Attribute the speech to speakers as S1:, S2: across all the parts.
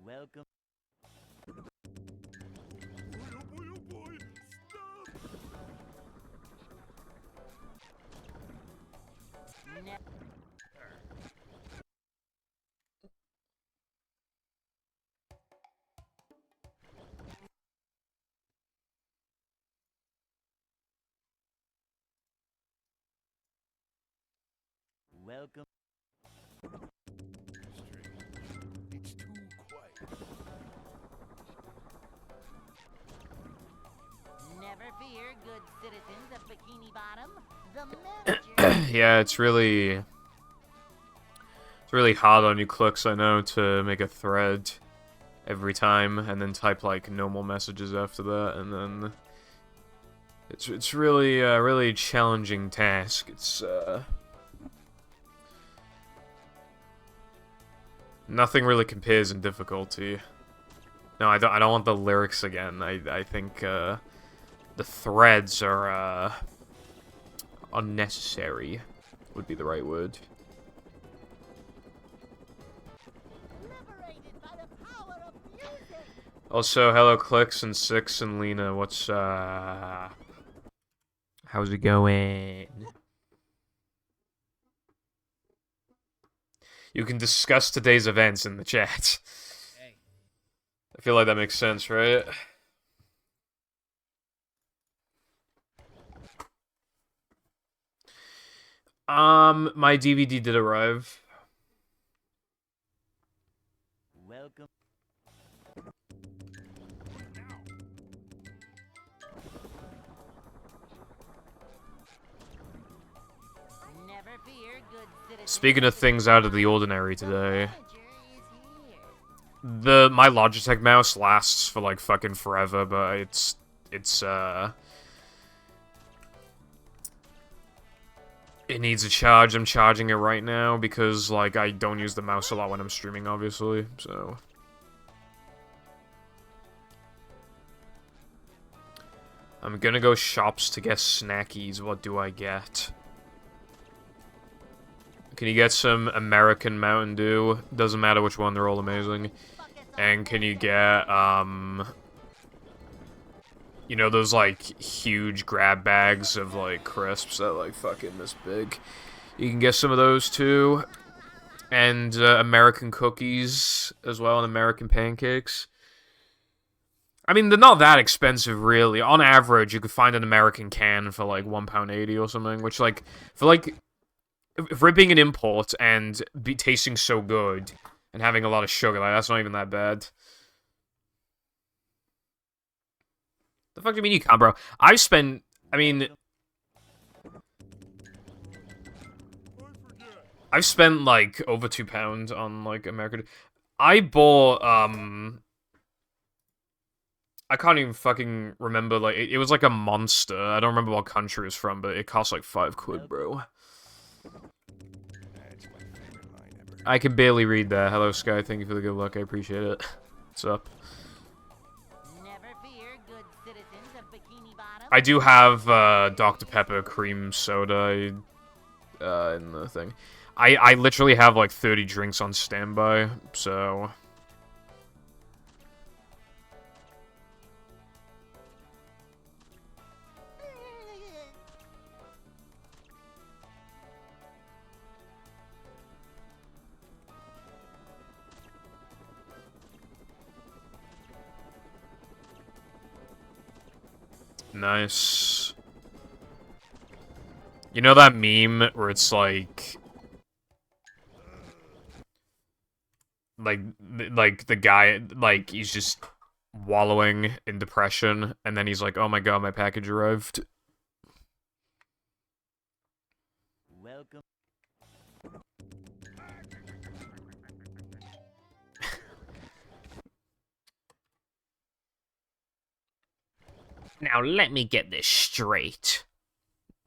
S1: Welcome. Oh boy, stop! Welcome.
S2: It's too quiet.
S1: Never fear, good citizens of Bikini Bottom. The manager.
S3: Yeah, it's really hard on you clicks, I know, to make a thread every time and then type like normal messages after that, and then it's really really challenging task. It's nothing really compares in difficulty. No, I don't want the lyrics again. I think the threads are unnecessary would be the right word. Also, hello Clicks and Six and Lena, what's how's it going? You can discuss today's events in the chat. I feel like that makes sense, right? My DVD did arrive.
S1: Welcome. Never fear, good citizens.
S3: Speaking of things out of the ordinary today, my Logitech mouse lasts for like fucking forever, but it's it needs a charge. I'm charging it right now because like I don't use the mouse a lot when I'm streaming, obviously, so. I'm gonna go shops to get snackies. What do I get? Can you get some American Mountain Dew? Doesn't matter which one, they're all amazing. And can you get, you know those, like, huge grab bags of, like, crisps that, like, fucking this big? You can get some of those, too. And, American cookies, as well, and American pancakes. I mean, they're not that expensive, really. On average, you could find an American can for, like, £1.80 or something, which, like, for, like, for it being an import and tasting so good and having a lot of sugar, like, that's not even that bad. The fuck do you mean you can't, bro? I've spent, I mean, I've spent, like, over £2 on, like, American. I bought, I can't even fucking remember, like, it was like a monster. I don't remember what country it was from, but it cost like £5, bro. I can barely read that. Hello, Sky. Thank you for the good luck. I appreciate it. What's up? I do have Dr. Pepper cream soda in the thing. I literally have like 30 drinks on standby, so... Nice. You know that meme where it's like the guy, like, he's just wallowing in depression, and then he's like, oh my god, my package arrived.
S1: Welcome.
S3: Now let me get this straight.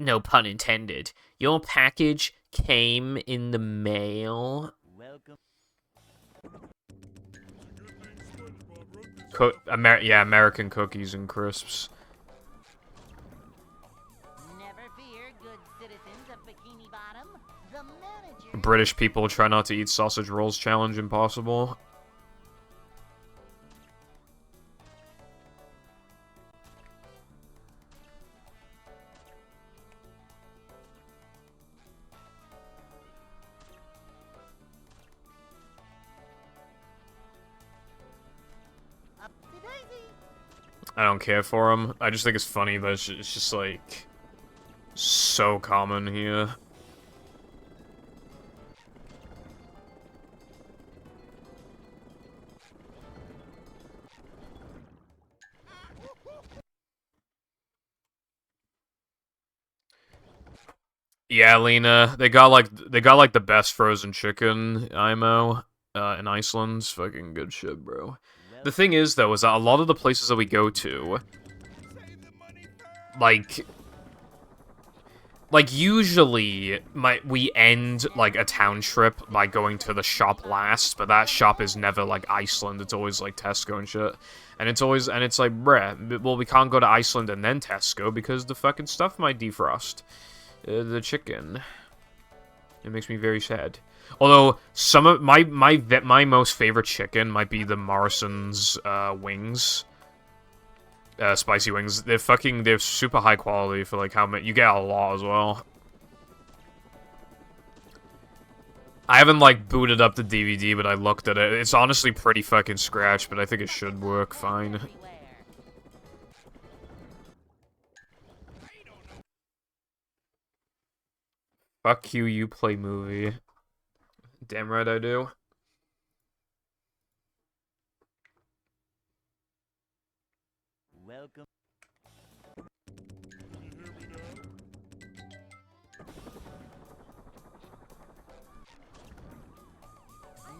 S3: No pun intended. Your package came in the mail.
S1: Welcome.
S3: Yeah, American cookies and crisps.
S1: Never fear, good citizens of Bikini Bottom. The manager.
S3: British people try not to eat sausage rolls challenge impossible. I don't care for them. I just think it's funny that it's just like so common here. Yeah, Lena, they got like the best frozen chicken IMO in Iceland. Fucking good shit, bro. The thing is though, is that a lot of the places that we go to, like usually we end like a town trip by going to the shop last, but that shop is never like Iceland. It's always like Tesco and shit. And it's like, bruh, well, we can't go to Iceland and then Tesco because the fucking stuff might defrost. The chicken. It makes me very sad. Although some of my most favorite chicken might be the Morrison's wings. Spicy wings. They're super high quality for like how many you get a lot as well. I haven't like booted up the DVD, but I looked at it. It's honestly pretty fucking scratched, but I think it should work fine. Fuck you, you play movie. Damn right I do.
S1: Welcome.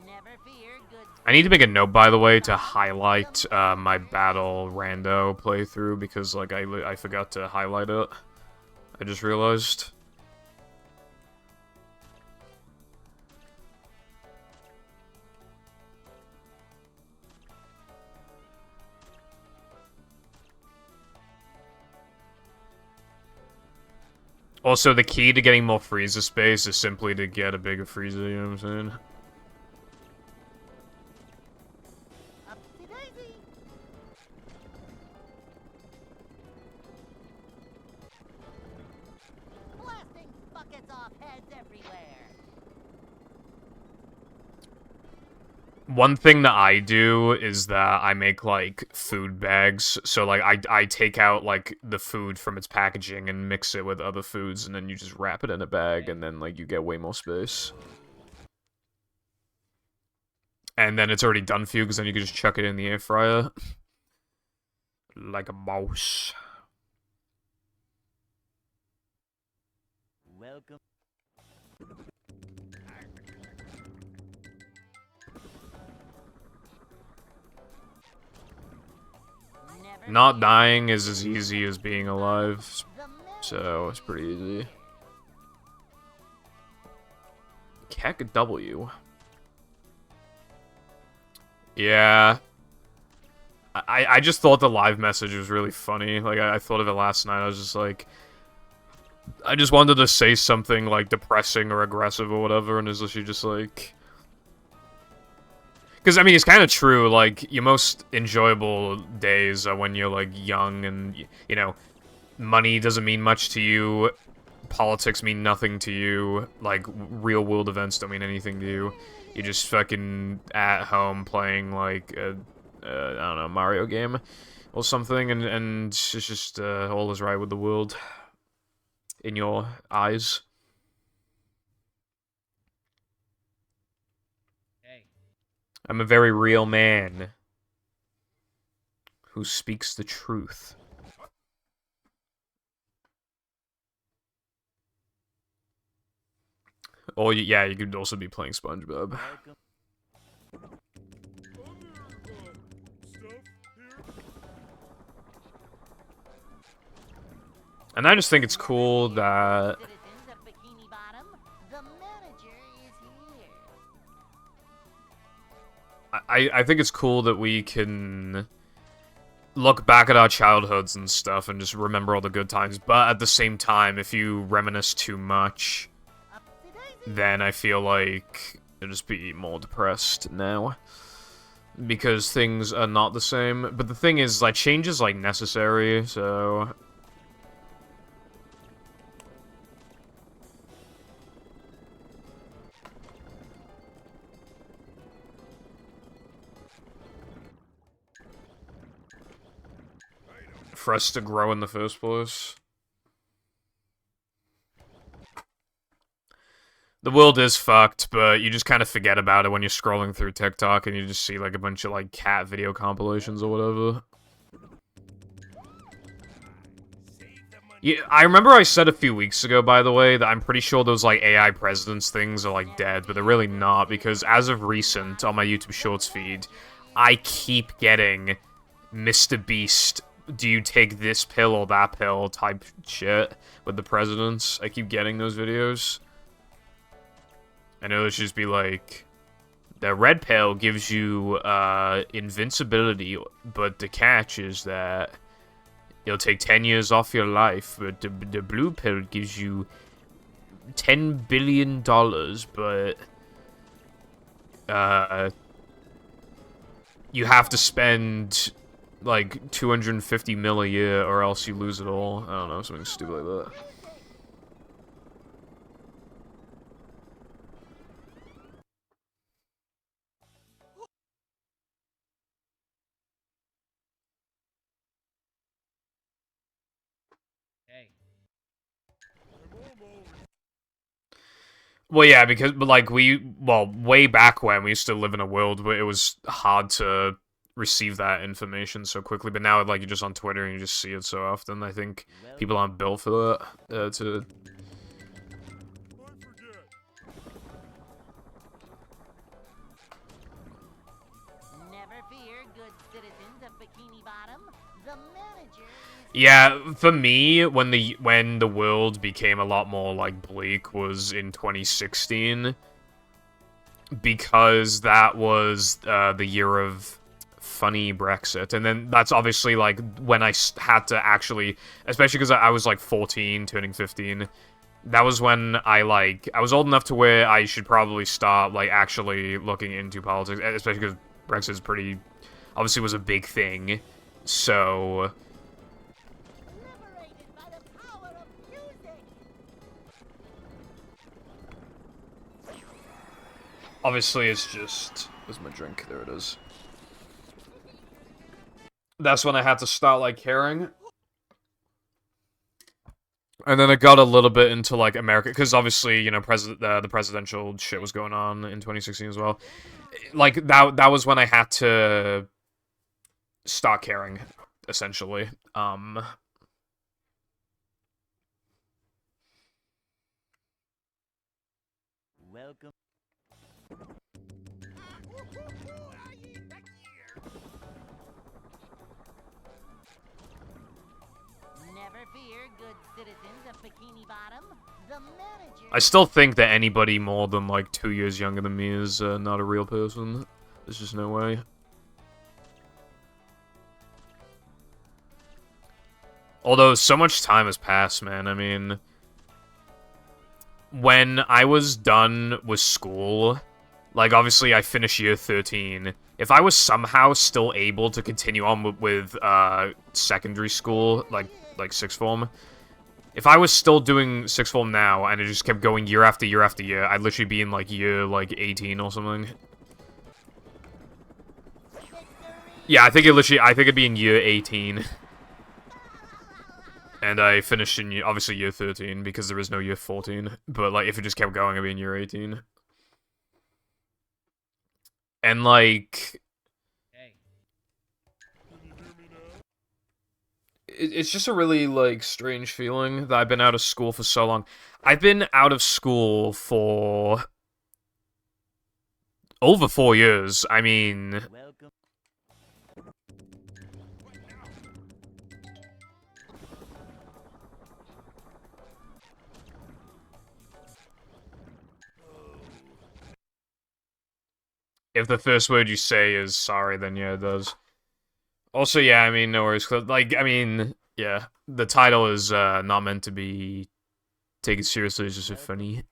S1: Never fear, good.
S3: I need to make a note, by the way, to highlight my Battle Rando playthrough, because like I forgot to highlight it. I just realized. Also, the key to getting more freezer space is simply to get a bigger freezer, you know what I'm saying?
S1: Upsy-daisy. Blasting buckets off heads everywhere.
S3: One thing that I do is that I make, like, food bags. So, like, I take out, like, the food from its packaging and mix it with other foods, and then you just wrap it in a bag, and then, like, you get way more space. And then it's already done for you, because then you can just chuck it in the air fryer. Like a mouse.
S1: Welcome.
S3: Not dying is as easy as being alive, so it's pretty easy. Keck W. Yeah. I just thought the live message was really funny. Like, I thought of it last night. I was just like... I just wanted to say something, like, depressing or aggressive or whatever, and it's literally just like... Because, I mean, it's kind of true, like, your most enjoyable days are when you're, like, young and, you know, money doesn't mean much to you, politics mean nothing to you, like, real-world events don't mean anything to you. You're just fucking at home playing, like, I don't know, Mario game or something, and it's just, all is right with the world in your eyes. I'm a very real man who speaks the truth. Oh, yeah, you could also be playing SpongeBob. And I just think it's cool that...
S1: Citizens of Bikini Bottom, the manager is here.
S3: I think it's cool that we can look back at our childhoods and stuff and just remember all the good times, but at the same time, if you reminisce too much, then I feel like you'll just be more depressed now. Because things are not the same. But the thing is, like, change is, like, necessary, so... for us to grow in the first place. The world is fucked, but you just kind of forget about it when you're scrolling through TikTok and you just see, like, a bunch of, like, cat video compilations or whatever. Yeah, I remember I said a few weeks ago, by the way, that I'm pretty sure those, like, AI presidents things are, like, dead, but they're really not, because as of recent, on my YouTube Shorts feed, I keep getting Mr. Beast, do you take this pill or that pill type shit with the presidents. I keep getting those videos. And it'll just be like, the red pill gives you invincibility, but the catch is that it'll take 10 years off your life, but the blue pill gives you $10 billion, but you have to spend like 250 mil a year or else you lose it all. I don't know, something stupid like that. Well, yeah, because, but, like, way back when, we used to live in a world where it was hard to receive that information so quickly, but now, like, you're just on Twitter and you just see it so often. I think people aren't built for that, to...
S1: Never fear, good citizens of Bikini Bottom. The manager is...
S3: Yeah, for me, when the world became a lot more, like, bleak was in 2016, because that was the year of funny Brexit, and then that's obviously, like, when I had to actually, especially because I was, like, 14, turning 15, that was when I was old enough to where I should probably start, like, actually looking into politics, especially because Brexit is pretty, obviously was a big thing, so...
S1: liberated by the power of music.
S3: Obviously, it's just... Where's my drink? There it is. That's when I had to start, like, caring. And then I got a little bit into, like, America, because obviously, you know, the presidential shit was going on in 2016 as well. Like, that was when I had to start caring, essentially.
S1: Welcome. Never fear, good citizens of Bikini Bottom. The manager...
S3: I still think that anybody more than, like, 2 years younger than me is not a real person. There's just no way. Although, so much time has passed, man. I mean... When I was done with school, like, obviously I finished year 13. If I was somehow still able to continue on with secondary school, like sixth form, if I was still doing sixth form now and it just kept going year after year after year, I'd literally be in, like, year, like, 18 or something. Yeah, I think it'd be in year 18. And I finished in, obviously, year 13, because there is no year 14. But, like, if it just kept going, I'd be in year 18. And, like... It's just a really, like, strange feeling that I've been out of school for so long. I've been out of school for... over 4 years. I mean...
S1: Welcome.
S3: If the first word you say is sorry, then yeah, it does. Also, yeah, I mean, no worries. Like, I mean, yeah, the title is not meant to be taken seriously. It's just funny.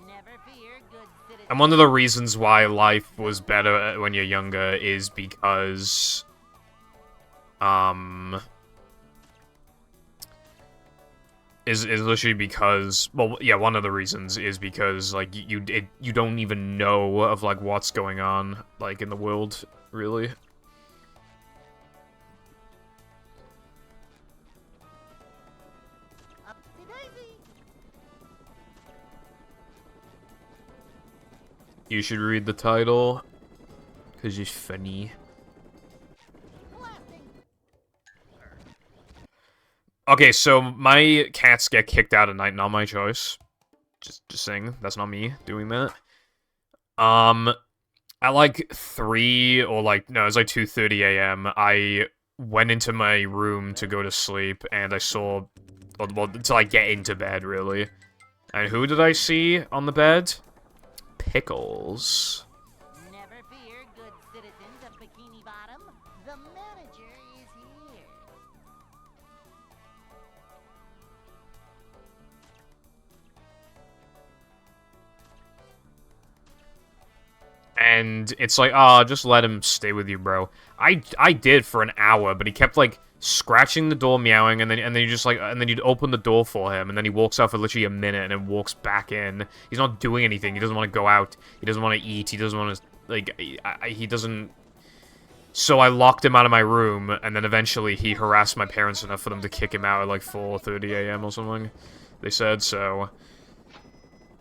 S1: Never fear, good citizen.
S3: And one of the reasons why life was better when you're younger is because, is literally because, well, yeah, one of the reasons is because, like, you don't even know of, like, what's going on, like, in the world, really.
S1: Upsy-daisy.
S3: You should read the title, because it's funny.
S1: Blasting.
S3: Okay, so my cats get kicked out at night, not my choice. Just saying, that's not me doing that. At like 3 or like, no, it was like 2:30 a.m. I went into my room to go to sleep, and I saw, well, to like get into bed, really. And who did I see on the bed? Pickles.
S1: Never fear, good citizens of Bikini Bottom. The manager is here.
S3: And it's like, ah, just let him stay with you, bro. I did for an hour, but he kept like scratching the door, meowing, and then you just like, and then you'd open the door for him, and then he walks out for literally a minute, and then walks back in. He's not doing anything. He doesn't want to go out. He doesn't want to eat. He doesn't want to like. He doesn't. So I locked him out of my room, and then eventually he harassed my parents enough for them to kick him out at like 4:30 a.m. or something. They said so.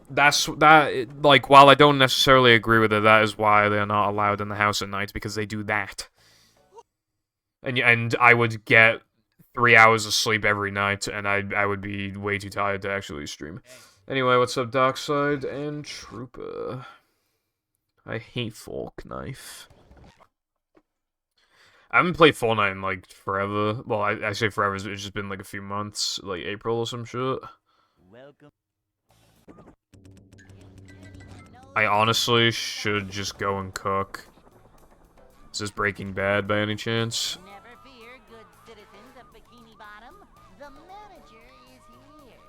S3: Like, while I don't necessarily agree with it, that is why they're not allowed in the house at night, because they do that. And I would get 3 hours of sleep every night, and I would be way too tired to actually stream. Anyway, what's up, Darkside and Trooper? I hate Fork Knife. I haven't played Fortnite in, like, forever. Well, I say forever, it's just been, like, a few months, like April or some shit.
S1: Welcome.
S3: I honestly should just go and cook. Is this Breaking Bad by any chance?
S1: Never fear, good citizens of Bikini Bottom. The manager is here.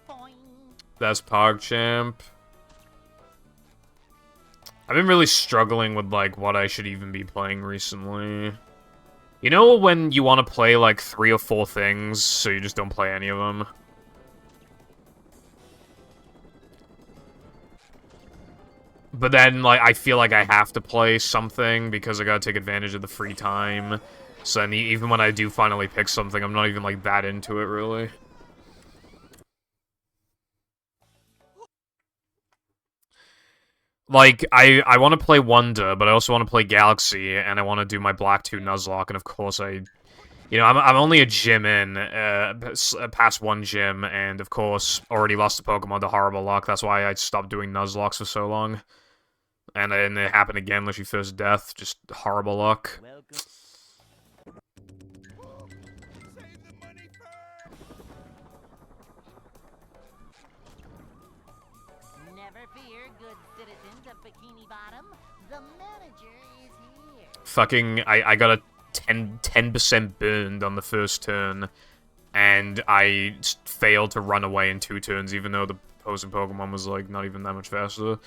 S1: Boing.
S3: That's PogChamp. I've been really struggling with, like, what I should even be playing recently. You know when you want to play, like, 3 or 4 things, so you just don't play any of them? But then, like, I feel like I have to play something because I gotta take advantage of the free time. So then, even when I do finally pick something, I'm not even, like, that into it, really. Like, I want to play Wonder, but I also want to play Galaxy, and I want to do my Black 2 Nuzlocke, and of course you know, I'm only a gym in, past 1 gym, and of course, already lost a Pokemon to Horrible Luck, that's why I stopped doing Nuzlocks for so long. And then it happened again, literally first death, just Horrible Luck.
S1: Welcome.
S2: Save the money first.
S1: Never fear, good citizens of Bikini Bottom. The manager is here.
S3: Fucking, I got a 10% burned on the first turn, and I failed to run away in 2 turns, even though the opposing Pokemon was, like, not even that much faster.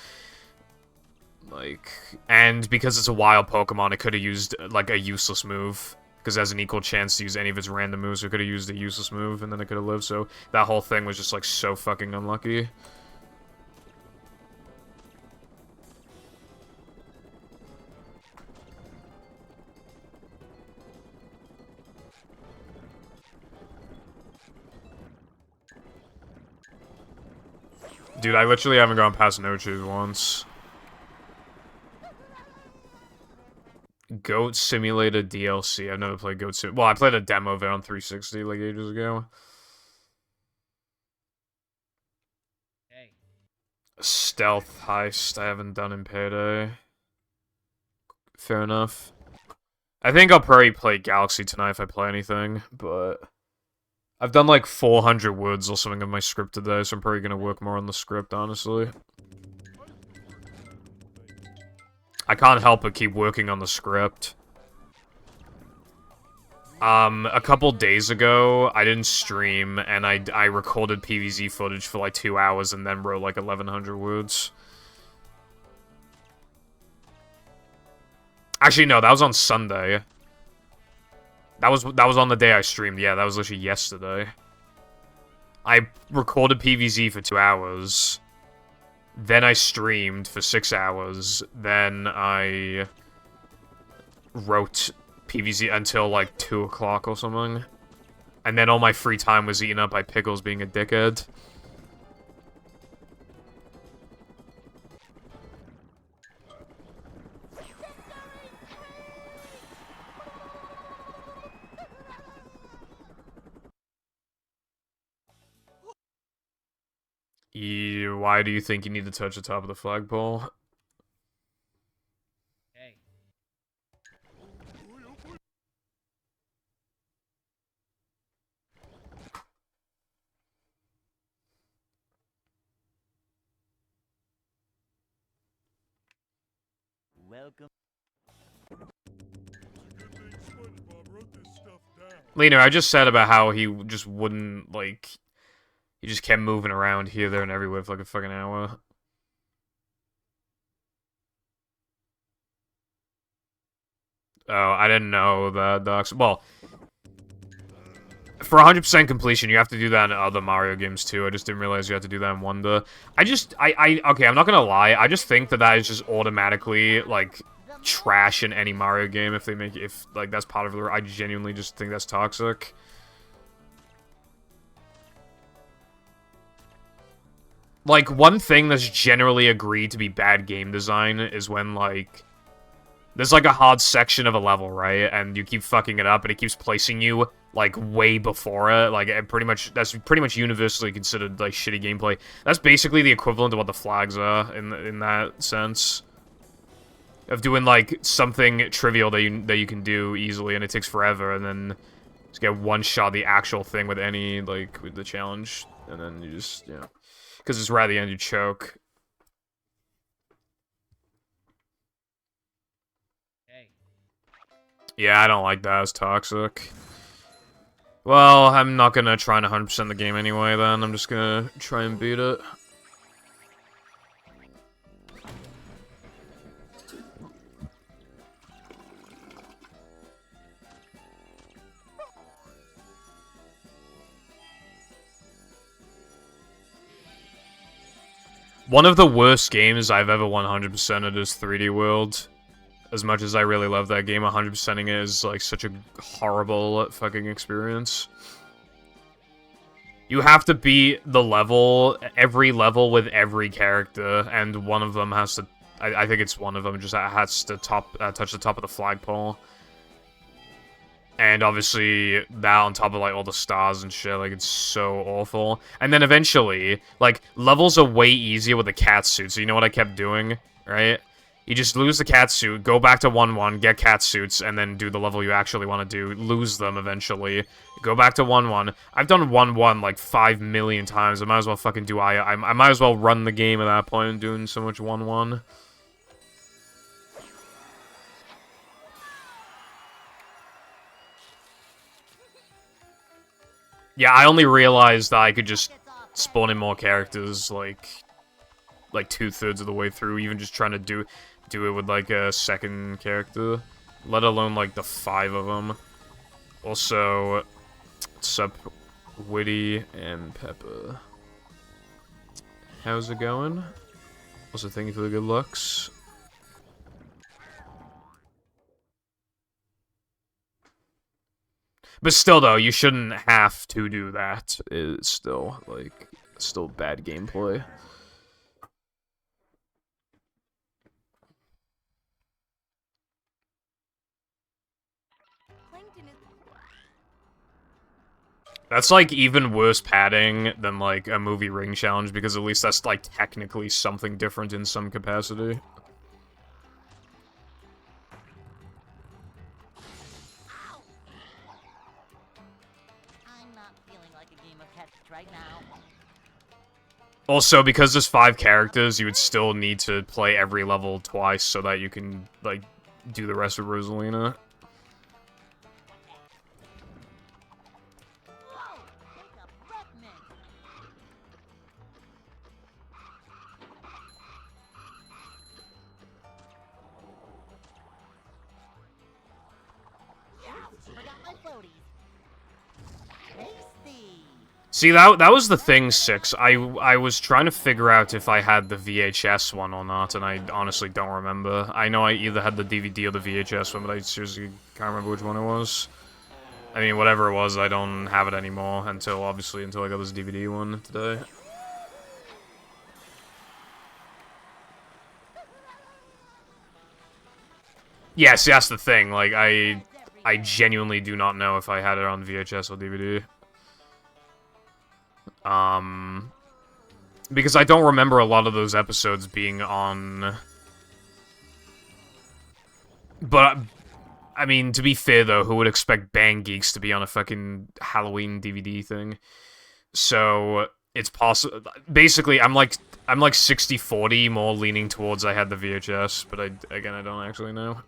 S3: Like, and because it's a wild Pokemon, it could have used, like, a useless move, because it has an equal chance to use any of its random moves, so it could have used a useless move, and then it could have lived, so that whole thing was just, like, so fucking unlucky. Dude, I literally haven't gone past No Choose once. Goat Simulator DLC. I've never played Goat Sim. Well, I played a demo of it on 360 like ages ago.
S4: Hey,
S3: Stealth heist I haven't done in Payday. Fair enough. I think I'll probably play Galaxy tonight if I play anything, but I've done like 400 words or something of my script today, so I'm probably gonna work more on the script, honestly. I can't help but keep working on the script. A couple days ago, I didn't stream, and I recorded PvZ footage for like 2 hours and then wrote like 1,100 words. Actually, no, that was on Sunday. That was on the day I streamed. Yeah, that was literally yesterday. I recorded PvZ for 2 hours. Then I streamed for 6 hours. Then I wrote PvZ until like 2 o'clock or something. And then all my free time was eaten up by Pickles being a dickhead. Why do you think you need to touch the top of the flagpole?
S2: Hey.
S1: Welcome.
S3: Lena, I just said about how he just wouldn't, like... He just kept moving around here, there, and everywhere for like a fucking hour. Oh, I didn't know that, Docs. Well, for 100% completion, you have to do that in other Mario games, too. I just didn't realize you had to do that in Wonder. Okay, I'm not gonna lie. I just think that that is just automatically, like, trash in any Mario game if they make it, if, like, that's part of it. I genuinely just think that's toxic. Like, one thing that's generally agreed to be bad game design is when, like, there's, like, a hard section of a level, right? And you keep fucking it up, and it keeps placing you, like, way before it. Like, that's pretty much universally considered, like, shitty gameplay. That's basically the equivalent of what the flags are, in that sense. Of doing, like, something trivial that you can do easily, and it takes forever, and then just get one-shot the actual thing with any, like, with the challenge, and then you just, you know... Because it's right at the end, you choke.
S2: Hey.
S3: Yeah, I don't like that. It's toxic. Well, I'm not gonna try and 100% the game anyway, then. I'm just gonna try and beat it. One of the worst games I've ever 100%ed is 3D World. As much as I really love that game, 100%ing it is, like, such a horrible fucking experience. You have to beat the level, every level with every character, and one of them has to... I think it's one of them, just has to touch the top of the flagpole. And obviously, that on top of, like, all the stars and shit, like, it's so awful. And then eventually, like, levels are way easier with the cat suit, so you know what I kept doing, right? You just lose the cat suit, go back to 1-1, get cat suits, and then do the level you actually want to do. Lose them eventually. Go back to 1-1. I've done 1-1 like 5 million times. I might as well fucking do I might as well run the game at that point and doing so much 1-1. Yeah, I only realized that I could just spawn in more characters, like 2/3 of the way through, even just trying to do it with, like, a second character. Let alone, like, the 5 of them. Also, what's up, Witty and Pepper? How's it going? Also, thank you for the good looks. But still, though, you shouldn't have to do that. It's still, like, still bad gameplay. That's, like, even worse padding than, like, a movie ring challenge, because at least that's, like, technically something different in some capacity.
S1: I'm not feeling like a game of catch right now.
S3: Also, because there's 5 characters, you would still need to play every level twice so that you can, like, do the rest of Rosalina.
S1: Whoa! Take a breath, man. Forgot my floaties. Tasty.
S3: See, that was the thing, 6. I was trying to figure out if I had the VHS one or not, and I honestly don't remember. I know I either had the DVD or the VHS one, but I seriously can't remember which one it was. I mean, whatever it was, I don't have it anymore until I got this DVD one today. Yeah, see, that's the thing. Like, I genuinely do not know if I had it on VHS or DVD. Because I don't remember a lot of those episodes being on... But, I mean, to be fair, though, who would expect Bang Geeks to be on a fucking Halloween DVD thing? So, it's possible... Basically, I'm like 60-40, more leaning towards I had the VHS, but again, I don't actually know.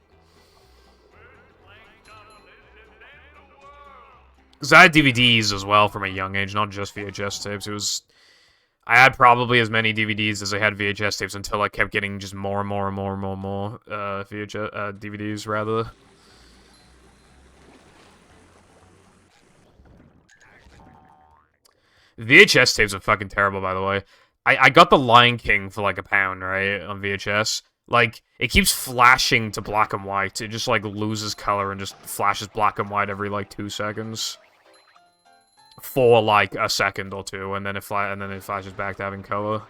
S3: Because I had DVDs as well from a young age, not just VHS tapes. I had probably as many DVDs as I had VHS tapes until I kept getting just more and more and more and more and more DVDs, rather. VHS tapes are fucking terrible, by the way. I got The Lion King for like £1, right, on VHS. Like, it keeps flashing to black and white. It just, like, loses color and just flashes black and white every, like, 2 seconds. For, like, a second or two, and then it flashes back to having color.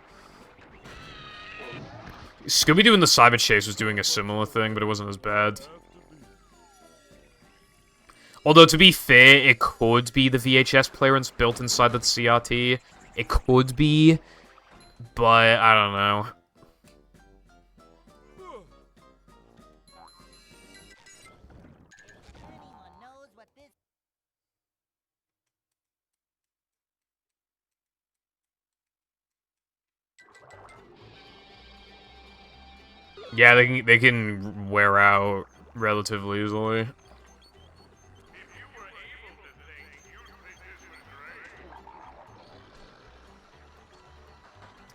S3: Scooby-Doo and the Cyber Chase was doing a similar thing, but it wasn't as bad. Although, to be fair, it could be the VHS player and it's built inside the CRT. It could be, but I don't know. Yeah, they can wear out relatively easily.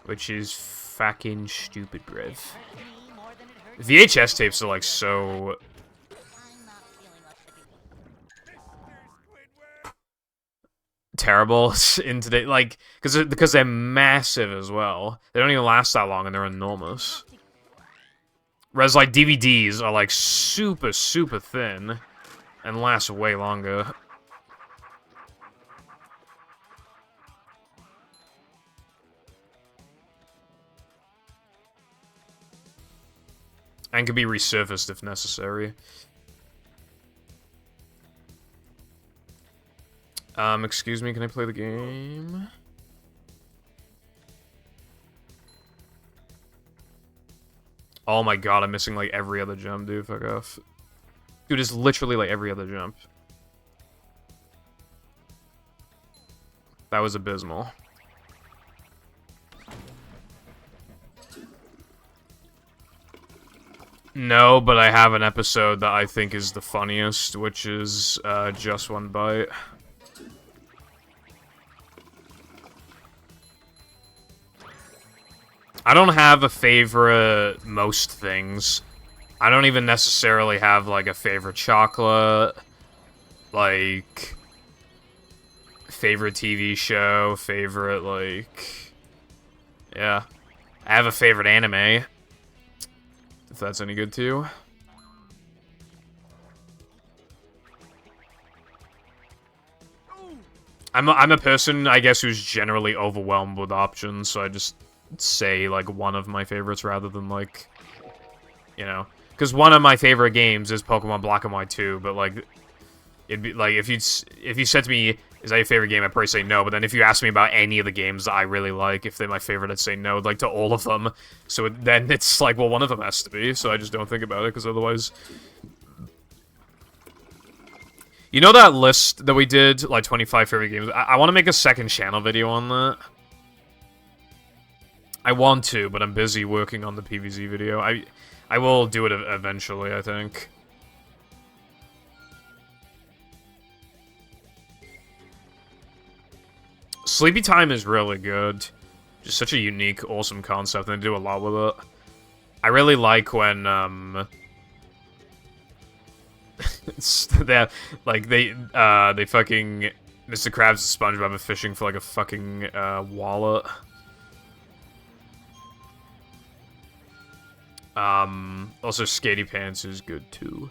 S3: Which is fucking stupid, Brev. VHS tapes are like so terrible in today, like, because they're massive as well. They don't even last that long and they're enormous. Whereas, like, DVDs are, like, super, super thin and last way longer. And can be resurfaced if necessary. Excuse me, can I play the game? Oh my god, I'm missing, like, every other jump, dude. Fuck off. Dude, it's literally, like, every other jump. That was abysmal. No, but I have an episode that I think is the funniest, which is, Just One Bite. I don't have a favorite most things. I don't even necessarily have, like, a favorite chocolate. Like, favorite TV show, favorite, like... Yeah. I have a favorite anime. If that's any good to you. I'm a person, I guess, who's generally overwhelmed with options, so I just say, like, one of my favorites rather than, like, you know, because one of my favorite games is Pokemon Black and White 2, but, like, it'd be, like, if you said to me, is that your favorite game? I'd probably say no. But then if you ask me about any of the games that I really like, if they're my favorite, I'd say no, like to all of them. So then it's like, well, one of them has to be. So I just don't think about it, because otherwise... You know that list that we did, like 25 favorite games? I want to make a second channel video on that. I want to, but I'm busy working on the PvZ video. I will do it eventually, I think. Sleepy Time is really good. Just such a unique, awesome concept, and they do a lot with it. I really like when, they fucking... Mr. Krabs and SpongeBob are fishing for, like, a fucking, wallet. Also Skatey Pants is good, too.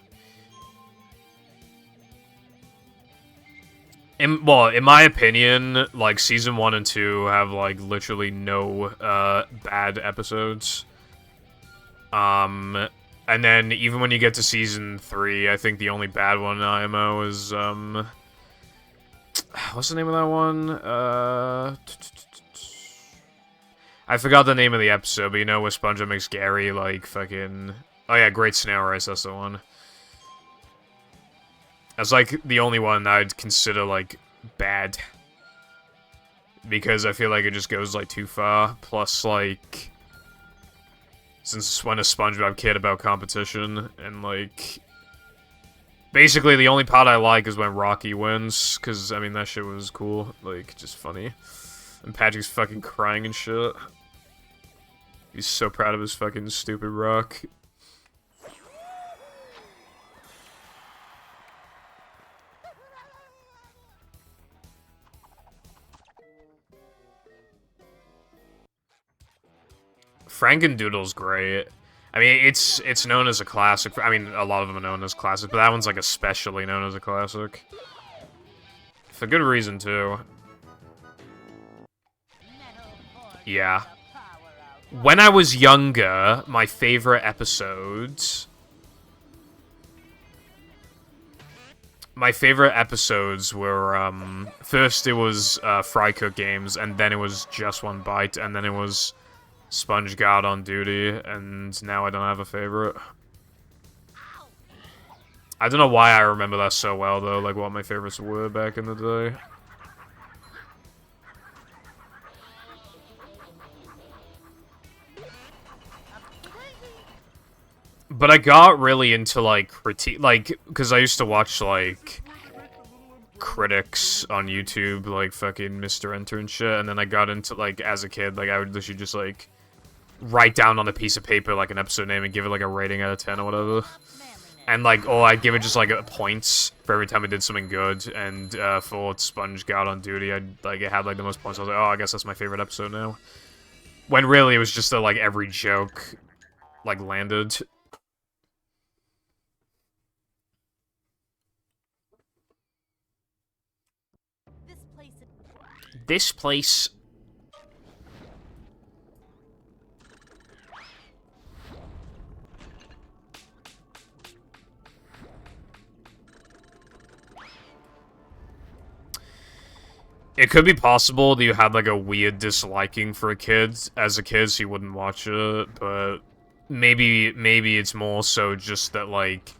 S3: In my opinion, like, Season 1 and 2 have, like, literally no, bad episodes. And then, even when you get to Season 3, I think the only bad one in IMO is, what's the name of that one? I forgot the name of the episode, but you know where SpongeBob makes Gary, like, fucking... Oh yeah, Great Snail Race, that's the one. That's, like, the only one I'd consider, like, bad. Because I feel like it just goes, like, too far. Plus, like... Since when has SpongeBob cared about competition? And, like... Basically, the only part I like is when Rocky wins. Because, I mean, that shit was cool. Like, just funny. And Patrick's fucking crying and shit. He's so proud of his fucking stupid rock. Frankendoodle's great. I mean, it's known as a classic. I mean, a lot of them are known as classics, but that one's, like, especially known as a classic. For good reason, too. Yeah. When I was younger, my favorite episodes... My favorite episodes were, first it was, Fry Cook Games, and then it was Just One Bite, and then it was Sponge God on Duty, and now I don't have a favorite. I don't know why I remember that so well, though, like what my favorites were back in the day. But I got really into, like, critique, like, because I used to watch, like, critics on YouTube, like, fucking Mr. Enter and shit, and then I got into, like, as a kid, like, I would literally just, like, write down on a piece of paper, like, an episode name and give it, like, a rating out of 10 or whatever. And, like, I'd give it just, like, points for every time I did something good, and, for Sponge God on Duty, it had, like, the most points. I was like, oh, I guess that's my favorite episode now. When really, it was just that, like, every joke, like, landed. This place... It could be possible that you had, like, a weird disliking for a kid as a kid, so you wouldn't watch it, but maybe it's more so just that, like...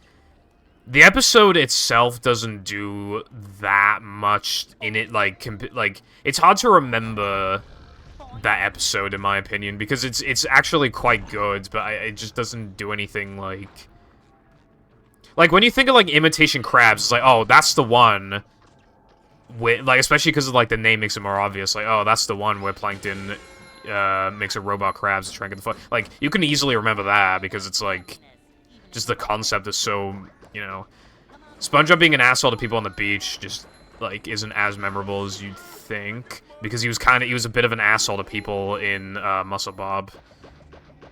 S3: The episode itself doesn't do that much in it, like, it's hard to remember that episode, in my opinion, because it's actually quite good, but it just doesn't do anything, like... Like, when you think of, like, Imitation Crabs, it's like, oh, that's the one, like, especially because, like, the name makes it more obvious, like, oh, that's the one where Plankton, makes a robot crabs to try and get the fuck... Like, you can easily remember that, because it's, like, just the concept is so... You know, SpongeBob being an asshole to people on the beach just, like, isn't as memorable as you'd think. Because he was a bit of an asshole to people in, Muscle Bob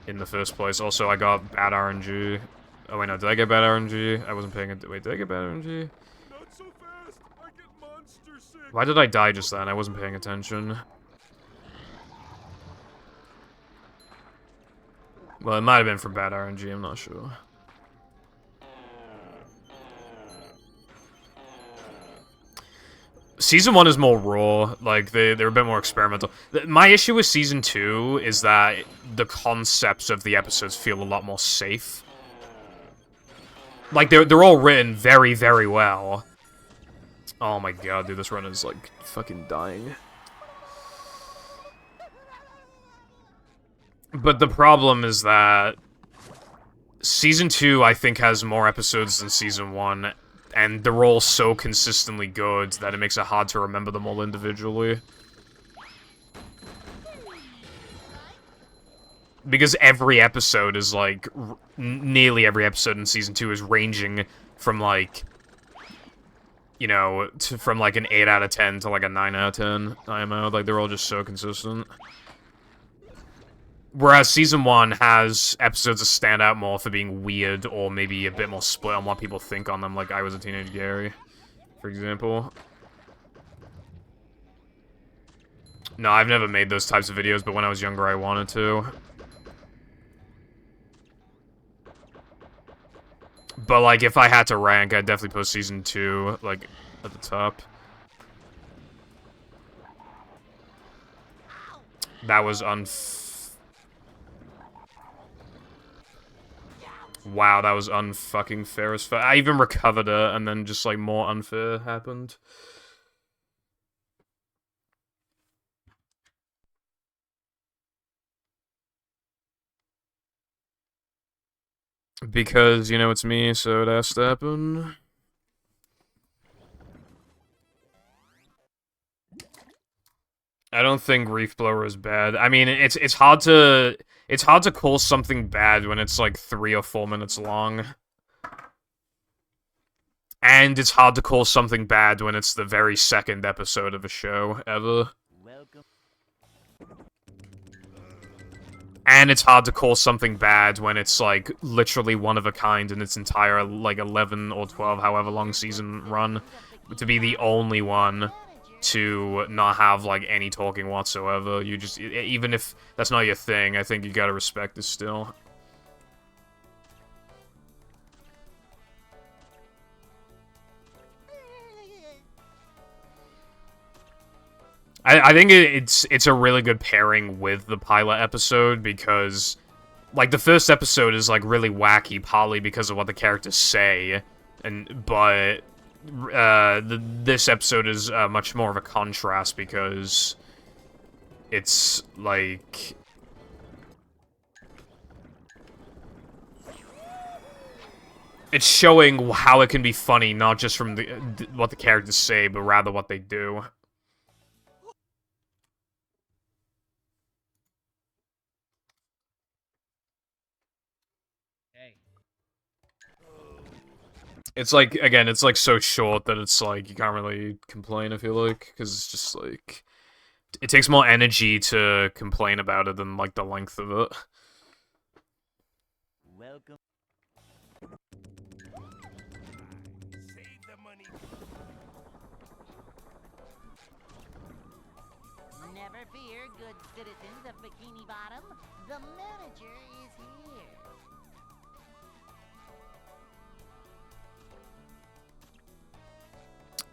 S3: in the first place. Also, I got bad RNG. Oh, wait, no, did I get bad RNG? I wasn't paying it. Wait, did I get bad RNG?
S2: Not so fast. I get monster sick.
S3: Why did I die just then? I wasn't paying attention. Well, it might have been from bad RNG, I'm not sure. Season 1 is more raw, like, they're a bit more experimental. My issue with Season 2 is that the concepts of the episodes feel a lot more safe. Like, they're all written very, very well. Oh my god, dude, this run is, like, fucking dying. But the problem is that Season 2, I think, has more episodes than Season 1, and they're all so consistently good that it makes it hard to remember them all individually. Because every episode is, like, nearly every episode in Season 2 is ranging from, like, you know, from, like, an 8 out of 10 to, like, a 9 out of 10 IMO. Like, they're all just so consistent. Whereas Season 1 has episodes that stand out more for being weird, or maybe a bit more split on what people think on them, like I Was a Teenage Gary, for example. No, I've never made those types of videos, but when I was younger I wanted to. But, like, if I had to rank, I'd definitely put Season 2, like, at the top. That was Wow, that was unfucking fair as fuck. I even recovered it, and then just, like, more unfair happened. Because, you know, it's me, so it has to happen. I don't think Reef Blower is bad. I mean, it's hard to call something bad when it's like 3 or 4 minutes long. And it's hard to call something bad when it's the very second episode of a show ever.
S1: Welcome.
S3: And it's hard to call something bad when it's like literally one of a kind in its entire like 11 or 12 however long season run to be the only one to not have, like, any talking whatsoever. You just, even if that's not your thing, I think you gotta respect it still. I think it's a really good pairing with the pilot episode, because, like, the first episode is, like, really wacky, partly because of what the characters say, but this episode is much more of a contrast because it's like it's showing how it can be funny, not just from what the characters say, but rather what they do. It's like, again, it's like so short that it's like you can't really complain, I feel like, because it's just like it takes more energy to complain about it than like the length of it.
S1: Welcome.
S2: Save the money.
S1: Never fear, good citizens of Bikini Bottom. The manager is here.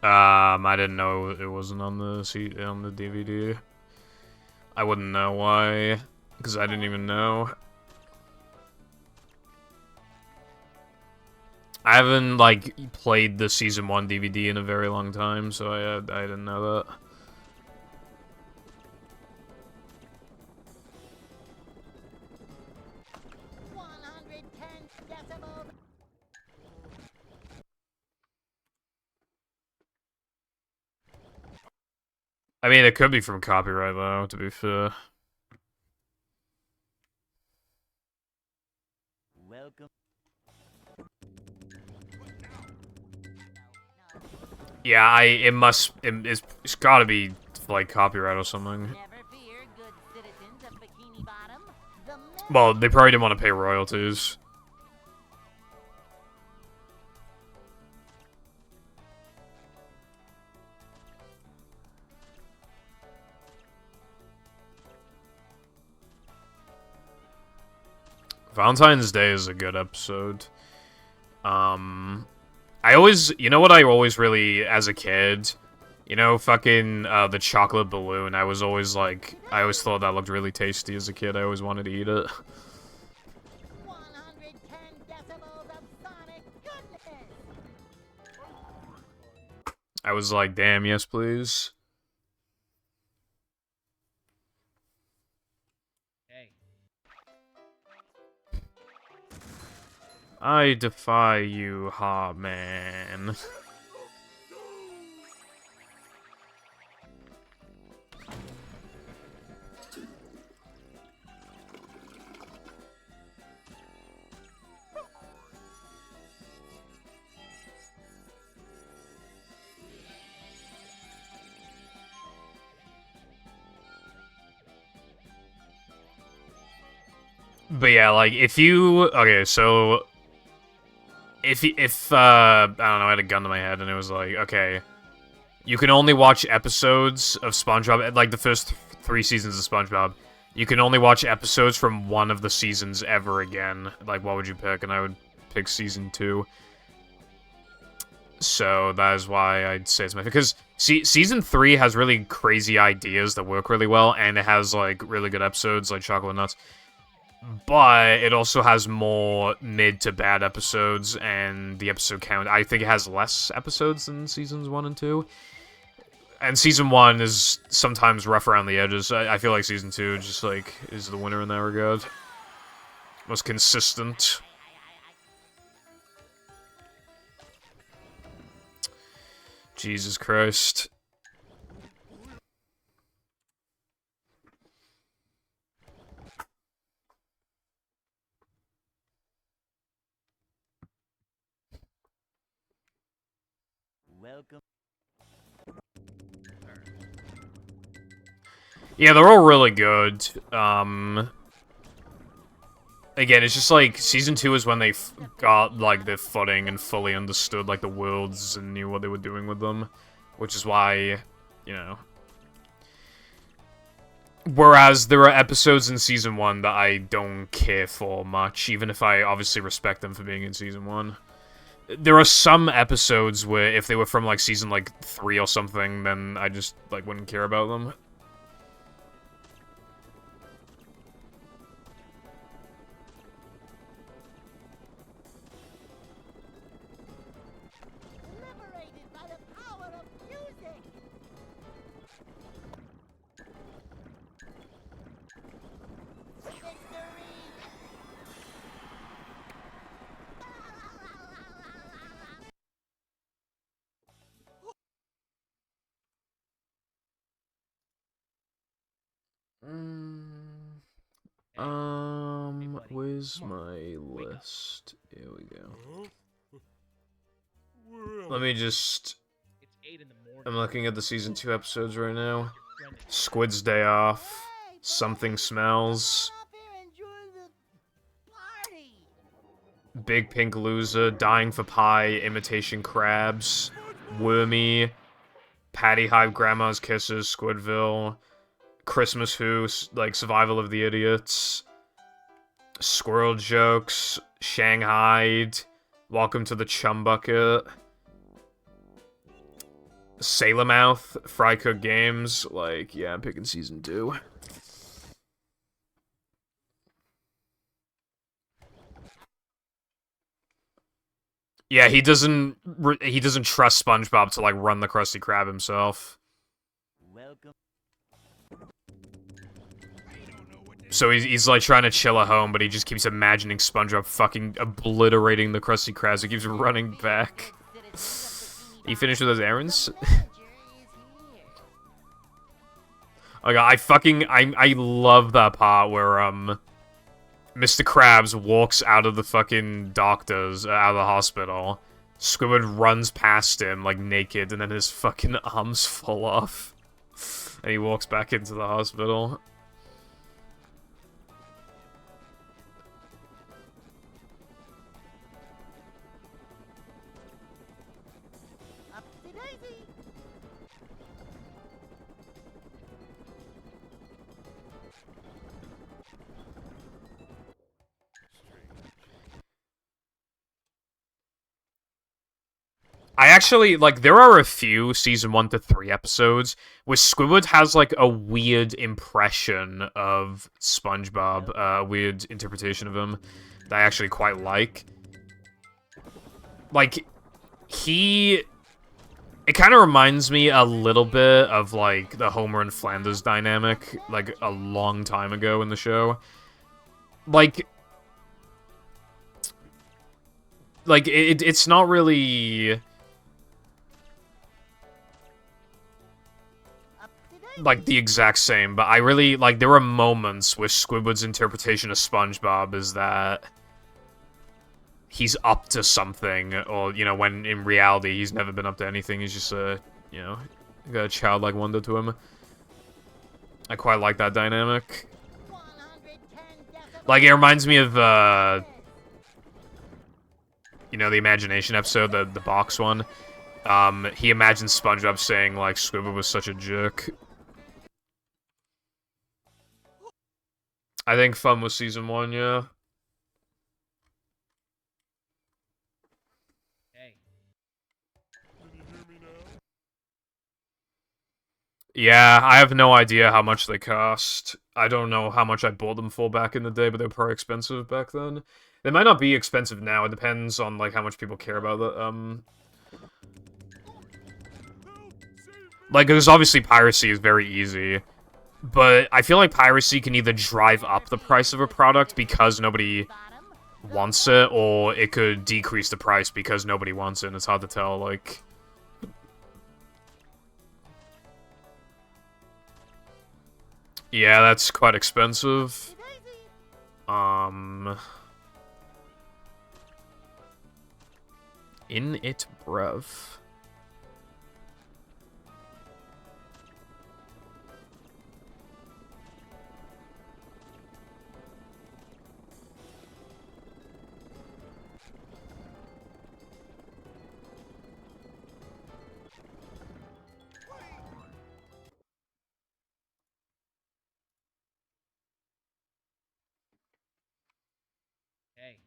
S3: I didn't know it wasn't on the DVD. I wouldn't know why, because I didn't even know. I haven't, like, played the Season 1 DVD in a very long time, so I didn't know that. I mean, it could be from copyright, though, to be fair.
S1: Welcome.
S3: Yeah, it's gotta be, like, copyright or something.
S1: Never fear, good citizens of Bikini Bottom. The
S3: Well, they probably didn't want to pay royalties. Valentine's Day is a good episode. I always, you know what I always really, as a kid, You know, fucking, the chocolate balloon, I was always like, I always thought that looked really tasty as a kid, I always wanted to eat it.
S1: 110 decibels of sonic goodness.
S3: I was like, damn, yes please.
S4: Hey.
S3: I defy you, ha man. But yeah, like, if you... Okay, so... If I don't know, I had a gun to my head, and it was like, okay... You can only watch episodes of SpongeBob, like, the first 3 seasons of SpongeBob. You can only watch episodes from one of the seasons ever again. Like, what would you pick? And I would pick Season 2. So, that is why I'd say it's my... Because Season 3 has really crazy ideas that work really well, and it has, like, really good episodes, like Chocolate Nuts. But it also has more mid to bad episodes, and the episode count, I think it has less episodes than Seasons 1 and 2. And Season 1 is sometimes rough around the edges. I feel like Season 2 just, like, is the winner in that regard. Most consistent. Jesus Christ.
S1: Welcome.
S3: Yeah, they're all really good. Again, it's just like, Season 2 is when they got, like, their footing and fully understood, like, the worlds and knew what they were doing with them. Which is why, you know... Whereas, there are episodes in Season 1 that I don't care for much, even if I obviously respect them for being in Season 1. There are some episodes where, if they were from, like, Season, like, 3 or something, then I just, like, wouldn't care about them.
S1: Liberated by the power of music. Victory.
S3: Where's my list? Here we go. Let me just...
S4: It's 8 in the morning.
S3: I'm looking at the Season 2 episodes right now. Squid's Day Off. Something Smells.
S1: Up here and join the party.
S3: Big Pink Loser. Dying for Pie. Imitation Crabs. Wormy. Patty Hive Grandma's Kisses. Squidville. Christmas Who. Like, Survival of the Idiots. Squirrel Jokes. Shanghai. Welcome to the Chum Bucket. Sailor Mouth, Fry Cook Games, like, yeah, I'm picking Season 2. Yeah, he doesn't trust SpongeBob to, like, run the Krusty Krab himself.
S1: Welcome.
S3: So he's like, trying to chill at home, but he just keeps imagining SpongeBob fucking obliterating the Krusty Krab, so he keeps running back. He finished with his errands? Okay, I love that part where, Mr. Krabs walks out of the fucking doctors, out of the hospital. Squidward runs past him, like, naked, and then his fucking arms fall off. And he walks back into the hospital.
S1: Upsy-daisy.
S3: I actually, like, there are a few season 1 to 3 episodes where Squidward has, like, a weird impression of SpongeBob, a weird interpretation of him that I actually quite like. Like, it kind of reminds me a little bit of, like, the Homer and Flanders dynamic, like, a long time ago in the show. Like, it's not really... like, the exact same, but I really, like, there are moments where Squidward's interpretation of SpongeBob is that he's up to something, or, you know, when in reality he's never been up to anything, he's just, you know, got a childlike wonder to him. I quite like that dynamic. Like, it reminds me of, you know, the Imagination episode, the box one. He imagines SpongeBob saying, like, Squidward was such a jerk. I think Fun was season 1, yeah.
S4: Hey.
S3: Yeah, I have no idea how much they cost. I don't know how much I bought them for back in the day, but they were probably expensive back then. They might not be expensive now. It depends on, like, how much people care about it. Like, because obviously piracy is very easy. But I feel like piracy can either drive up the price of a product because nobody wants it, or it could decrease the price because nobody wants it, and it's hard to tell, like... Yeah, that's quite expensive. In it, bruv.
S4: Hey.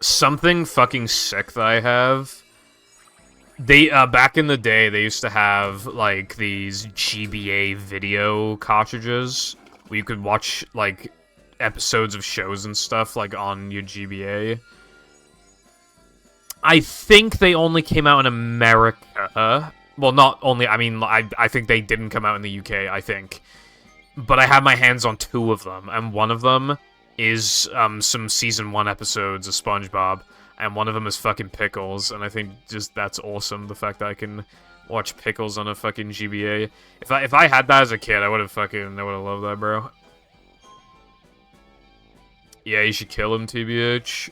S3: Something fucking sick that I have. They, back in the day, they used to have, like, these GBA video cartridges where you could watch, like, episodes of shows and stuff, like, on your GBA. I think they only came out in America. Well, not only, I mean, I think they didn't come out in the UK, I think. But I have my hands on 2 of them, and one of them is, some Season 1 episodes of SpongeBob, and one of them is fucking Pickles, and I think just that's awesome, the fact that I can watch Pickles on a fucking GBA. If I had that as a kid, I would've loved that, bro. Yeah, you should kill him, TBH.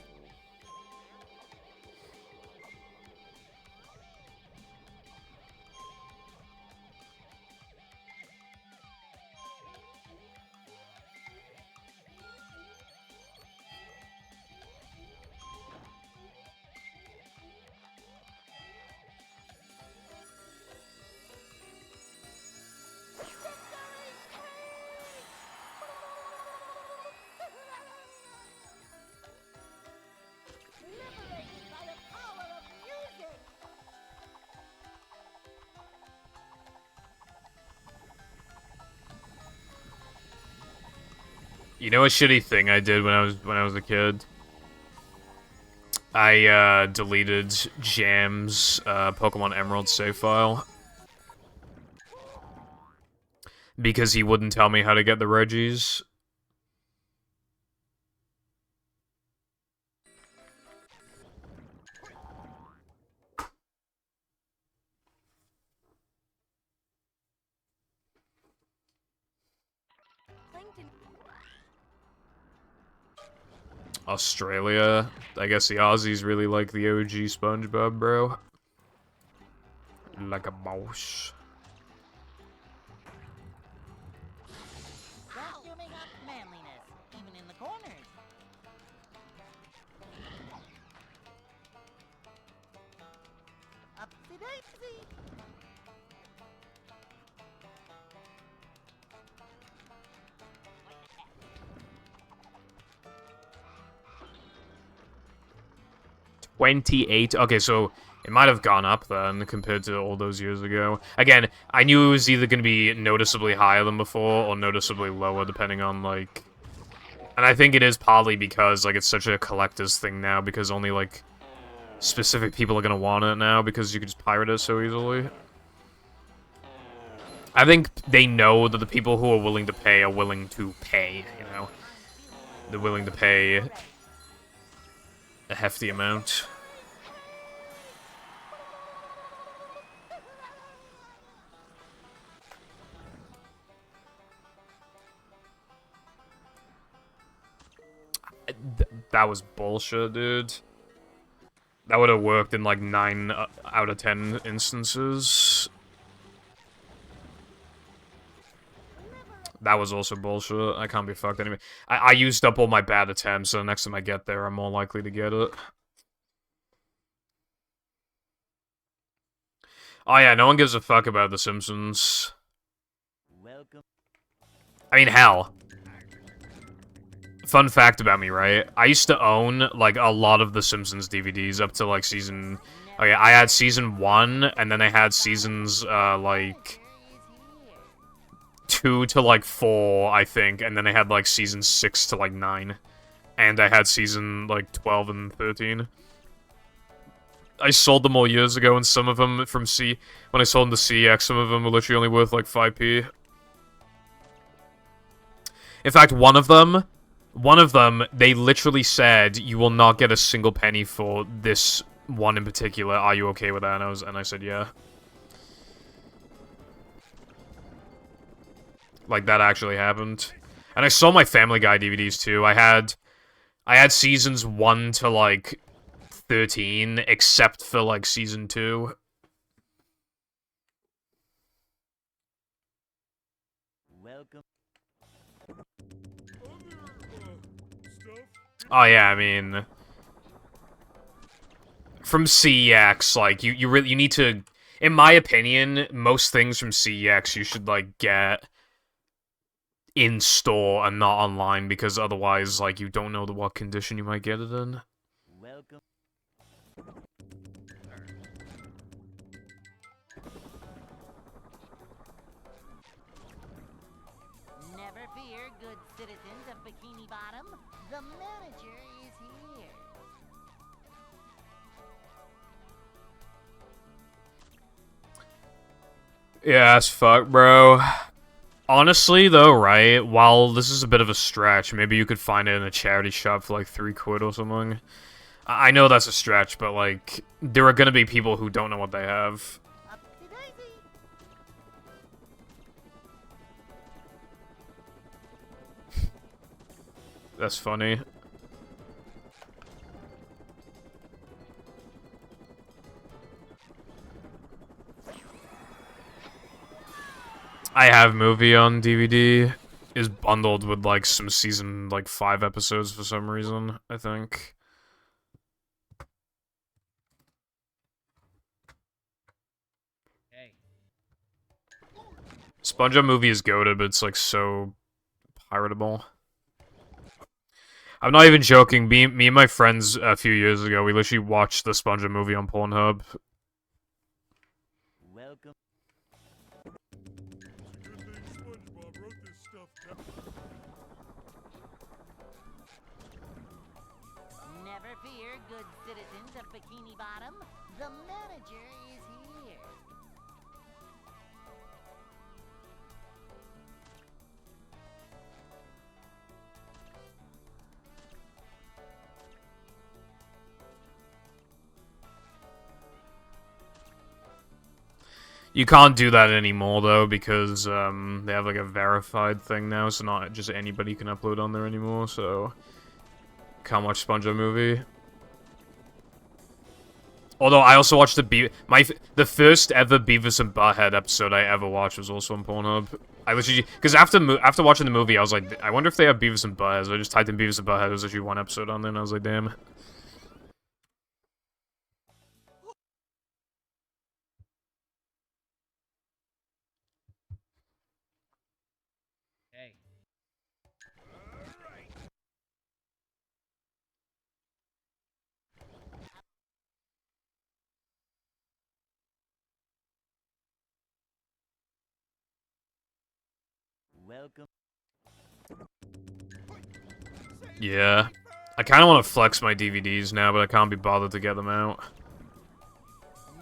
S3: You know a shitty thing I did when I was a kid? I deleted Jam's Pokemon Emerald save file because he wouldn't tell me how to get the Regis. Australia. I guess the Aussies really like the OG SpongeBob, bro. Like a mouse.
S1: Costuming up manliness, even in the corners. Upsy daisy.
S3: 28. Okay, so it might have gone up then compared to all those years ago. Again, I knew it was either going to be noticeably higher than before or noticeably lower, depending on, like... And I think it is partly because, like, it's such a collector's thing now, because only, like, specific people are going to want it now, because you can just pirate it so easily. I think they know that the people who are willing to pay are willing to pay, you know? They're willing to pay a hefty amount. That was bullshit, dude. That would have worked in like 9 out of 10 instances. That was also bullshit. I can't be fucked anyway. I used up all my bad attempts, so next time I get there, I'm more likely to get it. Oh yeah, no one gives a fuck about The Simpsons.
S1: Welcome.
S3: I mean, hell. Fun fact about me, right? I used to own, like, a lot of The Simpsons DVDs up to, like, season... Okay, I had season 1, and then I had seasons, like... 2 to, like, 4, I think, and then I had, like, season 6 to, like, 9. And I had season, like, 12 and 13. I sold them all years ago, and some of them from when I sold them to CX, some of them were literally only worth, like, 5p. In fact, one of them, they literally said, you will not get a single penny for this one in particular. Are you okay with that? And I said, yeah. Like, that actually happened. And I sold my Family Guy DVDs, too. I had seasons 1 to, like, 13, except for, like, season 2.
S1: Welcome.
S3: Oh, yeah, I mean... From CEX, like, you really, you need to... In my opinion, most things from CEX you should, like, get in store and not online, because otherwise, like, you don't know what condition you might get it in.
S1: Welcome. Never fear, good citizens of Bikini Bottom. The manager is here.
S3: Yeah, as fuck, bro. Honestly, though, right, while this is a bit of a stretch, maybe you could find it in a charity shop for, like, 3 quid or something. I know that's a stretch, but, like, there are gonna be people who don't know what they have.
S1: Upsy-daisy.
S3: That's funny. I Have Movie on DVD is bundled with, like, some season, like, 5 episodes for some reason, I think.
S4: Hey.
S3: SpongeBob Movie is goated, but it's, like, so piratable. I'm not even joking. Me and my friends a few years ago, we literally watched the SpongeBob Movie on Pornhub.
S1: Welcome.
S2: SpongeBob wrote this stuff down.
S1: Never fear, good citizens of Bikini Bottom. The manager is here.
S3: You can't do that anymore, though, because they have, like, a verified thing now, so not just anybody can upload on there anymore, so... Can't watch SpongeBob Movie. Although, I also watched the first ever Beavis and Butthead episode I ever watched was also on Pornhub. I literally... Because after watching the movie, I was like, I wonder if they have Beavis and Butthead, so I just typed in Beavis and Butthead, there was actually one episode on there, and I was like, damn.
S4: Hey.
S1: Welcome.
S3: Yeah. I kind of want to flex my DVDs now, but I can't be bothered to get them out.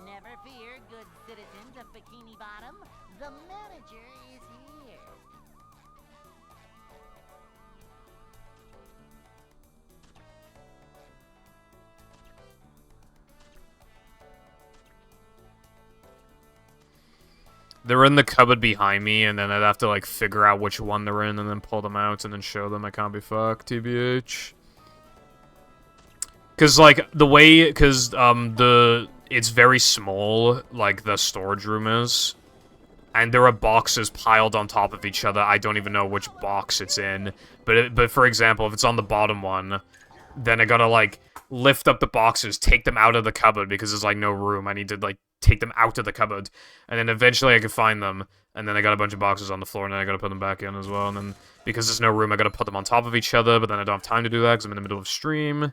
S1: Never fear, good citizens of Bikini Bottom. The manager is here.
S3: They're in the cupboard behind me, and then I'd have to, like, figure out which one they're in, and then pull them out, and then show them. I can't be fucked, TBH. Cause, like, the way, it's very small, like, the storage room is. And there are boxes piled on top of each other. I don't even know which box it's in. But for example, if it's on the bottom one, then I gotta, like, lift up the boxes, take them out of the cupboard, because there's, like, no room. I need to, like, take them out of the cupboard. And then eventually I can find them. And then I got a bunch of boxes on the floor, and then I gotta put them back in as well. And then, because there's no room, I gotta put them on top of each other, but then I don't have time to do that, because I'm in the middle of stream.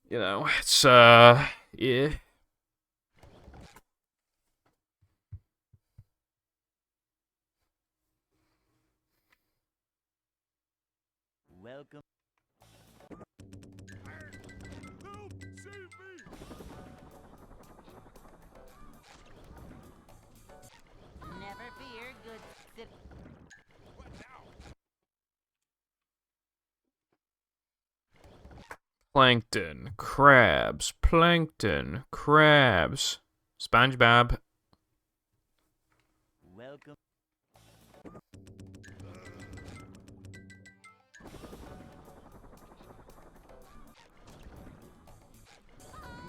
S3: You know, it's, yeah.
S1: Welcome.
S2: Help! Save me!
S1: Never fear, good cit.
S2: What now?
S3: Plankton, crabs, plankton, crabs. SpongeBob.
S1: Welcome.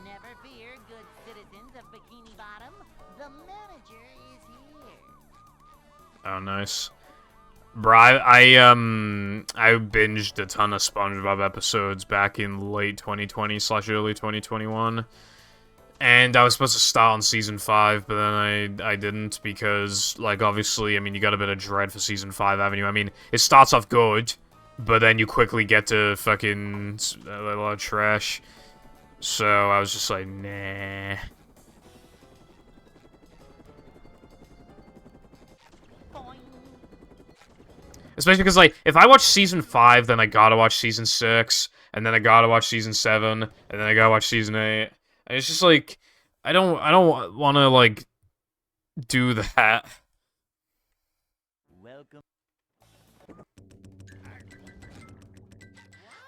S1: Never fear, good citizens of Bikini Bottom. The manager is here.
S3: Oh, nice. Bro, I binged a ton of SpongeBob episodes back in late 2020/early 2021. And I was supposed to start on Season 5, but then I didn't because, like, obviously, I mean, you got a bit of dread for Season 5 Avenue. I mean, it starts off good, but then you quickly get to fucking a lot of trash. So I was just like, nah.
S1: Boing.
S3: Especially because, like, if I watch Season 5, then I gotta watch Season 6, and then I gotta watch Season 7, and then I gotta watch Season 8. And it's just, like, I don't want to, like, do that.
S1: Welcome.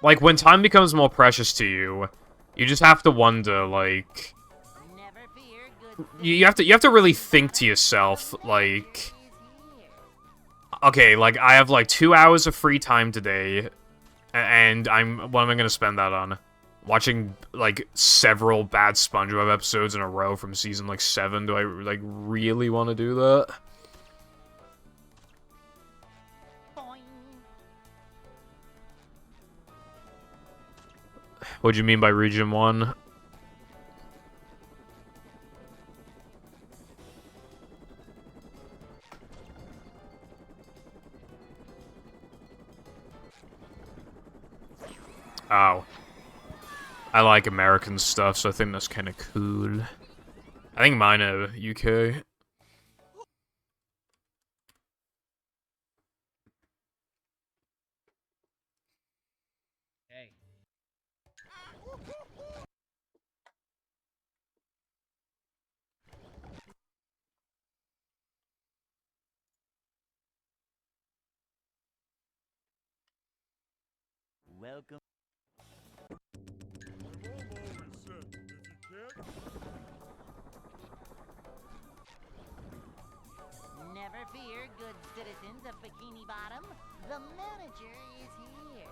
S3: Like, when time becomes more precious to you, you just have to wonder, like...
S1: Never fear, good
S3: You have to really think to yourself, like...
S1: is here.
S3: Okay, like, I have, like, 2 hours of free time today, and what am I gonna spend that on? Watching, like, several bad SpongeBob episodes in a row from season, like, 7? Do I, like, really want to do that?
S1: Boing.
S3: What do you mean by Region 1? Oh. I like American stuff, so I think that's kind of cool. I think mine are UK.
S4: Hey.
S1: Welcome.
S2: My mom always said, if you can't,
S1: Never fear, good citizens of Bikini Bottom. The manager is here.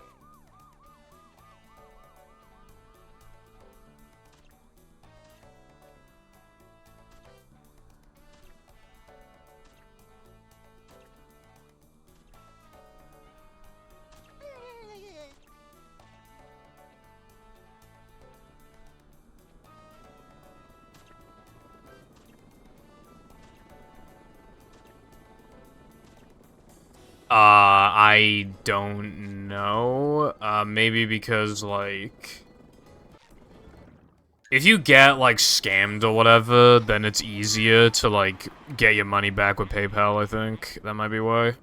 S3: I don't know. Maybe because, like... If you get, like, scammed or whatever, then it's easier to, like, get your money back with PayPal, I think. That might be why.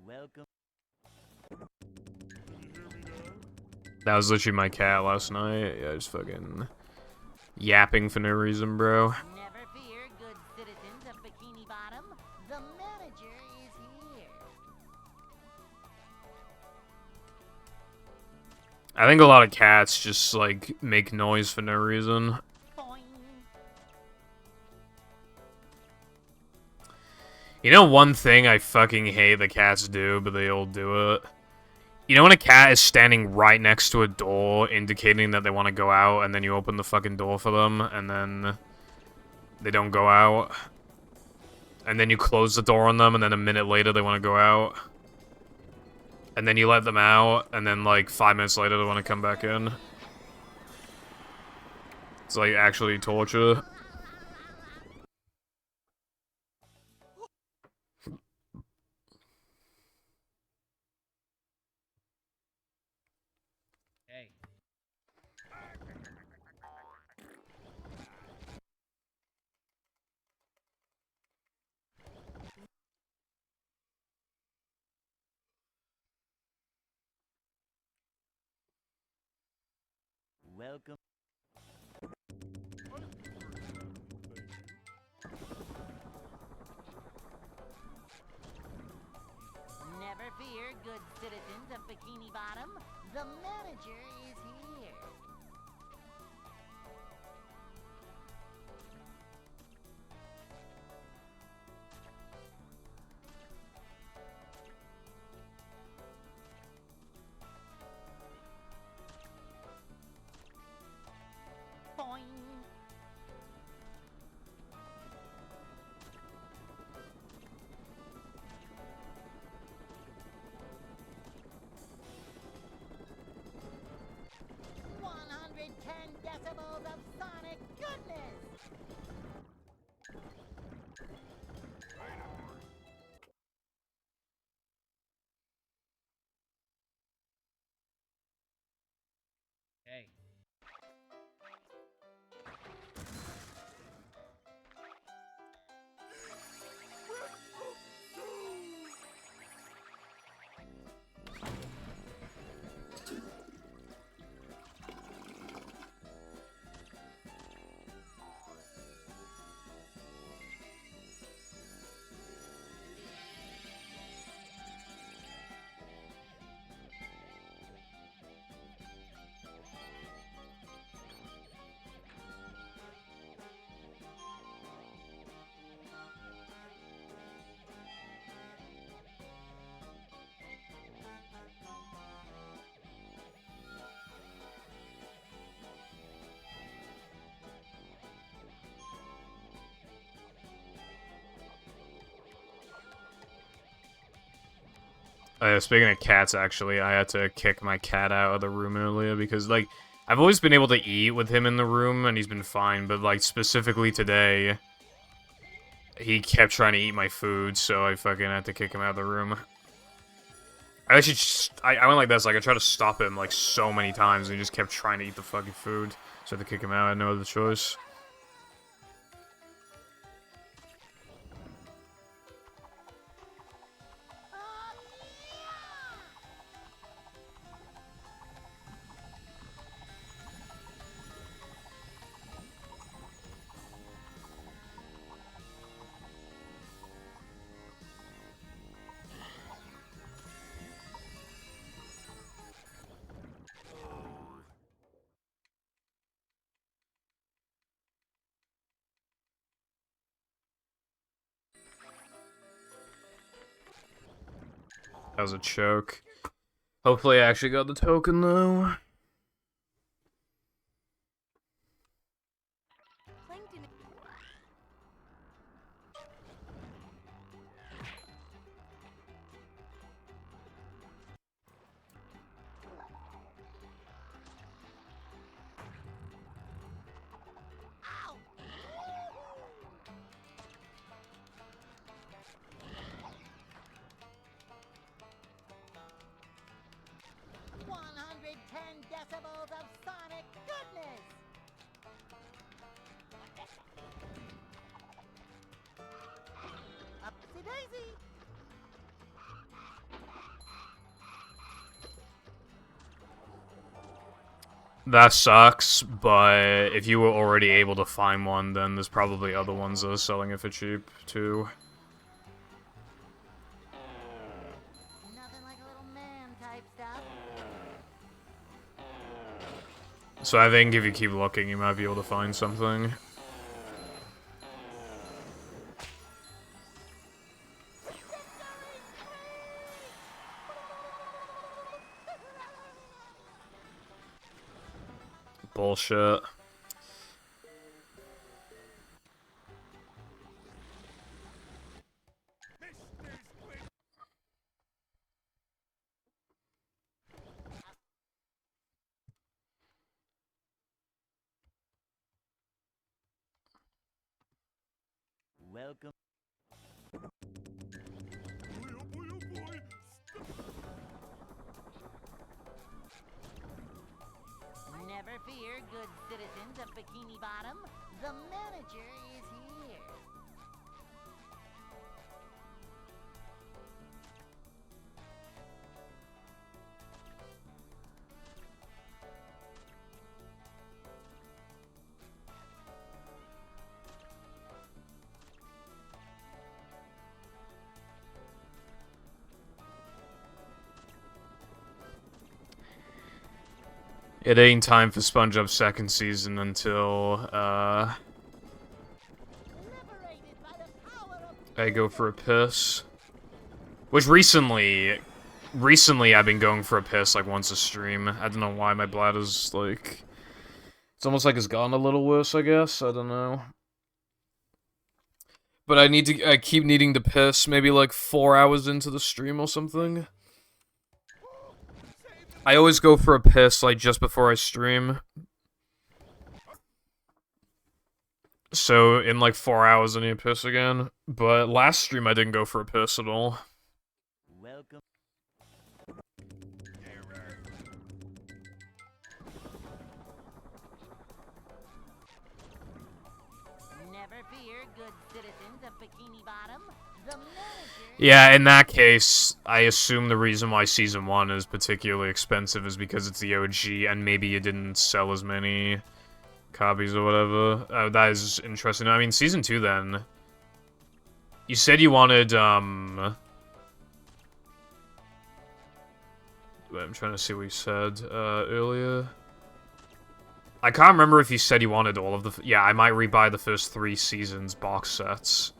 S1: Welcome.
S3: That was literally my cat last night. Yeah, just fucking yapping for no reason, bro.
S1: Never fear, good citizens of Bikini Bottom. The manager is here.
S3: I think a lot of cats just, like, make noise for no reason.
S1: Boing.
S3: You know one thing I fucking hate the cats do, but they all do it? You know when a cat is standing right next to a door, indicating that they want to go out, and then you open the fucking door for them, and then they don't go out? And then you close the door on them, and then a minute later they want to go out? And then you let them out, and then like 5 minutes later they want to come back in? It's like actually torture.
S4: Hey.
S1: Welcome. Never fear, good citizens of Bikini Bottom. The manager is here. Boing. Decibels of sonic goodness!
S4: Hey.
S3: Speaking of cats, actually, I had to kick my cat out of the room earlier because, like, I've always been able to eat with him in the room and he's been fine, but, like, specifically today, he kept trying to eat my food, so I fucking had to kick him out of the room. I actually just, I went like this, like, I tried to stop him, like, so many times, and he just kept trying to eat the fucking food, so I had to kick him out. I had no other choice. That was a choke. Hopefully I actually got the token, though.
S1: Ow! 110 decibels of sonic goodness! Upsy daisy!
S3: That sucks, but if you were already able to find one, then there's probably other ones that are selling it for cheap, too.
S1: Nothing like a little man type stuff.
S3: So I think if you keep looking, you might be able to find something. Bullshit.
S1: Welcome.
S2: Boy, oh boy, oh boy.
S1: Never fear, good citizens of Bikini Bottom. The manager is here.
S3: It ain't time for SpongeBob's second season until, I go for a piss. Which recently I've been going for a piss, like, once a stream. I don't know why my bladder's, like... It's almost like it's gotten a little worse, I guess. I don't know. But I keep needing to piss maybe, like, 4 hours into the stream or something. I always go for a piss, like, just before I stream. So, in, like, 4 hours I need to piss again. But last stream I didn't go for a piss at all.
S1: Welcome. Never fear, good citizens of Bikini Bottom. The manager.
S3: Yeah, in that case, I assume the reason why Season 1 is particularly expensive is because it's the OG, and maybe you didn't sell as many copies or whatever. That is interesting. I mean, Season 2 then. You said you wanted, I'm trying to see what you said, earlier. I can't remember if you said you wanted all of the... Yeah, I might rebuy the first 3 seasons box sets.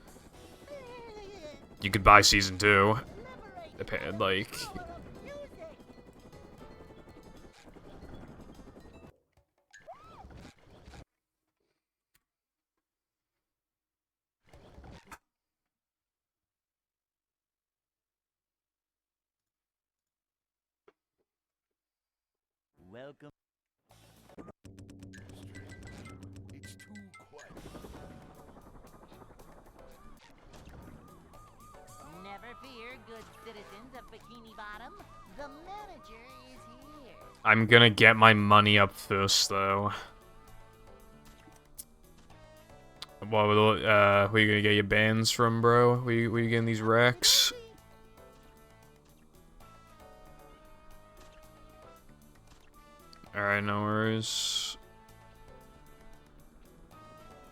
S3: You could buy Season 2. Like...
S1: Welcome.
S2: It's too quiet.
S1: Never fear, good citizens of Bikini Bottom. The manager is here.
S3: I'm gonna get my money up first, though. Where you gonna get your bands from, bro? Where you getting these racks? Alright, no worries.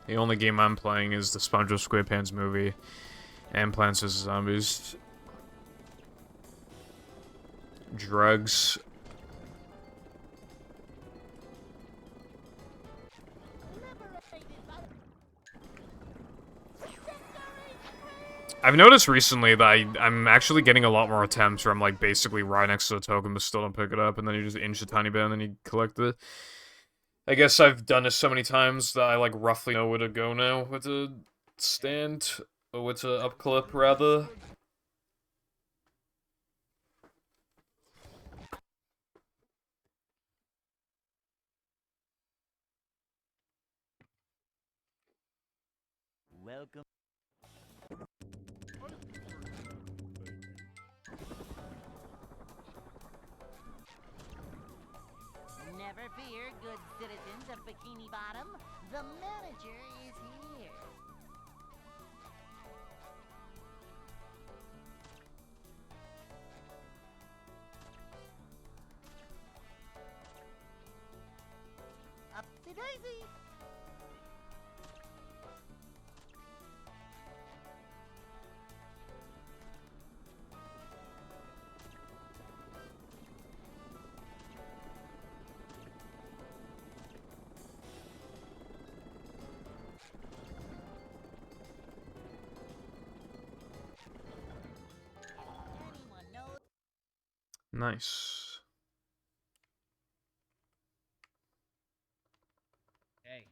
S3: The only game I'm playing is the SpongeBob SquarePants movie and Plants vs. Zombies. Drugs. I've noticed recently that I'm actually getting a lot more attempts where I'm like basically right next to the token but still don't pick it up, and then you just inch a tiny bit and then you collect it. I guess I've done this so many times that I like roughly know where to go now with a stand, or with a up clip rather.
S1: Welcome. Never fear, good citizens of Bikini Bottom. The manager is here.
S3: Nice.
S4: Hey.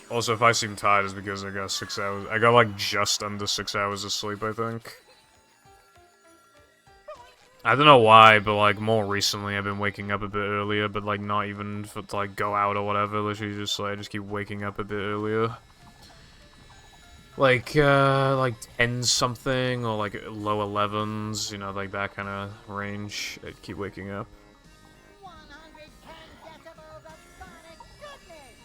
S3: Also, if I seem tired, it's because I got 6 hours. I got like just under 6 hours of sleep, I think. I don't know why, but like more recently I've been waking up a bit earlier, but like not even for to like go out or whatever. Literally just like I just keep waking up a bit earlier. Like 10 something or like low 11s, you know, like that kind of range. I keep waking up.
S1: 110 decibels of sonic goodness!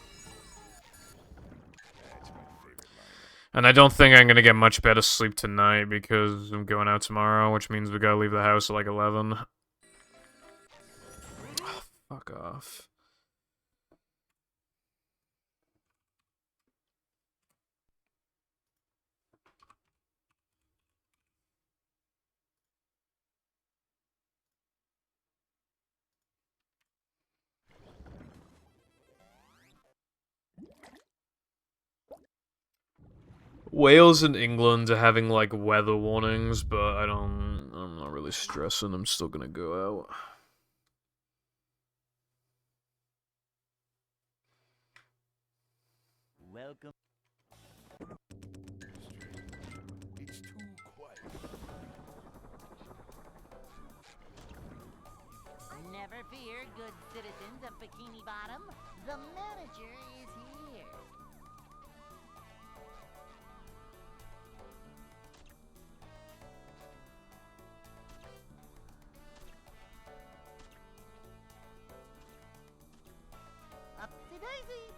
S3: And I don't think I'm gonna get much better sleep tonight because I'm going out tomorrow, which means we gotta leave the house at like 11. Oh, fuck off. Wales and England are having like weather warnings, but I'm not really stressing. I'm still gonna go out.
S1: Welcome.
S2: It's too quiet.
S1: Never fear, good citizens of Bikini Bottom. The manager is here. Upsy daisy.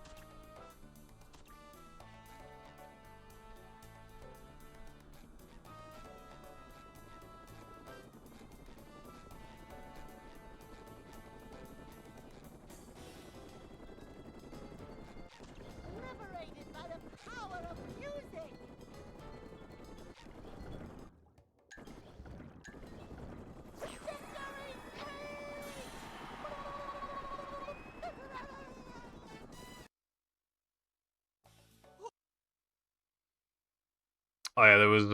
S1: Liberated by the power of music. Victory
S3: Oh yeah, there was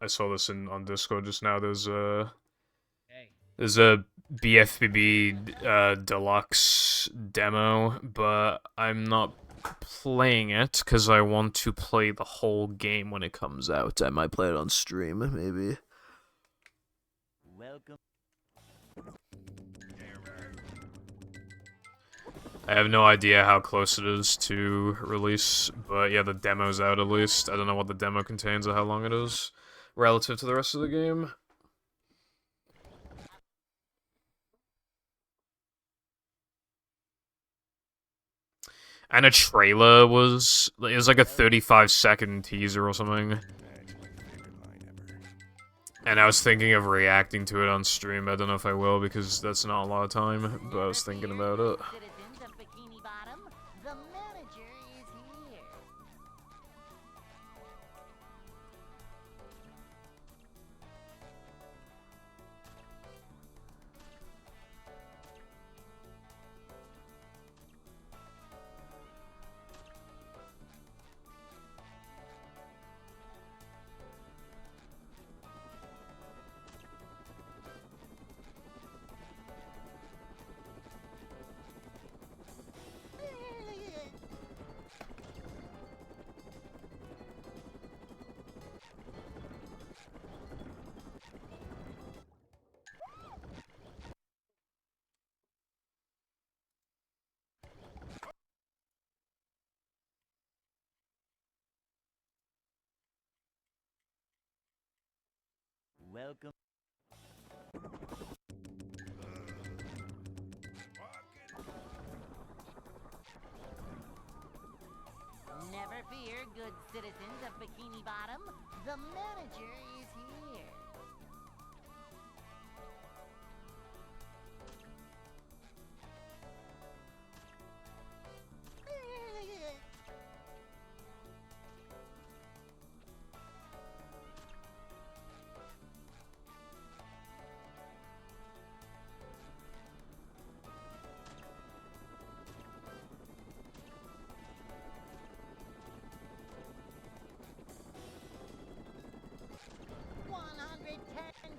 S3: I saw this on Discord just now.
S4: Hey.
S3: There's a BFBB deluxe demo, but I'm not playing it because I want to play the whole game when it comes out. I might play it on stream, maybe.
S1: Welcome.
S3: I have no idea how close it is to release, but yeah, the demo's out at least. I don't know what the demo contains or how long it is relative to the rest of the game. And a trailer it was like a 35-second teaser or something. And I was thinking of reacting to it on stream. I don't know if I will because that's not a lot of time, but I was thinking about it.
S1: Citizens of Bikini Bottom, the manager is here. Welcome. Never fear, good citizens of Bikini Bottom. The manager is here.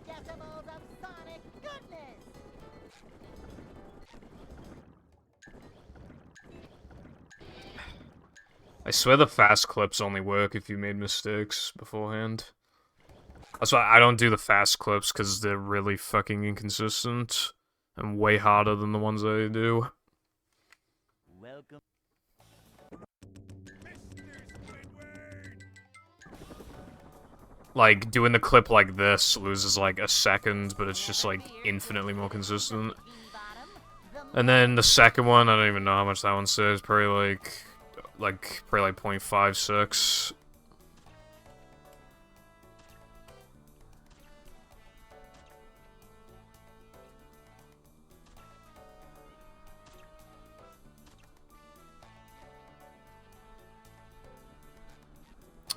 S1: Decibels of sonic goodness!
S3: I swear the fast clips only work if you made mistakes beforehand. That's why I don't do the fast clips, because they're really fucking inconsistent. And way harder than the ones I do.
S1: Welcome.
S3: Like, doing the clip like this loses like a second, but it's just like infinitely more consistent. And then the second one, I don't even know how much that one says, probably like 0.56.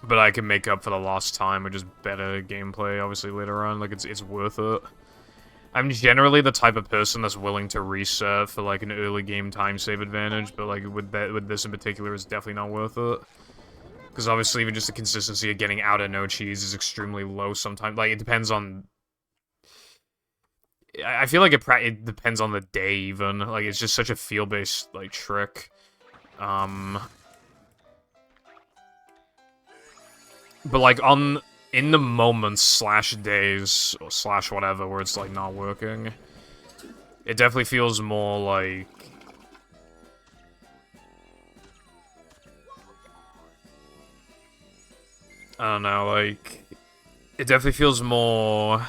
S3: But I can make up for the lost time with just better gameplay, obviously, later on. Like, it's worth it. I'm generally the type of person that's willing to reset for, like, an early game time save advantage, but, like, with this in particular, it's definitely not worth it. Because, obviously, even just the consistency of getting out of no cheese is extremely low sometimes. Like, it depends on... I feel like it depends on the day, even. Like, it's just such a feel-based, like, trick. But, like, in the moments / days, or / whatever, where it's, like, not working, it definitely feels more like... I don't know, like... It definitely feels more...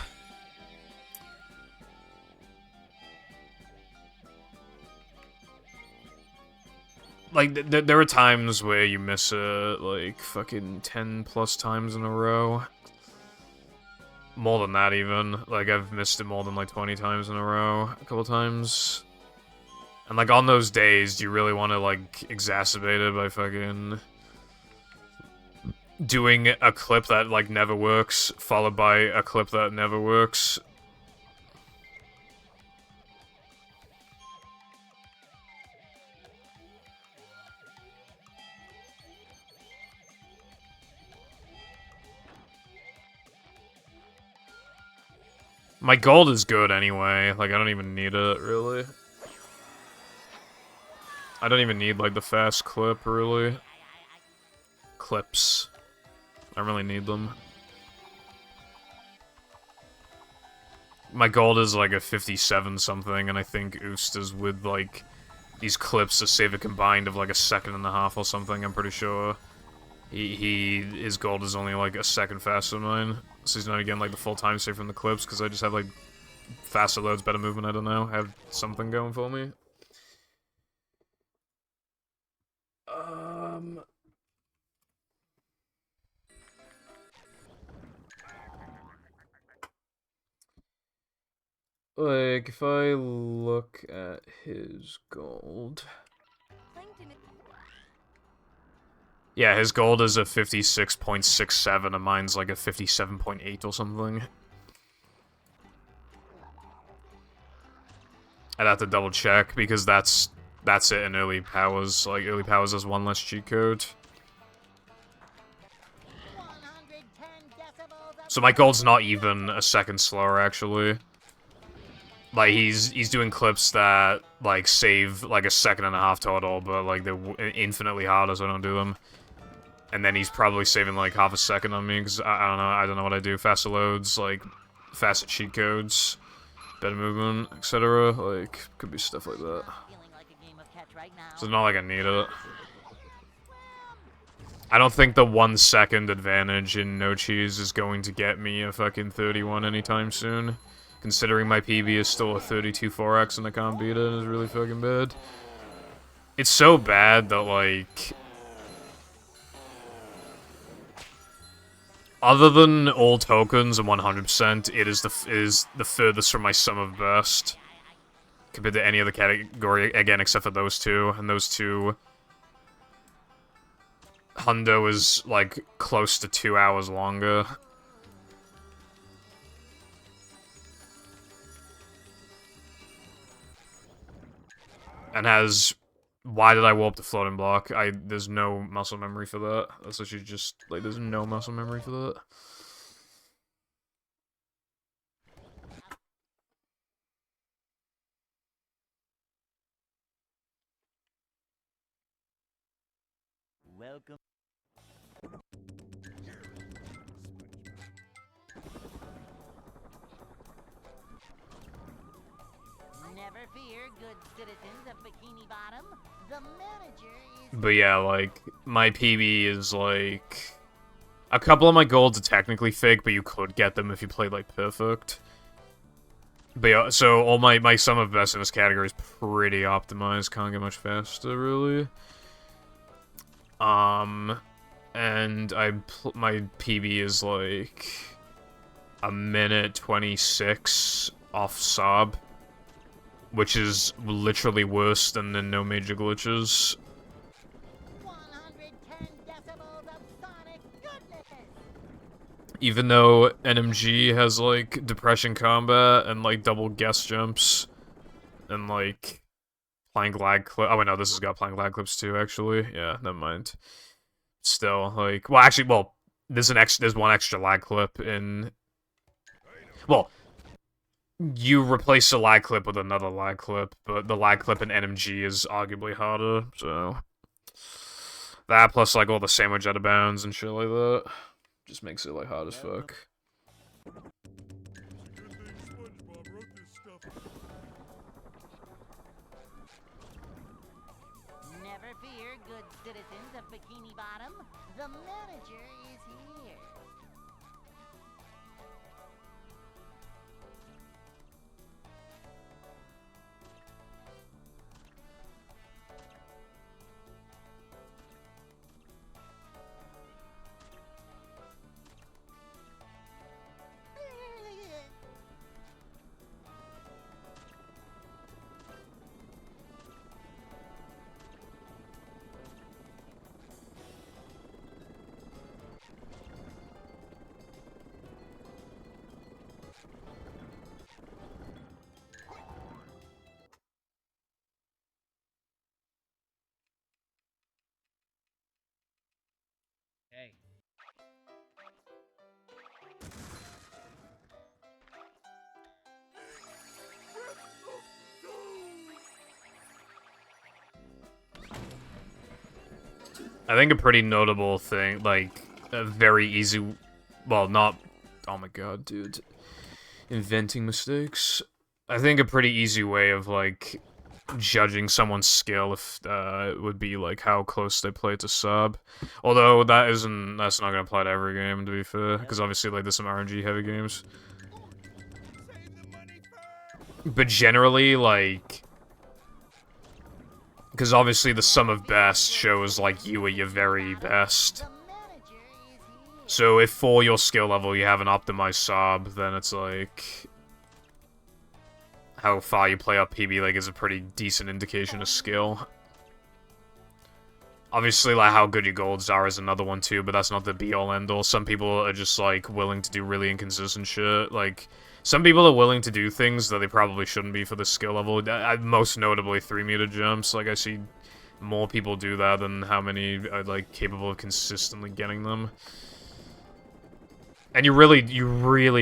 S3: Like, there are times where you miss it, like, fucking 10 plus times in a row. More than that, even. Like, I've missed it more than, like, 20 times in a row, a couple times. And, like, on those days, do you really want to, like, exacerbate it by fucking... doing a clip that, like, never works, followed by a clip that never works? My gold is good anyway, like, I don't even need it, really. I don't even need, like, the fast clip, really. Clips. I don't really need them. My gold is, like, a 57 something, and I think Oost is with, like, these clips to save a combined of, like, a 1.5 or something, I'm pretty sure. His gold is only, like, a second faster than mine. So he's not getting, like, the full time save from the clips, because I just have, like, faster loads, better movement, I don't know. I have something going for me. Like, if I look at his gold... Yeah, his gold is a 56.67, and mine's like a 57.8 or something. I'd have to double check, because that's it in early powers. Like, early powers has one less cheat code. So my gold's not even a second slower, actually. Like, he's doing clips that, like, save, like, a 1.5 total, but, like, they're infinitely harder, so I don't do them. And then he's probably saving, like, half a second on me, because I don't know what I do. Faster loads, like, faster cheat codes, better movement, etc. Like, could be stuff like that. So it's not like I need it. I don't think the 1 second advantage in no cheese is going to get me a fucking 31 anytime soon. Considering my PB is still a 32 4x and I can't beat it is really fucking bad. It's so bad that, like... Other than all tokens and 100%, it is the furthest from my sum of best. Compared to any other category, again, except for those two. And those two... Hundo is, like, close to 2 hours longer. And has... Why did I warp the floating block? There's no muscle memory for that. That's actually just, like, there's no muscle memory for that.
S1: Welcome. Never fear, good citizens of Bikini Bottom. The manager is...
S3: But yeah, like, my PB is, like... A couple of my golds are technically fake, but you could get them if you played, like, perfect. But yeah, so all my sum of best in this category is pretty optimized. Can't get much faster, really. And my PB is, like... a minute 26 off Sob. Which is literally worse than the no major glitches.
S1: 110 decibels of sonic goodness.
S3: Even though NMG has, like, depression combat and, like, double guess jumps. And, like, plank lag clip. Oh, wait, no, this has got plank lag clips too, actually. Yeah, never mind. Still, like, well, actually, well, there's one extra lag clip in... Well... You replace the lag clip with another lag clip, but the lag clip in NMG is arguably harder, so... That plus, like, all the sandwich out of bounds and shit like that. Just makes it, like, hard as fuck.
S2: Good thing SpongeBob wrote this stuff.
S1: Never fear, good citizens of Bikini Bottom. The manager is here.
S4: Hey.
S3: I think a pretty notable thing, like, a very easy... Well, not... Oh my god, dude. Inventing mistakes. I think a pretty easy way of, like, judging someone's skill if would be, like, how close they play to sub. Although, that's not gonna apply to every game, to be fair. Because obviously, like, there's some RNG-heavy games. But generally, like... Because obviously the sum of best shows, like, you at your very best. So if for your skill level you have an optimized sob, then it's like... How far you play up PB, like, is a pretty decent indication of skill. Obviously, like, how good your golds are is another one too, but that's not the be-all end-all. Some people are just, like, willing to do really inconsistent shit. Like, some people are willing to do things that they probably shouldn't be for the skill level. Most notably 3-meter jumps. Like, I see more people do that than how many are, like, capable of consistently getting them. And you really,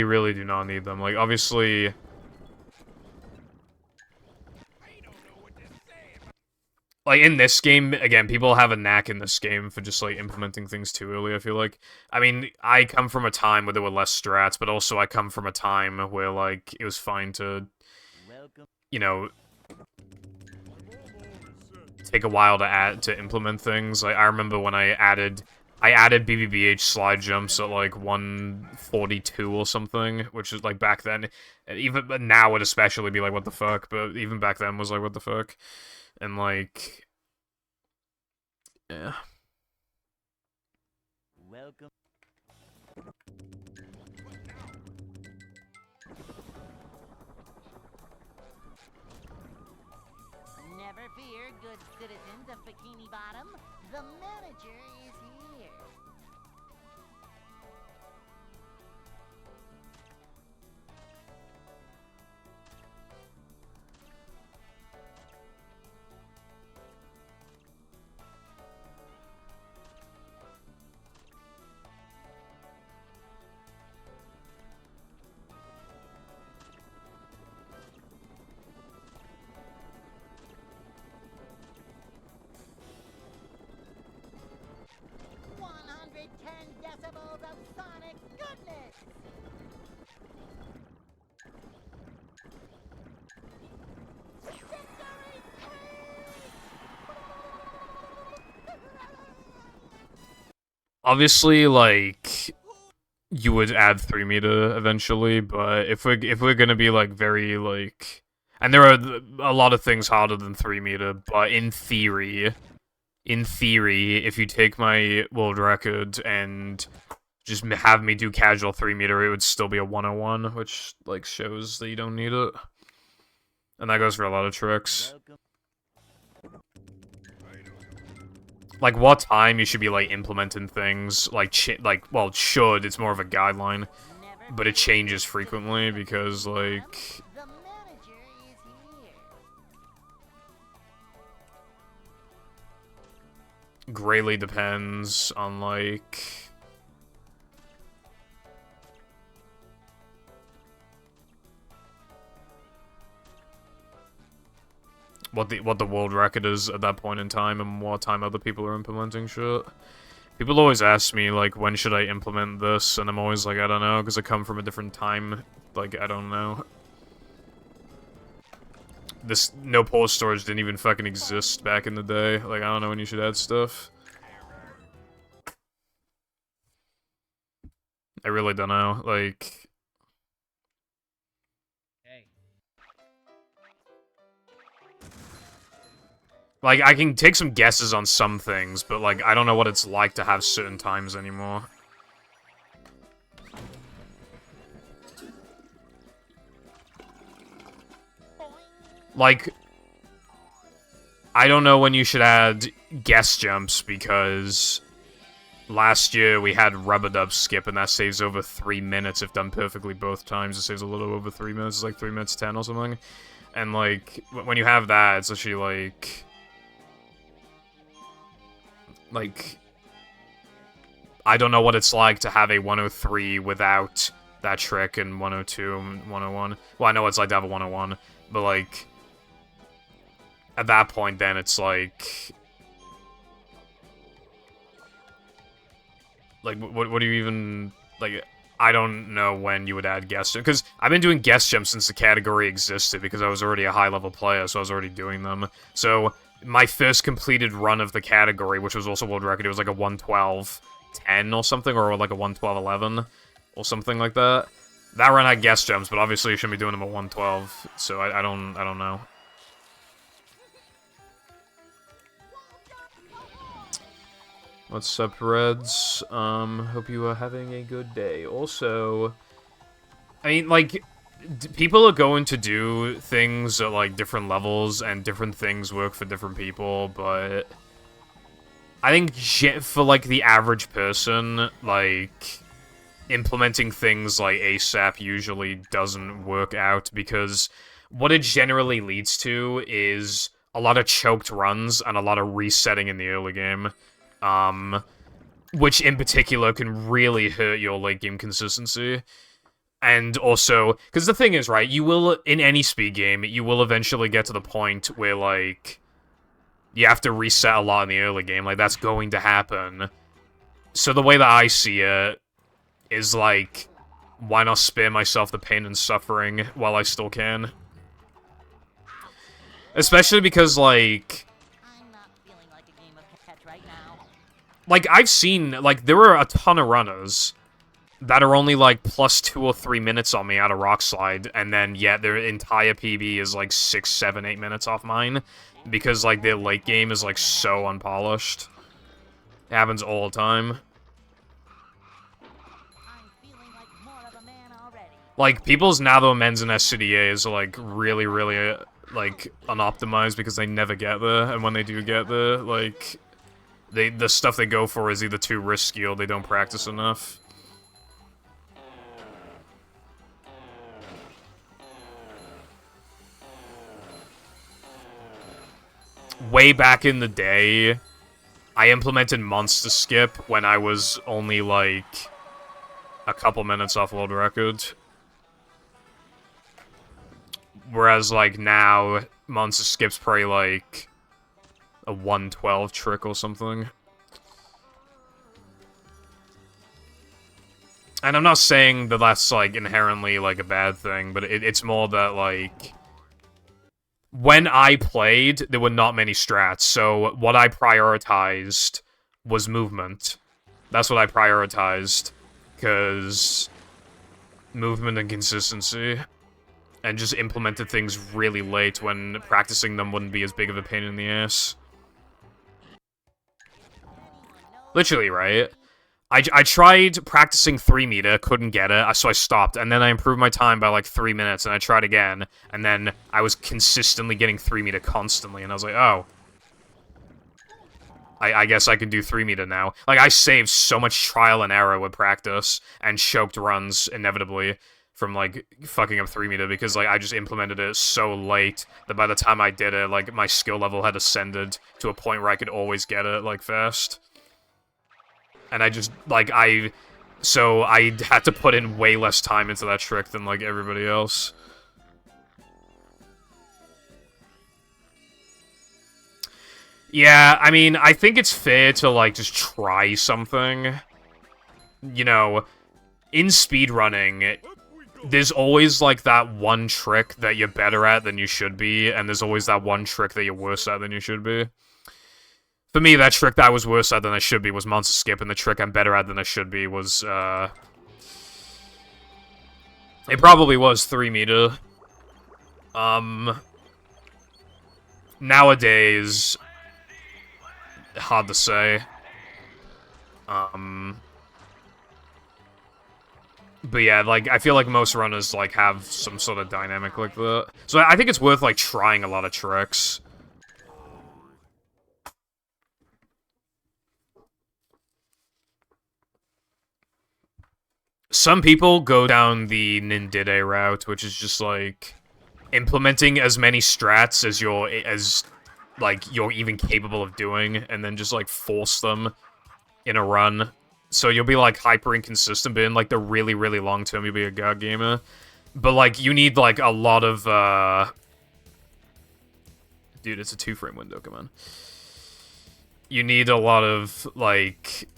S3: really do not need them. Like, obviously... Like, in this game, again, people have a knack in this game for just, like, implementing things too early, I feel like. I mean, I come from a time where there were less strats, but also I come from a time where, like, it was fine to, you know, take a while to implement things. Like, I remember when I added I added BBBH slide jumps at like 142 or something, which is like back then. But now would especially be like, what the fuck? But even back then was like, what the fuck? And like, yeah.
S1: Welcome. Never fear, good citizens of Bikini Bottom. The manager is here. Decibels of sonic goodness!
S3: Obviously, like, you would add 3 meter eventually, but if we're gonna be like very like, and there are a lot of things harder than 3 meter, but in theory, if you take my world record and just have me do casual 3 meter, it would still be a 101, which like shows that you don't need it, and that goes for a lot of tricks. Like, what time you should be, like, implementing things, like, well, it should, it's more of a guideline, but it changes frequently, because, like... greatly depends on, like... what the world record is at that point in time and what time other people are implementing shit. People always ask me, like, when should I implement this, and I'm always like, I don't know, because I come from a different time, like, I don't know. This no pause storage didn't even fucking exist back in the day, like, I don't know when you should add stuff. I really don't know, like... like, I can take some guesses on some things, but, like, I don't know what it's like to have certain times anymore. Like, I don't know when you should add guess jumps, because last year we had rubber dub skip, and that saves over 3 minutes if done perfectly both times. It saves a little over 3 minutes, it's like 3 minutes 10 or something. And, like, when you have that, it's actually, like... I don't know what it's like to have a 103 without that trick and 102 and 101. Well, I know what it's like to have a 101, but, like, at that point, then, it's like... like, what do you even... like, I don't know when you would add guest jumps, because I've been doing guest jumps since the category existed, because I was already a high-level player, so I was already doing them. So... my first completed run of the category, which was also world record, it was like a 112.10 or something, or like a 112.11, or something like that. That run had guest jumps, but obviously you shouldn't be doing them at 112, so I don't know. What's up, Reds? Hope you are having a good day. Also, I mean, like... people are going to do things at, like, different levels, and different things work for different people, but... I think for, like, the average person, like, implementing things like ASAP usually doesn't work out, because what it generally leads to is a lot of choked runs and a lot of resetting in the early game, which in particular can really hurt your late game consistency. And also, because the thing is, right, you will, in any speed game, you will eventually get to the point where, like, you have to reset a lot in the early game, like, that's going to happen. So the way that I see it is, like, why not spare myself the pain and suffering while I still can? Especially because, like...
S1: I'm not feeling like a game of catch right now.
S3: like, I've seen, like, there are a ton of runners that are only, like, plus 2 or 3 minutes on me out of Rock Slide, and then, yeah, their entire PB is, like, 6, 7, 8 minutes off mine, because, like, their late game is, like, so unpolished. It happens all the time.
S1: I'm feeling like more of a man already.
S3: Like, people's Natho Men's and SCDAs are, like, really, really, like, unoptimized because they never get there, and when they do get there, like, the stuff they go for is either too risky or they don't practice enough. Way back in the day, I implemented Monster Skip when I was only, like, a couple minutes off world record. Whereas, like, now, Monster Skip's probably, like, a 112 trick or something. And I'm not saying that that's, like, inherently, like, a bad thing, but it's more that, like, when I played, there were not many strats, so what I prioritized was movement. That's what I prioritized, because movement and consistency, and just implemented things really late when practicing them wouldn't be as big of a pain in the ass. Literally, right? I tried practicing 3 meter, couldn't get it, so I stopped, and then I improved my time by like 3 minutes, and I tried again, and then I was consistently getting 3 meter constantly, and I was like, oh. I guess I can do 3 meter now. Like, I saved so much trial and error with practice, and choked runs, inevitably, from, like, fucking up 3 meter, because, like, I just implemented it so late that by the time I did it, like, my skill level had ascended to a point where I could always get it, like, fast. And I just, like, so I had to put in way less time into that trick than, like, everybody else. Yeah, I mean, I think it's fair to, like, just try something. You know, in speedrunning, there's always, like, that one trick that you're better at than you should be, and there's always that one trick that you're worse at than you should be. For me, that trick that I was worse at than I should be was Monster Skip, and the trick I'm better at than I should be was, it probably was 3 meter. Nowadays, hard to say. But yeah, like, I feel like most runners, like, have some sort of dynamic like that. So I think it's worth, like, trying a lot of tricks. Some people go down the Nindide route, which is just, like, implementing as many strats as you're even capable of doing, and then just, like, force them in a run. So you'll be, like, hyper inconsistent, but in, like, the really, really long term, you'll be a god gamer. But, like, you need, like, a lot of, Dude, it's a 2-frame window, come on. You need a lot of, like,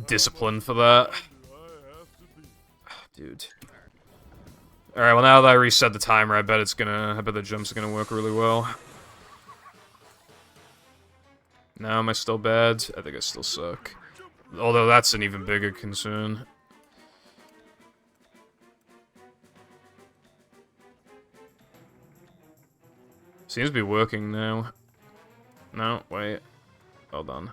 S3: discipline for that. Dude. Alright, well now that I reset the timer, I bet the jumps are gonna work really well. Now, am I still bad? I think I still suck. Although that's an even bigger concern. Seems to be working now. No, wait. Hold on.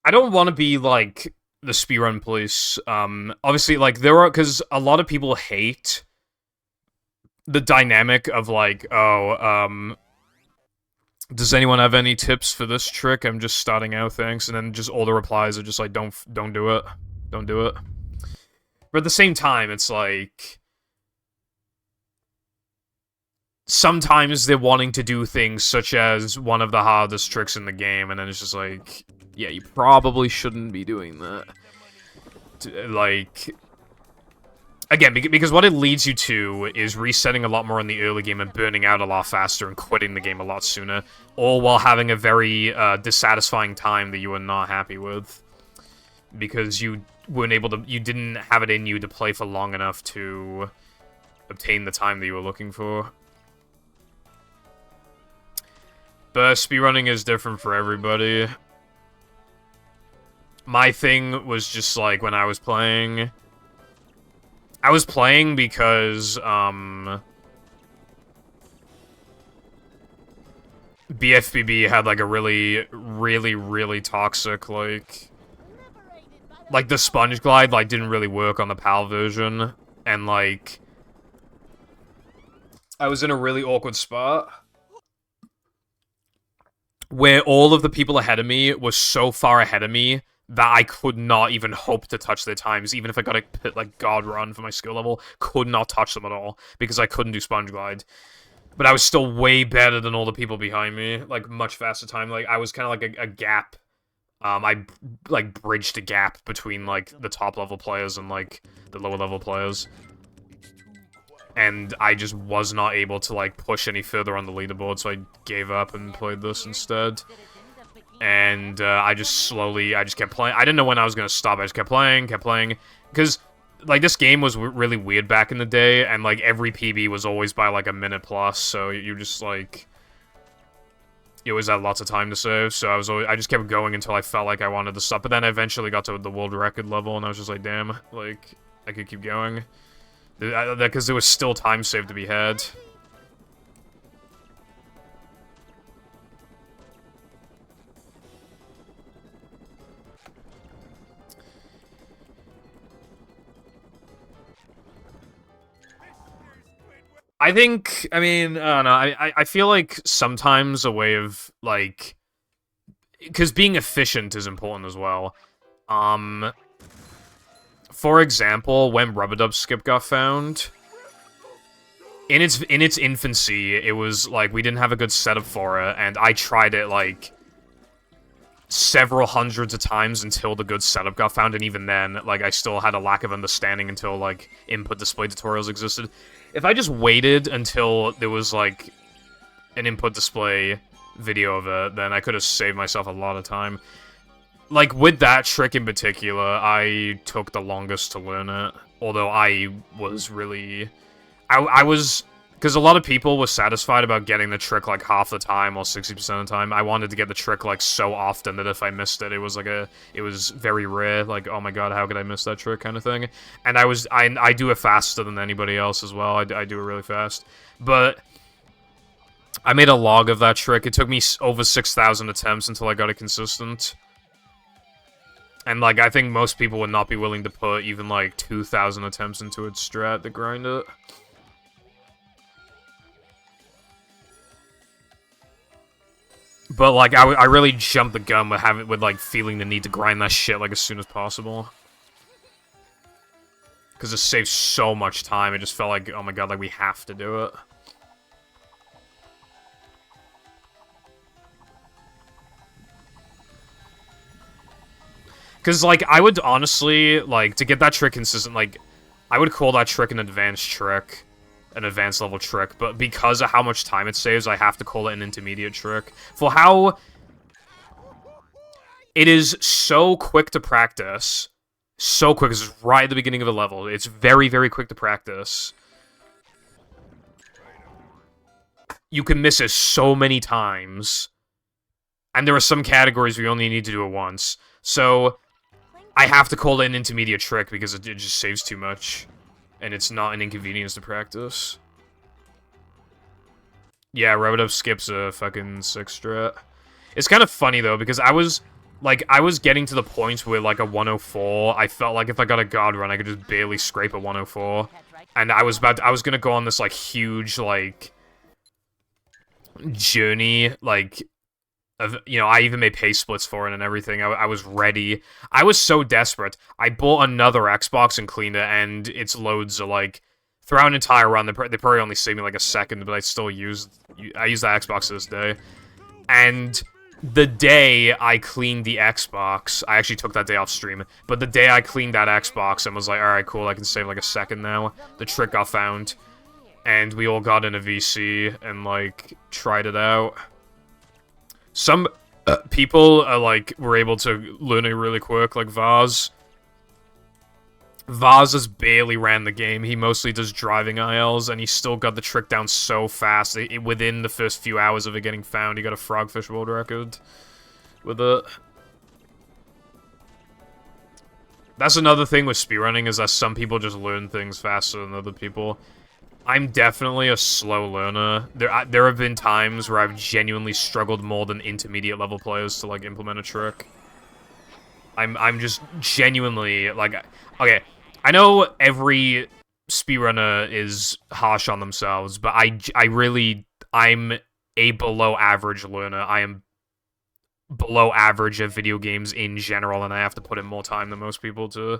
S3: I don't want to be, like, the speedrun police. Obviously, like, because a lot of people hate the dynamic of, like, oh, does anyone have any tips for this trick? I'm just starting out, thanks. And then just all the replies are just like, don't do it. Don't do it. But at the same time, it's like, sometimes they're wanting to do things such as one of the hardest tricks in the game, and then it's just like, yeah, you probably shouldn't be doing that. Like, Again, because what it leads you to is resetting a lot more in the early game and burning out a lot faster and quitting the game a lot sooner, all while having a very dissatisfying time that you were not happy with. Because you weren't able to, you didn't have it in you to play for long enough to obtain the time that you were looking for. But speedrunning is different for everybody. My thing was just like when I was playing because BFBB had like a really toxic like the sponge glide like didn't really work on the PAL version, and like I was in a really awkward spot where all of the people ahead of me were so far ahead of me that I could not even hope to touch their times, even if I got a like God run for my skill level, could not touch them at all because I couldn't do sponge glide. But I was still way better than all the people behind me, like much faster time. Like I was kind of like a gap. I like bridged a gap between like the top level players and like the lower level players, and I just was not able to like push any further on the leaderboard, so I gave up and played this instead. And I just kept playing. I didn't know when I was gonna stop. I just kept playing, because like this game was really weird back in the day, and like every PB was always by like a minute plus, so you just like you always had lots of time to save. So I just kept going until I felt like I wanted to stop. But then I eventually got to the world record level, and I was just like, damn, like I could keep going, because there was still time saved to be had. I think, I mean, I don't know, I feel like sometimes a way of, like, because being efficient is important as well. For example, when Rub-a-Dub Skip got found, in its infancy, it was, like, we didn't have a good setup for it, and I tried it, like, several hundreds of times until the good setup got found, and even then, like, I still had a lack of understanding until, like, input display tutorials existed. If I just waited until there was, like, an input display video of it, then I could have saved myself a lot of time. Like, with that trick in particular, I took the longest to learn it. Although I was really... I was... Because a lot of people were satisfied about getting the trick, like, half the time or 60% of the time. I wanted to get the trick, like, so often that if I missed it, it was, like, it was very rare. Like, oh my god, how could I miss that trick kind of thing. And I do it faster than anybody else as well. I do it really fast. But I made a log of that trick. It took me over 6,000 attempts until I got it consistent. And, like, I think most people would not be willing to put even, like, 2,000 attempts into its strat to grind it. But, like, I really jumped the gun with like, feeling the need to grind that shit, like, as soon as possible. Because it saves so much time, it just felt like, oh my god, like, we have to do it. Because, like, I would honestly, like, to get that trick consistent, like, I would call that trick an advanced trick. An advanced level trick, but because of how much time it saves, I have to call it an intermediate trick. For how it is so quick to practice, so quick, it's right at the beginning of the level. It's very, very quick to practice. You can miss it so many times, and there are some categories where you only need to do it once. So I have to call it an intermediate trick because it just saves too much. And it's not an inconvenience to practice. Yeah, Rub-a-Dub skips a fucking 6 strat. It's kind of funny, though, because I was getting to the point where, like, a 104, I felt like if I got a god run, I could just barely scrape a 104. And I was gonna go on this, like, huge, like, journey, like... You know, I even made pay splits for it and everything. I was ready. I was so desperate. I bought another Xbox and cleaned it, and its loads are like... Throughout an entire run, they probably only saved me like a second, but I still use that Xbox to this day. And the day I cleaned the Xbox, I actually took that day off stream, but the day I cleaned that Xbox and was like, alright, cool, I can save like a second now, the trick got found, and we all got in a VC and, like, tried it out. Some people, like, were able to learn it really quick, like Vaz. Vaz has barely ran the game. He mostly does driving ILs, and he still got the trick down so fast. Within the first few hours of it getting found, he got a Frogfish world record with it. That's another thing with speedrunning, is that some people just learn things faster than other people. I'm definitely a slow learner. There have been times where I've genuinely struggled more than intermediate level players to, like, implement a trick. I'm just genuinely, like, okay, I know every speedrunner is harsh on themselves, but I'm a below average learner. I am below average at video games in general, and I have to put in more time than most people to...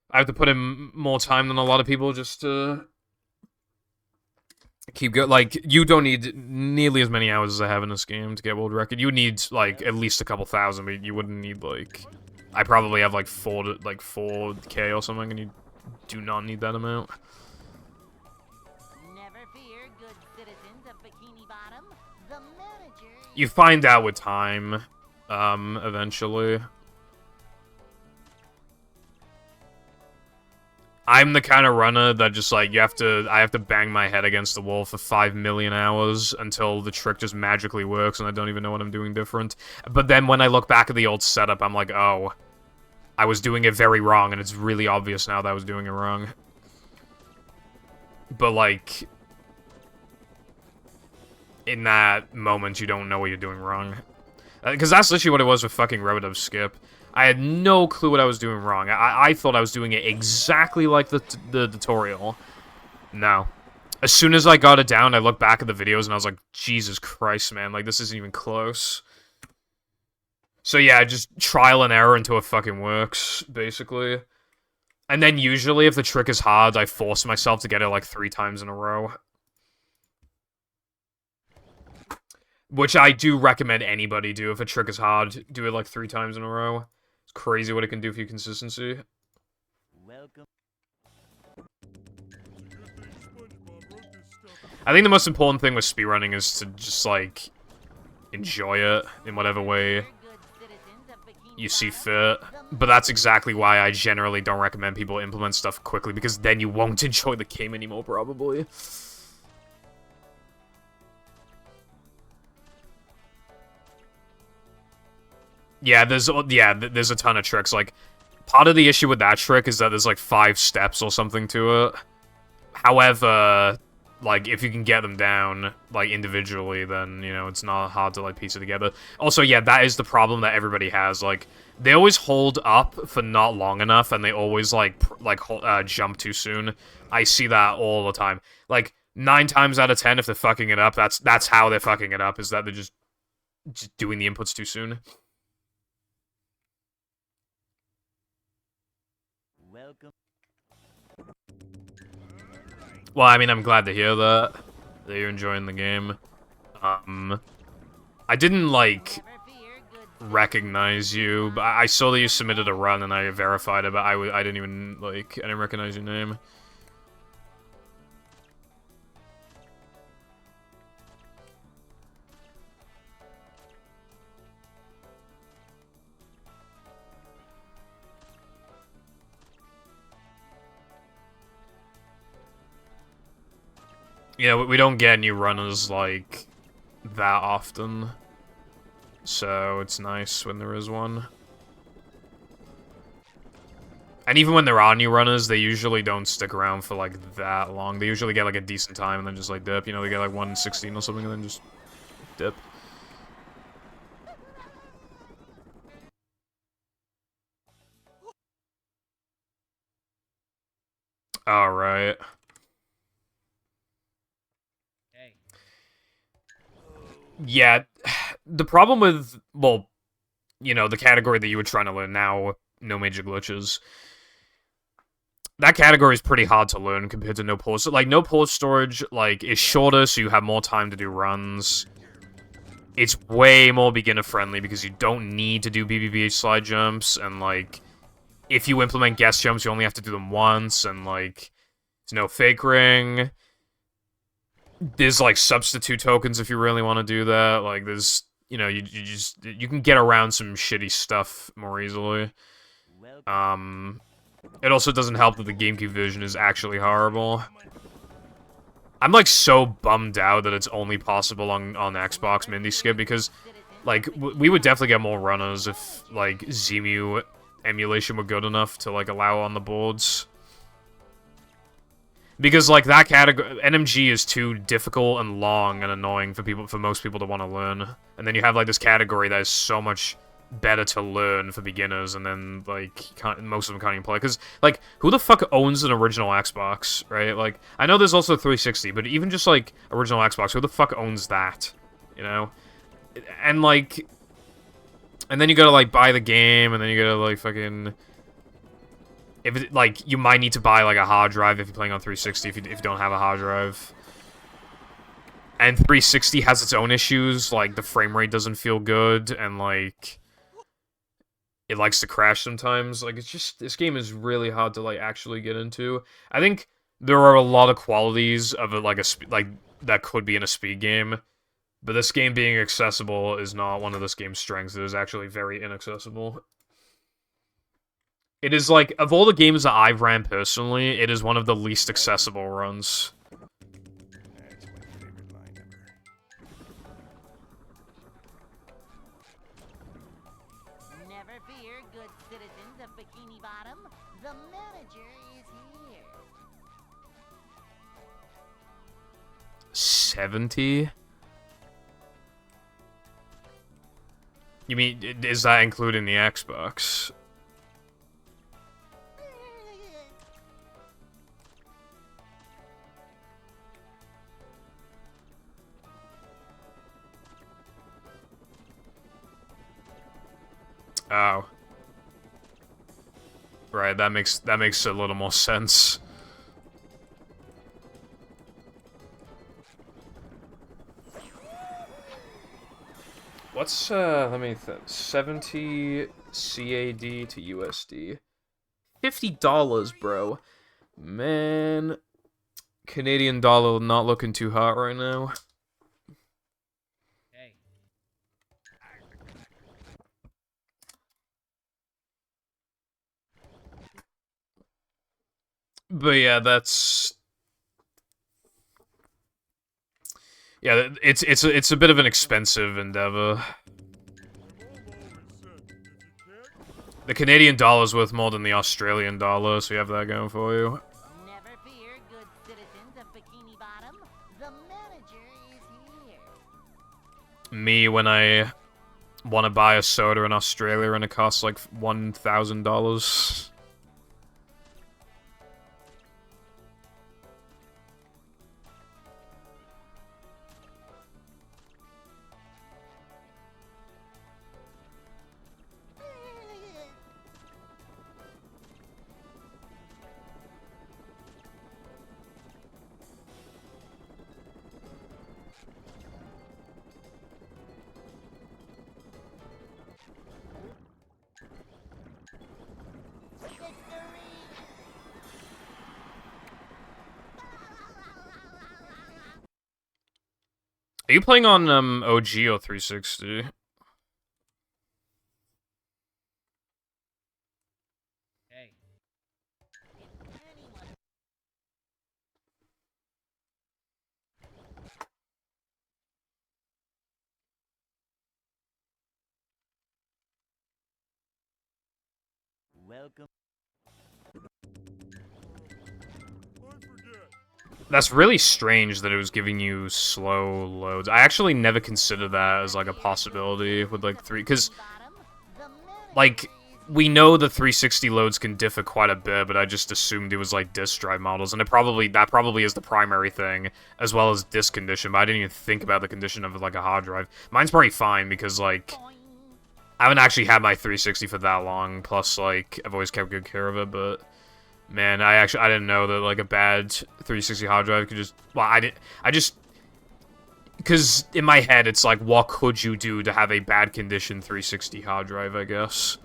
S3: I have to put in more time than a lot of people just to keep going. Like, you don't need nearly as many hours as I have in this game to get world record. You would need, like, at least a couple thousand, but you wouldn't need, like... I probably have, like, 4K or something, and you do not need that amount.
S1: Never fear, good citizens of Bikini Bottom. The manager
S3: You find out with time, eventually. I'm the kind of runner that just, like, I have to bang my head against the wall for 5 million hours until the trick just magically works and I don't even know what I'm doing different. But then when I look back at the old setup, I'm like, oh, I was doing it very wrong, and it's really obvious now that I was doing it wrong. But, like, in that moment, you don't know what you're doing wrong. Because that's literally what it was with fucking Relative Skip. I had no clue what I was doing wrong. I thought I was doing it exactly like the tutorial. No. As soon as I got it down, I looked back at the videos and I was like, Jesus Christ, man. Like, this isn't even close. So yeah, just trial and error until it fucking works, basically. And then usually, if the trick is hard, I force myself to get it like 3 times in a row. Which I do recommend anybody do. If a trick is hard, do it like 3 times in a row. It's crazy what it can do for your consistency.
S1: welcome.
S3: I think the most important thing with speedrunning is to just, like, enjoy it in whatever way you see fit. But that's exactly why I generally don't recommend people implement stuff quickly, because then you won't enjoy the game anymore, probably. Yeah, there's a ton of tricks. Like, part of the issue with that trick is that there's like 5 steps or something to it. However, like, if you can get them down, like, individually, then, you know, it's not hard to, like, piece it together. Also, yeah, that is the problem that everybody has. Like, they always hold up for not long enough, and they always, jump too soon. I see that all the time. Like, 9 times out of 10, if they're fucking it up, that's how they're fucking it up, is that they're just doing the inputs too soon.
S1: Welcome.
S3: Well, I mean, I'm glad to hear that you're enjoying the game. I didn't, like, recognize you, but I saw that you submitted a run and I verified it, but I didn't even, like, I didn't recognize your name. Yeah, we don't get new runners, like, that often. So, it's nice when there is one. And even when there are new runners, they usually don't stick around for, like, that long. They usually get, like, a decent time and then just, like, dip. You know, they get, like, 1:16 or something and then just dip. Alright. Yeah, the problem with, well, you know, the category that you were trying to learn now, no major glitches, that category is pretty hard to learn compared to no pause. Like, no pause storage, like, is shorter, so you have more time to do runs. it's way more beginner-friendly because you don't need to do BBBH slide jumps, and, like, if you implement guest jumps, you only have to do them once, and, like, there's no fake ring. There's, like, substitute tokens if you really want to do that. Like, there's, you know, you can get around some shitty stuff more easily. It also doesn't help that the GameCube version is actually horrible. I'm, like, so bummed out that it's only possible on Xbox Mindy Skip, because, like, we would definitely get more runners if, like, ZEMU emulation were good enough to, like, allow on the boards. Because, like, that category, NMG is too difficult and long and annoying for most people to want to learn. And then you have, like, this category that is so much better to learn for beginners, and then, like, most of them can't even play. Because, like, who the fuck owns an original Xbox, right? Like, I know there's also 360, but even just, like, original Xbox, who the fuck owns that? You know? And, like, and then you gotta, like, buy the game, and then you gotta, like, fucking... If it, like, you might need to buy, like, a hard drive if you're playing on 360 if you don't have a hard drive. And 360 has its own issues, like, the frame rate doesn't feel good, and, like... It likes to crash sometimes. Like, it's just, this game is really hard to, like, actually get into. I think there are a lot of qualities of it, like, that could be in a speed game. But this game being accessible is not one of this game's strengths. It is actually very inaccessible. It is, like, of all the games that I've ran personally, it is one of the least accessible runs.
S2: That's my favorite line ever.
S1: Never fear, good citizens of Bikini Bottom. The manager is here.
S3: 70? You mean, is that including the Xbox? Oh. Right, that makes a little more sense. What's, let me think. 70 CAD to USD. $50, bro. Man. Canadian dollar not looking too hot right now.
S4: Hey.
S3: But yeah, that's... Yeah, it's a bit of an expensive endeavor. The Canadian dollar is worth more than the Australian dollar, so you have that going for you.
S1: Never fear, good citizens of Bikini Bottom. The manager is here.
S3: Me, when I want to buy a soda in Australia and it costs like $1,000. Are you playing on OG or 360?
S4: Hey.
S1: Welcome.
S3: That's really strange that it was giving you slow loads. I actually never considered that as, like, a possibility with, like, because, like, we know the 360 loads can differ quite a bit, but I just assumed it was, like, disk drive models, and that probably is the primary thing, as well as disk condition, but I didn't even think about the condition of, like, a hard drive. Mine's pretty fine, because, like, I haven't actually had my 360 for that long, plus, like, I've always kept good care of it, but... Man, I didn't know that, like, a bad 360 hard drive could just... Well, I just... Because in my head, it's like, what could you do to have a bad condition 360 hard drive, I guess.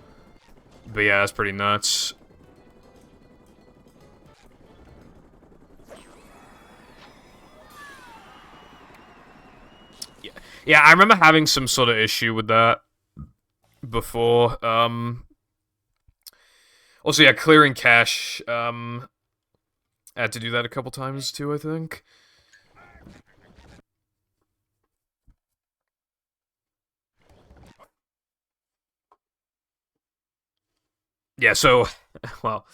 S3: But yeah, that's pretty nuts. Yeah, I remember having some sort of issue with that before. Also, yeah, clearing cache. I had to do that a couple times too, I think. Yeah, so, well,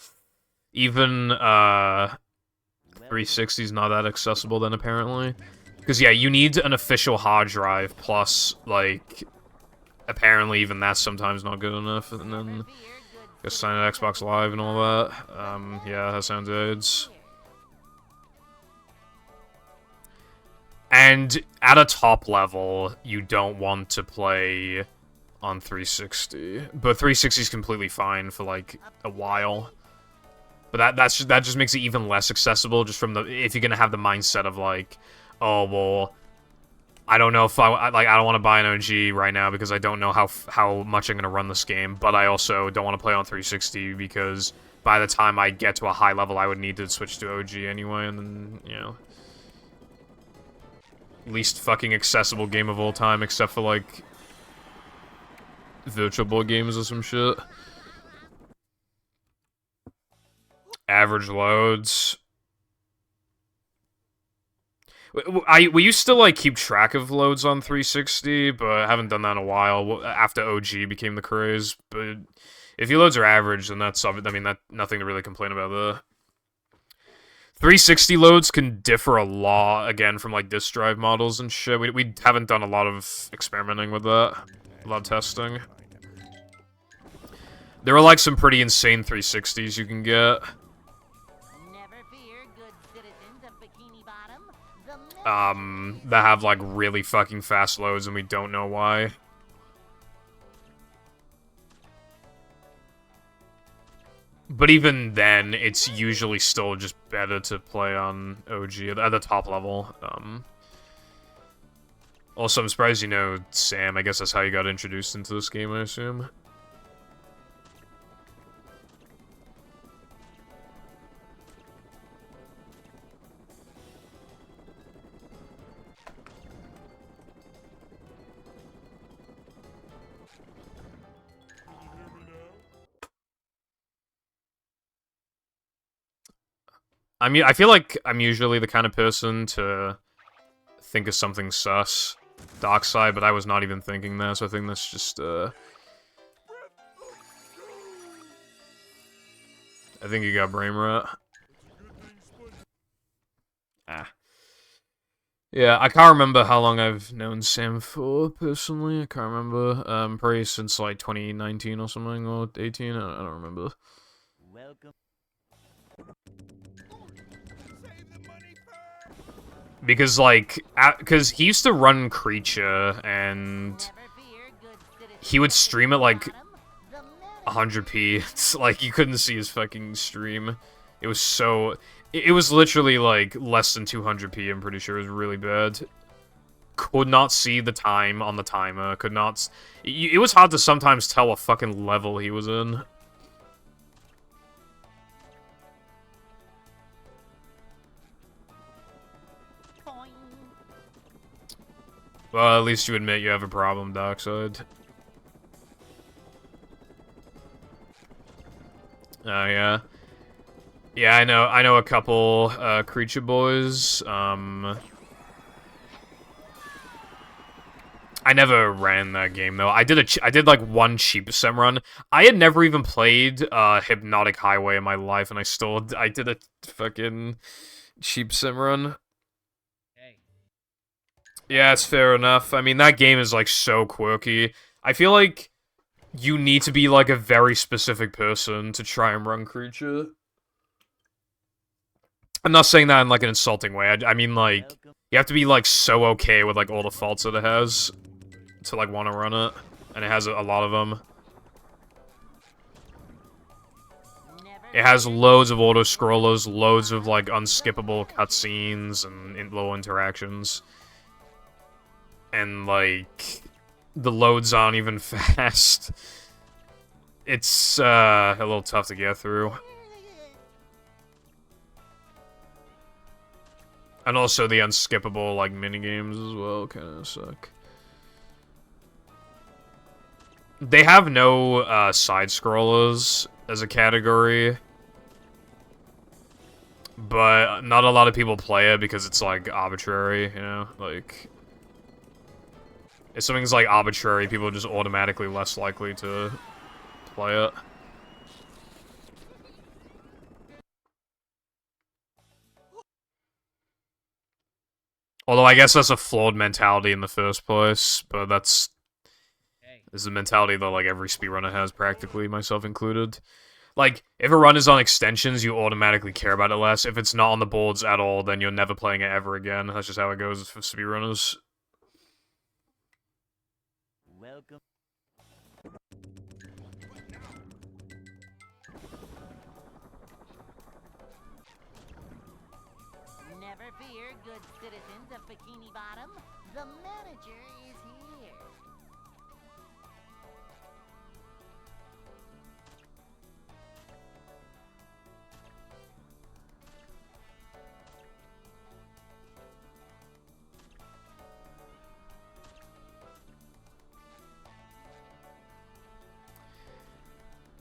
S3: even 360 is not that accessible then, apparently. Because, yeah, you need an official hard drive, plus, like, apparently even that's sometimes not good enough, and then just sign at Xbox Live and all that. Yeah, that sounds AIDS. And at a top level, you don't want to play on 360, but 360 is completely fine for like a while. But that just makes it even less accessible, just from the if you're gonna have the mindset of like, oh well, I don't know if I don't want to buy an OG right now because I don't know how much I'm gonna run this game, but I also don't want to play on 360 because by the time I get to a high level, I would need to switch to OG anyway, and then you know, least fucking accessible game of all time, except for like Virtual Boy games or some shit. Average loads. We used to like keep track of loads on 360, but I haven't done that in a while after OG became the craze. But if your loads are average, then that's, I mean, that nothing to really complain about there. 360 loads can differ a lot, again, from like disk drive models and shit. We haven't done a lot of experimenting with that. A lot of testing. There are like some pretty insane 360s you can get. That have like really fucking fast loads and we don't know why. But even then, it's usually still just better to play on OG at the top level. Also, I'm surprised you know Sam. I guess that's how you got introduced into this game, I assume. I mean, I feel like I'm usually the kind of person to think of something sus. Dark side, but I was not even thinking that, so I think that's just, I think you got brain rot. Ah. Yeah, I can't remember how long I've known Sam for, personally. I can't remember. Probably since, like, 2019 or something, or 18, I don't remember.
S1: Welcome.
S3: Because, like, because he used to run Creature, and he would stream at, like, 100p. It's like, you couldn't see his fucking stream. It was so... It was literally, like, less than 200p, I'm pretty sure. It was really bad. Could not see the time on the timer. Could not... It was hard to sometimes tell what fucking level he was in. Well, at least you admit you have a problem, Darkside. Oh, yeah. Yeah, I know a couple, Creature boys, I never ran that game, though. I did, like, one cheap sim run. I had never even played, Hypnotic Highway in my life, and I did a fucking cheap sim run. Yeah, it's fair enough. I mean, that game is, like, so quirky. I feel like you need to be, like, a very specific person to try and run Creature. I'm not saying that in, like, an insulting way. I mean, like, you have to be, like, so okay with, like, all the faults that it has to, like, want to run it. And it has a lot of them. It has loads of auto-scrollers, loads of, like, unskippable cutscenes and low interactions. and, like, the loads aren't even fast. It's, a little tough to get through. And also the unskippable, like, minigames as well kinda suck. They have no, side-scrollers as a category. But not a lot of people play it because it's, like, arbitrary, you know? Like, if something's, like, arbitrary, people are just automatically less likely to play it. Although I guess that's a flawed mentality in the first place, but that's... This is a mentality that, like, every speedrunner has, practically, myself included. Like, if a run is on extensions, you automatically care about it less. If it's not on the boards at all, then you're never playing it ever again. That's just how it goes for speedrunners.
S1: Welcome. Never fear, good citizens of Bikini Bottom. The manager is here.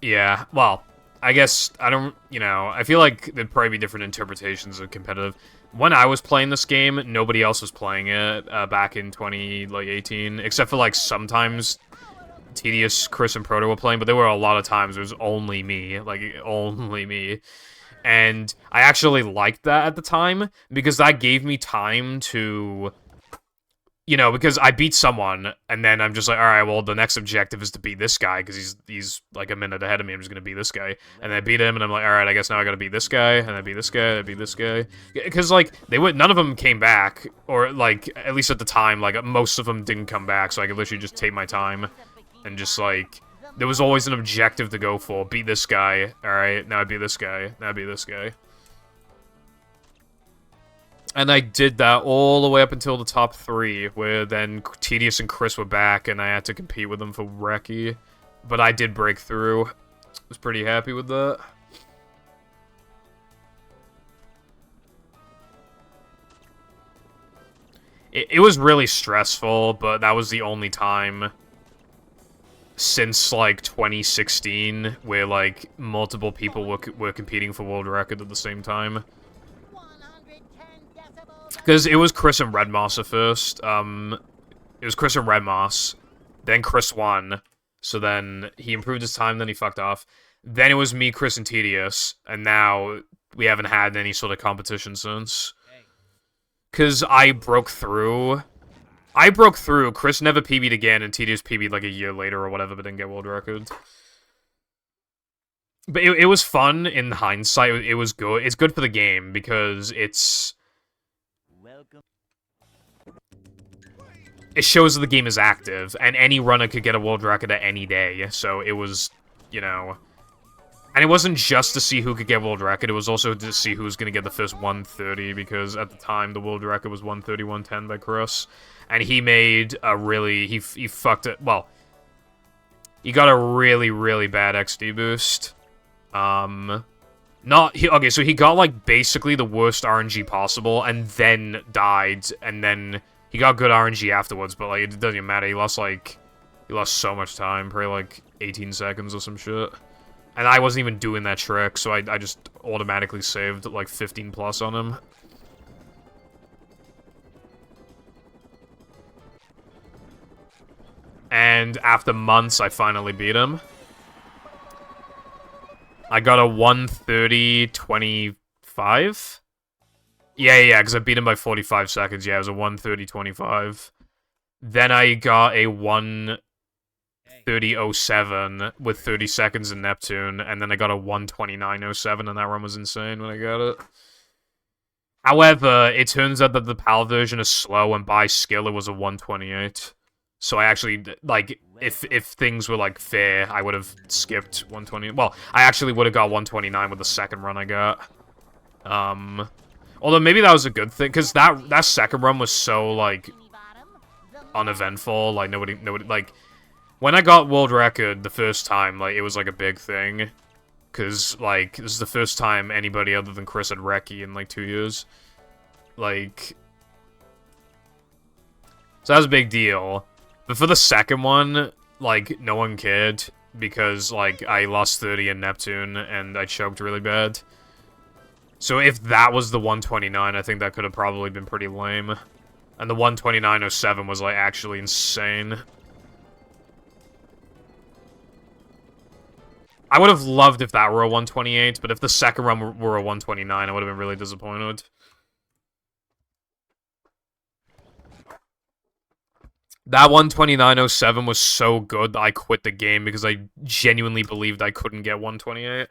S3: Yeah, well, I guess, I don't, you know, I feel like there'd probably be different interpretations of competitive. When I was playing this game, nobody else was playing it, back in 2018, except for, like, sometimes Tedious, Chris, and Proto were playing, but there were a lot of times it was only me, like, only me. And I actually liked that at the time, because that gave me time to... You know, because I beat someone, and then I'm just like, alright, well, the next objective is to beat this guy, because he's like a minute ahead of me, I'm just gonna beat this guy. And I beat him, and I'm like, alright, I guess now I gotta beat this guy, and I beat this guy, and I beat this guy. Because, like, none of them came back, or, like, at least at the time, like, most of them didn't come back, so I could literally just take my time, and just, like, there was always an objective to go for. Beat this guy, alright, now I beat this guy, now I beat this guy. And I did that all the way up until the top 3, where then Tedious and Chris were back, and I had to compete with them for Reki. But I did break through. Was pretty happy with that. It was really stressful, but that was the only time since, like, 2016 where, like, multiple people were competing for world record at the same time. Because it was Chris and Red Moss at first. It was Chris and Red Moss. Then Chris won. So then he improved his time, then he fucked off. Then it was me, Chris, and Tedious. And now we haven't had any sort of competition since. Because I broke through. Chris never PB'd again, and Tedious PB'd like a year later or whatever, but didn't get world record. But it was fun in hindsight. It was good. It's good for the game, because it's... It shows that the game is active, and any runner could get a world record at any day, so it was, you know... And it wasn't just to see who could get world record, it was also to see who was going to get the first 130, because at the time, the world record was 130-110 by Chris. And he made a really... He fucked it... Well, he got a really, really bad XD boost. Okay, so he got, like, basically the worst RNG possible, and then died, and then... He got good RNG afterwards, but, like, it doesn't even matter. He lost so much time, probably, like, 18 seconds or some shit. And I wasn't even doing that trick, so I just automatically saved, like, 15 plus on him. And after months, I finally beat him. I got a 1:30.25? Yeah, because I beat him by 45 seconds. Yeah, it was a 1:30.25. Then I got a 1:30.07 with 30 seconds in Neptune, and then I got a 1:29.07, and that run was insane when I got it. However, it turns out that the PAL version is slow, and by skill, it was a 1:28. So I actually, like, if things were, like, fair, I would have skipped 120. Well, I actually would have got 1:29 with the second run I got. Although maybe that was a good thing, because that second run was so, like, uneventful. Like, nobody, like, when I got world record the first time, like, it was, like, a big thing. Because, like, this is the first time anybody other than Chris had Reki in, like, 2 years. Like... So that was a big deal. But for the second one, like, no one cared. Because, like, I lost 30 in Neptune, and I choked really bad. So if that was the 129, I think that could have probably been pretty lame. And the 129.07 was, like, actually insane. I would have loved if that were a 128, but if the second run were a 129, I would have been really disappointed. That 129.07 was so good that I quit the game because I genuinely believed I couldn't get 128.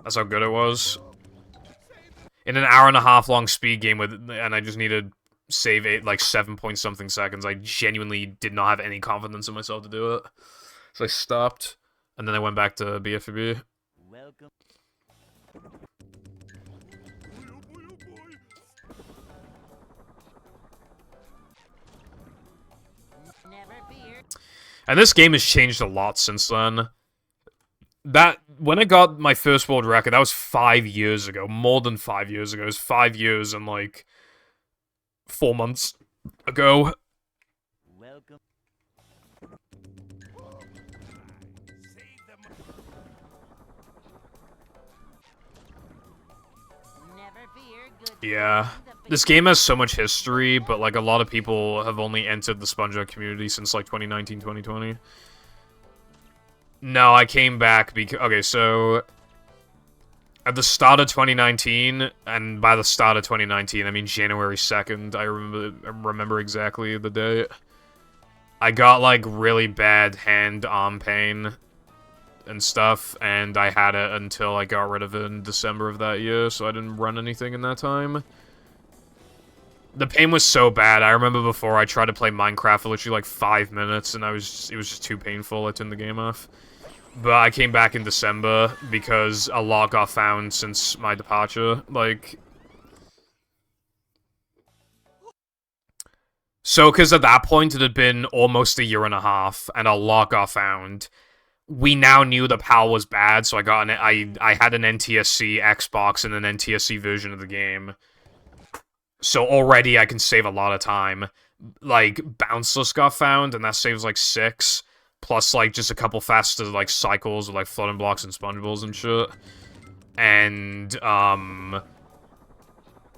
S3: That's how good it was. In an hour-and-a-half long speed game and I just needed save 7 point something seconds, I genuinely did not have any confidence in myself to do it. So I stopped. And then I went back to BFB.
S1: Welcome. Never fear.
S3: And this game has changed a lot since then. When I got my first world record, that was 5 years ago. More than 5 years ago. It was 5 years and, like, 4 months ago.
S1: Welcome.
S3: Yeah. This game has so much history, but, like, a lot of people have only entered the SpongeBob community since, like, 2019, 2020. No, I came back because... Okay, so... At the start of 2019, and by the start of 2019, I mean January 2nd, I remember exactly the day. I got, like, really bad hand-arm pain and stuff, and I had it until I got rid of it in December of that year, so I didn't run anything in that time. The pain was so bad. I remember before I tried to play Minecraft for literally like 5 minutes, and it was just too painful. I turned the game off. But I came back in December because a lot got found since my departure. Like, so because at that point it had been almost a year and a half, and a lot got found. We now knew the PAL was bad, so I had an NTSC Xbox and an NTSC version of the game. So already I can save a lot of time. Like, Bounceless got found, and that saves like 6. Plus, like, just a couple faster, like, cycles with, like, floating blocks and sponge balls and shit. And,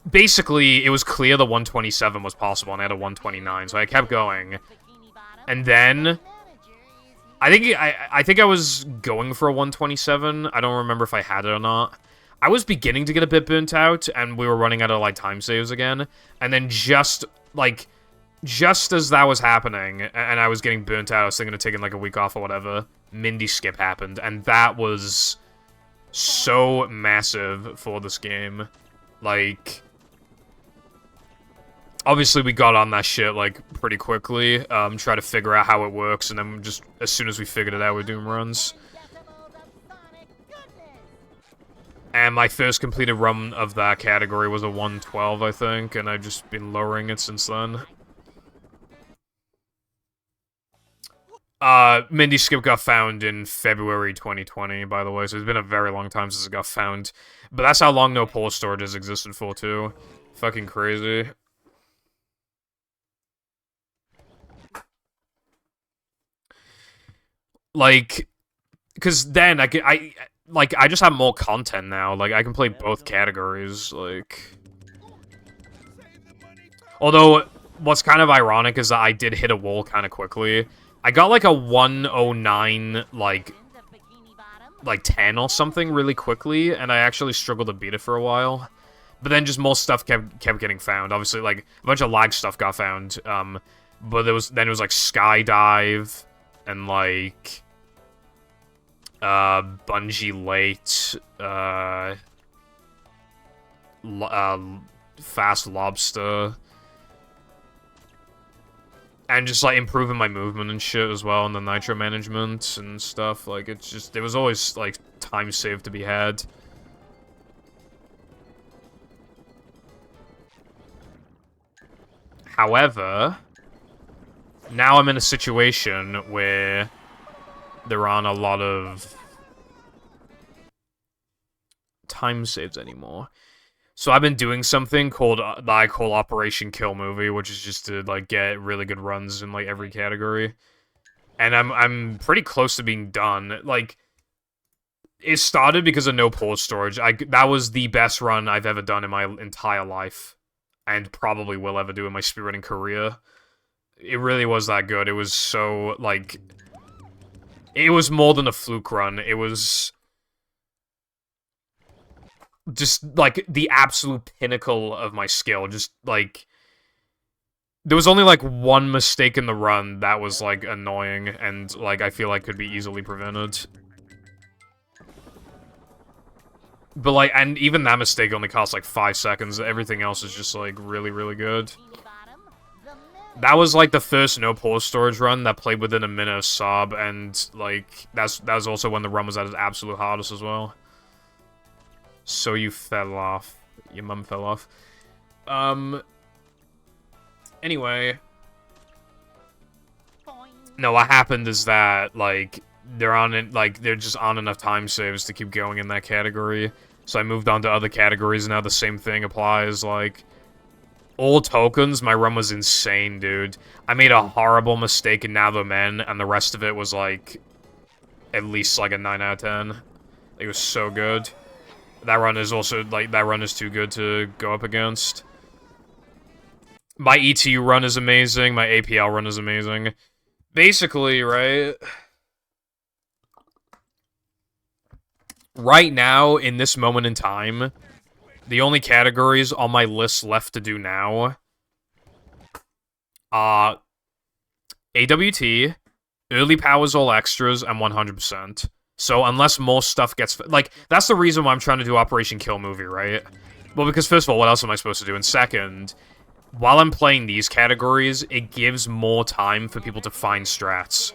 S3: basically, it was clear the 127 was possible, and I had a 129, so I kept going. And then... I think I was going for a 127. I don't remember if I had it or not. I was beginning to get a bit burnt out, and we were running out of, like, time saves again. And then just as that was happening, and I was getting burnt out, I was thinking of taking, like, a week off or whatever, Mindy Skip happened. And that was so massive for this game. Like... Obviously, we got on that shit, like, pretty quickly, try to figure out how it works, and then just, as soon as we figured it out, we're doing runs. And my first completed run of that category was a 112, I think, and I've just been lowering it since then. Mindy Skip got found in February 2020, by the way, so it's been a very long time since it got found. But that's how long no pole storage has existed for, too. Fucking crazy. Like, because then I just have more content now. Like, I can play both categories, like... Although, what's kind of ironic is that I did hit a wall kind of quickly. I got, like, a 109, like 10 or something really quickly, and I actually struggled to beat it for a while. But then just more stuff kept getting found. Obviously, like, a bunch of lag stuff got found, but then it was, like, Skydive, and, like... Bungee Late, Fast Lobster, and just, like, improving my movement and shit as well, and the nitro management and stuff, like, it's just, there was always, like, time saved to be had. However, now I'm in a situation where there aren't a lot of time saves anymore. So I've been doing something called that I call Operation Kill Movie, which is just to like get really good runs in like every category. And I'm pretty close to being done. Like, it started because of no pause storage. That was the best run I've ever done in my entire life, and probably will ever do in my speedrunning career. It really was that good. It was so like, it was more than a fluke run. It was just like the absolute pinnacle of my skill. Just like, there was only like one mistake in the run that was like annoying, and like I feel like could be easily prevented. But like, and even that mistake only cost like 5 seconds. Everything else is just like really, really good. That was like the first no pause storage run that played within a minute of sub, and like that was also when the run was at its absolute hardest as well. So you fell off. Your mum fell off. Anyway. No, what happened is that, like, there just aren't enough time saves to keep going in that category. So I moved on to other categories, and now the same thing applies, like... All tokens, my run was insane, dude. I made a horrible mistake in Now the Men, and the rest of it was, like... At least, like, a 9 out of 10. It was so good. That run is also, like, that run is too good to go up against. My ETU run is amazing, my APL run is amazing. Basically, right? Right now, in this moment in time, the only categories on my list left to do now are AWT, Early Powers All Extras, and 100%. So unless more stuff gets... Like, that's the reason why I'm trying to do Operation Kill Movie, right? Well, because first of all, what else am I supposed to do? And second, while I'm playing these categories, it gives more time for people to find strats.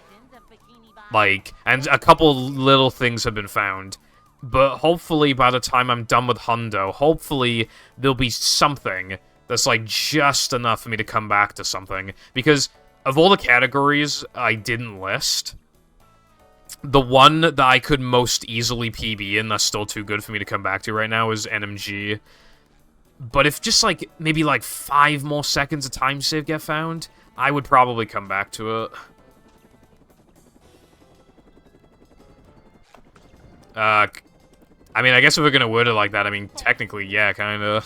S3: Like, and a couple little things have been found. But hopefully, by the time I'm done with Hundo, hopefully there'll be something that's, like, just enough for me to come back to something. Because of all the categories I didn't list, the one that I could most easily PB in that's still too good for me to come back to right now is NMG. But if just, like, maybe, like, 5 more seconds of time save get found, I would probably come back to it. I mean, I guess if we're gonna word it like that, I mean, technically, yeah, kinda.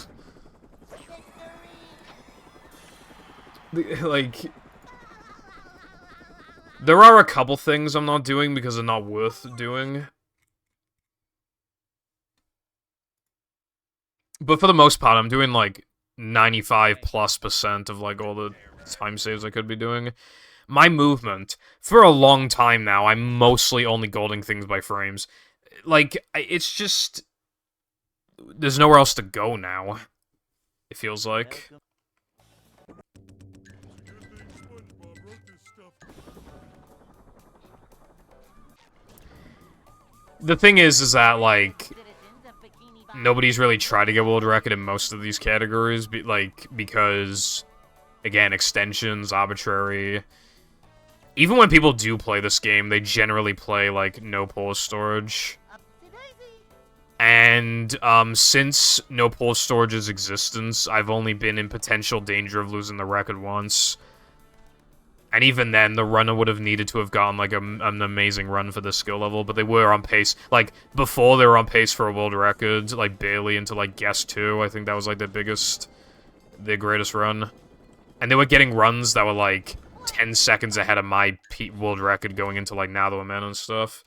S3: Like... There are a couple things I'm not doing because they're not worth doing. But for the most part, I'm doing, like, 95+% of, like, all the time saves I could be doing. My movement, for a long time now, I'm mostly only golding things by frames. Like, it's just... There's nowhere else to go now, it feels like. The thing is that, like... Nobody's really tried to get world record in most of these categories, because, again, extensions, arbitrary. Even when people do play this game, they generally play, like, no pause storage. And, since no pause storage's existence, I've only been in potential danger of losing the record once. And even then, the runner would have needed to have gotten, like, an amazing run for this skill level, but they were on pace. Like, before, they were on pace for a world record, like, barely into, like, Guess 2. I think that was, like, their greatest run. And they were getting runs that were, like, 10 seconds ahead of my world record going into, like, Now the Men and stuff.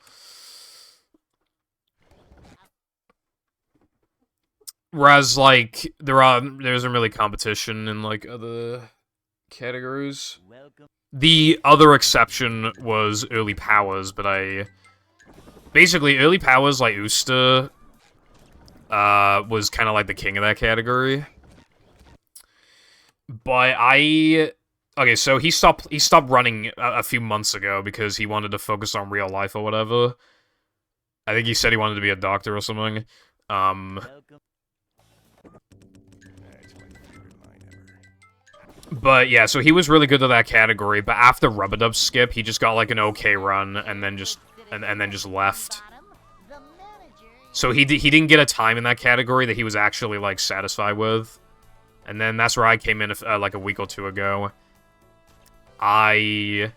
S3: Whereas, like, there isn't really competition in, like, other categories. The other exception was Early Powers, but basically, Early Powers, like Usta, was kind of like the king of that category. But okay, so he stopped running a few months ago because he wanted to focus on real life or whatever. I think he said he wanted to be a doctor or something. But yeah, so he was really good at that category, but after Rub-a-Dub Skip, he just got like an okay run and then just left. So he didn't get a time in that category that he was actually like satisfied with. And then that's where I came in like a week or two ago. It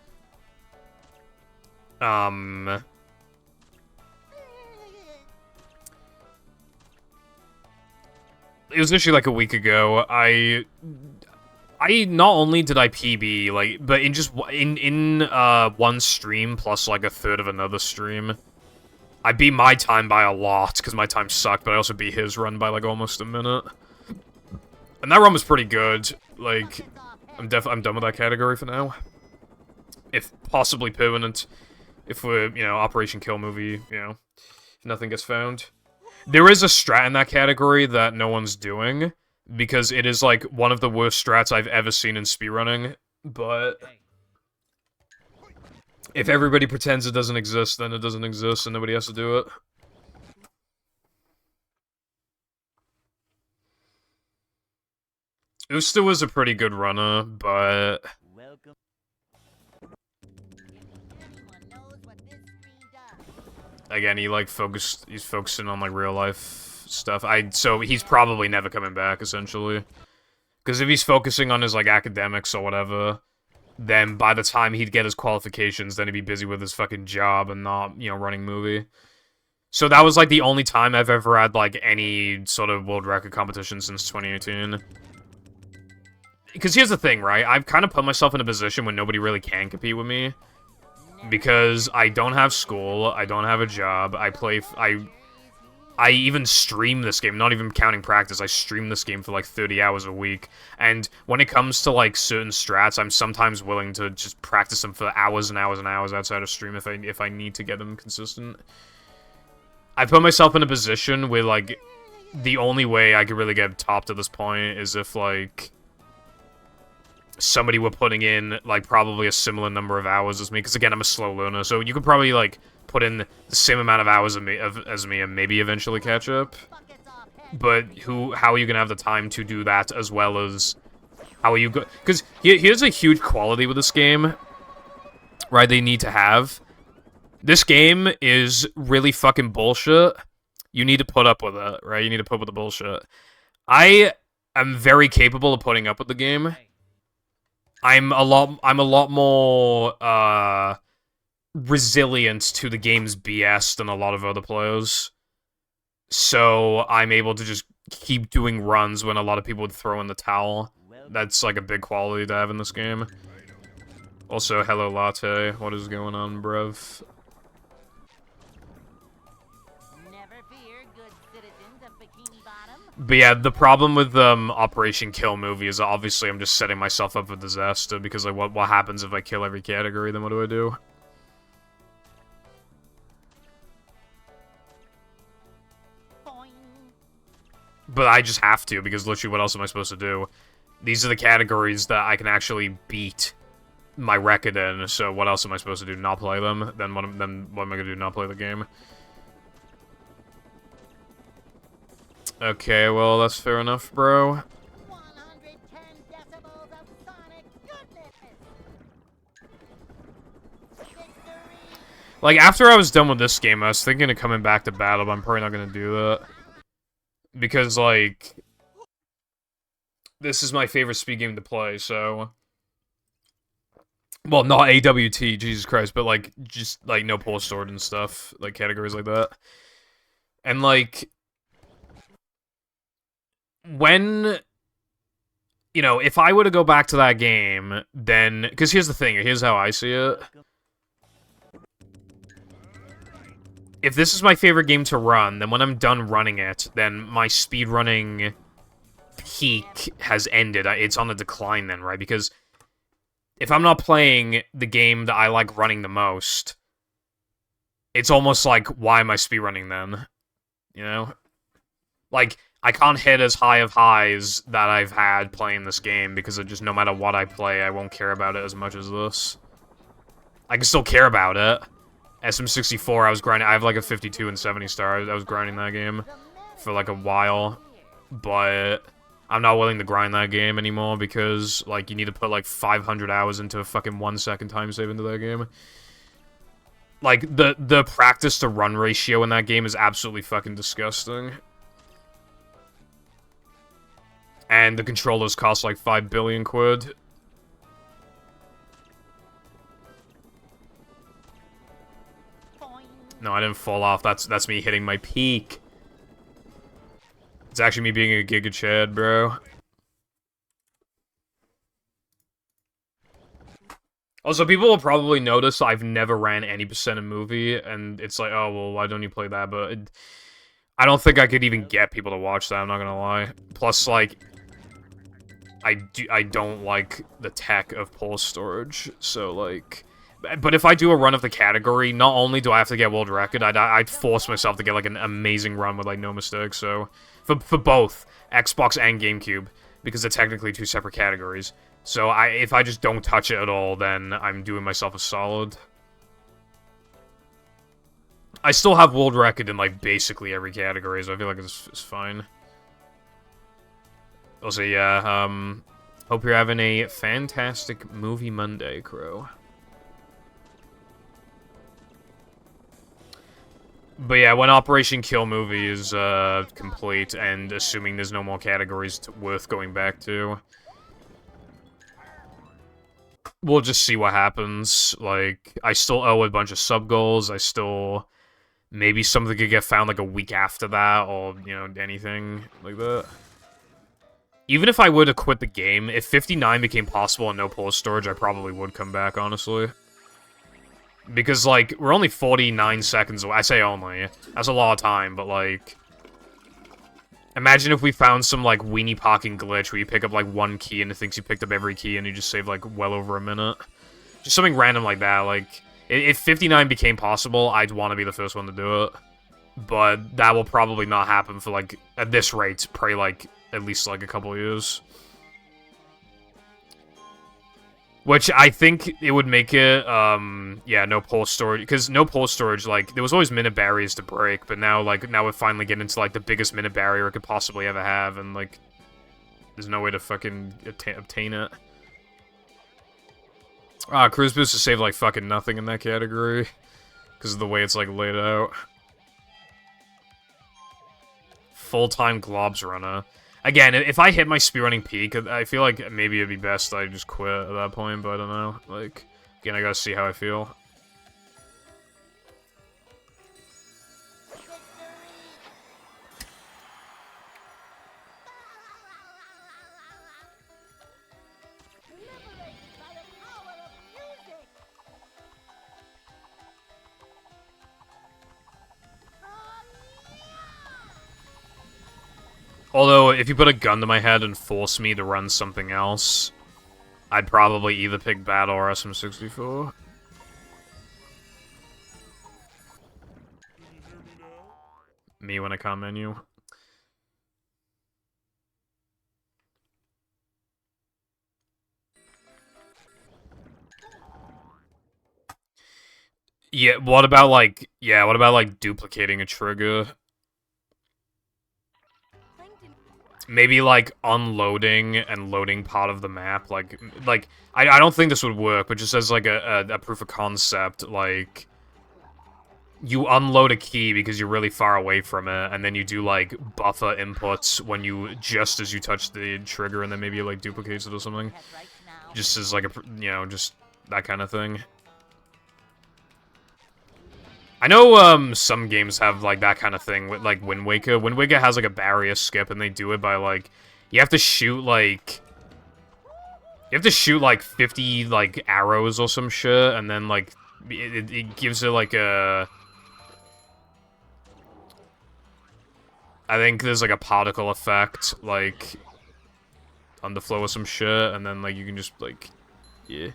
S3: was literally like a week ago. I not only did I PB, like, but in one stream plus like a third of another stream, I beat my time by a lot because my time sucked, but I also beat his run by like almost a minute. And that run was pretty good. Like, I'm done with that category for now. If possibly permanent, if we're, you know, Operation Kill Movie, you know, if nothing gets found. There is a strat in that category that no one's doing, because it is, like, one of the worst strats I've ever seen in speedrunning, but if everybody pretends it doesn't exist, then it doesn't exist and nobody has to do it. Usta was a pretty good runner, but again, he's focusing on like real life stuff. So he's probably never coming back, essentially. Because if he's focusing on his like academics or whatever, then by the time he'd get his qualifications, then he'd be busy with his fucking job and not, you know, running movie. So that was like the only time I've ever had like any sort of world record competition since 2018. Because here's the thing, right? I've kind of put myself in a position where nobody really can compete with me. Because I don't have school, I don't have a job, I even stream this game, not even counting practice, I stream this game for like 30 hours a week. And when it comes to like certain strats, I'm sometimes willing to just practice them for hours and hours and hours outside of stream if I need to get them consistent. I put myself in a position where like the only way I could really get top to this point is if like somebody were putting in, like, probably a similar number of hours as me, because, again, I'm a slow learner, so you could probably, like, put in the same amount of hours as me and maybe eventually catch up. But how are you gonna have the time to do that, as well as how are you because here's a huge quality with this game, right, they need to have. This game is really fucking bullshit. You need to put up with it, right? You need to put up with the bullshit. I am very capable of putting up with the game. I'm a lot more resilient to the game's BS than a lot of other players. So I'm able to just keep doing runs when a lot of people would throw in the towel. That's like a big quality to have in this game. Also, hello Latte, what is going on, bruv? But yeah, the problem with Operation Kill Movie is obviously I'm just setting myself up for disaster, because like what happens if I kill every category, then what do I do? But I just have to, because literally what else am I supposed to do? These are the categories that I can actually beat my record in, so what else am I supposed to do? Not play them? Then what am I gonna do? Not play the game? Okay, well, that's fair enough, bro.
S1: 110 decibels of sonic goodness. Victory.
S3: Like, after I was done with this game, I was thinking of coming back to battle, but I'm probably not gonna do that. Because, like, this is my favorite speed game to play, so... Well, not AWT, Jesus Christ, but, like, just, like, no pull sword and stuff. Like, categories like that. And, like... When, you know, if I were to go back to that game, then, because here's the thing, here's how I see it. If this is my favorite game to run, then when I'm done running it, then my speedrunning peak has ended. It's on the decline then, right? Because if I'm not playing the game that I like running the most, it's almost like, why am I speedrunning then? You know? Like, I can't hit as high of highs that I've had playing this game because it just, no matter what I play, I won't care about it as much as this. I can still care about it. SM64, I was grinding, I have like a 52 and 70 star, I was grinding that game for like a while, but I'm not willing to grind that game anymore because, like, you need to put, like, 500 hours into a fucking 1-second time save into that game. Like, the practice-to-run ratio in that game is absolutely fucking disgusting. And the controllers cost, like, 5 billion quid. No, I didn't fall off. That's me hitting my peak. It's actually me being a Giga Chad, bro. Also, people will probably notice I've never ran any percent in movie, and it's like, oh, well, why don't you play that? But I don't think I could even get people to watch that, I'm not gonna lie. Plus, like, I don't like the tech of pull storage, so, like... But if I do a run of the category, not only do I have to get world record, I'd force myself to get, like, an amazing run with, like, no mistakes, so... For both Xbox and GameCube, because they're technically two separate categories. So if I just don't touch it at all, then I'm doing myself a solid. I still have world record in, like, basically every category, so I feel like it's fine. Also, yeah, hope you're having a fantastic Movie Monday, Crow. But yeah, when Operation Kill Movie is complete, and assuming there's no more categories worth going back to, we'll just see what happens. Like, I still owe a bunch of sub-goals, maybe something could get found like a week after that, or, you know, anything like that. Even if I were to quit the game, if 59 became possible and no pull storage, I probably would come back, honestly. Because, like, we're only 49 seconds away. I say only. That's a lot of time, but, like... Imagine if we found some, like, weenie pocking glitch where you pick up, like, one key and it thinks you picked up every key and you just save, like, well over a minute. Just something random like that. Like, if 59 became possible, I'd want to be the first one to do it. But that will probably not happen for, like, at this rate, probably, like, at least, like, a couple years. Which I think it would make it, yeah, no pull storage, because no pull storage, like, there was always minute barriers to break, but now, like, now we're finally getting into, like, the biggest minute barrier it could possibly ever have, and, like, there's no way to fucking obtain it. Cruise Boost has saved, like, fucking nothing in that category, because of the way it's, like, laid out. Full-time Globs Runner. Again, if I hit my speedrunning peak, I feel like maybe it'd be best I just quit at that point, but I don't know. Like, again, I gotta see how I feel. Although, if you put a gun to my head and force me to run something else, I'd probably either pick Battle or SM64. Me when I can't menu. Yeah, what about, like, duplicating a trigger? Maybe, like, unloading and loading part of the map, like, I don't think this would work, but just as, like, a proof of concept, like, you unload a key because you're really far away from it, and then you do, like, buffer inputs when you, just as you touch the trigger, and then maybe it, like, duplicates it or something. Just as, like, you know, just that kind of thing. I know, some games have, like, that kind of thing with, like, Wind Waker. Wind Waker has, like, a barrier skip, and they do it by, like, you have to shoot, like, 50, like, arrows or some shit, and then, like, it gives it, like, a... I think there's, like, a particle effect, like, on the flow or some shit, and then, like, you can just, like, yeah.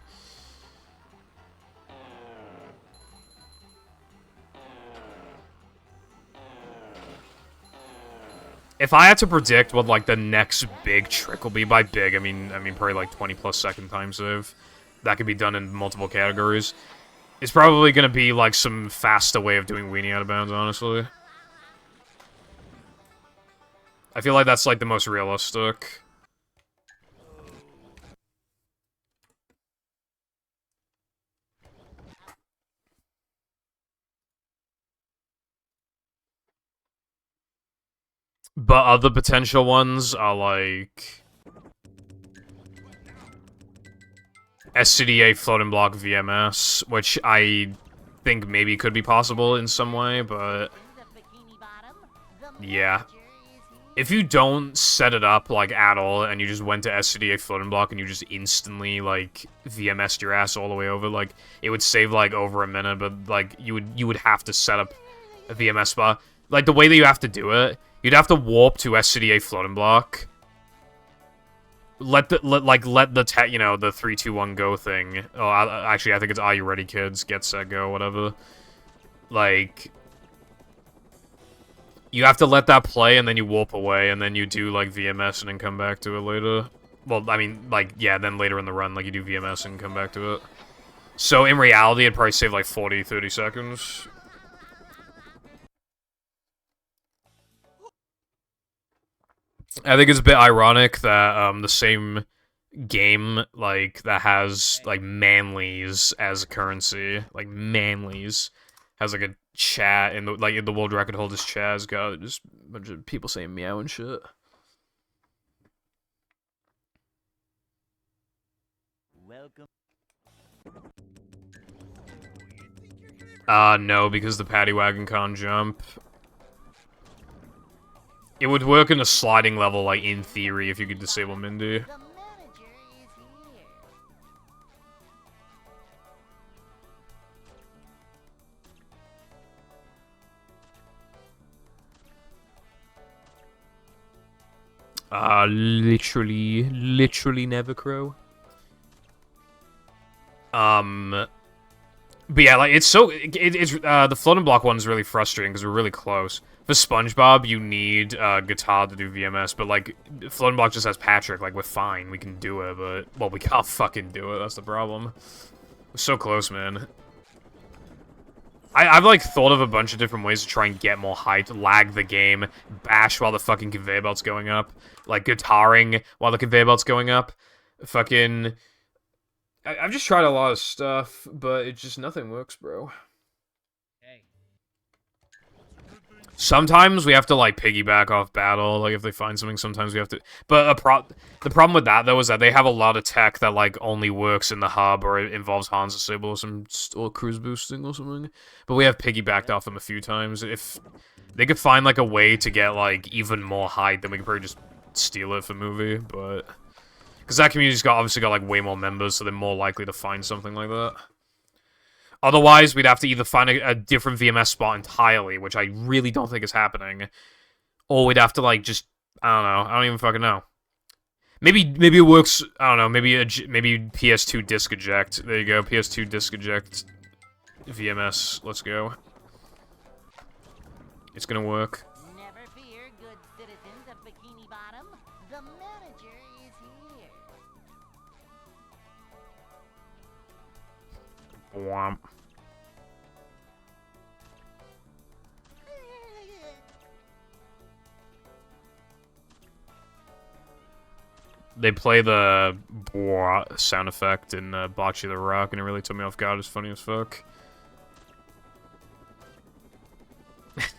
S3: If I had to predict what, like, the next big trick will be, by big, I mean probably, like, 20+ second time save, that could be done in multiple categories, it's probably gonna be, like, some faster way of doing weenie out of bounds, honestly. I feel like that's, like, the most realistic. But other potential ones are like SCDA floating block VMS, which I think maybe could be possible in some way, but yeah. If you don't set it up, like, at all, and you just went to SCDA floating block and you just instantly, like, VMS'd your ass all the way over, like, it would save, like, over a minute, but, like, you would have to set up a VMS spot. Like, the way that you have to do it, you'd have to warp to SCDA floating block, let the, you know, the 3, 2, 1, go thing. Oh, actually, I think it's Are You Ready, Kids? Get Set, Go, whatever. Like, you have to let that play, and then you warp away, and then you do, like, VMS and then come back to it later. Well, I mean, like, yeah, then later in the run, like, you do VMS and come back to it. So, in reality, it'd probably save, like, 40, 30 seconds. I think it's a bit ironic that, the same game, like, that has, like, Manleys as a currency, like, Manleys, has, like, a chat, and like the world record holder's chat has got just a bunch of people saying meow and shit.
S1: Welcome.
S3: No, because the paddy wagon can't jump. It would work in a sliding level, like, in theory, if you could disable Mindy.
S1: The manager is here.
S3: Literally never crow. But yeah, like, it's so, it's, the floating block one is really frustrating, because we're really close. For SpongeBob, you need, guitar to do VMS, but, like, floating block just has Patrick, like, we're fine, we can do it, but, well, we can't fucking do it, that's the problem. We're so close, man. I've, like, thought of a bunch of different ways to try and get more height, lag the game, bash while the fucking conveyor belt's going up, like, guitaring while the conveyor belt's going up, fucking... I've just tried a lot of stuff, but it just, nothing works, bro.
S4: Hey.
S3: Sometimes we have to, like, piggyback off battle, like, if they find something, sometimes we have to... But the problem with that, though, is that they have a lot of tech that, like, only works in the hub, or it involves Hans disable or cruise boosting or something. But we have piggybacked off them a few times. If they could find, like, a way to get, like, even more height, then we could probably just steal it for movie, but... Because that community's obviously got, like, way more members, so they're more likely to find something like that. Otherwise, we'd have to either find a different VMS spot entirely, which I really don't think is happening, or we'd have to, like, just, I don't know, I don't even fucking know. Maybe it works, I don't know, maybe PS2 disc eject. There you go, PS2 disc eject VMS, let's go. It's gonna work.
S1: Never fear, good citizens of Bikini Bottom. The manager is here.
S3: Womp. They play the sound effect in Bocce the Rock, and it really took me off guard. It's funny as fuck.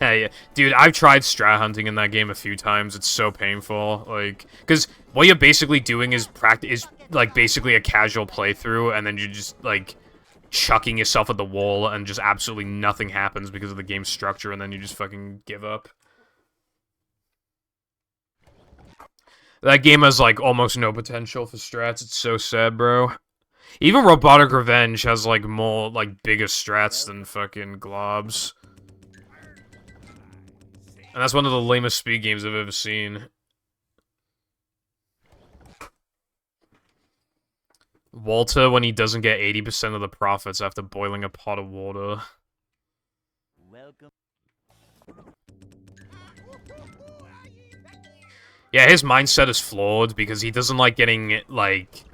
S3: Yeah. Dude, I've tried strat hunting in that game a few times. It's so painful. Like, because what you're basically doing is like, basically a casual playthrough, and then you're just, like, chucking yourself at the wall, and just absolutely nothing happens because of the game's structure, and then you just fucking give up. That game has, like, almost no potential for strats. It's so sad, bro. Even Robotic Revenge has, like, more, like, bigger strats than fucking Globs. And that's one of the lamest speed games I've ever seen. Walter, when he doesn't get 80% of the profits after boiling a pot of water.
S1: Welcome.
S3: Yeah, his mindset is flawed because he doesn't like getting, like...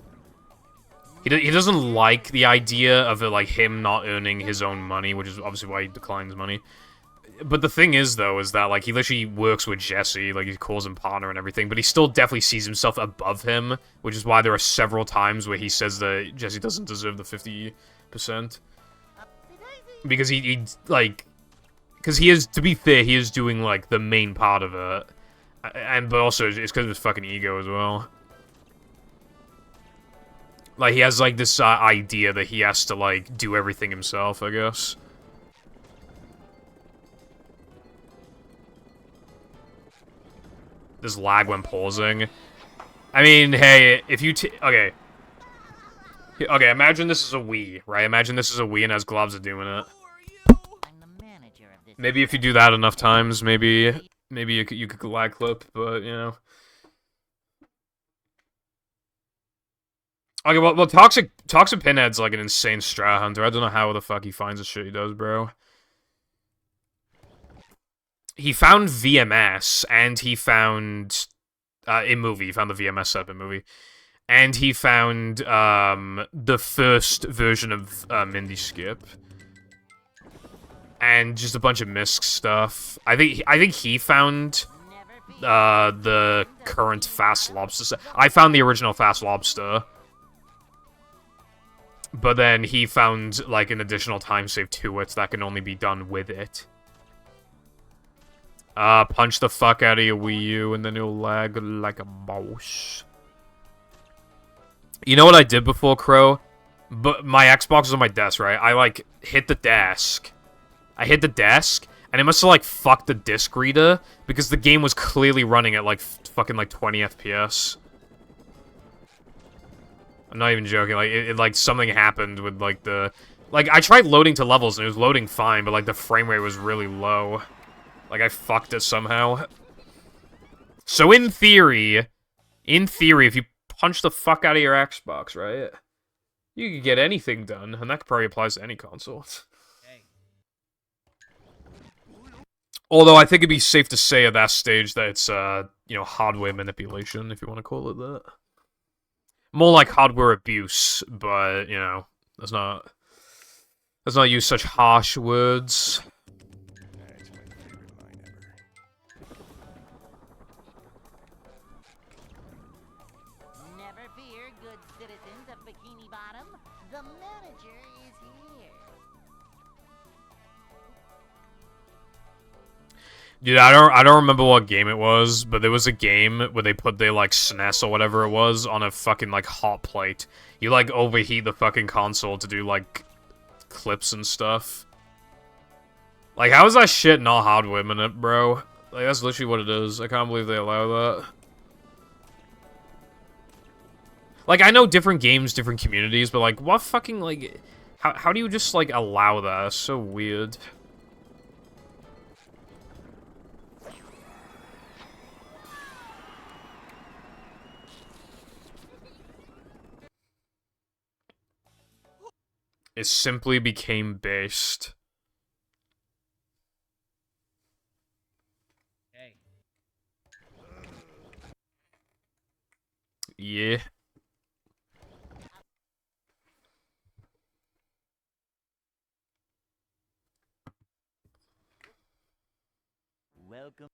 S3: He doesn't like the idea of, like, him not earning his own money, which is obviously why he declines money. But the thing is, though, is that, like, he literally works with Jesse, like, he calls him partner and everything, but he still definitely sees himself above him, which is why there are several times where he says that Jesse doesn't deserve the 50%. Because he like... Because he is, to be fair, he is doing, like, the main part of it. But also, it's because of his fucking ego as well. Like, he has, like, this idea that he has to, like, do everything himself, I guess. This lag when pausing. I mean, hey, if you okay. Okay, imagine this is a Wii, right? Imagine this is a Wii and has gloves of doing it.
S1: I'm the manager of this.
S3: Maybe if you do that enough times, maybe you could lag clip, but, you know. Okay, well, Toxic Pinhead's like an insane strat hunter. I don't know how the fuck he finds the shit he does, bro. He found VMS, and he found... in movie, he found the VMS setup in movie. And he found, the first version of, Mindy Skip. And just a bunch of Misk stuff. I think he found... the current Fast Lobster. I found the original Fast Lobster. But then he found, like, an additional time save to it that can only be done with it. Punch the fuck out of your Wii U, and then it'll lag like a mouse. You know what I did before, Crow? But my Xbox was on my desk, right? I, like, hit the desk. I hit the desk, and it must have, like, fucked the disc reader, because the game was clearly running at, like, fucking, like, 20 FPS. I'm not even joking, like, like, something happened with, like, the... Like, I tried loading to levels, and it was loading fine, but, like, the frame rate was really low. Like, I fucked it somehow. So, in theory, if you punch the fuck out of your Xbox, right? You could get anything done, and that probably applies to any console.
S4: Hey.
S3: Although, I think it'd be safe to say at that stage that it's, you know, hardware manipulation, if you want to call it that. More like hardware abuse, but, you know, let's not use such harsh words.
S2: That's my favorite line ever.
S1: Never fear, good citizens of Bikini Bottom. The manager is here.
S3: Dude, I don't remember what game it was, but there was a game where they put their, like, SNES or whatever it was on a fucking, like, hot plate. You, like, overheat the fucking console to do, like, clips and stuff. Like, how is that shit not hardware minute, bro? Like, that's literally what it is. I can't believe they allow that. Like, I know different games, different communities, but, like, what fucking, like... How do you just, like, allow that? That's so weird. It simply became based.
S4: Hey.
S3: Yeah.
S1: Welcome.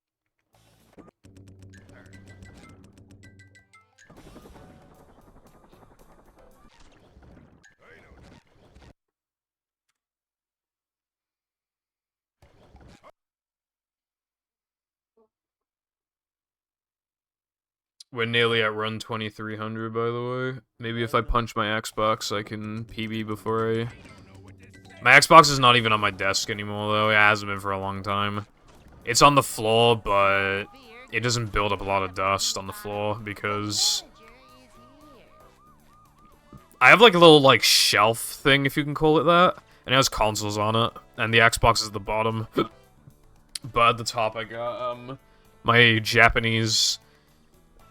S3: We're nearly at run 2300, by the way. Maybe if I punch my Xbox, I can PB before I... My Xbox is not even on my desk anymore, though. It hasn't been for a long time. It's on the floor, but it doesn't build up a lot of dust on the floor, because... I have, like, a little, like, shelf thing, if you can call it that. And it has consoles on it. And the Xbox is at the bottom. But at the top, I got, my Japanese...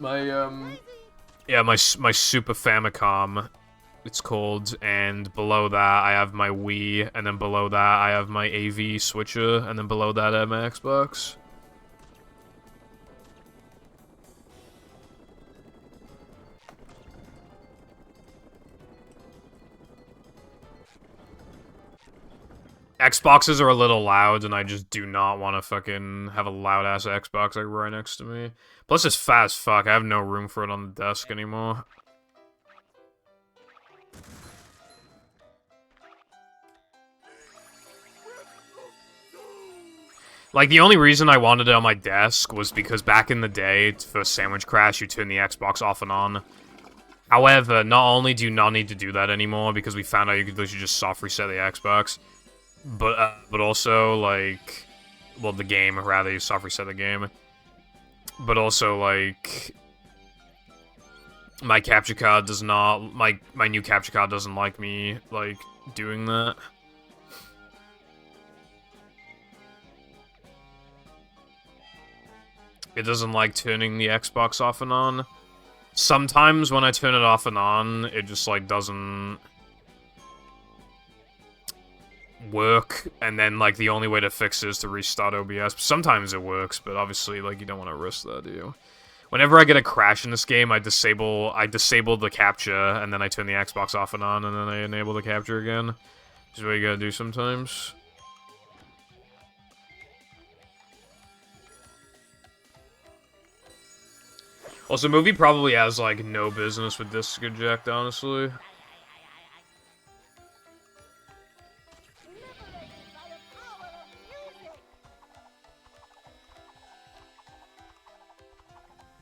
S3: Yeah, my Super Famicom, it's called, and below that I have my Wii, and then below that I have my AV switcher, and then below that I have my Xbox. Xboxes are a little loud, and I just do not want to fucking have a loud-ass Xbox like right next to me. Plus, it's fat as fuck. I have no room for it on the desk anymore. Like, the only reason I wanted it on my desk was because back in the day, for Sandwich Crash, you turn the Xbox off and on. However, not only do you not need to do that anymore, because we found out you could literally just soft reset the Xbox, but also, like, well, the game, rather, you soft reset the game. But also, like, my capture card does not, my new capture card doesn't like me, like, doing that. It doesn't like turning the Xbox off and on. Sometimes when I turn it off and on, it just, like, doesn't work, and then, like, the only way to fix it is to restart OBS. Sometimes it works, but obviously, like, you don't want to risk that, do you? Whenever I get a crash in this game, I disable the capture, and then I turn the Xbox off and on, and then I enable the capture again. This is what you gotta do sometimes. Also, the movie probably has, like, no business with disc eject, honestly.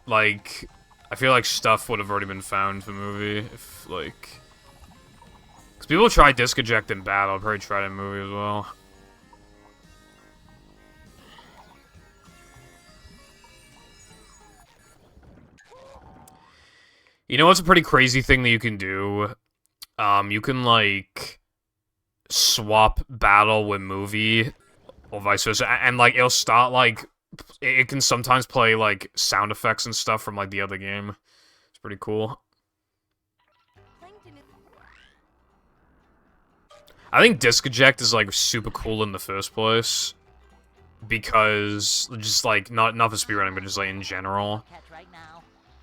S3: Like, I feel like stuff would have already been found for the movie, if, like... Because people try disc eject in battle, I'll probably try it in movie as well. You know what's a pretty crazy thing that you can do? You can, like, swap battle with movie, or vice versa, and, like, it'll start, like, it can sometimes play, like, sound effects and stuff from, like, the other game. It's pretty cool. I think disc eject is, like, super cool in the first place. Because, just, like, not for speedrunning, but just, like, in general.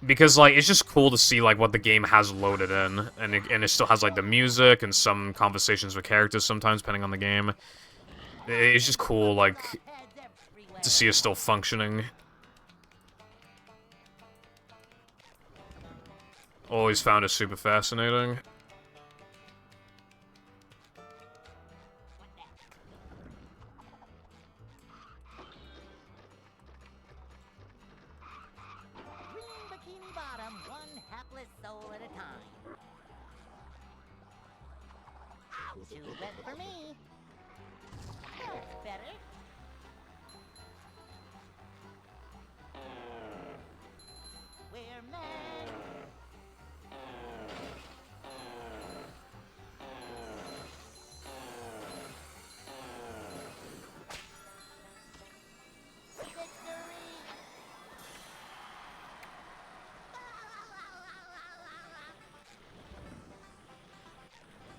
S3: Because, like, it's just cool to see, like, what the game has loaded in. And it still has, like, the music and some conversations with characters sometimes, depending on the game. It's just cool, like, to see it still functioning. Always found it super fascinating.
S1: Bikini Bottom, one hapless soul at a time. Too wet for me. That's better. We're mad.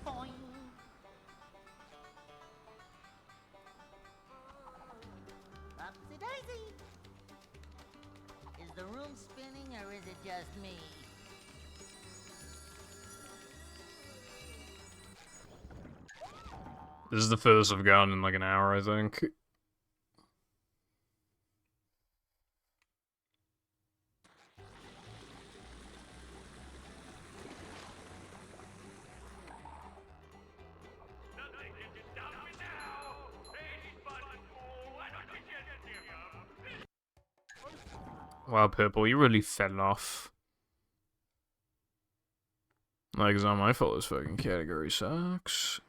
S1: Boing. Upsy daisy. Is the room spinning or is it just me?
S3: This is the furthest I've gone in, like, an hour, I think. Wow, Purple, you really fell off. Like, it's not my fault this fucking category sucks.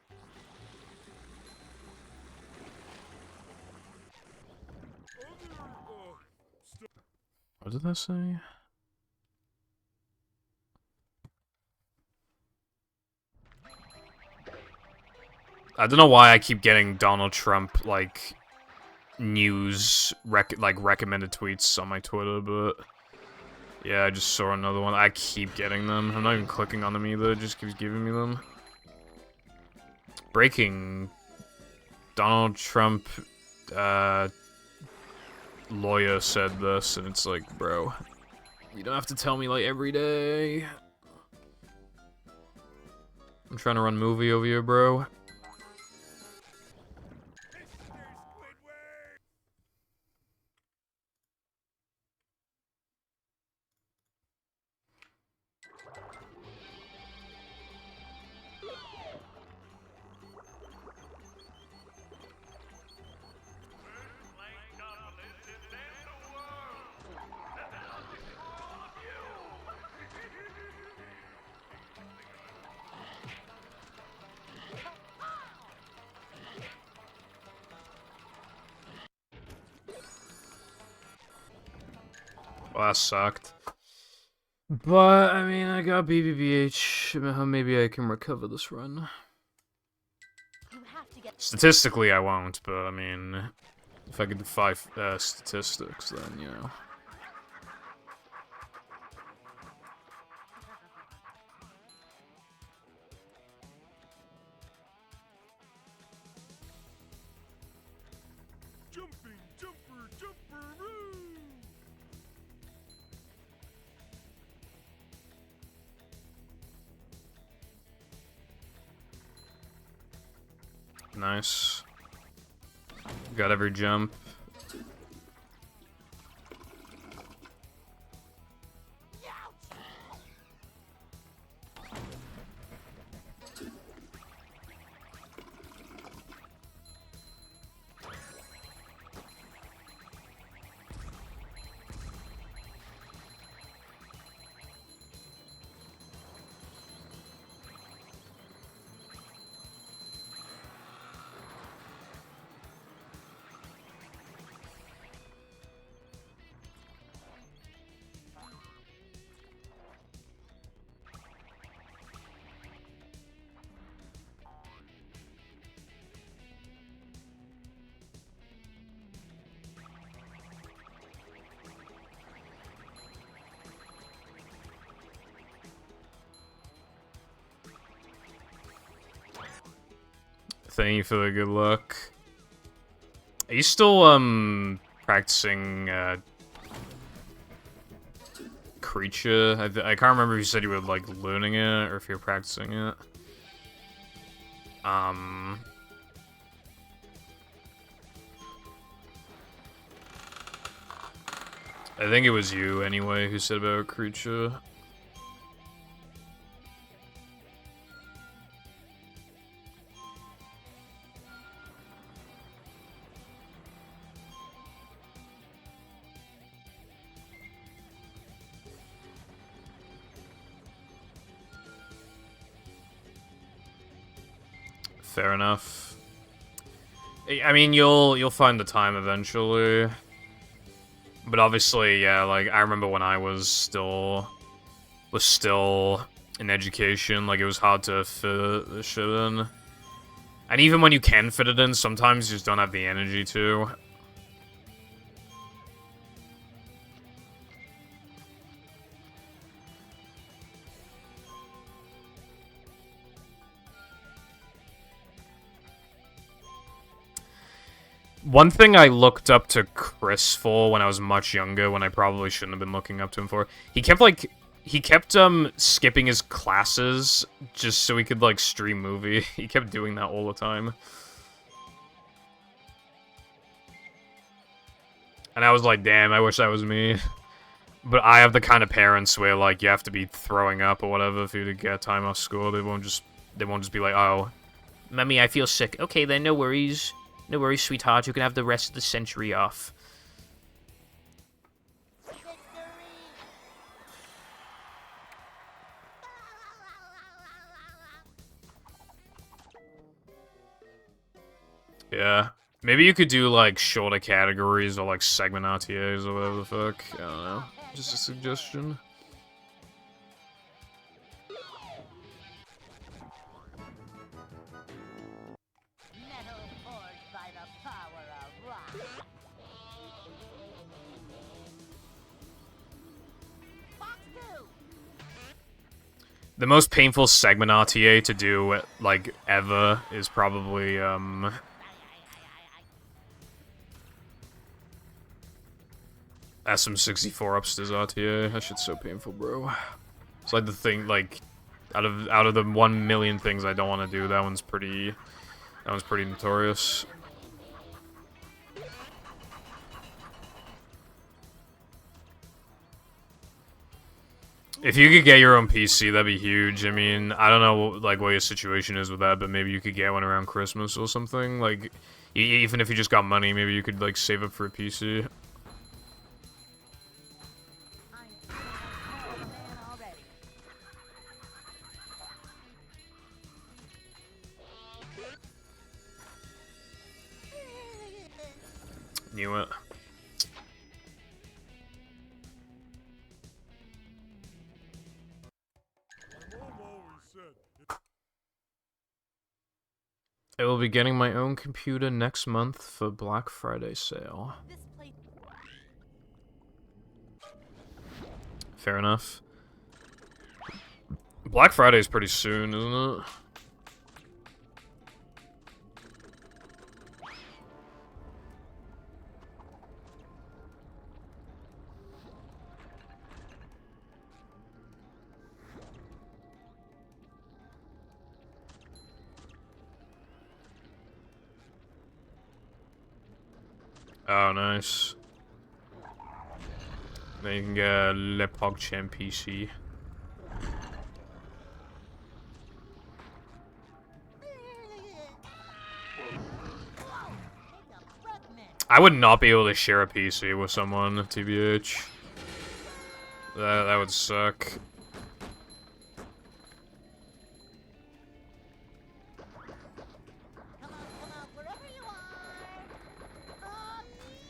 S3: What did that say? I don't know why I keep getting Donald Trump, like, news, recommended tweets on my Twitter, but... Yeah, I just saw another one. I keep getting them. I'm not even clicking on them either, it just keeps giving me them. Breaking... Donald Trump, lawyer said this, and it's like, bro, you don't have to tell me, like, every day. I'm trying to run movie over here, bro. Well, that sucked. But, I mean, I got BBBH. Maybe I can recover this run. Statistically, I won't, but, I mean, if I could do 5 statistics, then, you know.
S2: Jumping, jumper, jumperoo!
S3: Nice. Got every jump. Thank you for the good luck. Are you still, practicing, creature? I can't remember if you said you were, like, learning it, or if you're practicing it. I think it was you, anyway, who said about creature. Fair enough. I mean, you'll find the time eventually. But obviously, yeah, like, I remember when I was still in education, like, it was hard to fit this shit in. And even when you can fit it in, sometimes you just don't have the energy to. One thing I looked up to Chris for when I was much younger, when I probably shouldn't have been looking up to him for, he kept skipping his classes just so he could, like, stream movie. He kept doing that all the time. And I was like, damn, I wish that was me. But I have the kind of parents where, like, you have to be throwing up or whatever for you to get time off school. They won't just be like, oh, Mummy, I feel sick. Okay, then, no worries. No worries, sweetheart. You can have the rest of the century off. Yeah. Maybe you could do, like, shorter categories or, like, segment RTAs or whatever the fuck. I don't know. Just a suggestion. The most painful segment RTA to do, like, ever is probably, SM64 upstairs RTA. That shit's so painful, bro. It's like the thing, like, out of the 1 million things I don't want to do, that one's pretty notorious. If you could get your own PC, that'd be huge. I mean, I don't know, like, what your situation is with that, but maybe you could get one around Christmas or something. Like, even if you just got money, maybe you could, like, save up for a PC. Knew it. I will be getting my own computer next month for Black Friday sale. Fair enough. Black Friday is pretty soon, isn't it? Oh, nice. Then you can get a Le PogChamp PC. I would not be able to share a PC with someone, TBH. That would suck.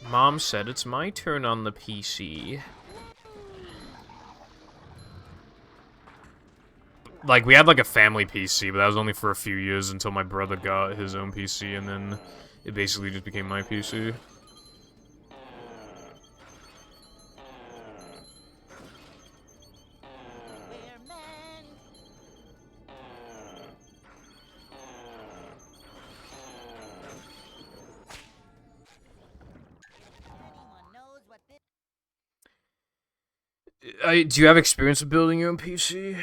S3: Mom said it's my turn on the PC. Like, we had, like, a family PC, but that was only for a few years until my brother got his own PC, and then it basically just became my PC. Do you have experience with building your own PC?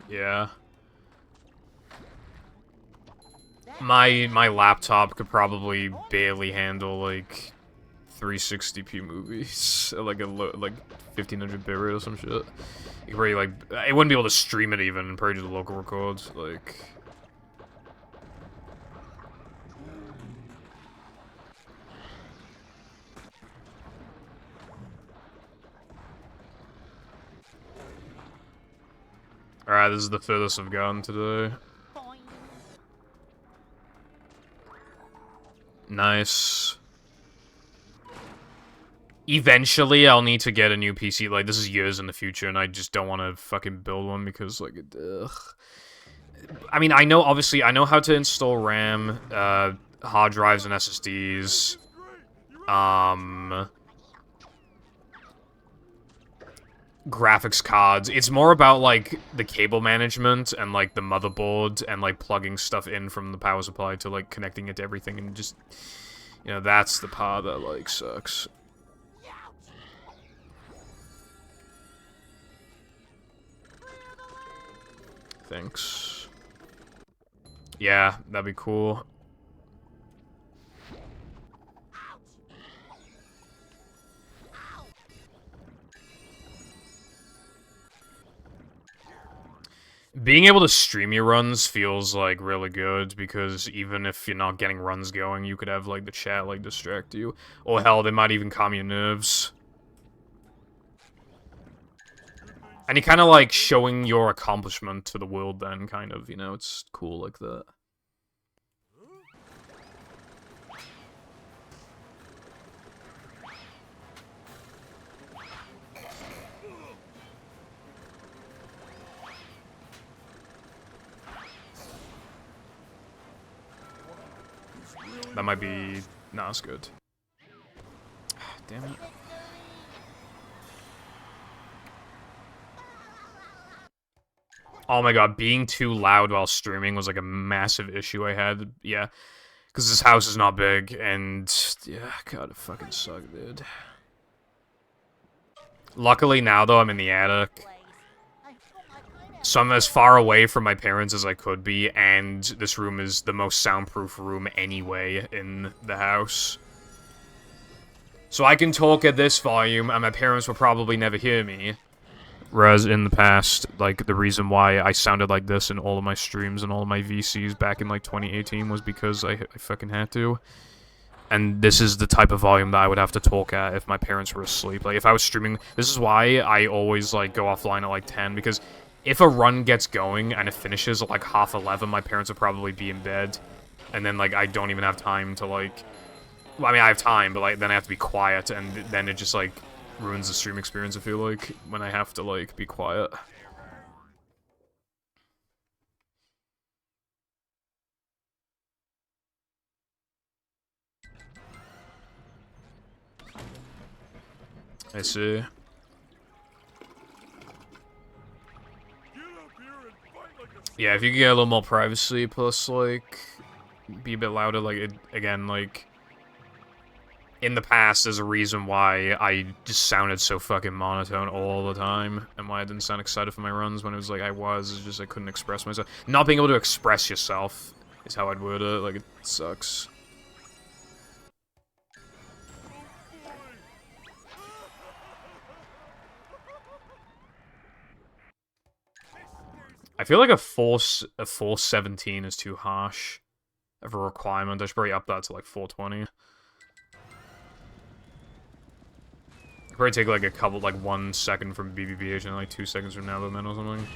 S3: Yeah. My laptop could probably barely handle like 360p movies at like a like 1500 bit rate or some shit. You could probably like it wouldn't be able to stream it even and probably do the local records like. Alright, this is the furthest I've gotten today. Nice. Eventually, I'll need to get a new PC. Like, this is years in the future, and I just don't want to fucking build one because, like, ugh. I mean, I know, obviously, I know how to install RAM, hard drives and SSDs. Graphics cards. It's more about, like, the cable management and, like, the motherboard and, like, plugging stuff in from the power supply to, like, connecting it to everything and just, you know, that's the part that, like, sucks. Thanks. Yeah, that'd be cool. Being able to stream your runs feels, like, really good, because even if you're not getting runs going, you could have, like, the chat, like, distract you. Or hell, they might even calm your nerves. And you're kind of, like, showing your accomplishment to the world then, kind of, you know? It's cool like that. That might be not as good. Damn it. Oh my god, being too loud while streaming was like a massive issue I had. Yeah, because this house is not big, and yeah, god, it fucking sucked, dude. Luckily now, though, I'm in the attic. So I'm as far away from my parents as I could be, and this room is the most soundproof room anyway in the house. So I can talk at this volume, and my parents will probably never hear me. Whereas in the past, like, the reason why I sounded like this in all of my streams and all of my VCs back in, like, 2018 was because I fucking had to. And this is the type of volume that I would have to talk at if my parents were asleep. Like, if I was streaming... This is why I always, like, go offline at, like, 10, because if a run gets going and it finishes at, like, half 11, my parents would probably be in bed. And then, like, I don't even have time to, like... Well, I mean, I have time, but, like, then I have to be quiet, and then it just, like, ruins the stream experience, I feel like, when I have to, like, be quiet. I see. Yeah, if you could get a little more privacy, plus, like, be a bit louder, like, again, like, in the past, there's a reason why I just sounded so fucking monotone all the time, and why I didn't sound excited for my runs when it was like it's just I couldn't express myself. Not being able to express yourself is how I'd word it, like, it sucks. I feel like a full 17 is too harsh of a requirement. I should probably up that to like 420. Probably take like a couple, like 1 second from BBBH and like 2 seconds from now, then or something.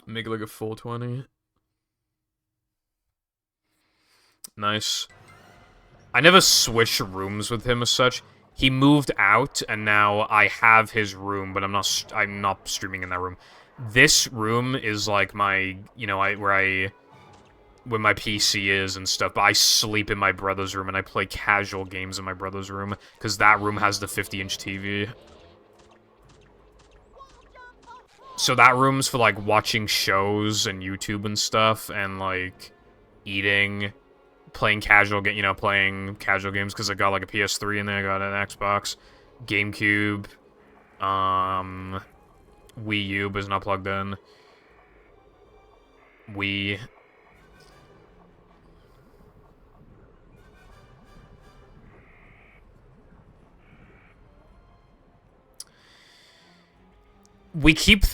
S3: Make it like a 420. Nice. I never switched rooms with him as such. He moved out, and now I have his room, but I'm not streaming in that room. This room is like my, you know, where my PC is and stuff, but I sleep in my brother's room, and I play casual games in my brother's room, because that room has the 50-inch TV. So that room's for, like, watching shows and YouTube and stuff, and, like, eating... playing casual games, because I got like a PS3 in there, I got an Xbox, GameCube, Wii U, but it's not plugged in. Wii.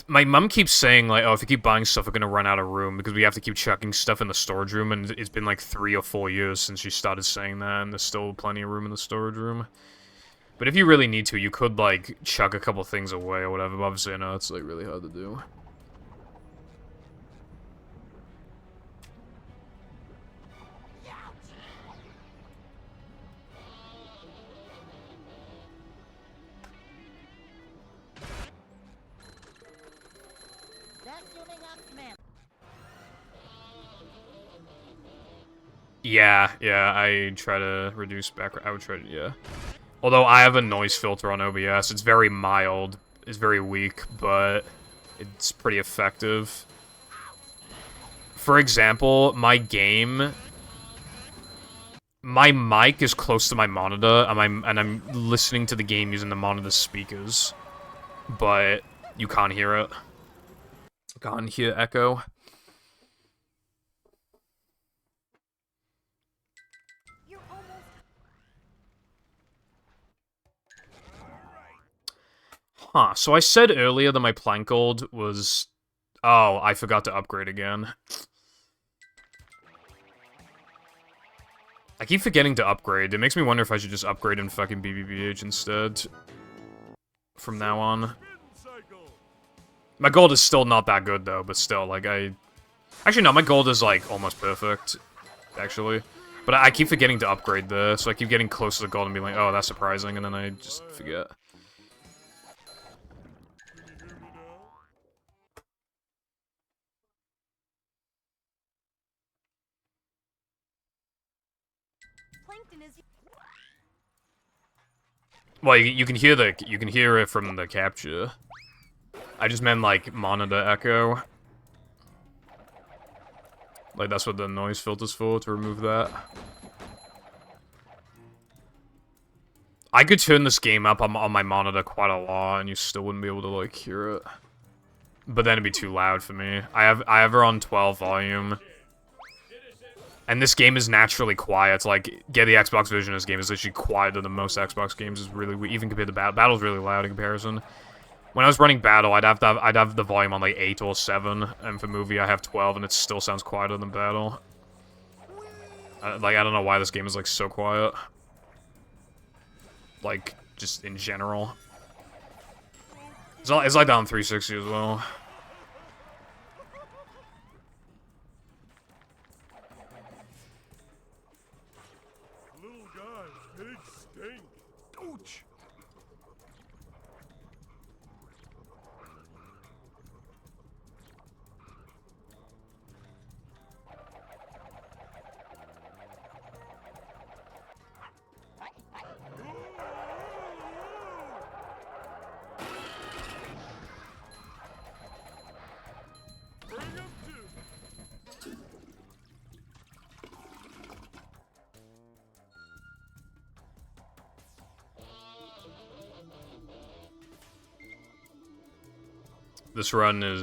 S3: My mom keeps saying, like, oh, if you keep buying stuff, we're gonna run out of room, because we have to keep chucking stuff in the storage room, and it's been, like, 3 or 4 years since she started saying that, and there's still plenty of room in the storage room. But if you really need to, you could, like, chuck a couple things away or whatever, but obviously I know it's, like, really hard to do. Yeah, I try to reduce background. I would try to, yeah. Although I have a noise filter on OBS. It's very mild. It's very weak, but it's pretty effective. For example, my mic is close to my monitor, and I'm listening to the game using the monitor speakers. But you can't hear it. Can't hear echo. Huh, so I said earlier that my plank gold was... Oh, I forgot to upgrade again. I keep forgetting to upgrade. It makes me wonder if I should just upgrade in fucking BBBH instead. From now on. My gold is still not that good, though, but still, like, Actually, no, my gold is, like, almost perfect, actually. But I keep forgetting to upgrade this, so I keep getting close to the gold and being like, oh, that's surprising, and then I just forget. Well, you can hear it from the capture. I just meant, like, monitor echo. Like, that's what the noise filter's for, to remove that. I could turn this game up on my monitor quite a lot, and you still wouldn't be able to, like, hear it. But then it'd be too loud for me. I have her on 12 volume. And this game is naturally quiet. Like, get the Xbox version of this game is literally quieter than most Xbox games. Is really, even compared to Battle. Battle's really loud in comparison. When I was running Battle, I'd have the volume on like 8 or 7, and for movie I have 12, and it still sounds quieter than Battle. Like, I don't know why this game is, like, so quiet. Like, just in general. It's like that on 360 as well.
S2: Little guys, big stink. Ouch! Bring 'em to.
S3: This run is,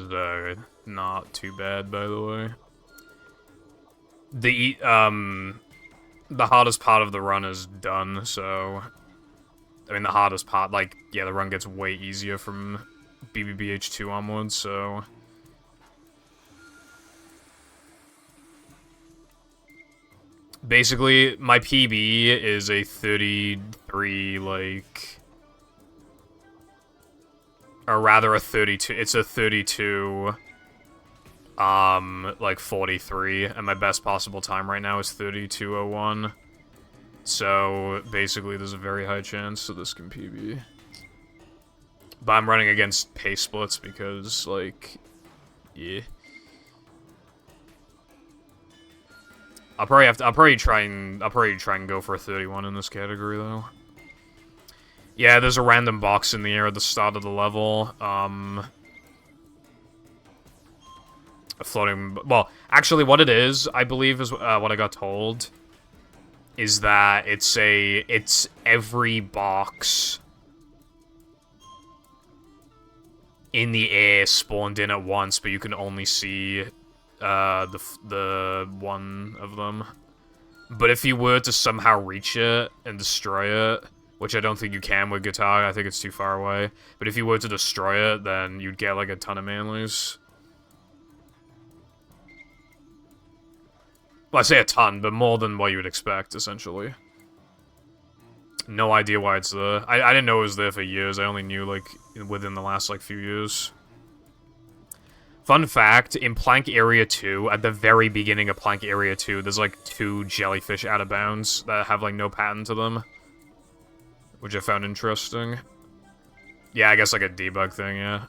S3: not too bad, by the way. The hardest part of the run is done, so... I mean, the hardest part, like, yeah, the run gets way easier from BBBH2 onwards, so... Basically, my PB is a 33, like... Or rather a 32, it's a 32, like 43, and my best possible time right now is 32:01. So, basically, there's a very high chance that this can PB. But I'm running against pace splits because, like, yeah. I'll probably try and go for a 31 in this category, though. Yeah, there's a random box in the air at the start of the level. A floating... Well, actually, what it is, I believe, is what I got told, is that it's every box in the air spawned in at once, but you can only see the one of them. But if you were to somehow reach it and destroy it, which I don't think you can with guitar, I think it's too far away. But if you were to destroy it, then you'd get, like, a ton of manlies. Well, I say a ton, but more than what you would expect, essentially. No idea why it's there. I didn't know it was there for years. I only knew, like, within the last, like, few years. Fun fact, in Plank Area 2, at the very beginning of Plank Area 2, there's, like, 2 jellyfish out of bounds that have, like, no pattern to them. Which I found interesting. Yeah, I guess like a debug thing, yeah.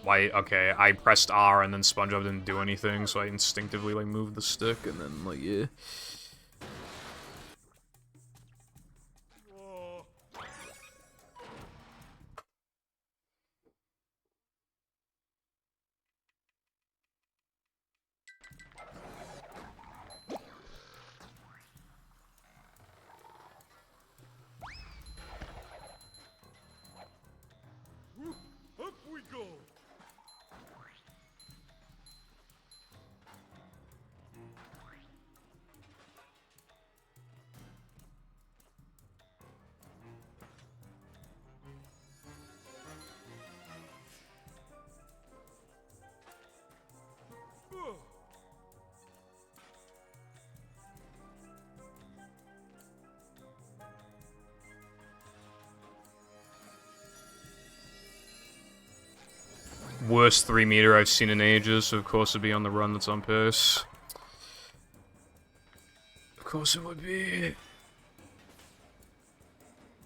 S3: Why, okay, I pressed R and then SpongeBob didn't do anything, so I instinctively, like, moved the stick, and then, like, yeah.
S2: Up we go.
S3: Worst 3-meter I've seen in ages, so of course it'd be on the run that's on pace. Of course it would be.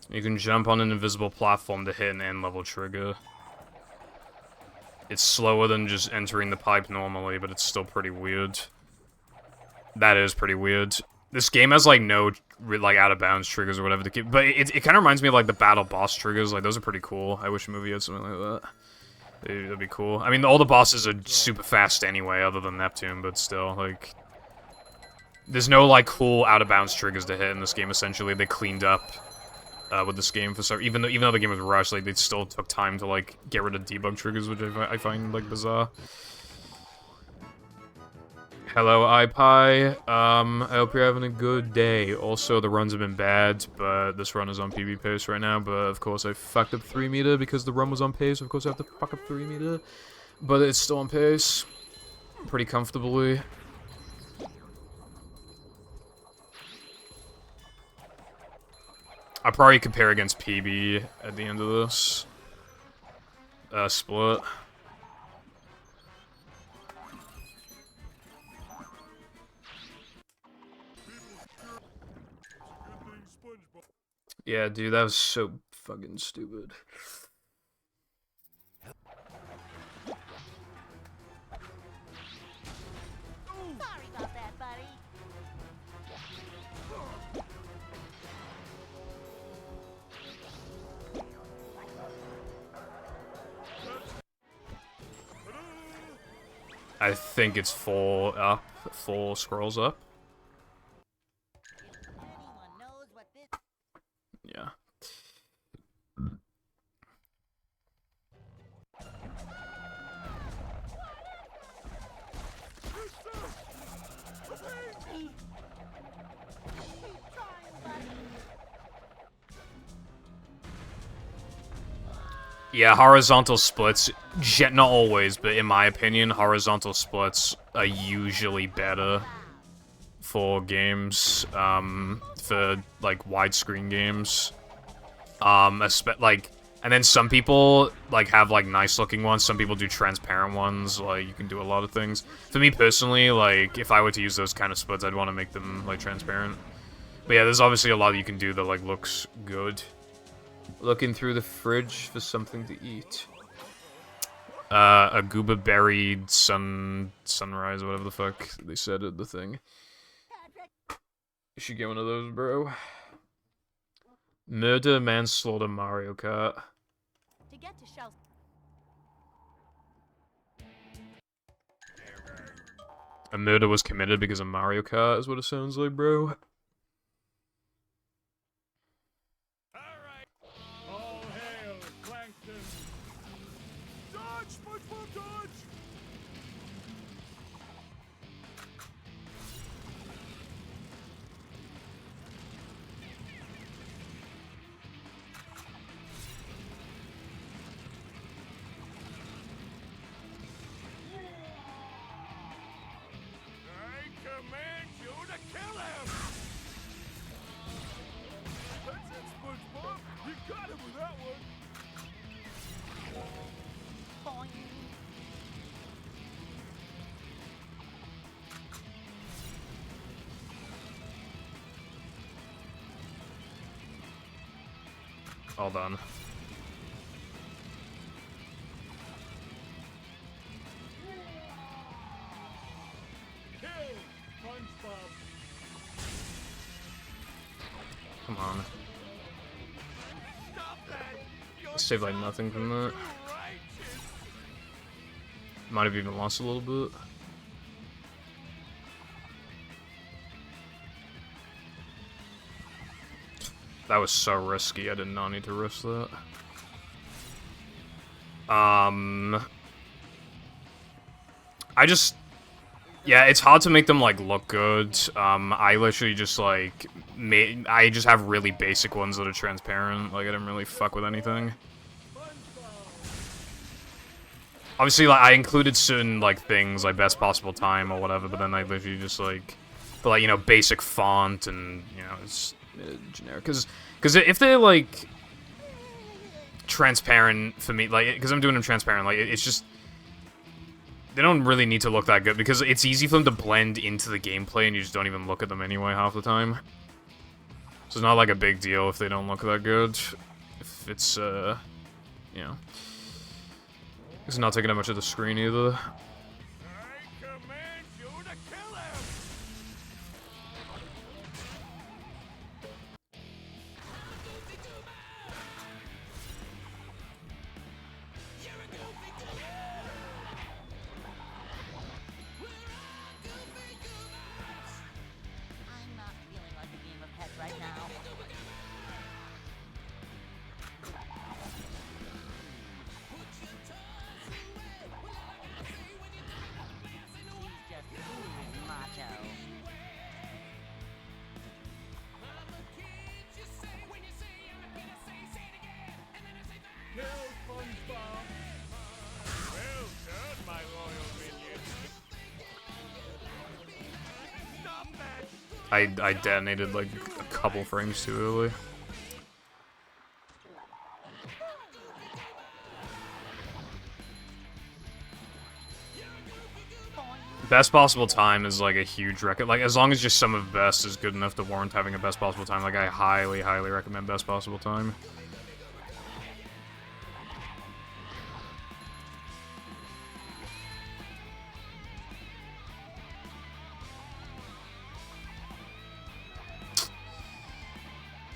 S3: You can jump on an invisible platform to hit an end-level trigger. It's slower than just entering the pipe normally, but it's still pretty weird. That is pretty weird. This game has, like, no, like, out-of-bounds triggers or whatever to keep, but it kind of reminds me of, like, the battle boss triggers. Like, those are pretty cool. I wish a movie had something like that. That'd be cool. I mean, all the bosses are super fast anyway, other than Neptune, but still, like... There's no, like, cool out-of-bounds triggers to hit in this game, essentially. They cleaned up with this game for some... Even though the game was rushed, like, they still took time to, like, get rid of debug triggers, which I find, like, bizarre. Hello, iPie. I hope you're having a good day. Also, the runs have been bad, but this run is on PB pace right now. But of course, I fucked up 3 meter because the run was on pace. Of course, I have to fuck up 3 meter, but it's still on pace, pretty comfortably. I'll probably compare against PB at the end of this split. Yeah, dude, that was so fucking stupid.
S1: Sorry about that, buddy.
S3: I think it's 4 up, 4 scrolls up.
S1: If anyone knows what this
S3: Yeah.
S1: keep trying, buddy.
S3: Yeah, horizontal splits, not always, but in my opinion, horizontal splits are usually better for games, for, like, widescreen games. And then some people, like, have, like, nice-looking ones, some people do transparent ones, like, you can do a lot of things. For me, personally, like, if I were to use those kind of splits, I'd want to make them, like, transparent. But yeah, there's obviously a lot you can do that, like, looks good. Looking through the fridge for something to eat. A gooba berried sunrise, whatever the fuck they said at the thing. You should get one of those, bro. Murder, manslaughter, Mario Kart.
S5: To get to shells.
S3: A murder was committed because of Mario Kart, is what it sounds like, bro.
S2: All hail, Plankton! Dodge, SpongeBob, dodge! I command you to kill him! That's it, SpongeBob! You got him with that one!
S1: Boing.
S3: All done.
S2: Kill, SpongeBob!
S3: Come on.
S2: Stop that! You're
S3: Saved like nothing from that.
S2: too righteous!
S3: Might have even lost a little bit. That was so risky, I did not need to risk that. Yeah, it's hard to make them, like, look good. I literally just, like, I just have really basic ones that are transparent. Like, I didn't really fuck with anything. Obviously, like, I included certain, like, things, like best possible time or whatever, but then I literally just, like, but, like, you know, basic font and, you know, it's generic. Because if they're, like, transparent for me, like, because I'm doing them transparent, like, it's just, they don't really need to look that good, because it's easy for them to blend into the gameplay, and you just don't even look at them anyway half the time. So it's not, like, a big deal if they don't look that good. If it's, you know. It's not taking up much of the screen, either.
S2: I command you to kill him!
S1: I'm not feeling like a game of pets right now.
S2: Well done, my loyal minion. Stop that!
S3: I detonated like a couple frames too early. Best possible time is like a huge record. Like, as long as just some of best is good enough to warrant having a best possible time, like, I highly, highly recommend best possible time.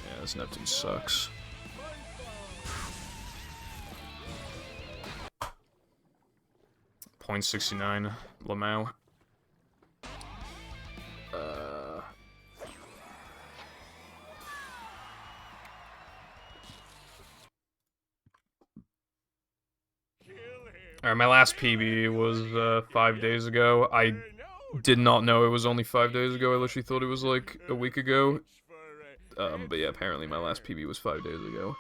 S3: Yeah, this Neptune sucks. .69 Lamau. Alright, my last PB was 5 days ago. I did not know it was only 5 days ago. I literally thought it was like a week ago. But yeah, apparently my last PB was 5 days ago.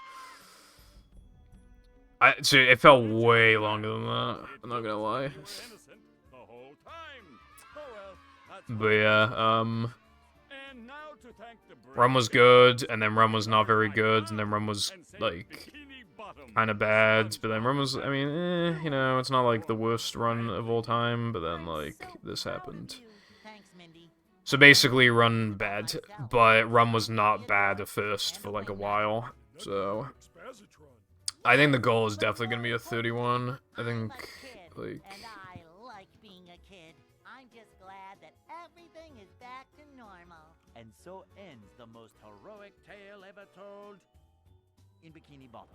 S3: So it felt way longer than that. I'm not gonna lie. But yeah, Rum was good, and then Rum was not very good, and then Rum was, like, kind of bad, but then Rum was, I mean, you know, it's not, like, the worst run of all time, but then, like, this happened. So basically, run bad, but Rum was not bad at first for, like, a while, so... I think the goal is definitely gonna be a 31. I think, like...
S1: And I like being a kid. I'm just glad that everything is back to normal.
S6: And so ends the most heroic tale ever told in Bikini Bottom.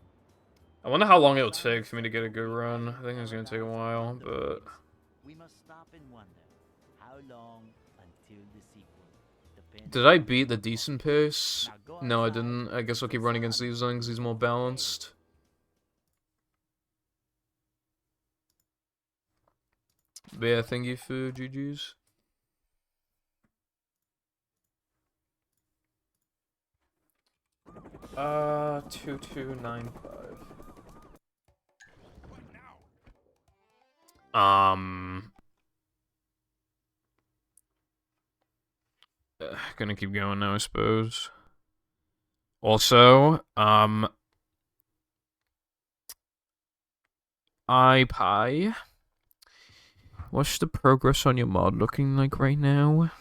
S3: I wonder how long it'll take for me to get a good run. I think it's gonna take a while, but...
S6: We must stop and wonder how long until the sequel. Depends.
S3: Did I beat the decent pace? No, I didn't. I guess I'll keep running against these things. He's more balanced. But yeah, thank you for GG's. Uh, 2295. Gonna keep going now, I suppose. Also, iPie. What's the progress on your mod looking like right now?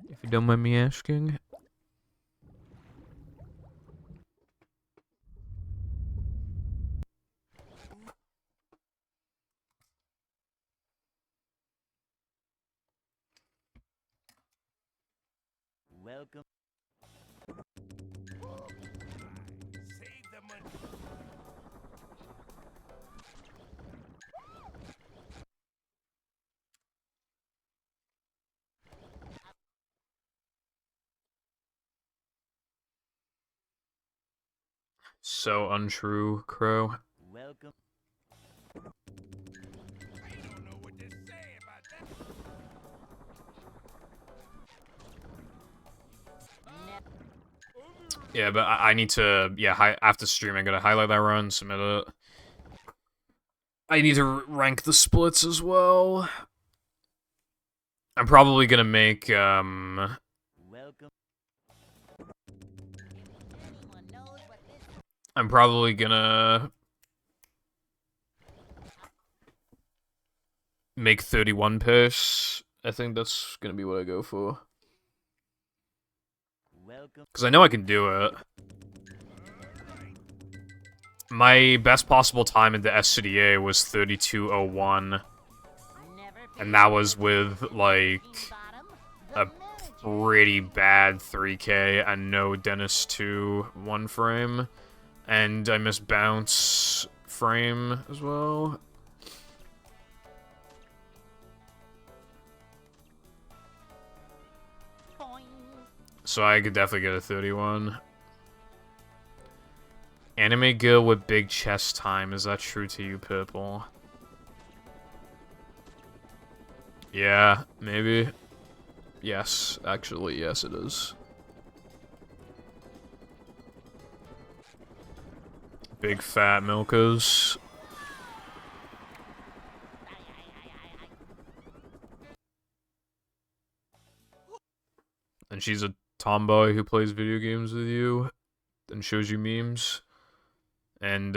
S3: If you don't mind me asking.
S6: Welcome.
S2: Save the money.
S3: So untrue, Crow.
S6: Welcome.
S2: I don't know what to say about that.
S3: Yeah, but I need to, yeah, after stream, I gotta highlight that run, submit it. I need to rank the splits as well. I'm probably gonna make,
S6: Welcome.
S3: I'm probably gonna make 31 pace. I think that's gonna be what I go for.
S6: Welcome.
S3: Because I know I can do it. My best possible time in the SCDA was 32:01. And that was with, like, a pretty bad 3K and no Dennis 2 1 frame. And I missed bounce frame as well. So I could definitely get a 31. Anime girl with big chest time. Is that true to you, Purple? Yeah, maybe. Yes, actually, yes it is. Big fat milkers. and she's a tomboy who plays video games with you and shows you memes and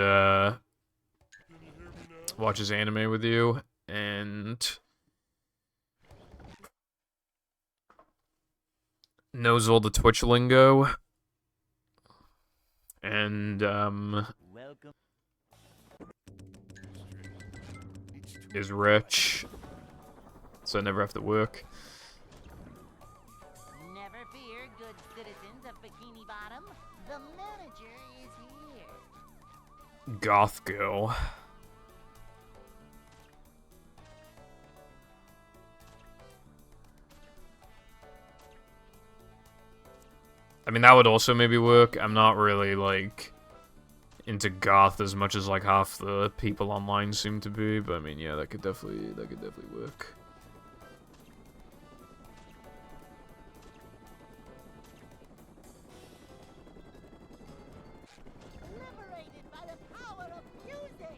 S3: watches anime with you and knows all the Twitch lingo and
S6: Welcome.
S3: is rich, so I never have to work.
S1: Never fear, good citizens of Bikini Bottom. The manager is here.
S3: Goth girl. I mean, that would also maybe work. I'm not really, like, into goth as much as, like, half the people online seem to be, but I mean, yeah, that could definitely work.
S1: Liberated by the power of music.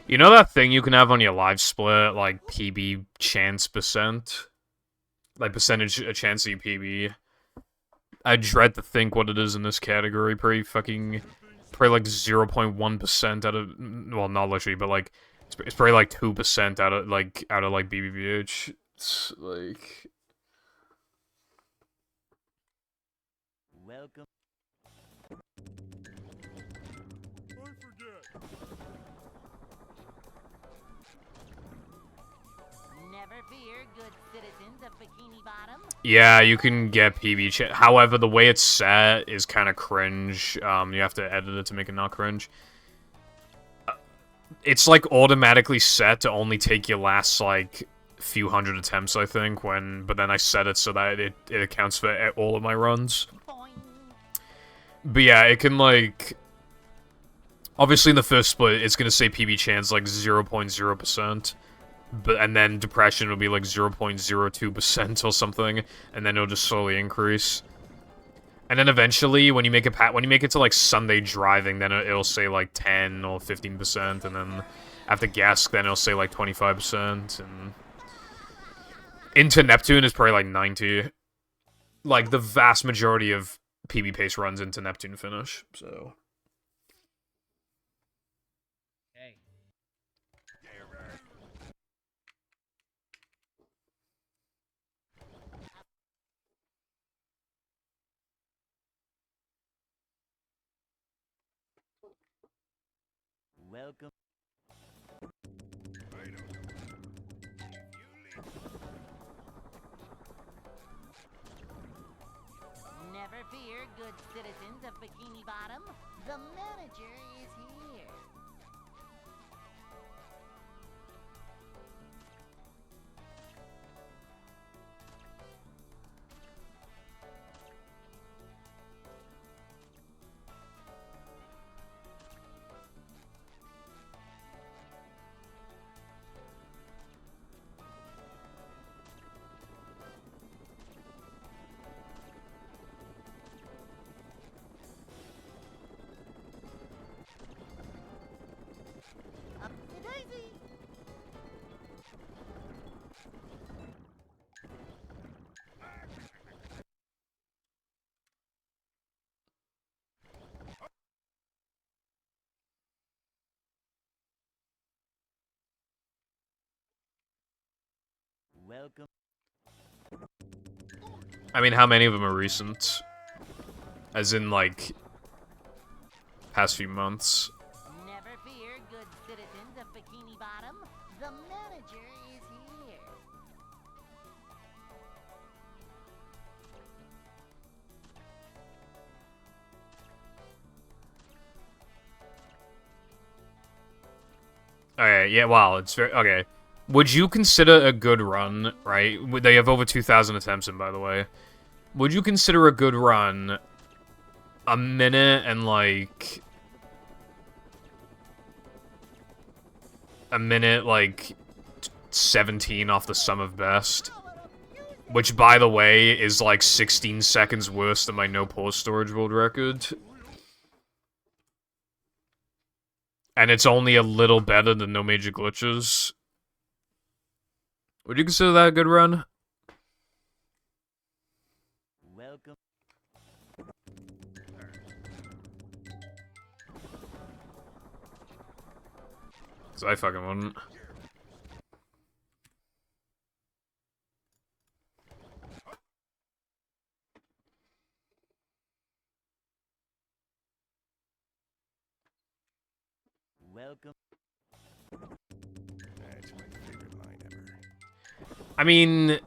S3: You know that thing you can have on your live split, like, PB chance percent? Like, percentage a chance that you PB? I dread to think what it is in this category. Probably like 0.1% out of, well, not literally, but like, it's probably like 2% out of BBBH. It's like...
S6: Welcome.
S2: I forget.
S1: Never fear, good citizens of Bikini Bottom.
S3: Yeah, you can get PB chat. However, the way it's set is kind of cringe. You have to edit it to make it not cringe. It's like automatically set to only take your last like few hundred attempts, I think. But then I set it so that it accounts for all of my runs.
S1: Boing.
S3: But yeah, it can like. Obviously, in the first split, it's gonna say PB chance like 0.0%. And then depression will be like 0.02% or something, and then it'll just slowly increase. And then eventually, when you make it to like Sunday driving, then it'll say like 10 or 15%, and then after Gask, then it'll say like 25%, and into Neptune is probably like 90. Like the vast majority of PB pace runs into Neptune finish, so.
S4: Hey.
S6: Welcome.
S1: Never fear, good citizens of Bikini Bottom. The manager is here. Up to Daisy.
S6: Welcome.
S3: I mean, how many of them are recent? As in, like, past few months.
S1: Never fear, good citizens of Bikini Bottom. The manager is here.
S3: Okay, yeah, wow, it's very... Okay. Would you consider a good run, right? They have over 2,000 attempts in, by the way. Would you consider a good run a minute and, like... A minute, like, 17 off the sum of best? Which, by the way, is, like, 16 seconds worse than my no-pause storage world record. and it's only a little better than no major glitches. Would you consider that a good run?
S6: Welcome.
S3: 'Cause I fucking wouldn't.
S6: Welcome.
S2: That's my favorite line ever.
S3: I mean,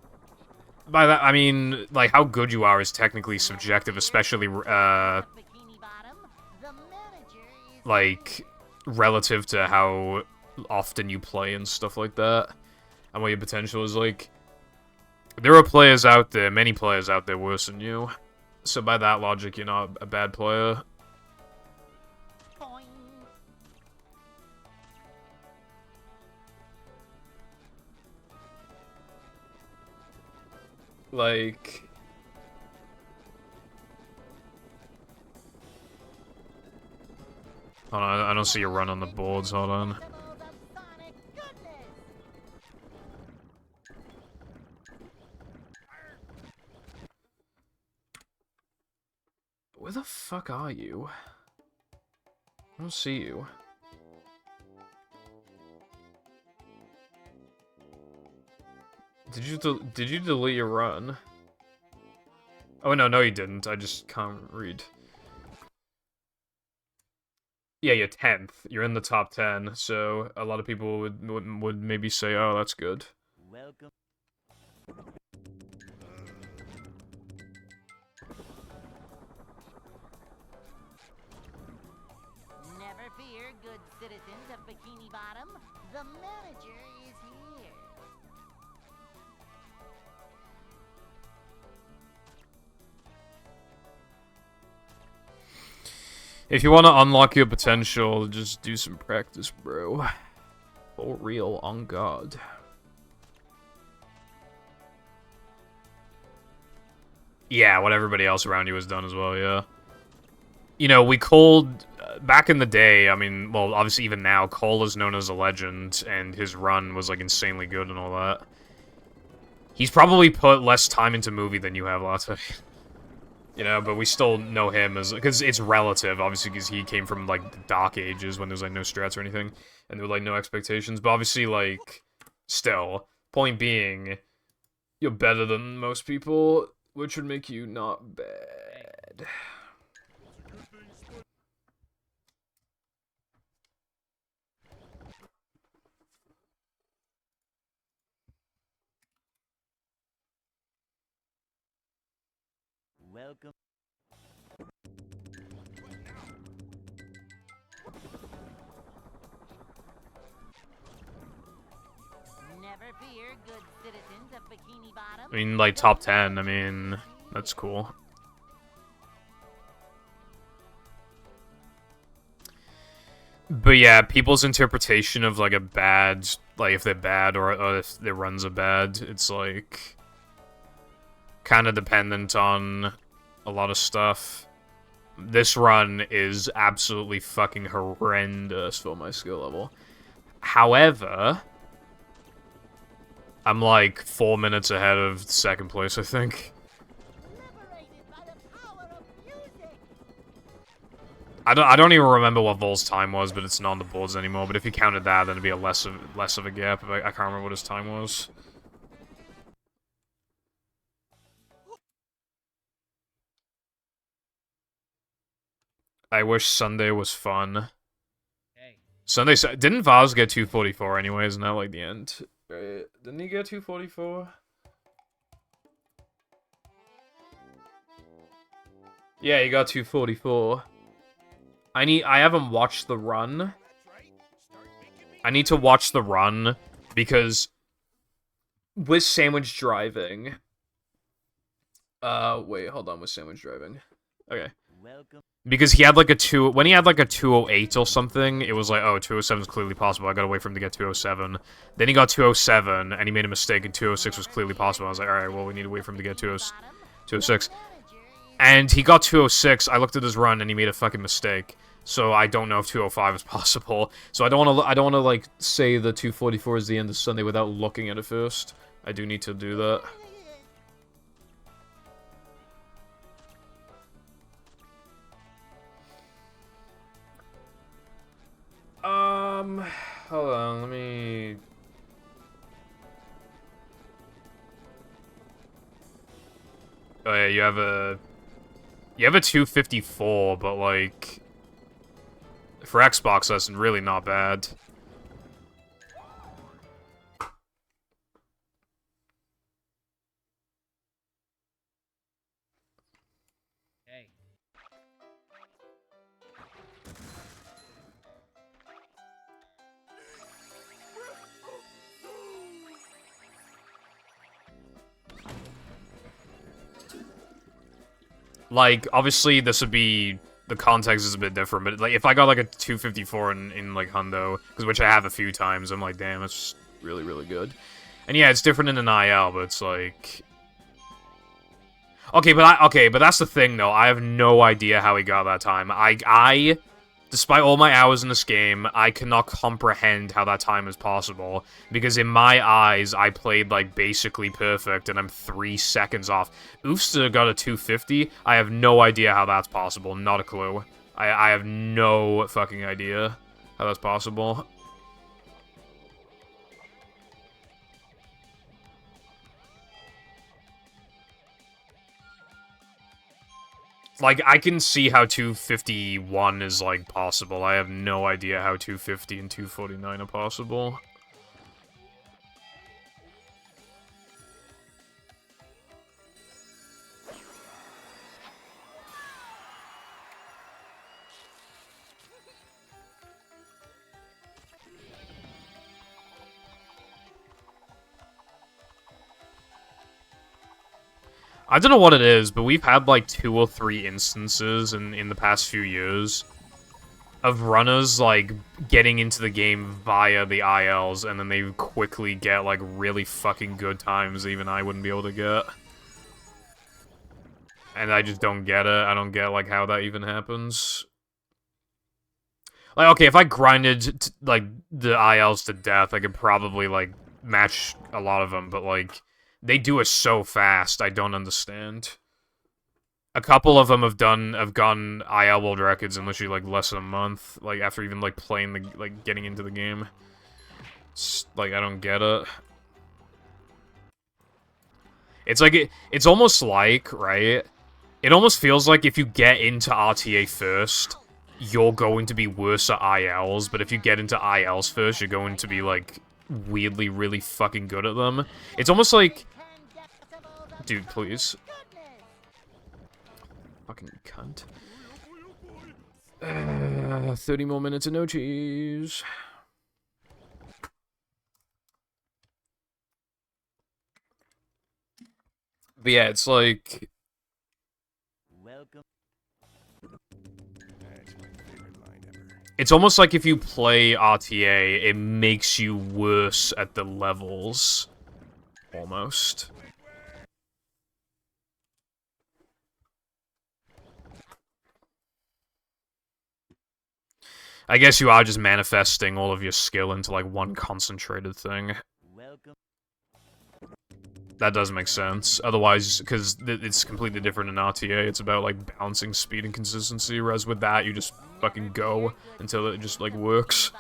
S3: by that I mean like how good you are is technically subjective, especially
S1: Bikini Bottom, the manager is
S3: like relative to how often you play and stuff like that, and what your potential is like. There are players out there, many players out there worse than you. So by that logic, you're not a bad player.
S1: boing.
S3: Like, hold on, I don't see a run on the boards. Hold on.
S1: Vegetables of sonic goodness.
S3: Where the fuck are you? I don't see you. Did you delete your run? Oh no you didn't. I just can't read. Yeah, you're 10th. You're in the top 10, so a lot of people would maybe say, "Oh, that's good."
S6: Welcome.
S1: Never fear, good citizens of Bikini Bottom. The manager is here.
S3: If you want to unlock your potential, just do some practice, bro. For real, on God. Yeah, what everybody else around you has done as well, yeah. You know, we called... back in the day, I mean, well, obviously even now, Cole is known as a legend, and his run was, like, insanely good and all that. He's probably put less time into movie than you have, Latte. You know, but we still know him as... because it's relative, obviously, because he came from, like, the dark ages when there's, like, no strats or anything, and there were, like, no expectations. But obviously, like, still, point being, you're better than most people, which would make you not bad.
S6: Welcome.
S1: Never fear, good citizens of Bikini Bottom.
S3: I mean, like, top 10, I mean, that's cool. But yeah, people's interpretation of, like, a bad, like, if they're bad or if their runs are bad, it's, like, kind of dependent on a lot of stuff. This run is absolutely fucking horrendous for my skill level. However, I'm, like, 4 minutes ahead of second place, I think.
S1: Liberated by the power of music.
S3: I don't even remember what Vol's time was, but it's not on the boards anymore. But if you counted that, then it'd be a less of a gap. I can't remember what his time was. I wish Sunday was fun.
S4: Hey.
S3: Sunday didn't Vaz get 244 anyway? Isn't that like the end? Right? Didn't he get 244? Yeah, he got 244. I haven't watched the run. I need to watch the run because with sandwich driving. Wait, hold on, with sandwich driving. Okay.
S6: Welcome.
S3: Because he had like a when he had like a 208 or something, it was like, oh, 207 is clearly possible. I gotta wait for him to get 207. Then he got 207, and he made a mistake, and 206 was clearly possible. I was like, alright, well, we need to wait for him to get 206. And he got 206, I looked at his run, and he made a fucking mistake. So I don't know if 205 is possible. So I don't want to like say the 244 is the end of Sunday without looking at it first. I do need to do that. Hold on, let me... Oh yeah, you have a 254, but like for Xbox that's really not bad.
S4: Hey.
S3: Like, obviously, this would be... The context is a bit different, but, like, if I got, like, a 254 in like, Hundo, which I have a few times, I'm like, damn, it's really, really good. And yeah, it's different in an IL, but it's, like... Okay, but that's the thing, though. I have no idea how he got that time. Despite all my hours in this game, I cannot comprehend how that time is possible. Because in my eyes, I played, like, basically perfect, and I'm 3 seconds off. Oofsta got a 250. I have no idea how that's possible. Not a clue. I have no fucking idea how that's possible. Like, I can see how 251 is, like, possible. I have no idea how 250 and 249 are possible. I don't know what it is, but we've had like 2 or 3 instances in the past few years of runners like getting into the game via the ILs, and then they quickly get like really fucking good times even I wouldn't be able to get. And I just don't get it. I don't get like how that even happens. Like, okay, if I grinded like the ILs to death, I could probably like match a lot of them, but like they do it so fast, I don't understand. A couple of them have gone IL world records in literally like less than a month, like after even like playing the getting into the game. It's, like, I don't get it. It's like it's almost like, right? It almost feels like if you get into RTA first, you're going to be worse at ILs, but if you get into ILs first, you're going to be like weirdly really fucking good at them. It's almost like, dude, please. Fucking cunt. 30 more minutes and no cheese. But yeah, it's like...
S6: Welcome.
S3: It's almost like if you play RTA, it makes you worse at the levels. Almost. I guess you are just manifesting all of your skill into, like, one concentrated thing.
S6: Welcome.
S3: That does make sense. Otherwise, because it's completely different in RTA, it's about, like, balancing speed and consistency, whereas with that, you just fucking go until it just, like, works.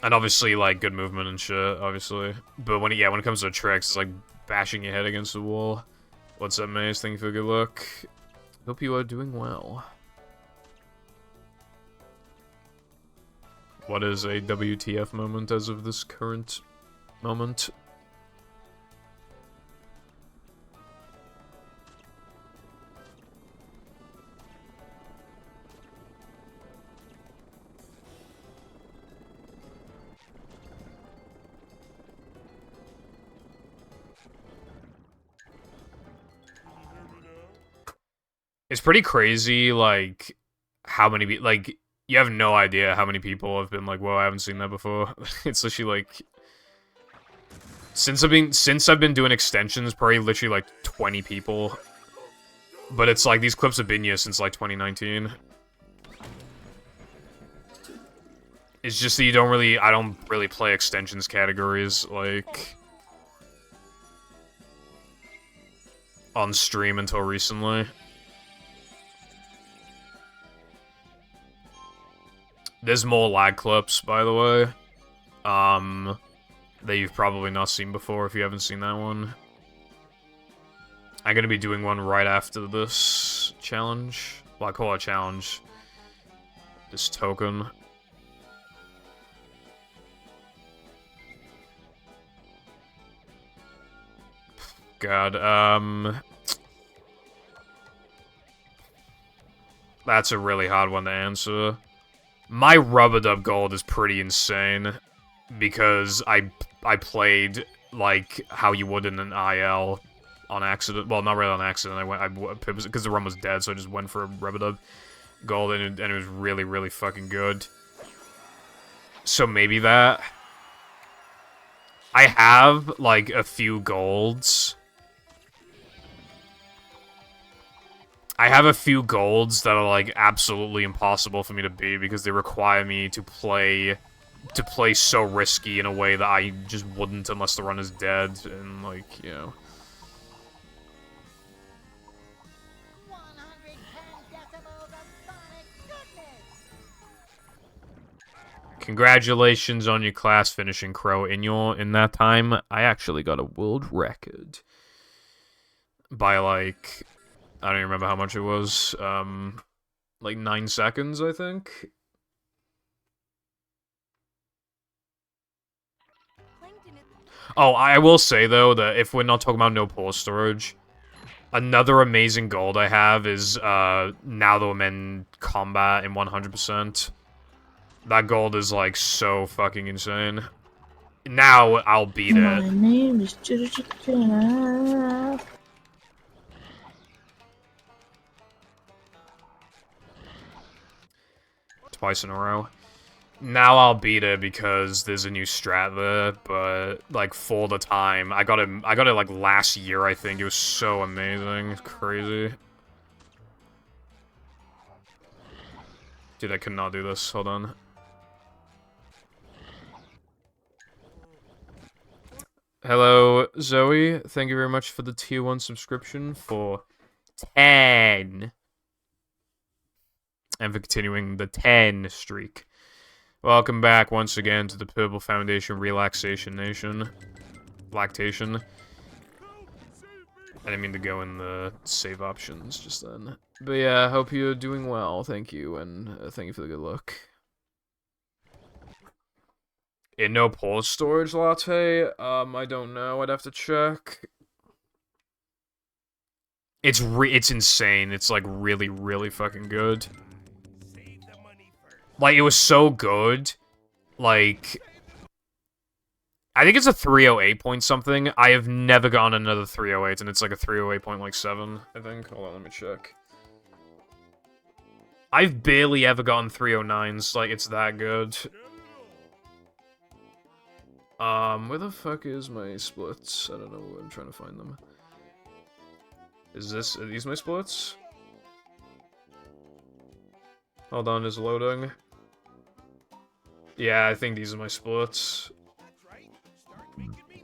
S3: And obviously, like, good movement and shit, obviously. But when it comes to tricks, it's like bashing your head against the wall. What's up, Maze? Thank you for good luck. Hope you are doing well. What is a WTF moment as of this current moment? It's pretty crazy, like, how many people, like, you have no idea how many people have been like, whoa, I haven't seen that before. It's literally, like, since I've been doing extensions, probably literally, like, 20 people. But it's like, these clips have been here since, like, 2019. It's just that I don't really play extensions categories, like, on stream until recently. There's more lag clips, by the way, that you've probably not seen before if you haven't seen that one. I'm gonna be doing one right after this challenge. Well, I call it a challenge. This token. God, that's a really hard one to answer. My Rub-a-Dub gold is pretty insane, because I played, like, how you would in an IL on accident. Well, not really on accident, because the run was dead, so I just went for a Rub-a-Dub gold, and it was really, really fucking good. So maybe that. I have, like, a few golds. I have a few golds that are, like, absolutely impossible for me to beat because they require me to play so risky in a way that I just wouldn't unless the run is dead, and, like, you know.
S1: 110 decibels of sonic goodness!
S3: Congratulations on your class finishing, Crow. In that time, I actually got a world record. By, like, I don't even remember how much it was. Like 9 seconds, I think. Oh, I will say, though, that if we're not talking about no pore storage, another amazing gold I have is, now that I'm in combat in 100%. That gold is, like, so fucking insane. Now, I'll beat it.
S7: My name is Jeff.
S3: Twice in a row. Now I'll beat it because there's a new strat there, but, like, for the time, I got it, like, last year, I think. It was so amazing. It's crazy. Dude, I could not do this. Hold on. Hello, Zoe. Thank you very much for the tier 1 subscription for 10. And for continuing the 10 streak. Welcome back once again to the Purple Foundation Relaxation Nation. Lactation. I didn't mean to go in the save options just then. But yeah, I hope you're doing well. Thank you, and thank you for the good luck. In no pause storage latte? I don't know. I'd have to check. It's insane. It's, like, really, really fucking good. Like, it was so good. Like, I think it's a 308 point something. I have never gotten another 308, and it's like a 308.7, I think. Hold on, let me check. I've barely ever gotten 309s. Like, it's that good. Where the fuck is my splits? I don't know. I'm trying to find them. Are these my splits? Hold on, is loading. Yeah, I think these are my splits.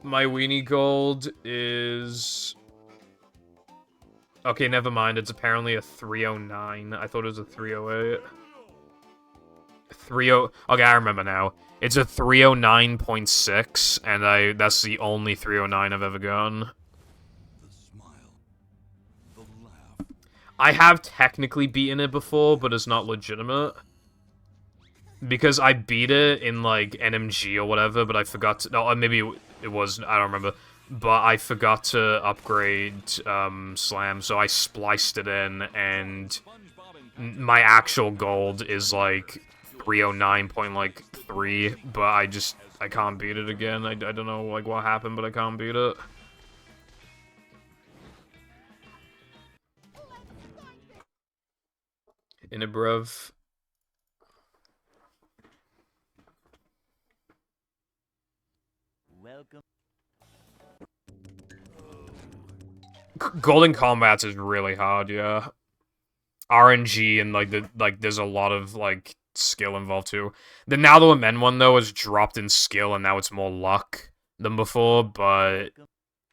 S3: My weenie gold is... Okay, never mind. It's apparently a 309. I thought it was a 308. 30... Okay, I remember now. It's a 309.6, and that's the only 309 I've ever gotten. I have technically beaten it before, but it's not legitimate. Because I beat it in, like, NMG or whatever, but I forgot to... No, maybe it was... I don't remember. But I forgot to upgrade Slam, so I spliced it in, and my actual gold is, like, 309.3, but I can't beat it again. I don't know, like, what happened, but I can't beat it. In a bruv.
S6: Welcome.
S3: Golden Combats is really hard, yeah. RNG and, like, there's a lot of, like, skill involved too. The Now the Men one, though, is dropped in skill, and now it's more luck than before, but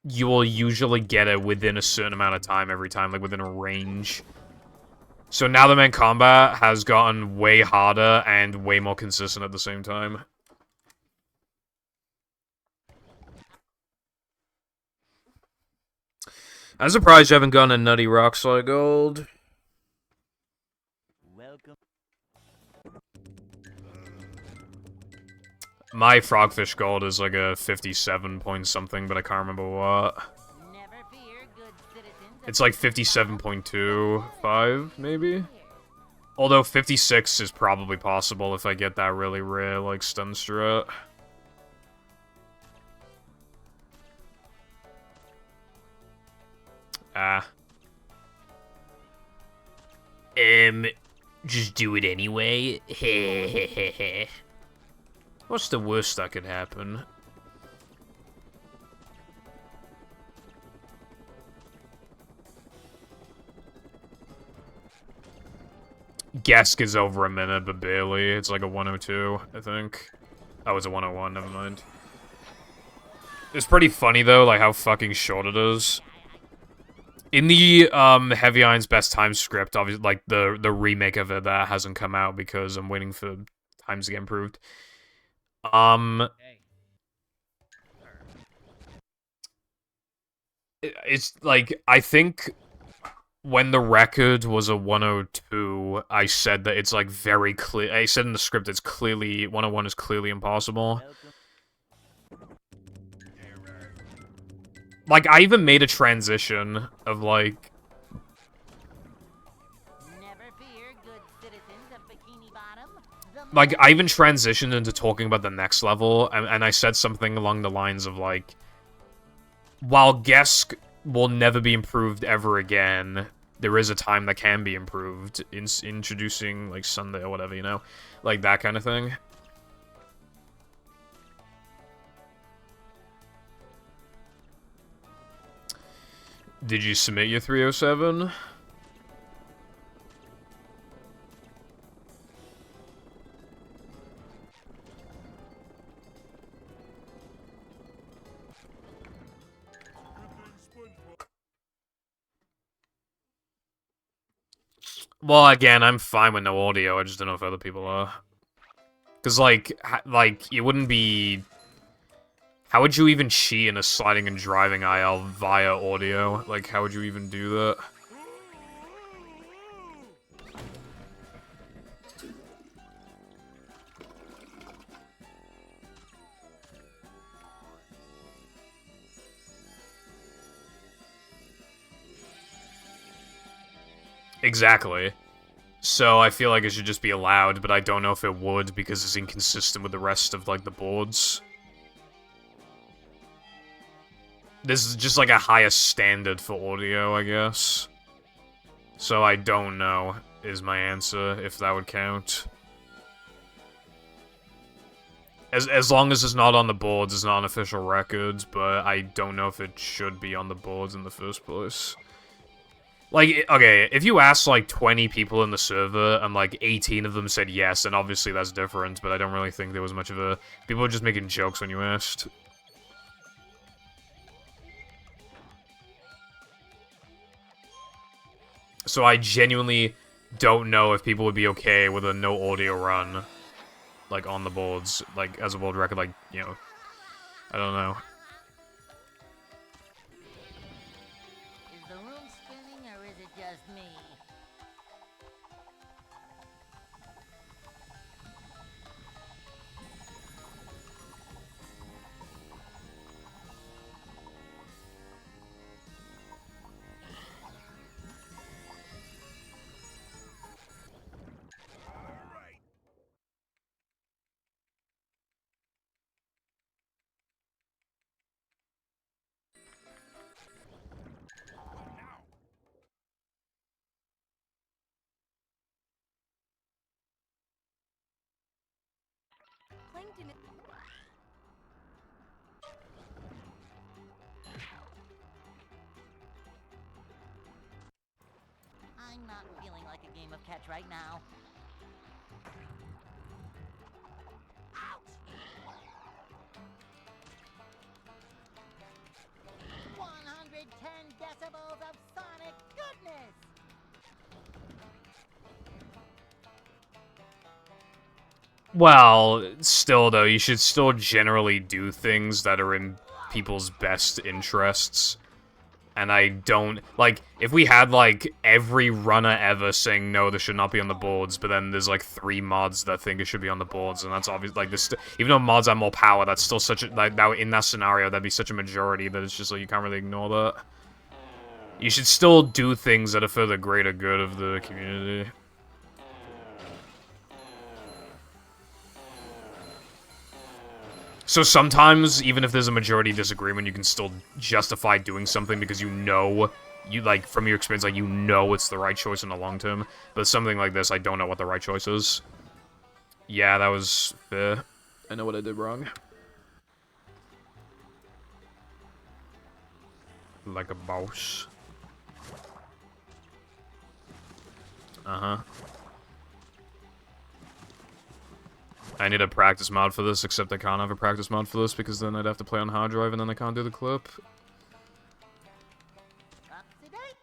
S3: you will usually get it within a certain amount of time every time, like within a range. So Now the Men combat has gotten way harder and way more consistent at the same time. I'm surprised you haven't gotten a Nutty Rock Slide Gold.
S6: Welcome.
S3: My Frogfish Gold is like a 57 point something, but I can't remember what.
S1: Never fear, good citizens of
S3: It's like 57.25, maybe? Although 56 is probably possible if I get that really rare, like, stun strat. Just do it anyway? Hehehehe. What's the worst that could happen? Gesk is over a minute, but barely. It's like a 102, I think. Oh, it's a 101, never mind. It's pretty funny, though, like, how fucking short it is. In the, Heavy Iron's Best Time script, obviously, like, the remake of it, that hasn't come out because I'm waiting for times to get improved.
S4: Hey.
S3: It's, like, I think when the record was a 102, I said that it's, like, very clear. I said in the script it's clearly, 101 is clearly impossible. Like, I even made a transition of, like...
S1: Never fear, good citizens of Bikini Bottom.
S3: Like, I even transitioned into talking about the next level, and I said something along the lines of, like... While Gesk will never be improved ever again, there is a time that can be improved. Introducing, like, Sunday or whatever, you know? Like, that kind of thing. Did you submit your 307? Well, again, I'm fine with no audio, I just don't know if other people are. Because, like, it wouldn't be... How would you even cheat in a sliding and driving IL via audio? Like, how would you even do that? Exactly. So I feel like it should just be allowed, but I don't know if it would because it's inconsistent with the rest of, like, the boards. This is just, like, a higher standard for audio, I guess. So I don't know, is my answer, if that would count. As long as it's not on the boards, it's not on official records, but I don't know if it should be on the boards in the first place. Like, okay, if you ask, like, 20 people in the server, and, like, 18 of them said yes, then obviously that's different, but I don't really think there was much of a... People were just making jokes when you asked. So I genuinely don't know if people would be okay with a no audio run, like, on the boards, like, as a world record, like, you know, I don't know.
S1: Is the room spinning or is it just me?
S5: Plankton.
S1: I'm not feeling like a game of catch right now.
S3: Well, still though, you should still generally do things that are in people's best interests. And I don't, like, if we had, like, every runner ever saying, no, this should not be on the boards, but then there's, like, 3 mods that think it should be on the boards, and that's obvious, like, this, even though mods have more power, that's still such a, like, that, in that scenario, that'd be such a majority that it's just, like, you can't really ignore that. You should still do things that are for the greater good of the community. So sometimes, even if there's a majority disagreement, you can still justify doing something because you know, like, from your experience, like, you know it's the right choice in the long term. But something like this, I don't know what the right choice is. Yeah, that was fair. I know what I did wrong. Like a boss. Uh-huh. I need a practice mod for this, except I can't have a practice mod for this because then I'd have to play on hard drive and then I can't do the clip.
S1: Up to date.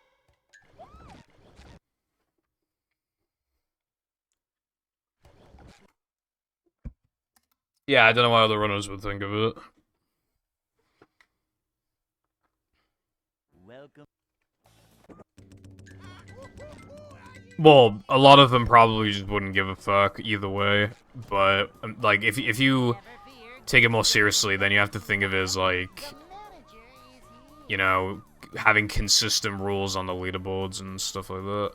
S3: Yeah, I don't know why other runners would think of it.
S6: Welcome.
S3: Well, a lot of them probably just wouldn't give a fuck either way, but, like, if you take it more seriously, then you have to think of it as, like, you know, having consistent rules on the leaderboards and stuff like that.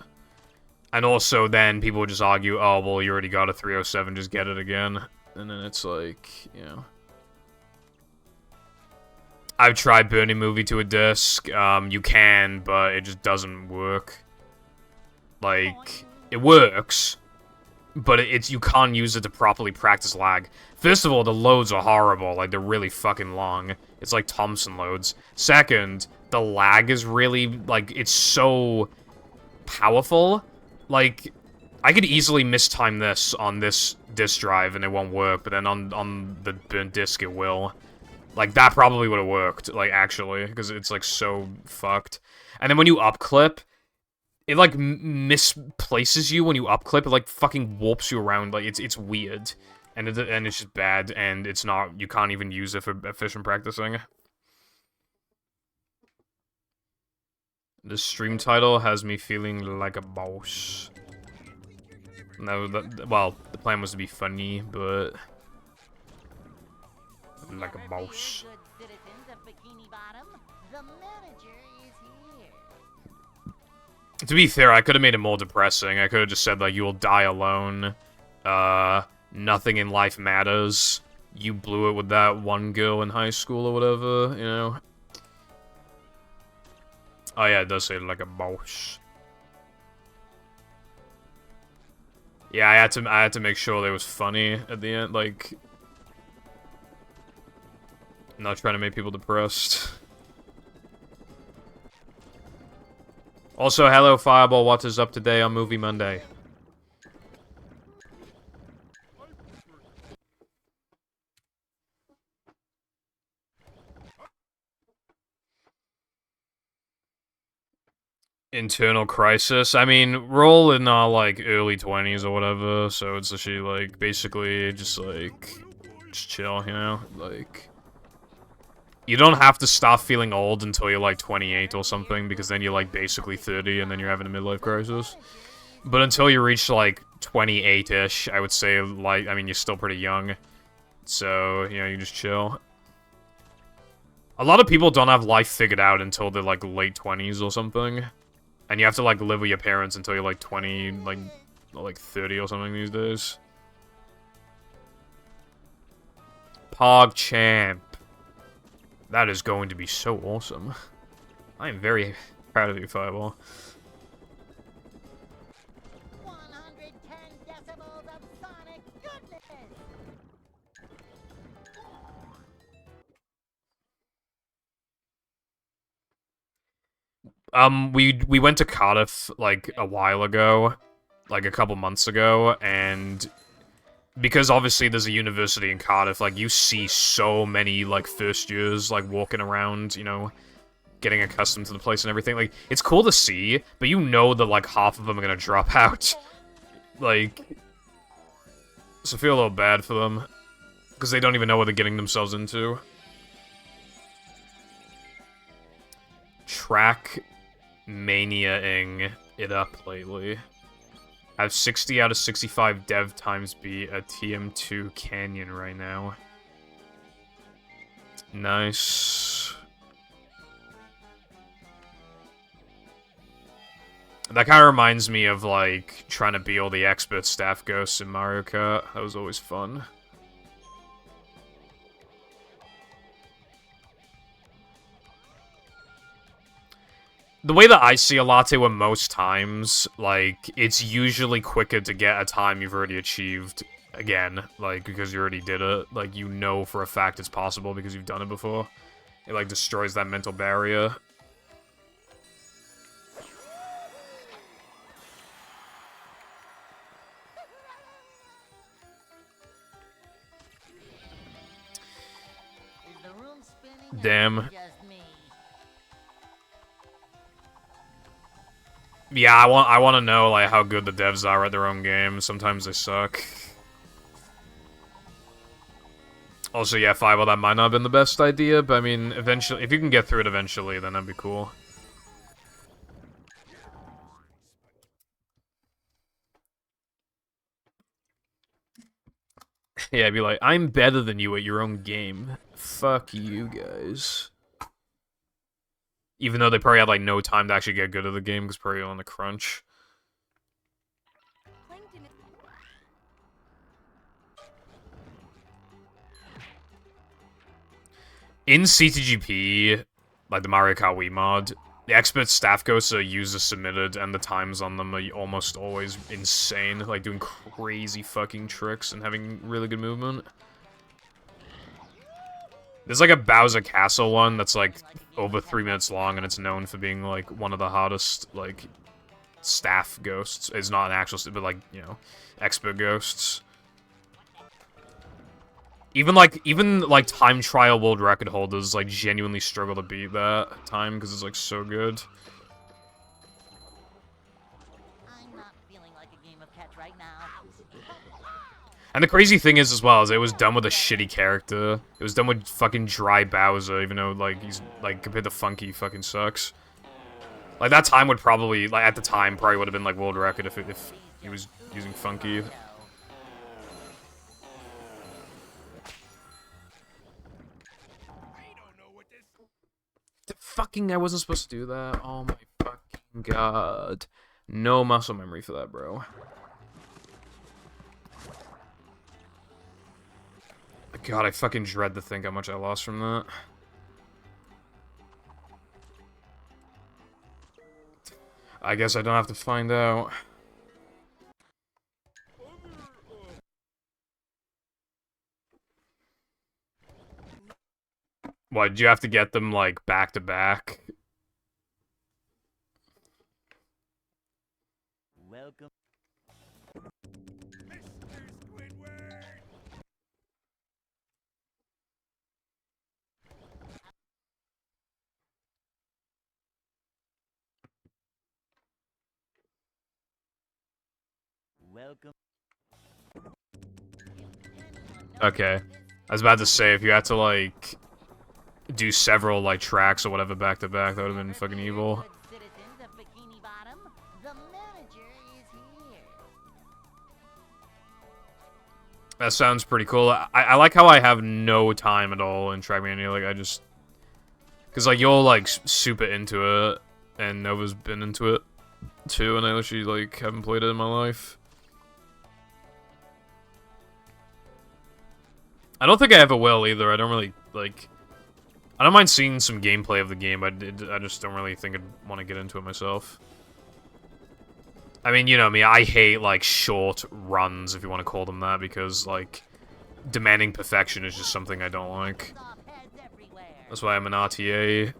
S3: And also, then people would just argue, oh, well, you already got a 307, just get it again. And then it's like, you know. I've tried burning movie to a disc. You can, but it just doesn't work. Like, it works, but it's you can't use it to properly practice lag. First of all, the loads are horrible. Like, they're really fucking long. It's like Thompson loads. Second, the lag is really, like, it's so powerful. Like, I could easily mistime this on this disk drive and it won't work, but then on the burnt disk it will. Like, that probably would have worked, like, actually, because it's, like, so fucked. And then when you upclip, it, like, misplaces you when you upclip. It, like, fucking warps you around. Like, it's weird. And it's just bad, and it's not... You can't even use it for efficient practicing. The stream title has me feeling like a boss. No, well, the plan was to be funny, but... Like a boss.
S1: Good citizens of Bikini Bottom, the manager is here.
S3: To be fair, I could have made it more depressing. I could have just said, like, you will die alone. Nothing in life matters. You blew it with that one girl in high school or whatever, you know? Oh yeah, it does say like a boss. Yeah, I had to make sure that it was funny at the end, like... Not trying to make people depressed. Also, hello Fireball, what is up today on Movie Monday? Internal crisis. I mean, we're all in our, like, early 20s or whatever, so it's actually, like, basically just, like, just chill, you know? Like... You don't have to stop feeling old until you're like 28 or something, because then you're like basically 30 and then you're having a midlife crisis. But until you reach like 28-ish, I would say, like, I mean, you're still pretty young. So, you know, you just chill. A lot of people don't have life figured out until they're like late 20s or something. And you have to like live with your parents until you're like 20, like 30 or something these days. Pog Champ. That is going to be so awesome. I am very proud of you, Fireball.
S1: 110 decibels of sonic goodness.
S3: We went to Cardiff, like, a while ago. Like, a couple months ago, and... Because obviously there's a university in Cardiff, like, you see so many, like, first years, like, walking around, you know, getting accustomed to the place and everything. Like, it's cool to see, but you know that, like, half of them are gonna drop out. Like, So I feel a little bad for them. Because they don't even know what they're getting themselves into. Track mania-ing it up lately. I have 60 out of 65 dev times beat at TM2 Canyon right now. Nice. That kind of reminds me of, like, trying to beat all the expert staff ghosts in Mario Kart. That was always fun. The way that I see a latte were most times, like, it's usually quicker to get a time you've already achieved again, like, because you already did it. Like, you know for a fact it's possible because you've done it before. It, like, destroys that mental barrier.
S1: Is the room spinning?
S3: Damn.
S1: Or is it just me?
S3: Yeah, I want to know, like, how good the devs are at their own games. Sometimes they suck. Also, yeah, Fireball, that might not have been the best idea, but I mean, eventually, if you can get through it eventually, then that'd be cool. Yeah, I'd be like, I'm better than you at your own game. Fuck you guys. Even though they probably had, like, no time to actually get good at the game, because probably on the crunch.
S5: Plankton is
S3: In CTGP, like the Mario Kart Wii mod, the expert staff ghosts are user submitted, and the times on them are almost always insane, like doing crazy fucking tricks and having really good movement. There's like a Bowser Castle one that's like over 3 minutes long, and it's known for being like one of the hardest like staff ghosts. It's not an actual, but like, you know, expert ghosts. Even like time trial world record holders like genuinely struggle to beat that time because it's like so good.
S1: I'm not feeling like a game of catch right now.
S3: And the crazy thing is as well is it was done with a shitty character. It was done with fucking dry Bowser, even though like he's like compared to Funky, he fucking sucks. Like that time would probably like at the time probably would have been like world record if he was using Funky. Fucking, I wasn't supposed to do that. Oh my fucking god. No muscle memory for that, bro. God, I fucking dread to think how much I lost from that. I guess I don't have to find out. What, did you have to get them, like, back to back?
S6: Welcome. Welcome.
S3: Okay. I was about to say, if you had to, like, do several, like, tracks or whatever back to back, that would have been fucking evil.
S1: Good citizens of Bikini Bottom, the manager is here.
S3: That sounds pretty cool. I like how I have no time at all in Trackmania. Like, I just... Because, like, you're, like, super into it, and Nova's been into it, too, and I literally, like, haven't played it in my life. I don't think I ever will, either. I don't really, like... I don't mind seeing some gameplay of the game, but I just don't really think I'd want to get into it myself. I mean, you know me, I hate, like, short runs, if you want to call them that, because, like, demanding perfection is just something I don't like.
S1: Off heads everywhere.
S3: That's why I'm an RTA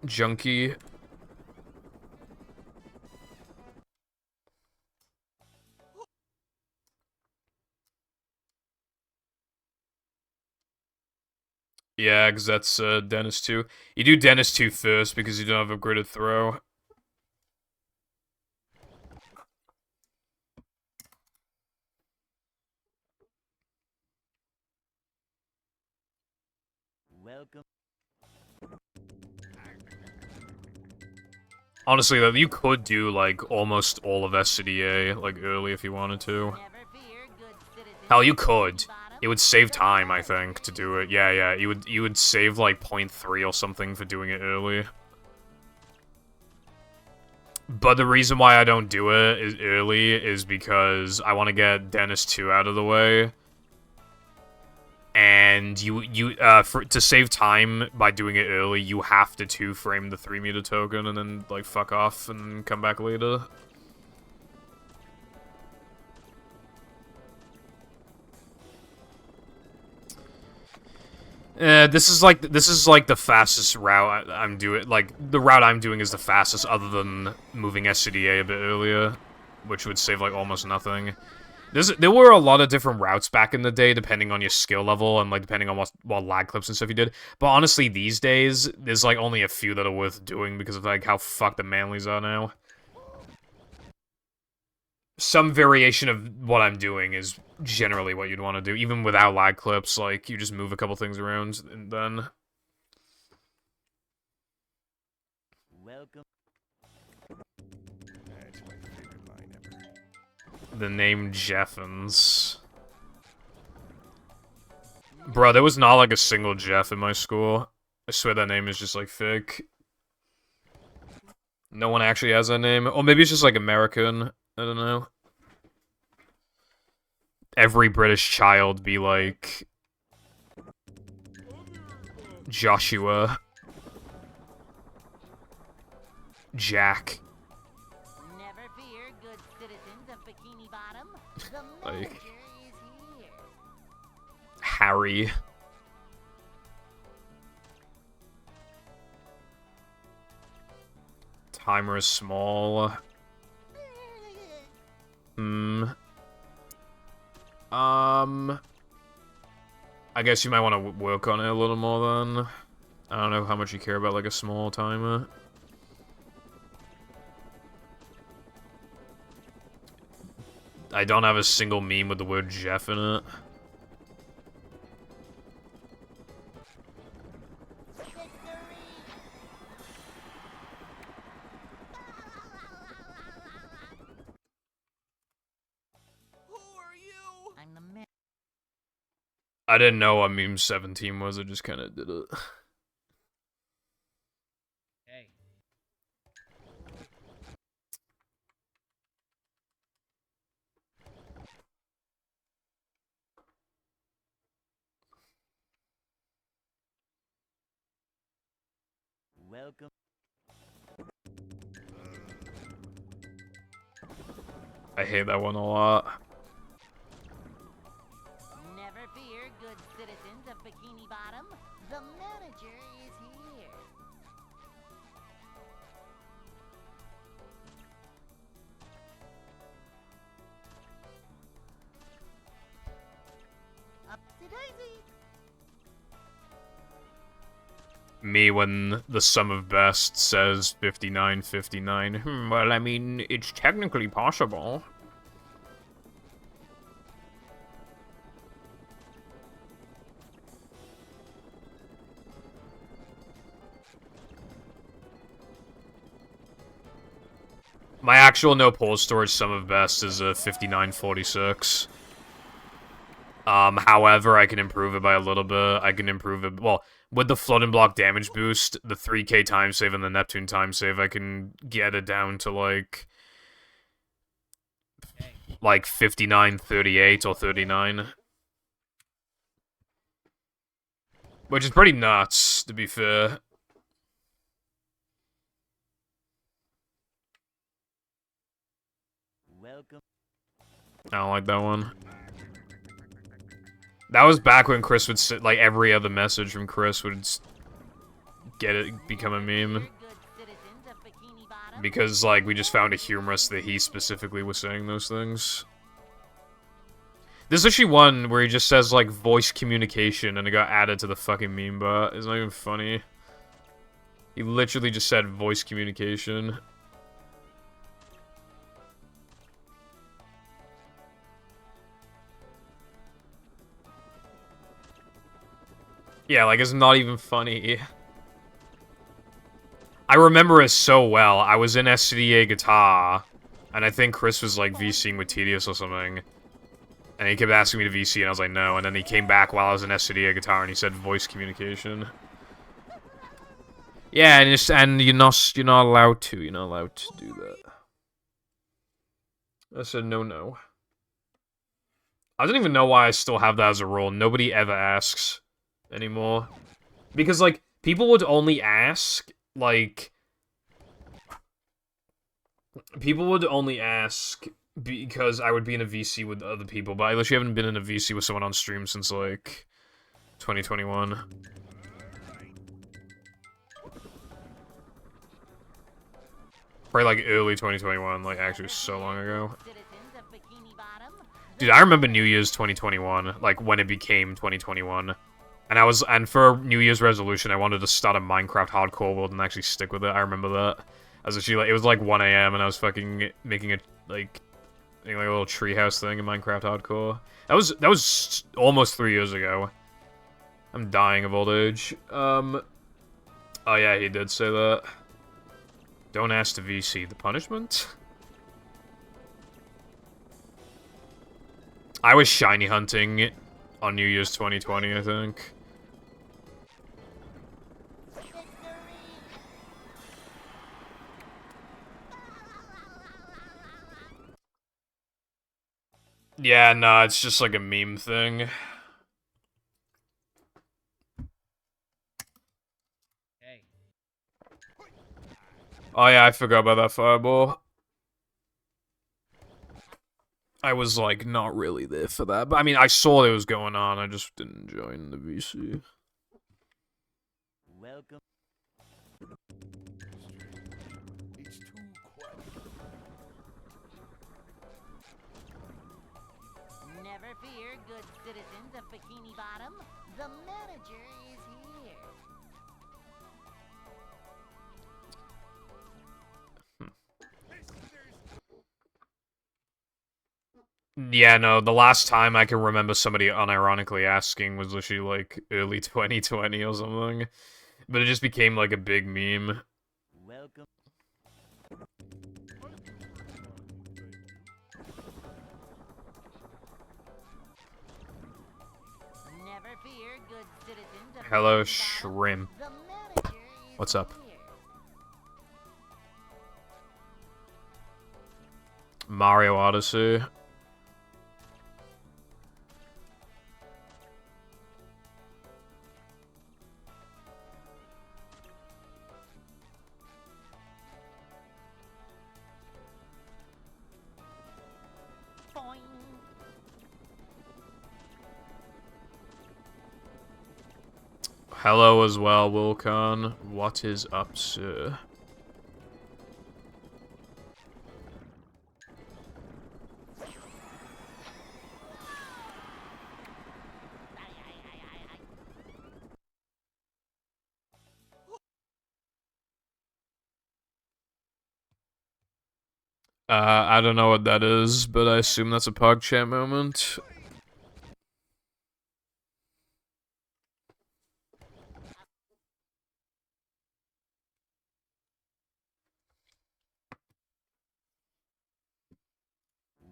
S3: junkie. Yeah, because that's Dennis 2. You do Dennis 2 first because you don't have upgraded throw.
S6: Welcome.
S3: Honestly, though, you could do, like, almost all of SCDA, like, early if you wanted to.
S1: Never fear, good citizens
S3: Hell, you
S1: of
S3: could.
S1: Bikini Bottom.
S3: It would save
S1: The
S3: time, I
S1: manager
S3: think, to
S1: is
S3: do it.
S1: here.
S3: Yeah, you would save, like, 0.3 or something for doing it early. But the reason why I don't do it early is because I want to get Dennis 2 out of the way. And to save time by doing it early, you have to 2-frame the 3-meter token and then, like, fuck off and come back later. This is like the fastest route I'm doing. Like, the route I'm doing is the fastest, other than moving SCDA a bit earlier, which would save, like, almost nothing. There were a lot of different routes back in the day, depending on your skill level and, like, depending on what lag clips and stuff you did. But honestly, these days, there's, like, only a few that are worth doing because of, like, how fucked the Manleys are now. Some variation of what I'm doing is generally what you'd want to do, even without lag clips. Like, you just move a couple things around, and then...
S6: Welcome.
S2: That's my favorite line ever.
S3: The name Jeffins. Bro, there was not, like, a single Jeff in my school. I swear that name is just, like, fake. No one actually has that name. Or maybe it's just, like, American. I don't know. Every British child be like... Joshua. Jack.
S1: Never fear, good citizens of Bikini Bottom. The
S3: Like-
S1: manager is here.
S3: Harry. Timer is small. I guess you might want to work on it a little more then. I don't know how much you care about, like, a small timer. I don't have a single meme with the word Jeff in it.
S1: I'm the man.
S3: I didn't know what meme 17 was, I just kind of did it.
S4: Hey.
S6: Welcome.
S3: I hate that one a lot.
S1: Never fear, good citizens of Bikini Bottom. The manager is here. Up to daisy.
S3: Me when the sum of best says 59-59. Well, I mean, it's technically possible. My actual no pole storage sum of best is a 59-46. However, I can improve it by a little bit. I can improve it, well, with the floating block damage boost, the 3k time save, and the Neptune time save, I can get it down to, like 59, 38, or 39. Which is pretty nuts, to be fair.
S6: Welcome.
S3: I don't like that one. That was back when Chris would sit, like, every other message from Chris would get it, become a meme. Because, like, we just found it humorous that he specifically was saying those things. There's actually one where he just says, like, voice communication, and it got added to the fucking meme bot. It's not even funny. He literally just said voice communication. Yeah, like, it's not even funny. I remember it so well. I was in SCDA Guitar, and I think Chris was, like, VCing with Tedious or something. And he kept asking me to VC, and I was like, no. And then he came back while I was in SCDA Guitar, and he said voice communication. Yeah, and you're not allowed to. You're not allowed to do that. I said no. I don't even know why I still have that as a rule. Nobody ever asks anymore. Because, like, people would only ask, like... People would only ask because I would be in a VC with other people, but I literally haven't been in a VC with someone on stream since, like, 2021. Probably, like, early 2021, like, actually so long ago. Dude, I remember New Year's 2021, like, when it became 2021. And for New Year's resolution, I wanted to start a Minecraft hardcore world and actually stick with it. I remember that. I was actually, like, it was like 1 AM, and I was fucking making a, like a little treehouse thing in Minecraft hardcore. That was almost 3 years ago. I'm dying of old age. Oh yeah, he did say that. Don't ask to VC. The punishment? I was shiny hunting on New Year's 2020, I think. Yeah, nah, it's just like a meme thing.
S4: Hey.
S3: Oh yeah, I forgot about that fireball. I was, like, not really there for that. But, I mean, I saw it was going on, I just didn't join the VC.
S6: Welcome.
S2: It's too quiet.
S1: Never fear, good citizens of Bikini Bottom. The manager is here.
S3: Yeah, no, the last time I can remember somebody unironically asking was literally, like, early 2020 or something. But it just became, like, a big meme.
S6: Welcome.
S1: Never fear, good citizens of
S3: Hello,
S1: Bikini Bottom.
S3: Shrimp.
S1: The manager is
S3: What's up?
S1: here.
S3: Mario Odyssey.
S1: Boing.
S3: Hello as well, Wilcon. What is up, sir? I don't know what that is, but I assume that's a PogChamp moment.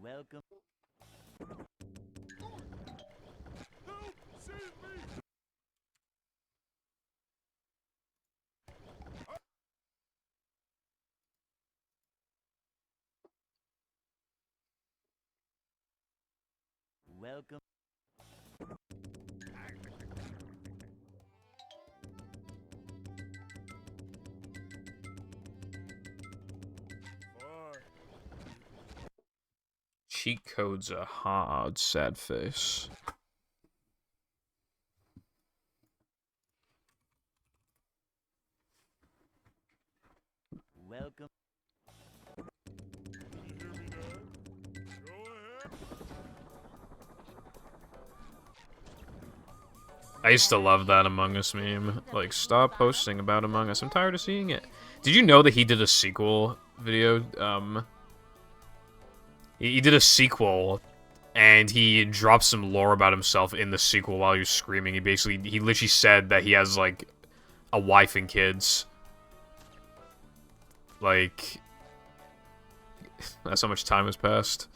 S6: Welcome.
S2: Help! Save me!
S6: Welcome.
S2: Fine.
S3: Cheat codes are hard, sad face.
S6: Welcome.
S2: Can you hear me now? Go ahead.
S3: I used to love that Among Us meme. Like, stop posting about Among Us. I'm tired of seeing it. Did you know that he did a sequel video? He did a sequel and he dropped some lore about himself in the sequel while he was screaming. He literally said that he has, like, a wife and kids. Like, that's how much time has passed.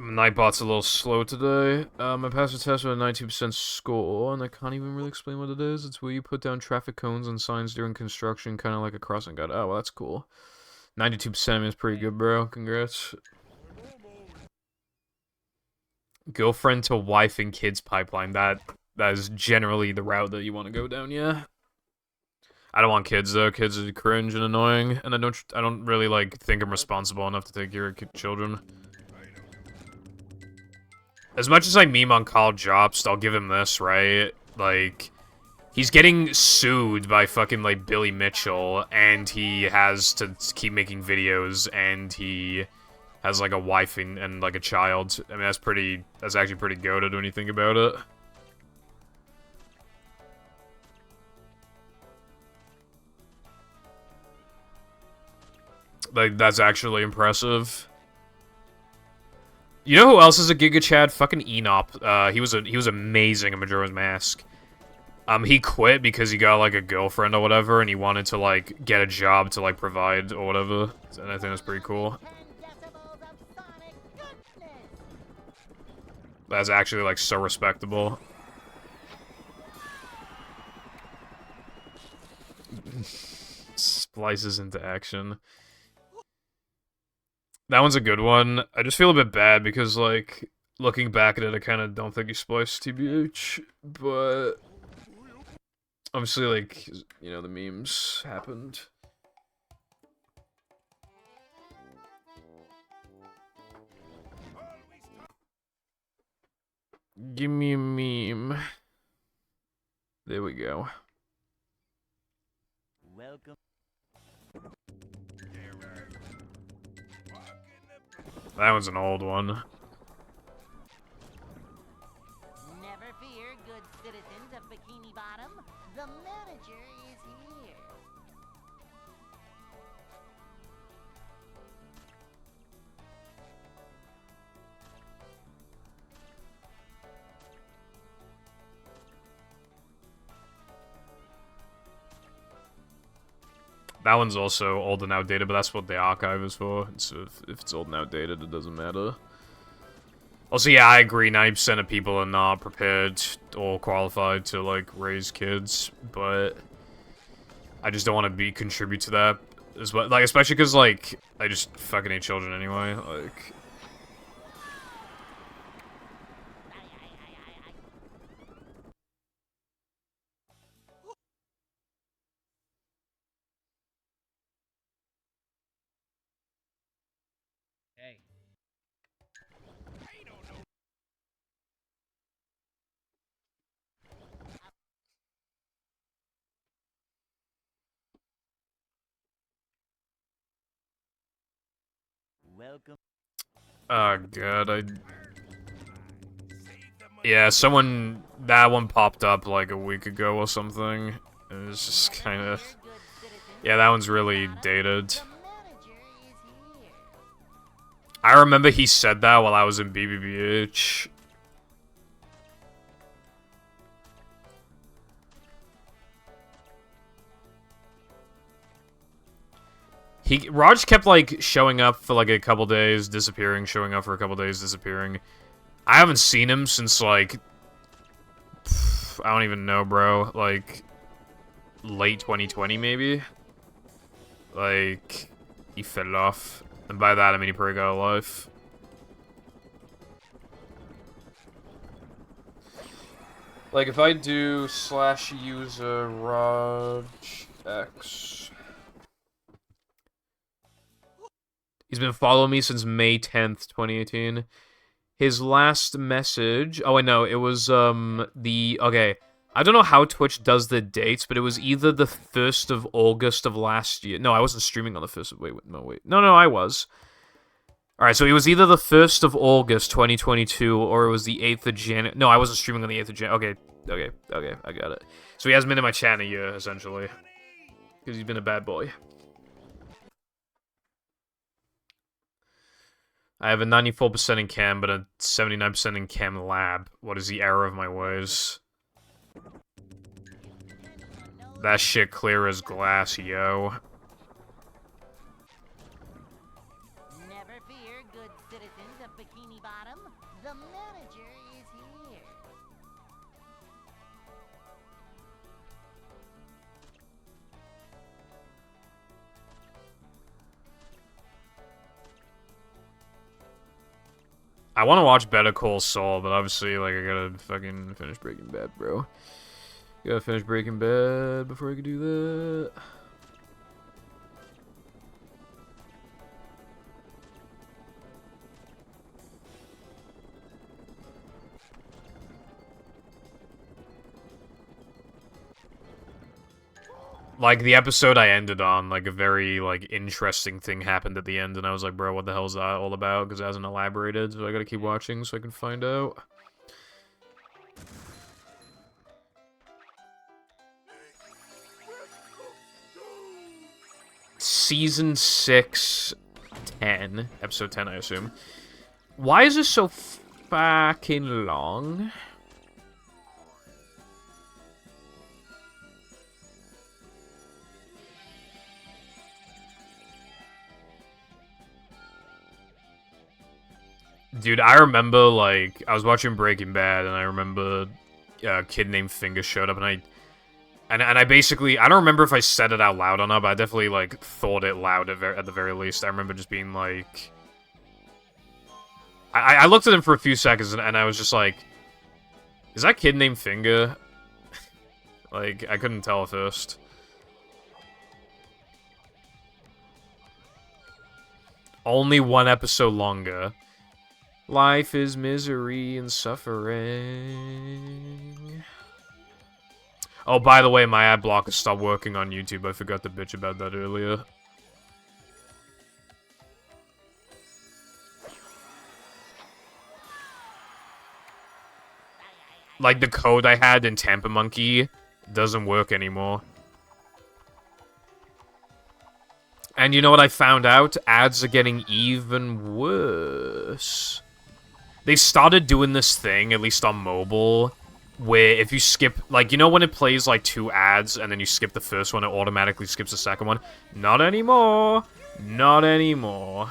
S3: Nightbot's a little slow today. I passed the test with a 19% score, and I can't even really explain what it is. It's where you put down traffic cones and signs during construction, kind of like a crossing guide. Oh, well, that's cool. 92%, I mean, it's pretty good, bro. Congrats. Girlfriend to wife and kids pipeline. That is generally the route that you want to go down, yeah. I don't want kids, though. Kids are cringe and annoying, and I don't really, like, think I'm responsible enough to take care of children. As much as I meme on Carl Jobst, I'll give him this, right? Like, he's getting sued by fucking, like, Billy Mitchell, and he has to keep making videos, and he has, like, a wife and like, a child. I mean, that's actually pretty goated when you think about it. Like, that's actually impressive. You know who else is a Giga Chad? Fucking Enop. He was amazing in Majora's Mask. He quit because he got, like, a girlfriend or whatever, and he wanted to, like, get a job to, like, provide or whatever. And I think that's pretty cool. That's actually, like, so respectable. Splices into action. That one's a good one. I just feel a bit bad because, like, looking back at it, I kind of don't think he spliced TBH, but obviously, like, you know, the memes happened. Give me a meme. There we go.
S6: Welcome.
S3: That one's an old one.
S1: Never fear, good citizens of Bikini Bottom. The manager is here.
S3: That one's also old and outdated, but that's what the archive is for. So if it's old and outdated, it doesn't matter. Also, yeah, I agree, 90% of people are not prepared or qualified to, like, raise kids, but I just don't want to contribute to that as well. Like, especially because, like, I just fucking hate children anyway, like...
S4: Hey.
S6: Welcome.
S3: Oh, God, Yeah, that one popped up, like, a week ago or something. It was just kind of... Yeah, that one's really dated. I remember he said that while I was in BBBH. Raj kept, like, showing up for, like, a couple days, disappearing, showing up for a couple days, disappearing. I haven't seen him since, like... I don't even know, bro. Like, late 2020, maybe? Like, he fell off. And by that, I mean he probably got a life. Like, if I do /user Raj X... He's been following me since May 10th, 2018. His last message... Oh, wait, no, it was, okay. I don't know how Twitch does the dates, but it was either the 1st of August of last year. No, I wasn't streaming on the 1st of... Wait. No, I was. Alright, so it was either the 1st of August 2022, or it was the 8th of January. No, I wasn't streaming on the 8th of January. Okay, I got it. So he hasn't been in my chat in a year, essentially. Because he's been a bad boy. I have a 94% in cam, but a 79% in cam lab. What is the error of my ways? That shit clear as glass, yo.
S1: Never fear, good citizens of Bikini Bottom. The manager is here.
S3: I want to watch Better Call Saul, but obviously, like, I gotta fucking finish Breaking Bad, bro. Gotta finish Breaking Bad before I can do that. Like, the episode I ended on, like, a very, like, interesting thing happened at the end, and I was like, bro, what the hell is that all about? Because it hasn't elaborated, so I gotta keep watching so I can find out. Season 6, 10. Episode 10, I assume. Why is this so fucking long? Dude, I remember, like, I was watching Breaking Bad, and I remember a kid named Finger showed up, and I basically, I don't remember if I said it out loud or not, but I definitely, like, thought it loud at the very least. I remember just being, like... I looked at him for a few seconds, and I was just like, is that kid named Finger? Like, I couldn't tell at first. Only one episode longer. Life is misery and suffering. Oh, by the way, my ad blocker stopped working on YouTube. I forgot to bitch about that earlier. Like, the code I had in Tampa Monkey doesn't work anymore. And you know what I found out? Ads are getting even worse. They started doing this thing, at least on mobile, where if you skip, like, you know when it plays, like, 2 ads, and then you skip the first one, it automatically skips the second one? Not anymore. Not anymore.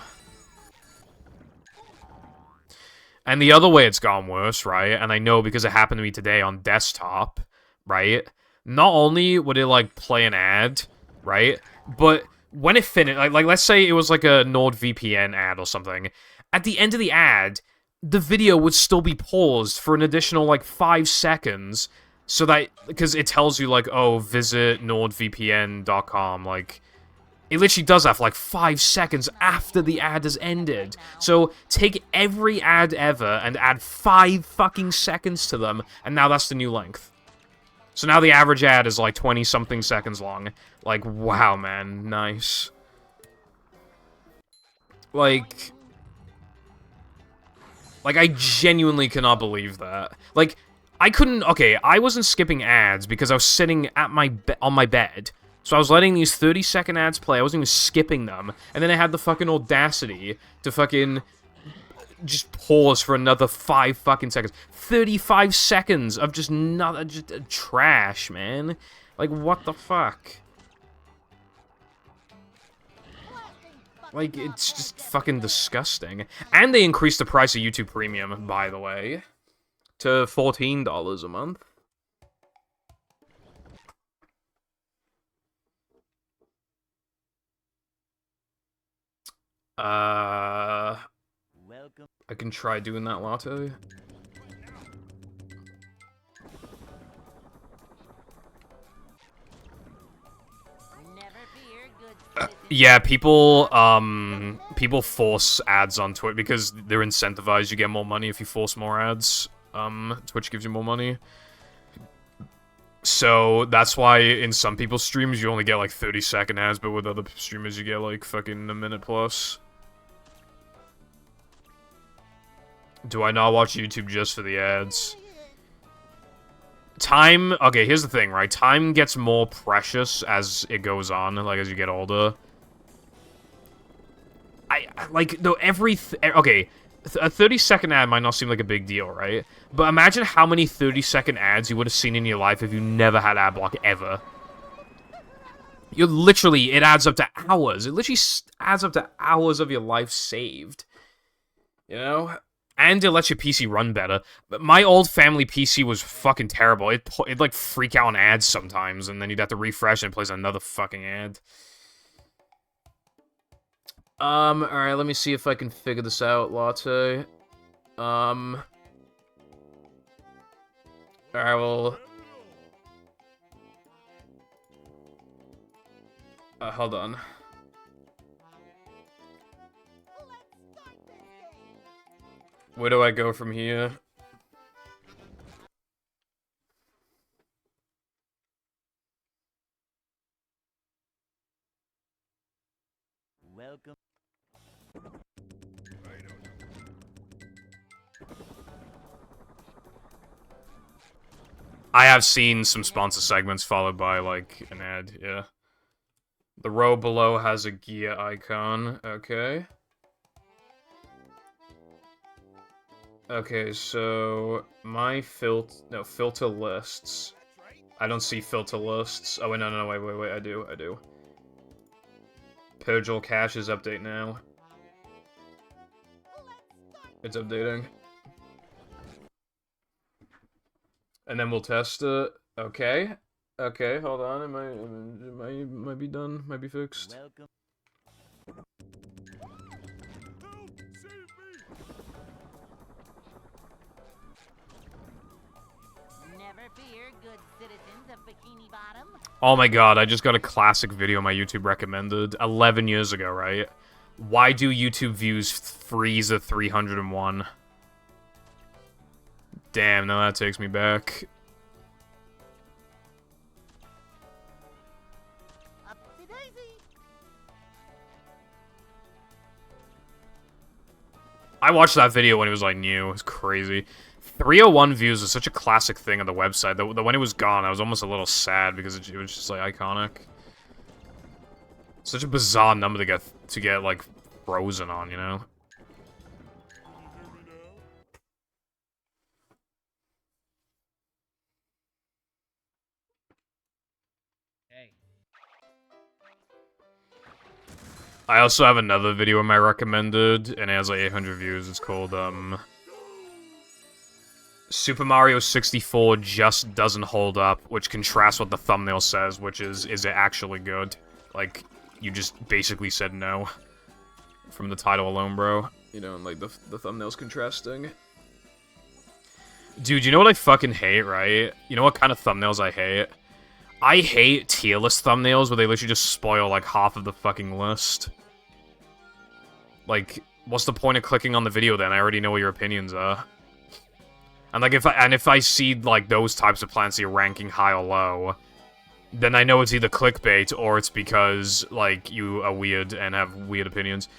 S3: And the other way it's gone worse, right? And I know because it happened to me today on desktop, right? Not only would it, like, play an ad, right? But when it finished, like let's say it was, like, a NordVPN ad or something. At the end of the ad, the video would still be paused for an additional, like, 5 seconds, so that, because it tells you, like, oh, visit nordvpn.com, like, it literally does that for, like, 5 seconds after the ad has ended. So, take every ad ever and add 5 fucking seconds to them, and now that's the new length. So now the average ad is, like, 20-something seconds long. Like, wow, man, nice. Like, I genuinely cannot believe that. Like, I couldn't... Okay, I wasn't skipping ads because I was sitting at on my bed. So I was letting these 30-second ads play. I wasn't even skipping them. And then I had the fucking audacity to fucking just pause for another 5 fucking seconds. 35 seconds of just trash, man. Like, what the fuck? Like, it's just fucking disgusting. And they increased the price of YouTube Premium, by the way, to $14 a month.
S6: Welcome.
S3: I can try doing that latte. Yeah, people force ads on Twitch because they're incentivized. You get more money if you force more ads. Twitch gives you more money. So that's why in some people's streams you only get like 30-second ads, but with other streamers you get like fucking a minute plus. Do I not watch YouTube just for the ads? Time, okay, here's the thing, right? Time gets more precious as it goes on, like as you get older. Like, though okay, a 30-second ad might not seem like a big deal, right? But imagine how many 30-second ads you would have seen in your life if you never had ad block ever. You're literally, it adds up to hours. It literally adds up to hours of your life saved. You know? And it lets your PC run better. But my old family PC was fucking terrible. It'd like freak out on ads sometimes, and then you'd have to refresh and it plays another fucking ad. Alright, let me see if I can figure this out, Latte. Alright, well... hold on. Where do I go from here?
S6: Welcome.
S3: I have seen some sponsor segments followed by, like, an ad, yeah. The row below has a gear icon, okay. Okay, so my filter lists. I don't see filter lists. Oh wait, no, wait, I do. Purge all caches update now. It's updating. And then we'll test it. Okay. Okay, hold on. It might be done. Might be fixed.
S6: Welcome.
S2: Help! Save me!
S1: Never fear, good citizens of Bikini Bottom.
S3: Oh my god, I just got a classic video my YouTube recommended 11 years ago, right? Why do YouTube views freeze at 301? Damn, now that takes me back.
S1: Upsy daisy.
S3: I watched that video when it was like new. It was crazy. 301 views is such a classic thing on the website that when it was gone, I was almost a little sad because it was just like iconic. Such a bizarre number to get like frozen on, you know?
S4: Hey.
S3: I also have another video in my recommended, and it has like 800 views. It's called, Super Mario 64 just doesn't hold up, which contrasts what the thumbnail says, which is it actually good? Like, you just basically said no. From the title alone, bro. You know, and like, the thumbnail's contrasting. Dude, you know what I fucking hate, right? You know what kind of thumbnails I hate? I hate tier list thumbnails where they literally just spoil, like, half of the fucking list. Like, what's the point of clicking on the video then? I already know what your opinions are. And like, if I see like those types of plants you're ranking high or low, then I know it's either clickbait or it's because like you are weird and have weird opinions.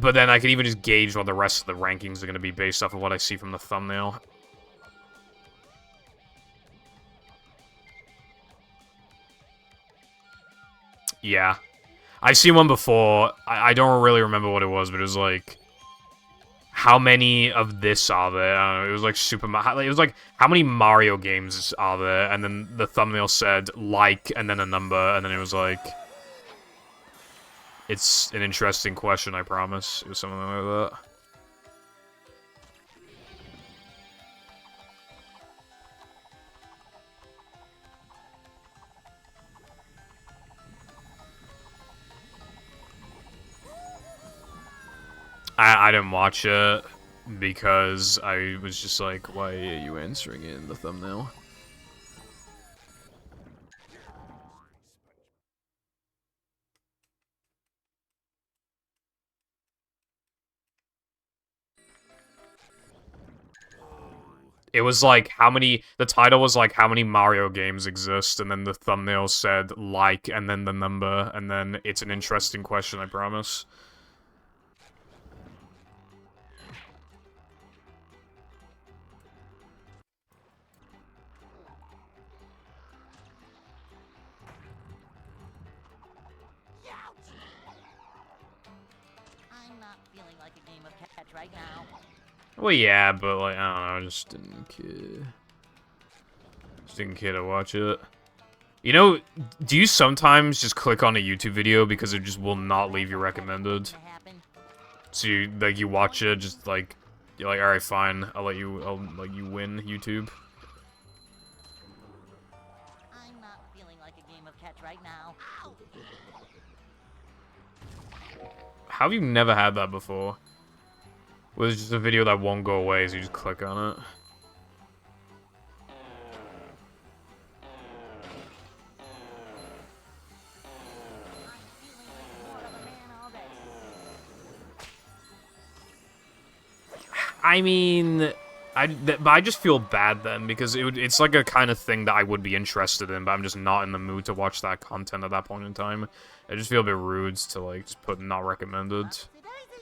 S3: But then I can even just gauge what the rest of the rankings are going to be based off of what I see from the thumbnail. Yeah. I've seen one before. I don't really remember what it was, but it was like, how many of this are there? I don't know, it was like Super Mario. It was like, how many Mario games are there? And then the thumbnail said, like, and then a number, and then it was like, it's an interesting question, I promise. It was something like that. I didn't watch it because I was just like, why are you answering it in the thumbnail? It was like the title was like how many Mario games exist, and then the thumbnail said like, and then the number, and then it's an interesting question, I promise.
S1: I'm not feeling like a game of catch right now.
S3: Well, yeah, but like, I don't know, I just didn't care. Just didn't care to watch it. You know, do you sometimes just click on a YouTube video because it just will not leave you recommended? So you, like, you watch it, just like, you're like, alright, fine, I'll let you win, YouTube.
S1: I'm not feeling like a game of catch right now. Ow!
S3: How have you never had that before? Where there's just a video that won't go away, so you just click on it. I mean, but I just feel bad then, because it's like a kind of thing that I would be interested in, but I'm just not in the mood to watch that content at that point in time. I just feel a bit rude to, like, just put not recommended.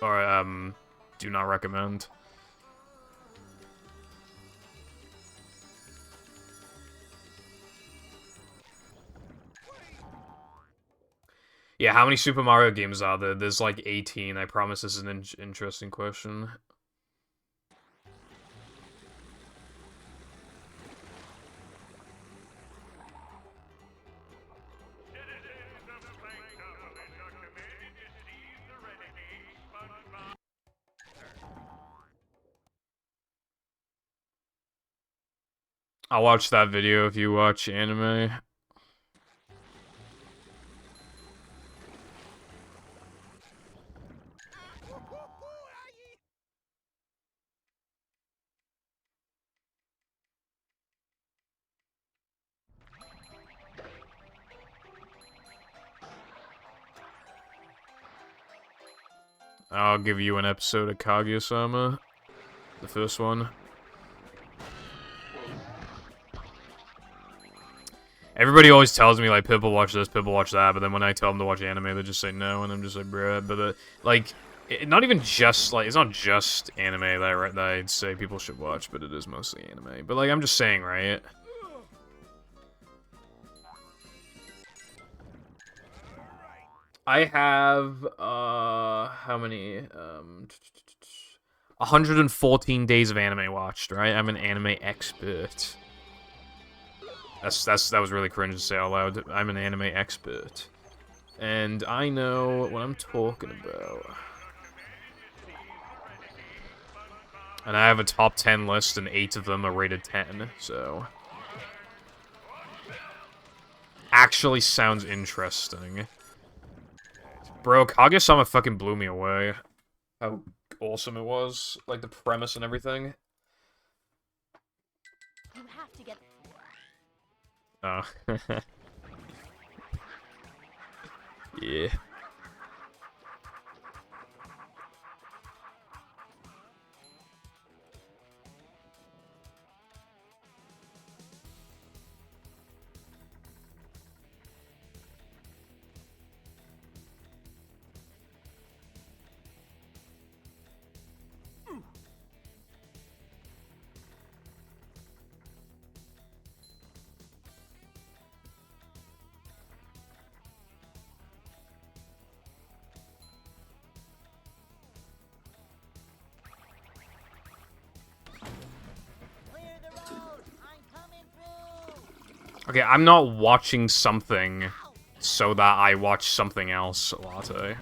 S3: Or, do not recommend. Yeah, how many Super Mario games are there? There's like 18. I promise this is an interesting question. I'll watch that video if you watch anime. I'll give you an episode of Kaguya-sama. The first one. Everybody always tells me, like, people watch this, people watch that, but then when I tell them to watch anime, they just say no, and I'm just like, bruh. But, like, not even just, like, it's not just anime that I'd say people should watch, but it is mostly anime. But, like, I'm just saying, right? I have, how many, 114 days of anime watched, right? I'm an anime expert. That was really cringe to say out loud. I'm an anime expert. And I know what I'm talking about. And I have a top 10 list, and 8 of them are rated 10, so... Actually sounds interesting. Bro, Kaguya-sama fucking blew me away. How awesome it was. Like, the premise and everything.
S5: You have to get.
S3: Oh. Yeah.
S1: Clear the road! I'm coming through!
S3: Okay, I'm not watching something so that I watch something else, Latte.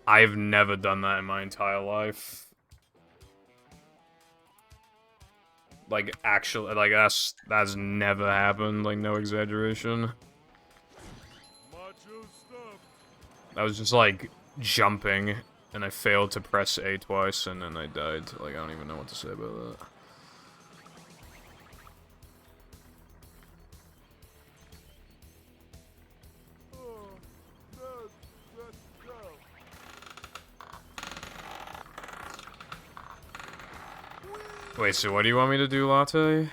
S3: I've never done that in my entire life. Like, actually, like, that's never happened, like, no exaggeration.
S2: Macho stuff.
S3: I was just, like, jumping and I failed to press A twice, and then I died. Like, I don't even know what to say about that. Wait, so what do you want me to do, Latte?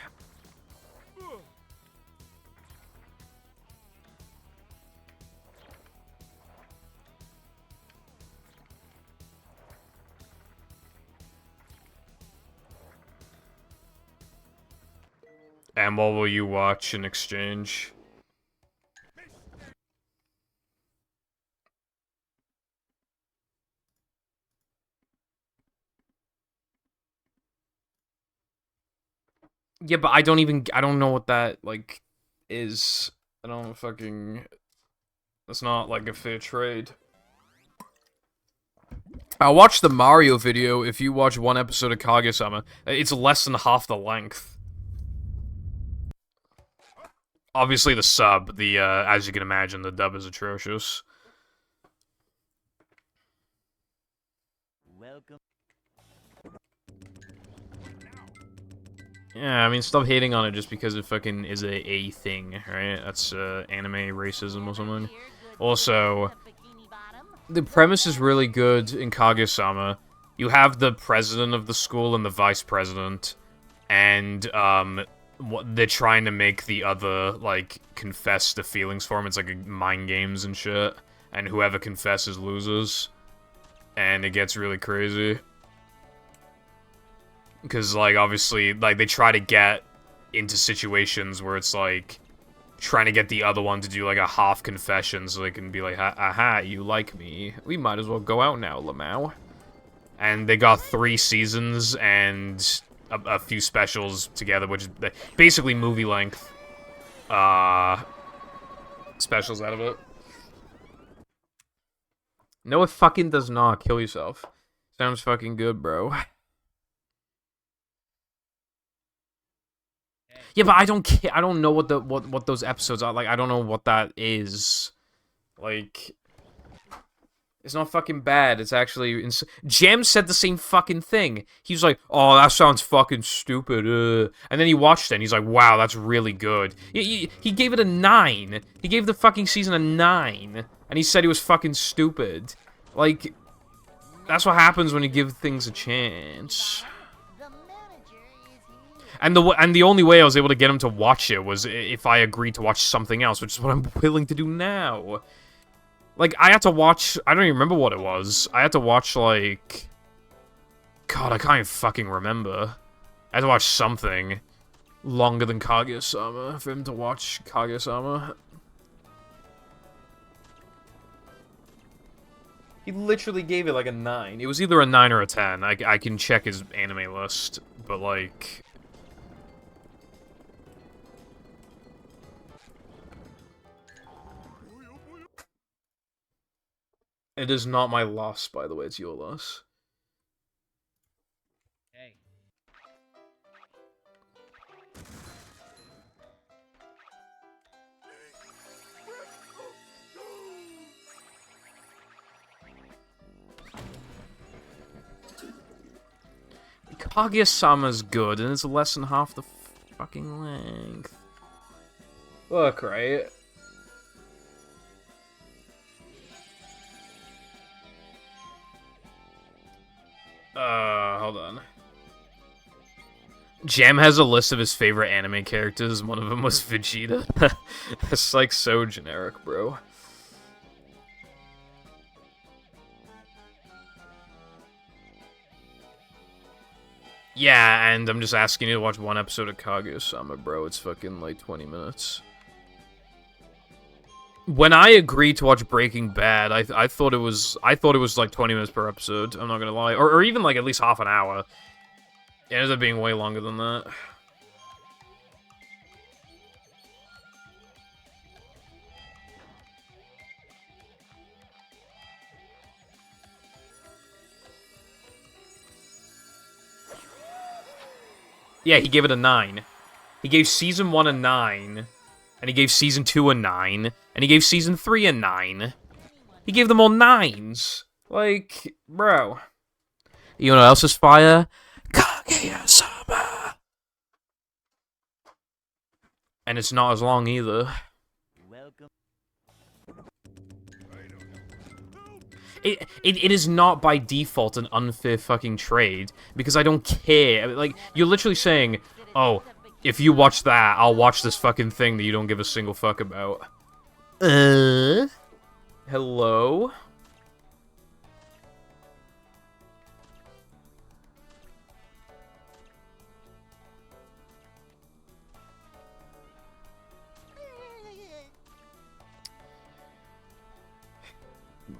S3: And what will you watch in exchange? Yeah, but I don't know what that, like, is. I don't fucking... That's not, like, a fair trade. I'll watch the Mario video if you watch one episode of Kaguya-sama. It's less than half the length. Obviously the sub, as you can imagine, the dub is atrocious.
S6: Welcome.
S3: Yeah, I mean, stop hating on it just because it fucking is a thing, right? That's, anime racism or something. Also, the premise is really good in Kaguya-sama. You have the president of the school and the vice president, and, they're trying to make the other, like, confess the feelings for him. It's like mind games and shit, and whoever confesses loses, and it gets really crazy. Because, like, obviously, like, they try to get into situations where it's, like, trying to get the other one to do, like, a half confession so they can be like, aha, you like me. We might as well go out now, Lamau. And they got 3 seasons and a few specials together, which is basically movie-length, specials out of it. No, it fucking does not. Kill yourself. Sounds fucking good, bro. Yeah, but I don't care. I don't know what those episodes are. Like, I don't know what that is. Like, it's not fucking bad. It's actually... Jam said the same fucking thing. He was like, oh, that sounds fucking stupid. And then he watched it, and he's like, wow, that's really good. He gave it a 9. He gave the fucking season a 9. And he said he was fucking stupid. Like, that's what happens when you give things a chance. And the only way I was able to get him to watch it was if I agreed to watch something else, which is what I'm willing to do now. Like, I had to watch... I don't even remember what it was. I had to watch, like... God, I can't even fucking remember. I had to watch something longer than Kaguya-sama for him to watch Kaguya-sama. He literally gave it, like, a 9. It was either a 9 or a 10. I can check his anime list, but, like... It is not my loss, by the way, it's your loss.
S4: Hey.
S3: Kaguya-sama's good, and it's less than half the fucking length. Look, right? Hold on. Jam has a list of his favorite anime characters, and one of them was Vegeta. That's, like, so generic, bro. Yeah, and I'm just asking you to watch one episode of Kaguya-sama, bro. It's fucking, like, 20 minutes. When I agreed to watch Breaking Bad, I thought it was like 20 minutes per episode. I'm not gonna lie, or even like at least half an hour. It ended up being way longer than that. Yeah, he gave it a 9. He gave Season 1 a 9. And he gave Season 2 a 9. And he gave Season 3 a 9. He gave them all 9s. Like, bro. You know what else is fire? Kaguya-sama. And it's not as long either.
S6: Welcome.
S3: It is not by default an unfair fucking trade, because I don't care. Like, you're literally saying, oh, if you watch that, I'll watch this fucking thing that you don't give a single fuck about. Hello?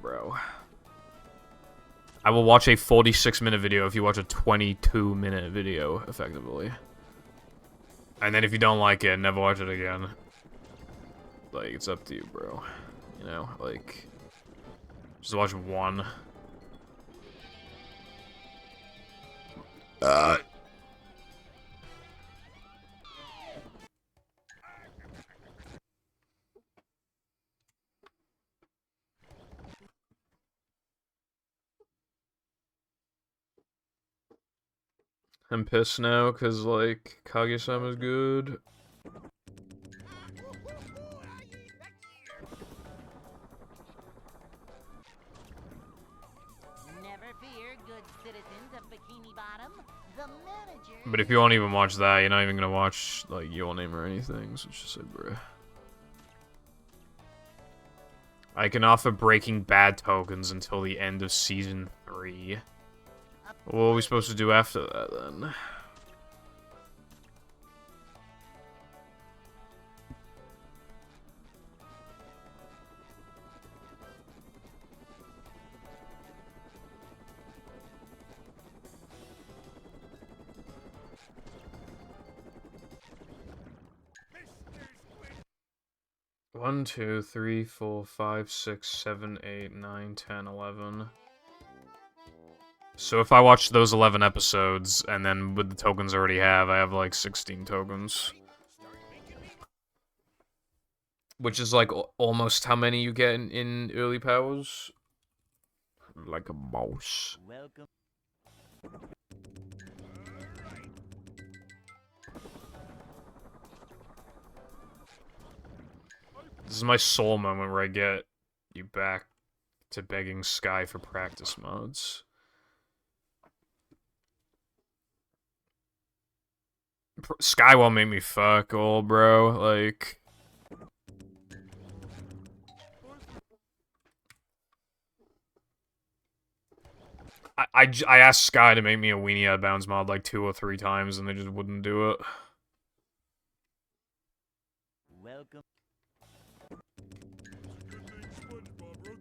S3: Bro. I will watch a 46-minute video if you watch a 22-minute video, effectively. And then if you don't like it, never watch it again. Like, it's up to you, bro. You know, like... Just watch one. I'm pissed now, cause, like, Kaguya-sama's good.
S1: Never fear, good citizens of Bikini Bottom. The manager.
S3: But if you won't even watch that, you're not even gonna watch, like, Your Name or anything, so it's just like, bruh. I can offer Breaking Bad tokens until the end of Season 3. What are we supposed to do after that, then? One, 2, 3, 4, 5, 6, 7, 8, 9, 10, 11. So if I watch those 11 episodes, and then with the tokens I already have, I have like 16 tokens. Which is like almost how many you get in early powers. Like a mouse.
S6: Welcome.
S3: This is my soul moment where I get you back to begging Sky for practice mods. Sky won't make me fuck, old bro. Like, I asked Sky to make me a weenie out of bounds mod like 2 or 3 times, and they just wouldn't do it.
S6: Welcome.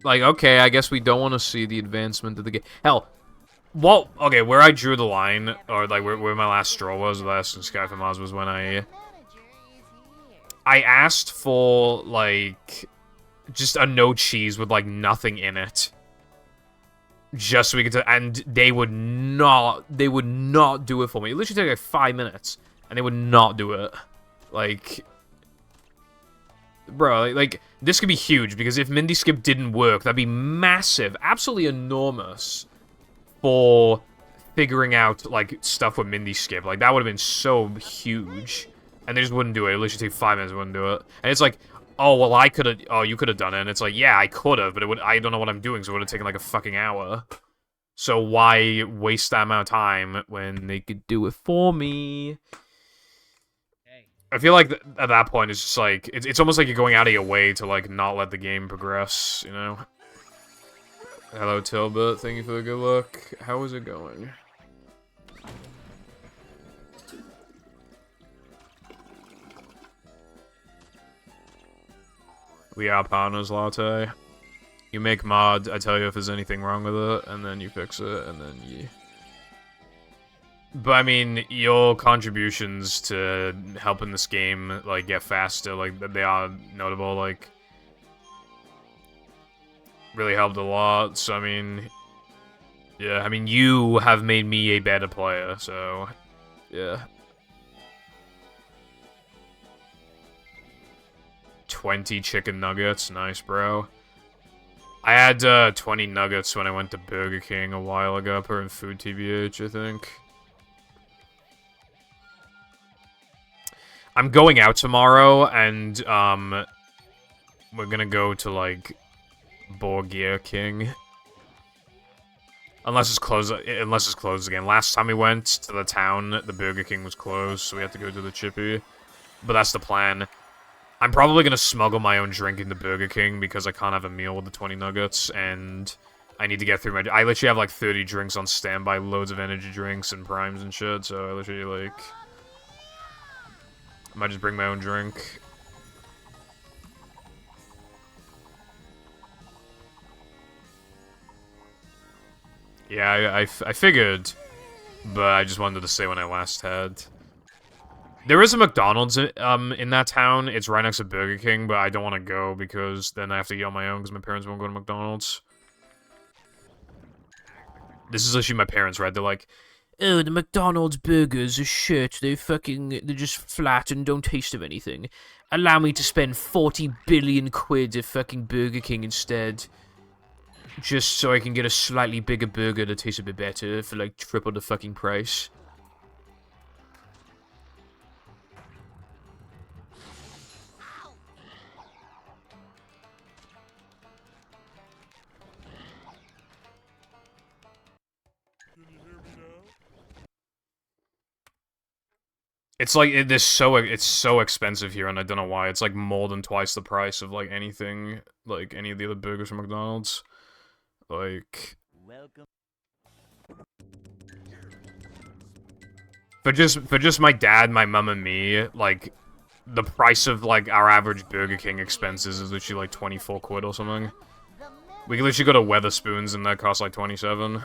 S3: Like, okay, I guess we don't want to see the advancement of the game. Hell, well, okay, where I drew the line, or like where my last straw was, the last Sky for mods was when I asked for like just a no cheese with like nothing in it, just so we could, and they would not do it for me. It literally took like 5 minutes, and they would not do it. Like, bro, like this could be huge, because if Mindy Skip didn't work, that'd be massive, absolutely enormous for figuring out like stuff with Mindy Skip. Like that would have been so huge, and they just wouldn't do it. It literally take 5 minutes, wouldn't do it. And it's like, oh well, I could have. Oh, you could have done it. And it's like, yeah, I could have, but it would. I don't know what I'm doing, so it would have taken like a fucking hour. So why waste that amount of time when they could do it for me? I feel like at that point, it's just like, it's almost like you're going out of your way to, like, not let the game progress, you know? Hello, Tilbert. Thank you for the good luck. How is it going? We are partners, Latte. You make mod, I tell you if there's anything wrong with it, and then you fix it, and then you... But I mean, your contributions to helping this game, like, get faster, like, they are notable, like, really helped a lot, so I mean, yeah, I mean, you have made me a better player, so, yeah. 20 chicken nuggets, nice, bro. I had 20 nuggets when I went to Burger King a while ago, per food TBH, I think. I'm going out tomorrow, and we're gonna go to like Burger King. Unless it's closed again. Last time we went to the town, the Burger King was closed, so we have to go to the Chippy. But that's the plan. I'm probably gonna smuggle my own drink into Burger King because I can't have a meal with the 20 nuggets, and I need to get through my... I literally have like 30 drinks on standby, loads of energy drinks and primes and shit, so I literally like... I might just bring my own drink. Yeah, I figured, but I just wanted to say when I last had. There is a McDonald's in that town. It's right next to Burger King, but I don't want to go because then I have to eat on my own because my parents won't go to McDonald's. This is actually my parents, right? They're like, oh, the McDonald's burgers are shit. They're just flat and don't taste of anything. Allow me to spend 40 billion quid at fucking Burger King instead. Just so I can get a slightly bigger burger that tastes a bit better for like triple the fucking price.
S2: Can you hear me now?
S3: It's like it's so expensive here, and I don't know why. It's like more than twice the price of like anything, like any of the other burgers from McDonald's. Like,
S6: Welcome.
S3: for just my dad, my mum, and me, like the price of like our average Burger King expenses is literally like 24 quid or something. We can literally go to Weatherspoons and that costs like 27.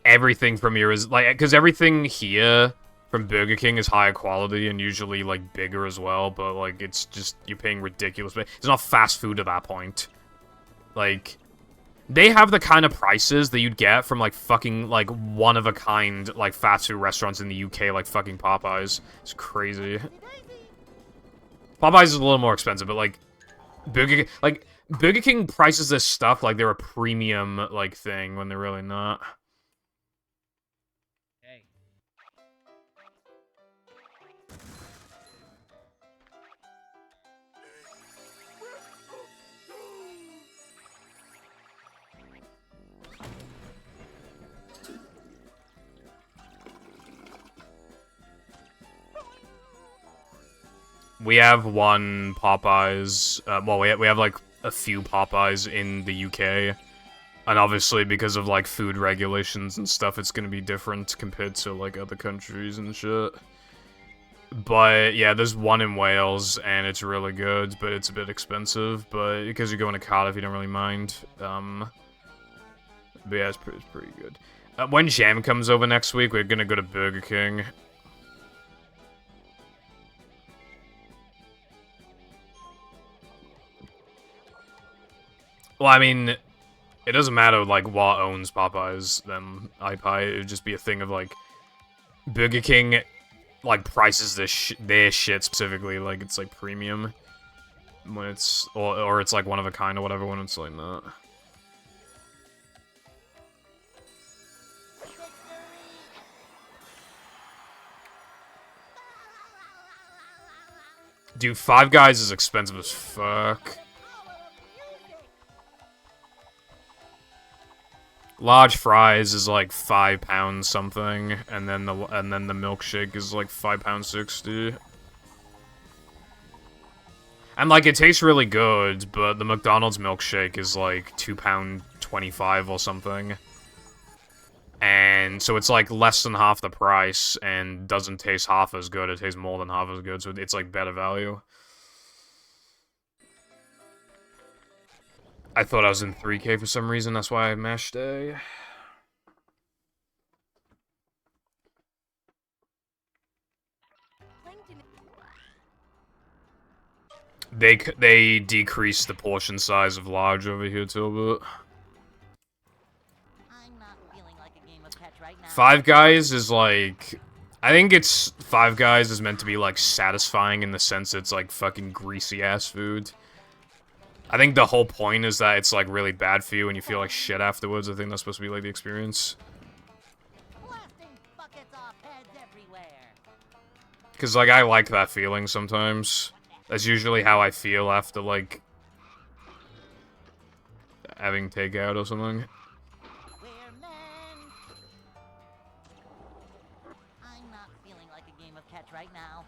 S3: Everything from here is like, because everything here from Burger King is higher quality and usually like bigger as well, but like it's just, you're paying ridiculous. It's not fast food at that point. Like, they have the kind of prices that you'd get from like fucking like one of a kind like fast food restaurants in the UK, like fucking Popeyes. It's crazy. Popeyes is a little more expensive, but like Burger King prices this stuff like they're a premium like thing when they're really not.
S4: Hey.
S3: We have one Popeyes, well, we have, like, a few Popeyes in the UK, and obviously, because of, like, food regulations and stuff, it's gonna be different compared to, like, other countries and shit. But, yeah, there's one in Wales, and it's really good, but it's a bit expensive, but because you're going to Cardiff, you don't really mind. But yeah, it's pretty good. When Jam comes over next week, we're gonna go to Burger King. Well, I mean, it doesn't matter, like, what owns Popeyes, then iPie. It would just be a thing of, like, Burger King, like, prices their shit specifically, like, it's, like, premium. When it's, or it's, like, one of a kind or whatever, when it's like that. Dude, Five Guys is expensive as fuck. Large fries is like £5 something, and then the milkshake is like £5.60. And like it tastes really good, but the McDonald's milkshake is like £2.25 or something. And so it's like less than half the price and doesn't taste half as good. It tastes more than half as good, so it's like better value. I thought I was in 3K for some reason, that's why I mashed A. They decreased the portion size of large over here too a bit.
S1: I'm not feeling like a game of catch right now.
S3: Five Guys is like I think it's Five Guys is meant to be, like, satisfying in the sense it's, like, fucking greasy-ass food. I think the whole point is that it's, like, really bad for you and you feel like shit afterwards. I think that's supposed to be, like, the experience.
S1: Blasting buckets off heads everywhere.
S3: Because, like, I like that feeling sometimes. That's usually how I feel after, like, having takeout or something.
S1: We're men. I'm not feeling like a game of catch right now.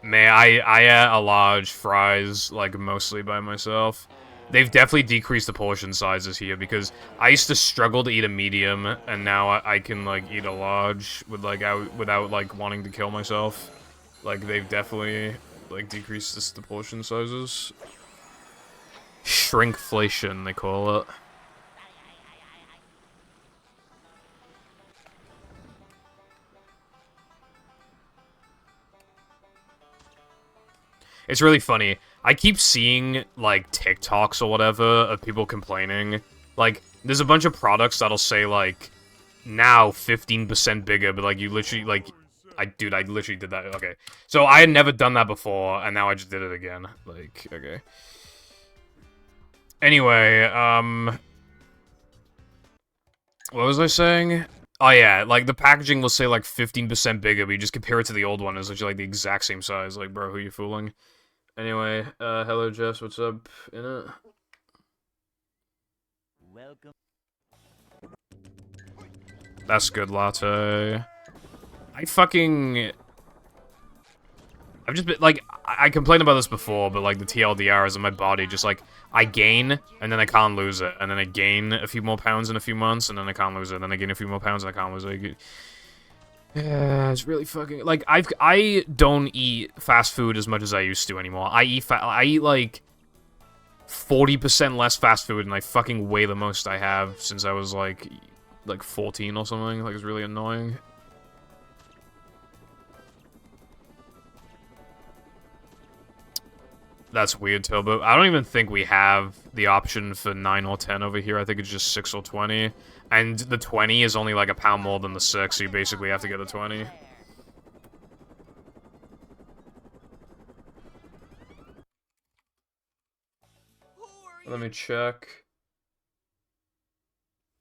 S3: Man, I ate a large fries, like, mostly by myself. They've definitely decreased the portion sizes here, because I used to struggle to eat a medium, and now I can, like, eat a large with, like, without, like, wanting to kill myself. Like, they've definitely, like, decreased the portion sizes. Shrinkflation, they call it. It's really funny. I keep seeing, like, TikToks or whatever of people complaining. Like, there's a bunch of products that'll say, like, now 15% bigger, but, like, you literally, like... Dude, I literally did that. Okay. So, I had never done that before, and now I just did it again. Like, okay. Anyway, what was I saying? Oh, yeah, like, the packaging will say, like, 15% bigger, but you just compare it to the old one, it's literally, like, the exact same size. Like, bro, who you fooling? Anyway, hello, Jess, what's up in it?
S6: Welcome.
S3: That's good, latte. I've just been, like, I complained about this before, but, like, the TLDR is in my body, just, like, I gain, and then I can't lose it, and then I gain a few more pounds in a few months, and then I can't lose it, and then I gain a few more pounds, and I can't lose it. Yeah, it's really fucking, like, I don't eat fast food as much as I used to anymore. I eat, like, 40% less fast food, and I fucking weigh the most I have since I was, like 14 or something. Like, it's really annoying. That's weird, Turbo. I don't even think we have the option for 9 or 10 over here. I think it's just 6 or 20. And the 20 is only like a pound more than the 6, so you basically have to get the 20. Let me check.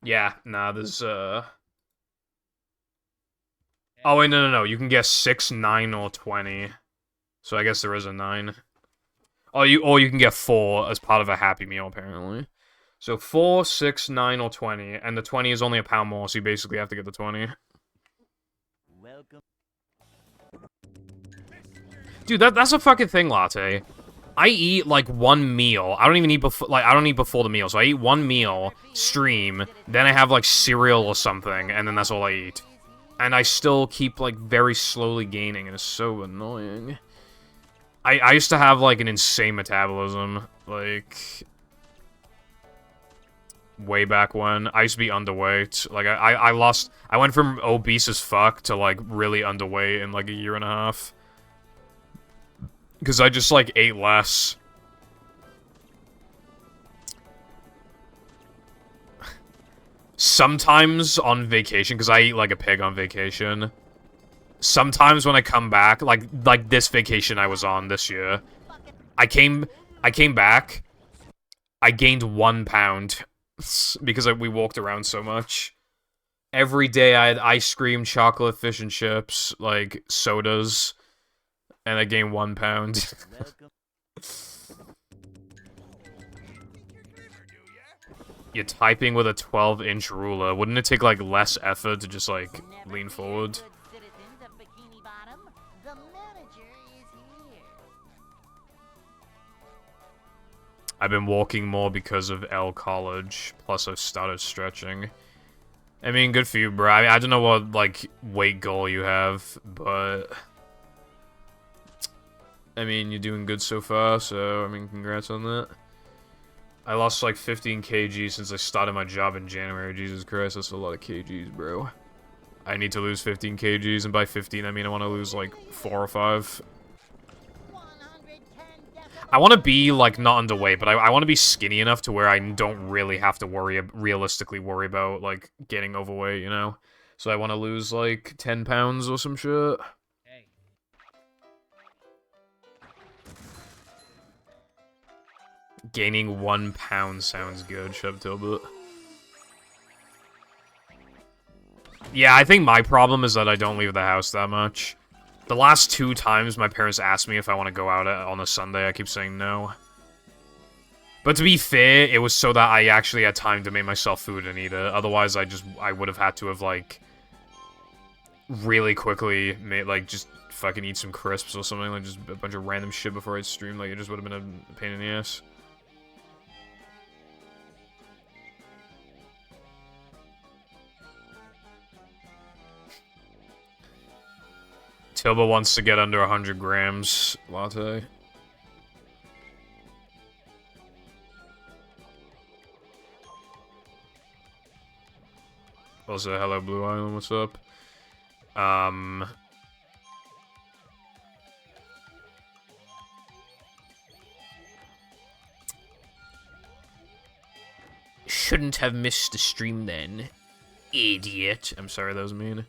S3: Yeah, nah, there's, Oh, wait, no. You can get 6, 9, or 20. So I guess there is a 9. Or you can get 4 as part of a Happy Meal, apparently. So 4, 6, 9, or 20, and the 20 is only a pound more, so you basically have to get the 20.
S6: Welcome.
S3: Dude, that's a fucking thing, Latte. I eat, like, one meal. I don't even eat before, like, I don't eat before the meal. So I eat one meal, stream, then I have, like, cereal or something, and then that's all I eat. And I still keep, like, very slowly gaining, and it's so annoying. I used to have, like, an insane metabolism, like, way back when. I used to be underweight. Like, I went from obese as fuck to, like, really underweight in, like, a year and a half. Because I just, like, ate less. Sometimes on vacation, because I eat like a pig on vacation. Sometimes when I come back, like this vacation I was on this year, I came back, I gained 1 pound because we walked around so much. Every day I had ice cream, chocolate, fish and chips, like sodas, and I gained 1 pound. You're typing with a 12-inch ruler. Wouldn't it take like less effort to just like lean forward?
S1: Citizens of Bikini Bottom, the manager is here.
S3: I've been walking more because of L College, plus I've started stretching. I mean, good for you, bro. I don't know what, like, weight goal you have, but... I mean, you're doing good so far, so, I mean, congrats on that. I lost, like, 15 kg since I started my job in January. Jesus Christ, that's a lot of kgs, bro. I need to lose 15 kgs, and by 15, I mean I want to lose, like, 4 or 5. I want to be, like, not underweight, but I want to be skinny enough to where I don't really have to realistically worry about, like, getting overweight, you know? So I want to lose, like, 10 pounds or some shit.
S4: Hey.
S3: Gaining 1 pound sounds good, Shove Tilbert. Yeah, I think my problem is that I don't leave the house that much. The last 2 times my parents asked me if I want to go out on a Sunday, I keep saying no. But to be fair, it was so that I actually had time to make myself food and eat it. Otherwise, I would have had to have, like, really quickly made, like, just fucking eat some crisps or something, like, just a bunch of random shit before I'd stream. Like, it just would have been a pain in the ass. Tilba wants to get under 100 grams latte. Also, hello Blue Island, what's up? Shouldn't have missed the stream then. Idiot. I'm sorry, that was mean.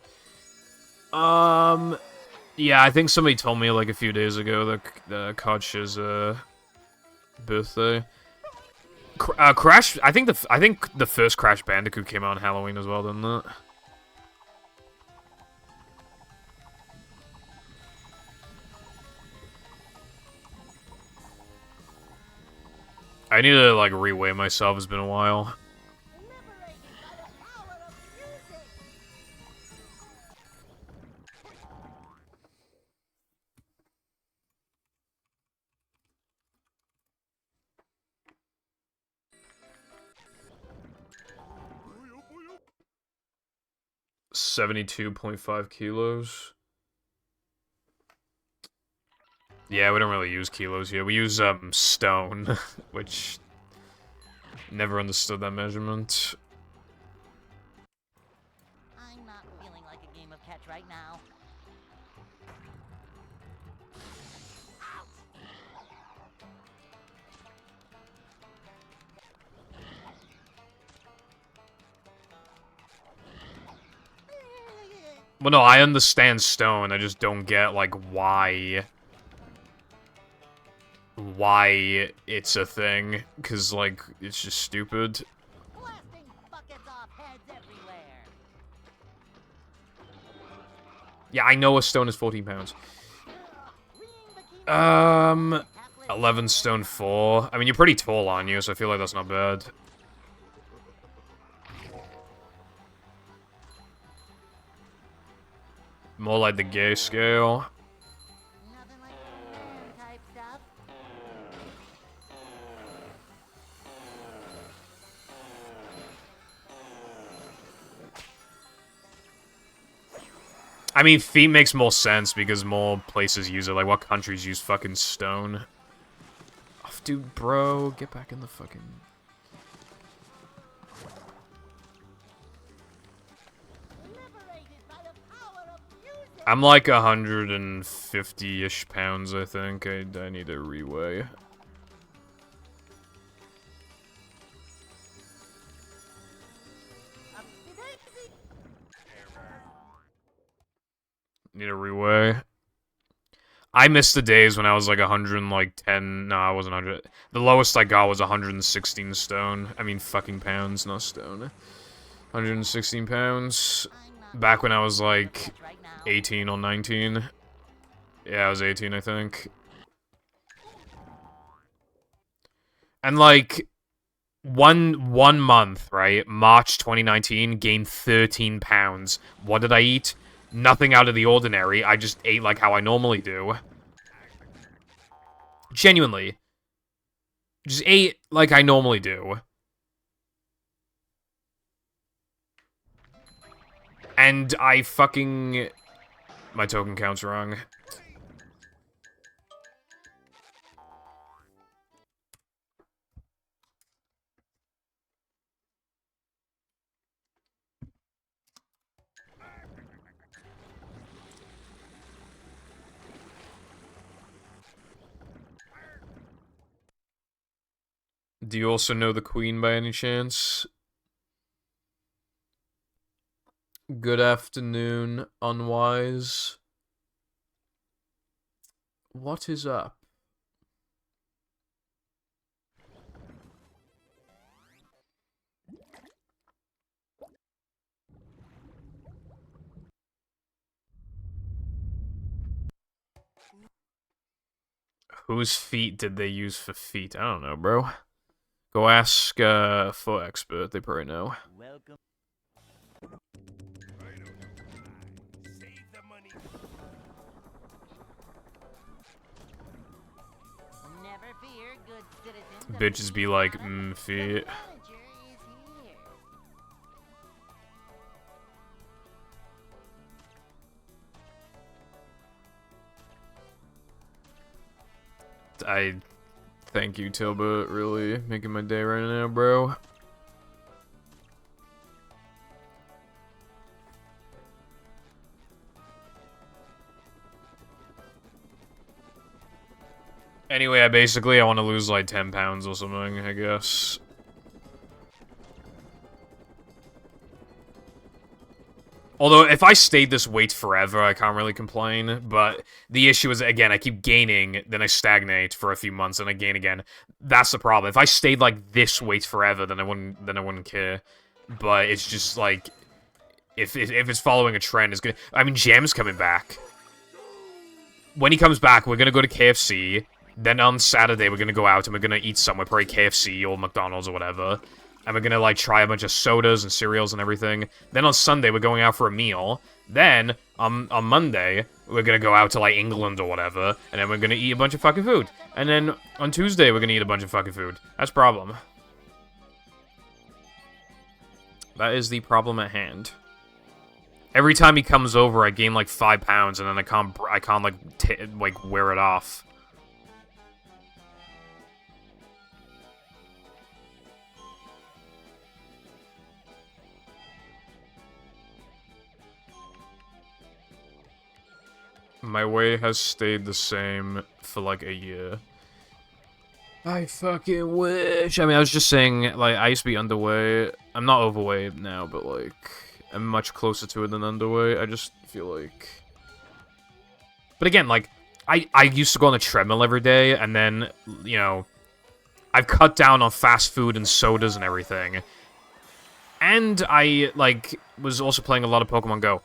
S3: Yeah, I think somebody told me, like, a few days ago that Koch's, birthday. Crash, I think the first Crash Bandicoot came out on Halloween as well, didn't it? I need to, like, reweigh myself, it's been a while. 72.5 kilos. Yeah, we don't really use kilos here. We use, stone, which... Never understood that measurement.
S1: I'm not feeling like a game of catch right now.
S3: Well, no, I understand stone. I just don't get, like, why it's a thing. Because, like, it's just stupid.
S1: Blasting buckets off heads everywhere.
S3: Yeah, I know a stone is 14 pounds. 11 stone 4. I mean, you're pretty tall on you, so I feel like that's not bad. More like the gay scale.
S1: Nothing like type stuff.
S3: I mean, feet makes more sense because more places use it. Like, what countries use fucking stone? Oh, dude, bro, get back in the fucking... I'm like 150-ish pounds, I think. I need to reweigh. Need a reweigh. I missed the days when I was like 110. No, I wasn't 100. The lowest I got was 116 stone. I mean, fucking pounds, not stone. 116 pounds. Back when I was like 18 or 19. Yeah, I was 18, I think. And like one month, right? March 2019, gained 13 pounds. What did I eat? Nothing out of the ordinary. I just ate like how I normally do. Genuinely. Just ate like I normally do. And I fucking... My token count's wrong. Do you also know the Queen by any chance? Good afternoon, Unwise. What is up? Whose feet did they use for feet? I don't know, bro. Go ask a foot expert. They probably know.
S6: Welcome.
S2: Save the money.
S1: Never fear, good citizens.
S3: Bitches be like,
S1: feet.
S3: feet.
S1: The manager is here.
S3: I thank you, Tilbert. Really making my day right now, bro. Anyway, I want to lose like 10 pounds or something, I guess. Although, if I stayed this weight forever, I can't really complain, but the issue is, again, I keep gaining, then I stagnate for a few months, and I gain again. That's the problem. If I stayed like this weight forever, then I wouldn't care. But it's just like, if it's following a trend, it's gonna... I mean, Jam's coming back. When he comes back, we're gonna go to KFC. Then on Saturday, we're gonna go out and we're gonna eat somewhere, probably KFC or McDonald's or whatever. And we're gonna, like, try a bunch of sodas and cereals and everything. Then on Sunday, we're going out for a meal. Then, on Monday, we're gonna go out to, like, England or whatever. And then we're gonna eat a bunch of fucking food. And then on Tuesday, we're gonna eat a bunch of fucking food. That's the problem. That is the problem at hand. Every time he comes over, I gain, like, 5 pounds, and then I can't like, wear it off. My weight has stayed the same for like a year. I fucking wish. I mean, I was just saying, like, I used to be underweight. I'm not overweight now, but, like, I'm much closer to it than underweight. I just feel like... But again, like, I used to go on the treadmill every day, and then, you know, I've cut down on fast food and sodas and everything. And I, like, was also playing a lot of Pokemon Go.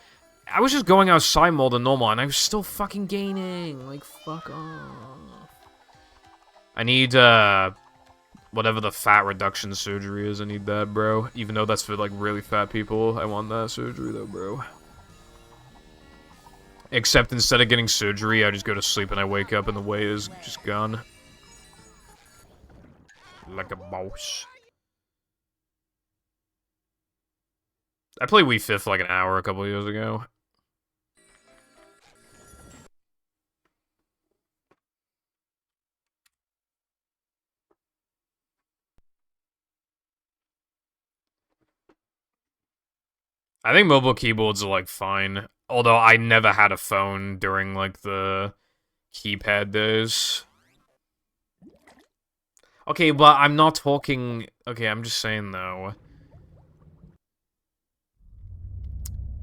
S3: I was just going outside more than normal, and I was still fucking gaining. Like, fuck off. I need, whatever the fat reduction surgery is, I need that, bro. Even though that's for, like, really fat people, I want that surgery, though, bro. Except instead of getting surgery, I just go to sleep and I wake up and the weight is just gone. Like a boss. I played Wii Fit for, like, an hour a couple of years ago. I think mobile keyboards are, like, fine. Although I never had a phone during, like, the keypad days. Okay, but I'm not talking... Okay, I'm just saying, though.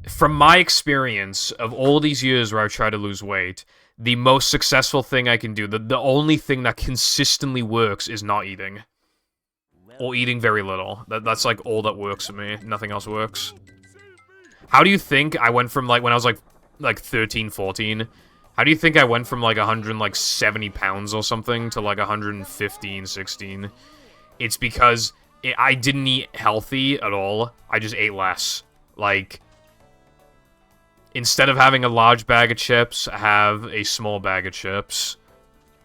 S3: From my experience of all these years where I've tried to lose weight, the most successful thing I can do, the only thing that consistently works is not eating. Or eating very little. That's, like, all that works for me. Nothing else works. How do you think I went from, like, when I was, like 13, 14, how do you think I went from, like, 170 pounds or something to, like, 115, 16? It's because I didn't eat healthy at all. I just ate less. Like, instead of having a large bag of chips, have a small bag of chips.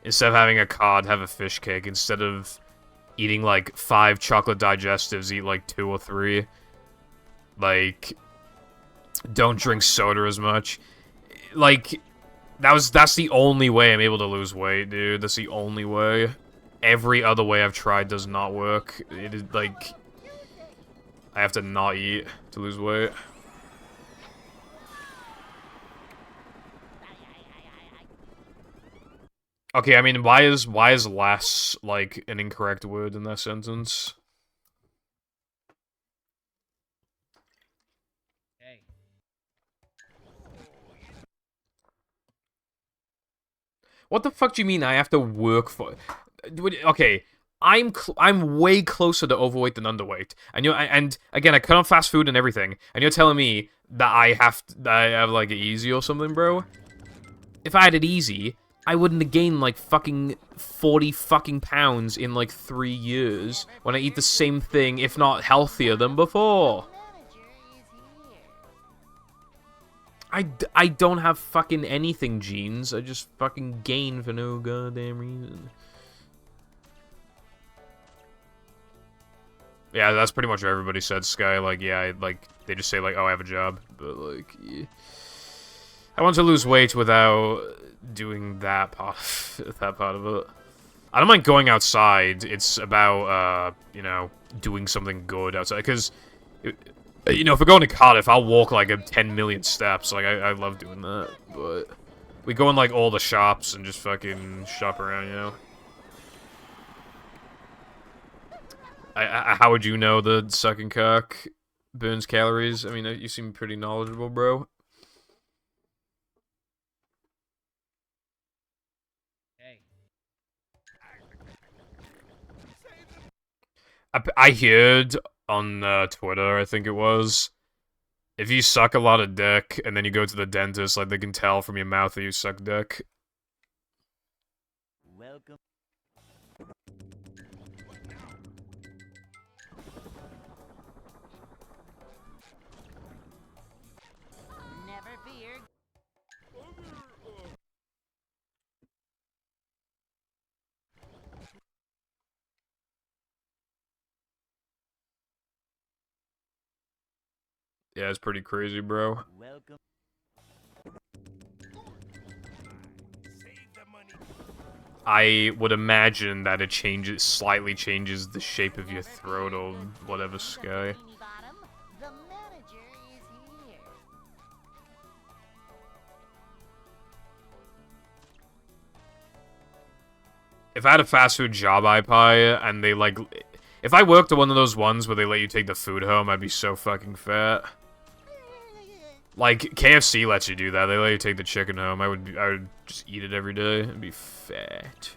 S3: Instead of having a cod, have a fish cake. Instead of eating, like, 5 chocolate digestives, eat, like, 2 or 3. Like... Don't drink soda as much. Like, that's the only way I'm able to lose weight, dude. That's the only way. Every other way I've tried does not work. It is, like... I have to not eat to lose weight. Okay, I mean, why is less, like, an incorrect word in that sentence?
S4: Hey.
S3: What the fuck do you mean I have to work for? Okay, I'm way closer to overweight than underweight, and again I cut on fast food and everything, and you're telling me that I have like it easy or something, bro? If I had it easy, I wouldn't have gained like fucking 40 fucking pounds in like 3 years when I eat the same thing, if not healthier than before. I don't have fucking anything, genes. I just fucking gain for no goddamn reason. Yeah, that's pretty much what everybody said, Sky. Like, yeah, like, they just say, like, oh, I have a job. But, like, yeah. I want to lose weight without doing that part of it. I don't mind going outside. It's about, you know, doing something good outside. Because, you know, if we're going to Cardiff, I'll walk, like, 10 million steps. Like, I love doing that. But we go in, like, all the shops and just fucking shop around, you know? How would you know the sucking cock burns calories? I mean, you seem pretty knowledgeable, bro.
S4: Hey.
S3: I heard on Twitter, I think it was, if you suck a lot of dick and then you go to the dentist, like, they can tell from your mouth that you suck dick.
S6: Welcome.
S1: Never fear.
S3: Yeah, it's pretty crazy, bro.
S6: Welcome.
S3: I would imagine that it slightly changes the shape of your throat or whatever, Sky.
S1: The manager is here.
S3: If I had a fast food job, and they, like... If I worked at one of those ones where they let you take the food home, I'd be so fucking fat. Like, KFC lets you do that. They let you take the chicken home. I would just eat it every day and be fat.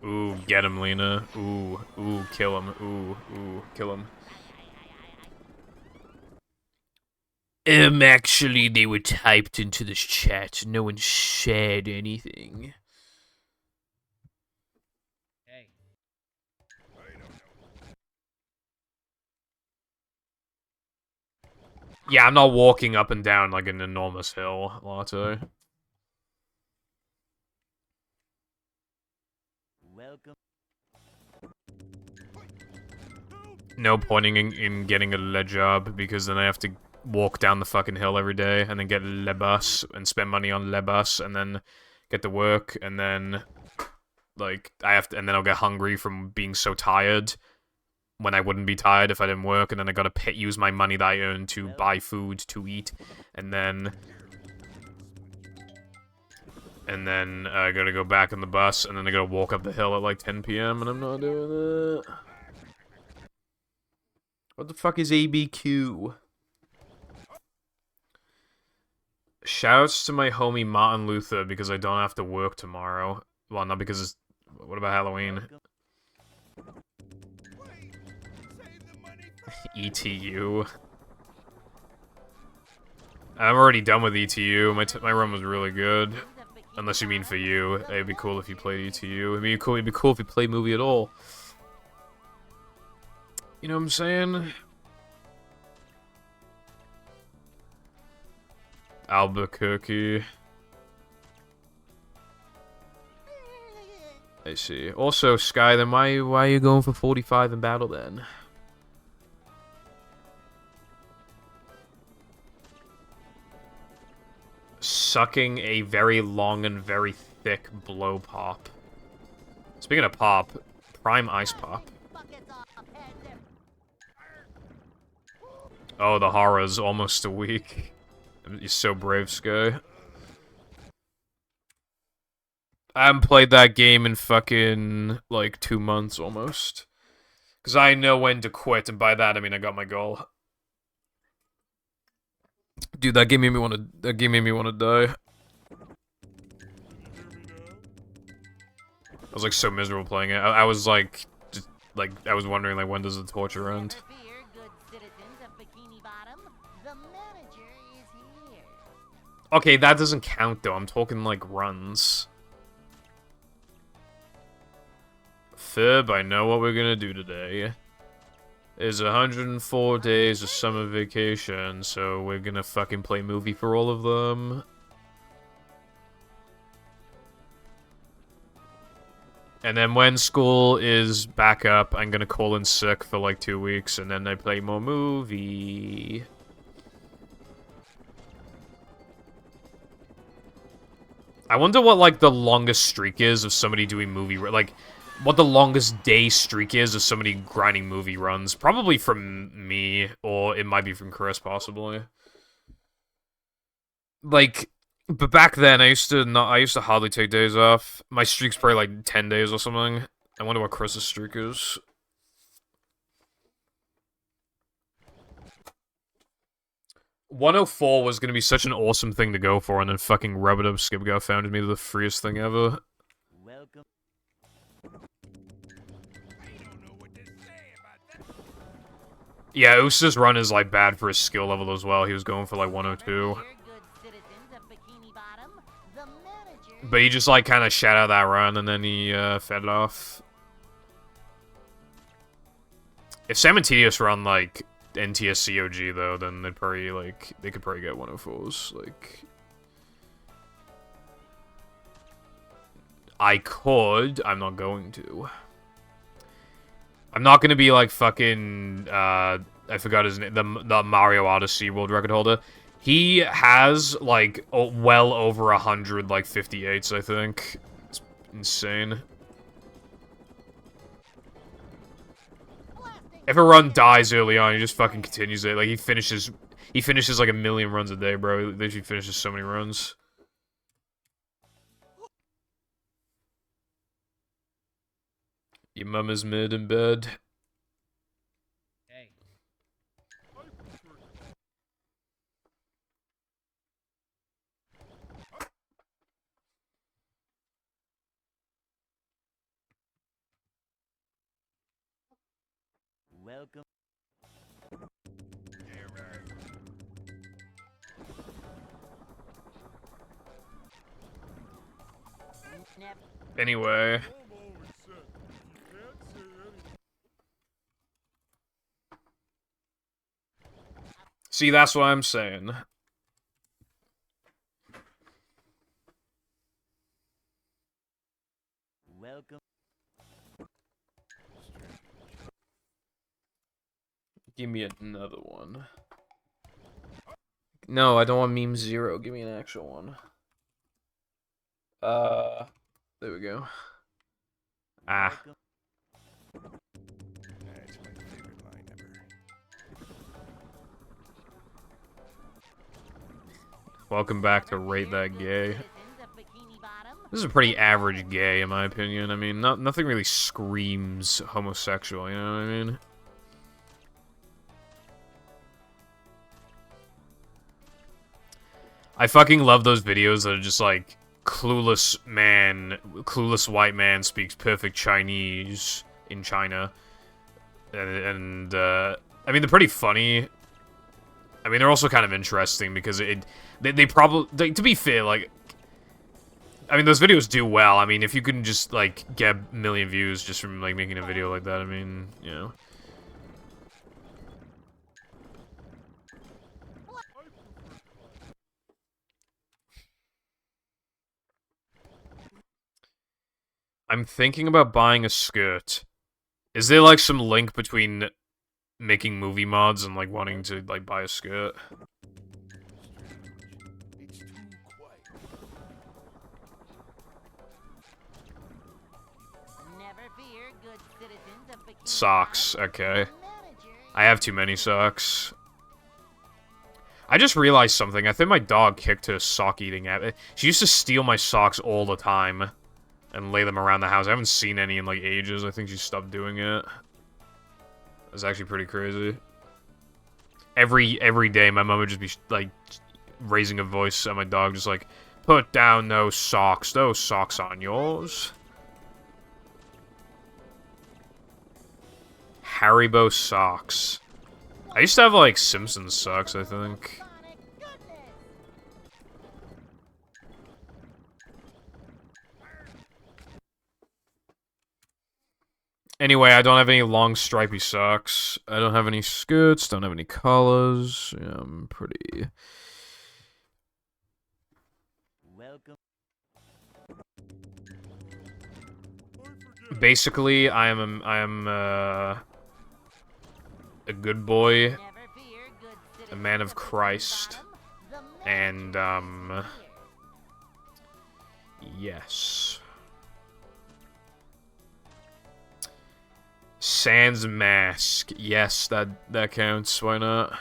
S3: Ooh, get him, Lena. Ooh, kill him. Ooh, kill him. Actually, they were typed into this chat. No one said anything.
S4: Hey.
S3: Yeah, I'm not walking up and down like an enormous hill, Latte.
S6: Welcome.
S3: No pointing in getting a job, because then I have to walk down the fucking hill every day, and then get le bus, and spend money on le bus, and then get to work, and then, like, and then I'll get hungry from being so tired, when I wouldn't be tired if I didn't work, and then I gotta use my money that I earn to buy food to eat, and then I gotta go back on the bus, and then I gotta walk up the hill at like 10 PM, and I'm not doing it. What the fuck is ABQ? Shoutouts to my homie Martin Luther, because I don't have to work tomorrow. Well, not because it's... What about Halloween? ETU. I'm already done with ETU. My run was really good. Unless you mean for you. It'd be cool if you played ETU. It'd be cool if you played movie at all. You know what I'm saying? Albuquerque. I see. Also, Sky, then why are you going for 45 in battle then? Sucking a very long and very thick blow pop. Speaking of pop, prime ice pop. Oh, the horror's almost a week. You're so brave, Sky. I haven't played that game in fucking, like, 2 months almost. Because I know when to quit, and by that I mean I got my goal. Dude, that game made me want to. That game made me want to die. I was like so miserable playing it. I was like, just like I was wondering like when does the torture end?
S1: Never fear, good citizens of Bikini Bottom. The manager is here.
S3: Okay, that doesn't count though. I'm talking like runs. Fib, I know what we're gonna do today. Is 104 days of summer vacation, so we're gonna fucking play movie for all of them. And then when school is back up, I'm gonna call in sick for like 2 weeks, and then I play more movie. I wonder what, like, the longest streak is of somebody doing movie... Like, what the longest day streak is of somebody grinding movie runs. Probably from me, or it might be from Chris, possibly. Like... But back then, I used to hardly take days off. My streak's probably like 10 days or something. I wonder what Chris's streak is. $104 was gonna be such an awesome thing to go for, and then fucking Rub-a-Dub Skipgo found me the freest thing ever.
S6: Welcome.
S3: Yeah, Usa's run is like bad for his skill level as well. He was going for like 102. But he just, like, kind of shat out that run, and then he, fed it off. If Sam and Tedious run, like, NTS-COG, though, then they'd probably, like, they could probably get 104s, like... I could, I'm not going to. I'm not gonna be, like, fucking, I forgot his name, the Mario Odyssey world record holder. He has, like, well over 100, like, 58s, I think. It's insane. If a run dies early on, he just fucking continues it. Like, he finishes, like, 1,000,000 runs a day, bro. He literally finishes so many runs. Your mum is mid in bed.
S4: Hey.
S6: Welcome.
S3: Anyway. See, that's what I'm saying.
S6: Welcome.
S3: Give me another one. No, I don't want meme 0. Give me an actual one. There we go. Ah.
S2: That's my favorite line ever.
S3: Welcome back to Rate That Gay. This is a pretty average gay, in my opinion. I mean, nothing really screams homosexual, you know what I mean? I fucking love those videos that are just like, clueless white man speaks perfect Chinese in China. And I mean, they're pretty funny. I mean, they're also kind of interesting because they probably, to be fair, like, I mean, those videos do well. I mean, if you can just, like, get 1,000,000 views just from, like, making a video like that, I mean, you know. I'm thinking about buying a skirt. Is there, like, some link between making movie mods and, like, wanting to, like, buy a skirt?
S2: It's too quiet.
S1: Never fear, good citizens of Bikini
S3: Socks,
S1: Bottom.
S3: okay.
S1: The manager
S3: I have too many socks. I just realized something. I think my dog kicked her sock-eating habit. She used to steal my socks all the time. and lay them around the house. I haven't seen any in like ages. I think she stopped doing it. It's actually pretty crazy. Every day, my mom would just be like raising a voice at my dog, just like, "Put down those socks. Those socks aren't yours." Haribo socks. I used to have like Simpsons socks, I think. Anyway, I don't have any long stripy socks. I don't have any skirts, don't have any collars. Yeah, I'm pretty...
S6: Welcome.
S3: Basically, I am a good boy, a man of Christ, and yes. Sans mask. Yes, that counts. Why not?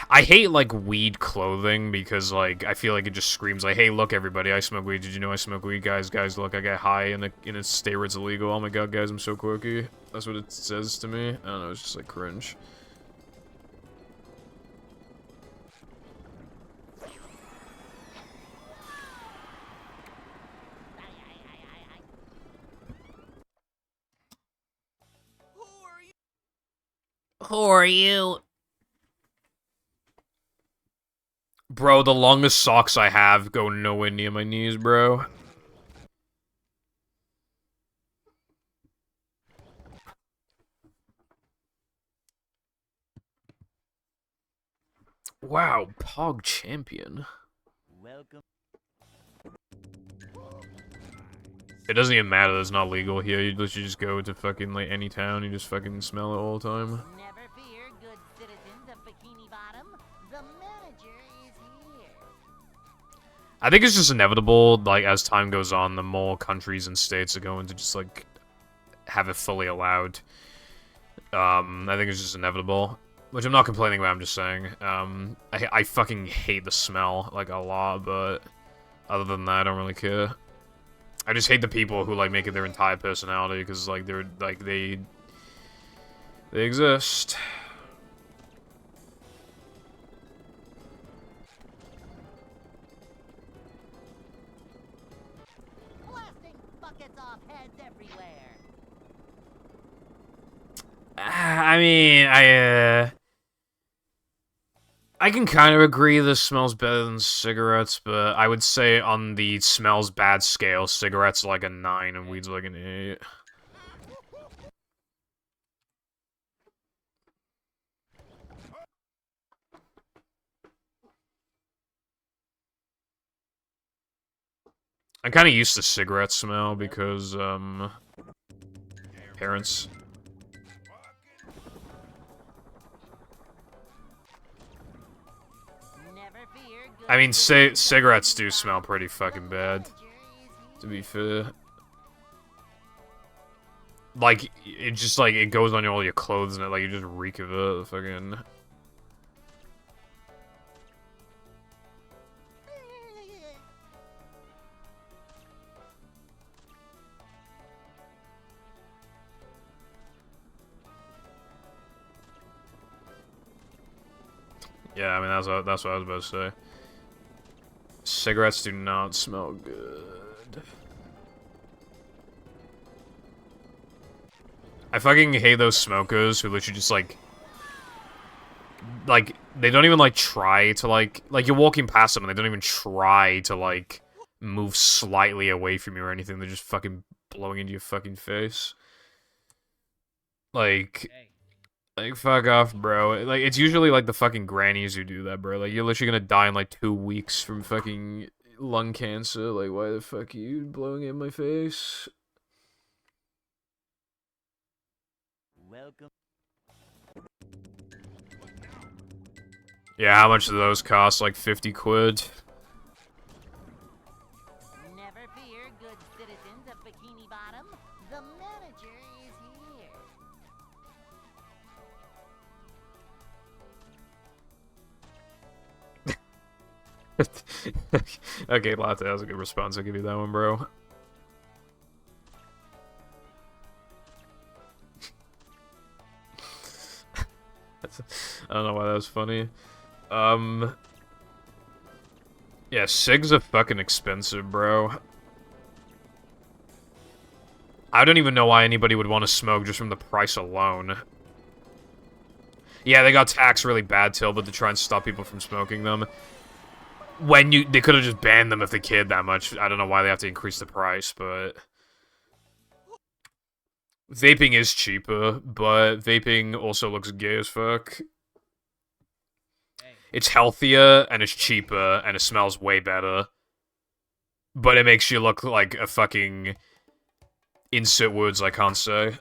S3: I hate, like, weed clothing because, like, I feel like it just screams, like, hey, look, everybody, I smoke weed. Did you know I smoke weed? Guys, look, I get high in a state where it's illegal. Oh my god, guys, I'm so quirky. That's what it says to me. I don't know, it's just, like, cringe.
S1: Who are you?
S3: Bro, the longest socks I have go nowhere near my knees, bro. Wow, Pog Champion.
S6: Welcome.
S3: It doesn't even matter that it's not legal here. You literally just go to fucking, like, any town, you just fucking smell it all the time.
S1: Never fear, good citizens of Bikini Bottom. The manager is here.
S3: I think it's just inevitable, like, as time goes on, the more countries and states are going to just, like, have it fully allowed. I think it's just inevitable. Which I'm not complaining about, I'm just saying. I fucking hate the smell, like, a lot, but other than that, I don't really care. I just hate the people who, like, make it their entire personality, because, like, they're, like, they exist.
S1: Blasting buckets off heads everywhere.
S3: I mean, I can kind of agree this smells better than cigarettes, but I would say on the smells bad scale, cigarettes are like a 9 and weed's like an 8. I'm kind of used to cigarette smell because, parents. I mean, cigarettes do smell pretty fucking bad, to be fair. Like, it just, like, it goes on all your clothes and it, like, you just reek of it, fucking... Yeah, I mean, that's what I was about to say. Cigarettes do not smell good. I fucking hate those smokers who literally just, like, they don't even, like, try to, like, you're walking past them and they don't even try to, like, move slightly away from you or anything. They're just fucking blowing into your fucking face. Like...
S4: Hey.
S3: Like, fuck off, bro. Like, it's usually, like, the fucking grannies who do that, bro. Like, you're literally gonna die in, like, 2 weeks from fucking lung cancer. Like, why the fuck are you blowing in my face?
S6: Welcome.
S3: Yeah, how much do those cost? Like, 50 quid?
S1: Never fear, good citizens of Bikini Bottom. The manager is here.
S3: Okay, Latte, that was a good response. I'll give you that one, bro. I don't know why that was funny. Yeah, cigs are fucking expensive, bro. I don't even know why anybody would want to smoke just from the price alone. Yeah, they got taxed really bad, Tilbert, to try and stop people from smoking them. They could have just banned them if they cared that much. I don't know why they have to increase the price, but... Vaping is cheaper, but vaping also looks gay as fuck.
S4: Hey.
S3: It's healthier, and it's cheaper, and it smells way better. But it makes you look like a fucking... Insert words I can't say.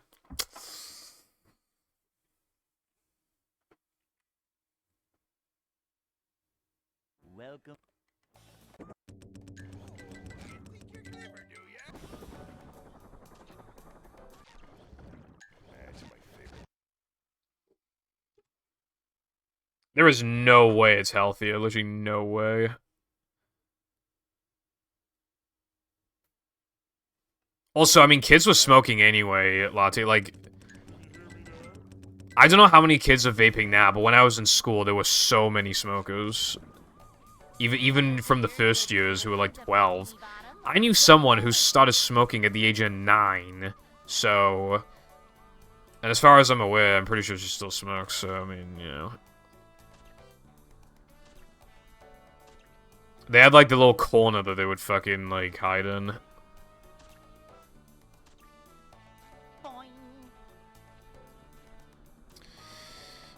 S6: Welcome.
S3: There is no way it's healthier. Literally no way. Also, I mean, kids were smoking anyway, Latte. Like, I don't know how many kids are vaping now, but when I was in school, there were so many smokers. Even from the first years, who were like 12. I knew someone who started smoking at the age of 9, so... And as far as I'm aware, I'm pretty sure she still smokes, so, I mean, you know... They had, like, the little corner that they would fucking, like, hide in.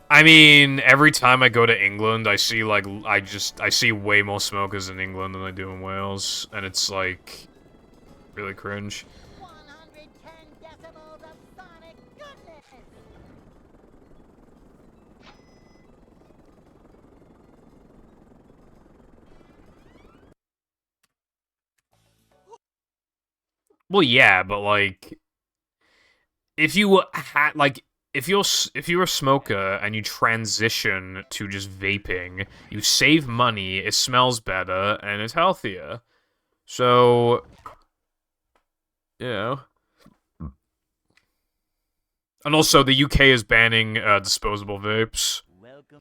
S3: I mean, every time I go to England, I see, like, I see way more smokers in England than I do in Wales, and it's, like, really cringe.
S1: 110 decibels of sonic goodness.
S3: Well, yeah, but, like, if you had, like, if you're a smoker and you transition to just vaping, you save money, it smells better, and it's healthier. So, you know. And also, the UK is banning disposable vapes.
S6: Welcome.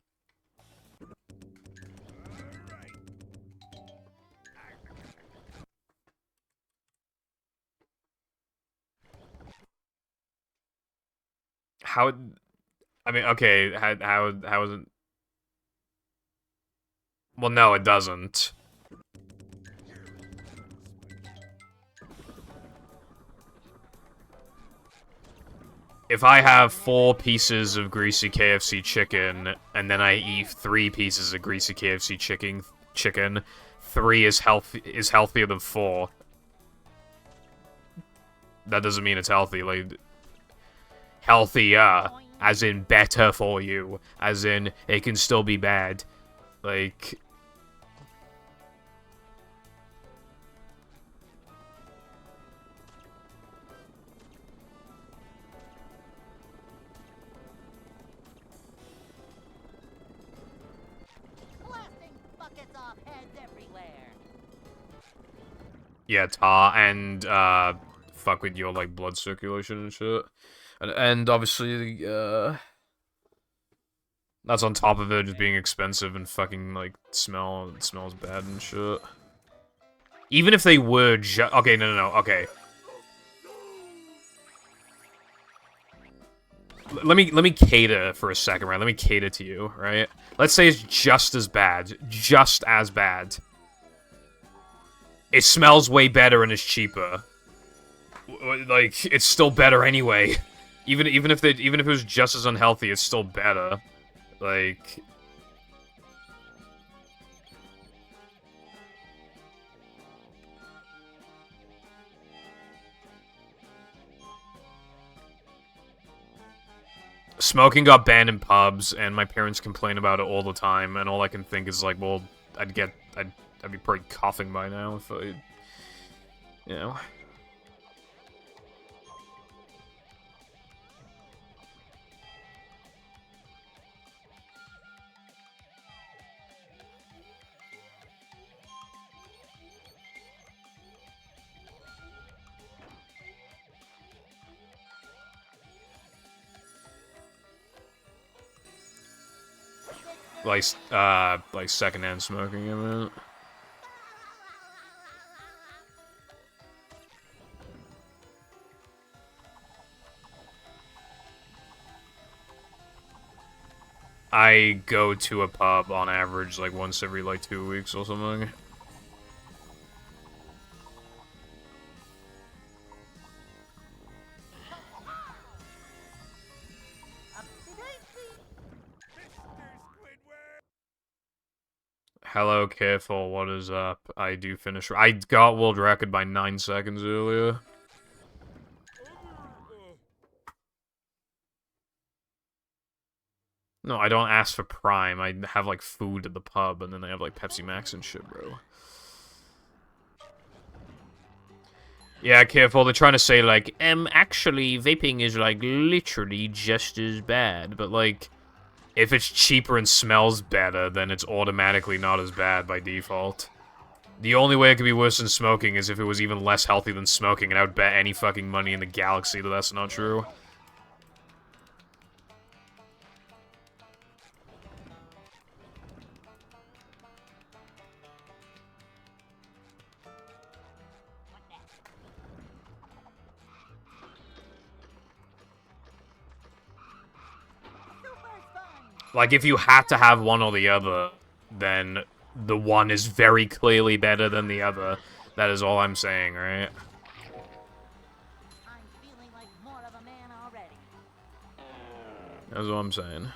S3: How? I mean, okay, how is it? Well, no, it doesn't. If I have 4 pieces of greasy KFC chicken, and then I eat 3 pieces of greasy KFC chicken, 3 is healthier than 4. That doesn't mean it's healthy, like... Healthier, as in better for you, as in it can still be bad. Like...
S1: Blasting buckets off heads everywhere.
S3: Yeah, tar, and, fuck with your, like, blood circulation and shit. And obviously, that's on top of it just being expensive and fucking, like, it smells bad and shit. Even if they were okay, no, okay. Let me cater for a second, right? Let me cater to you, right? Let's say it's just as bad. Just as bad. It smells way better and it's cheaper. Like, it's still better anyway. Even if it was just as unhealthy, it's still better. Like... Smoking got banned in pubs, and my parents complain about it all the time, and all I can think is like, well, I'd be pretty coughing by now if I... You know... like secondhand smoking, I mean. I go to a pub on average like once every like 2 weeks or something. Hello, careful. What is up? I do finish. I got world record by 9 seconds earlier. No, I don't ask for Prime. I have, like, food at the pub, and then they have, like, Pepsi Max and shit, bro. Yeah, careful. They're trying to say, like, actually, vaping is, like, literally just as bad. But, like, if it's cheaper and smells better, then it's automatically not as bad by default. The only way it could be worse than smoking is if it was even less healthy than smoking, and I would bet any fucking money in the galaxy that that's not true. Like, if you had to have one or the other, then the one is very clearly better than the other. That is all I'm saying, right?
S1: I'm feeling like more of a man already.
S3: That's what I'm saying.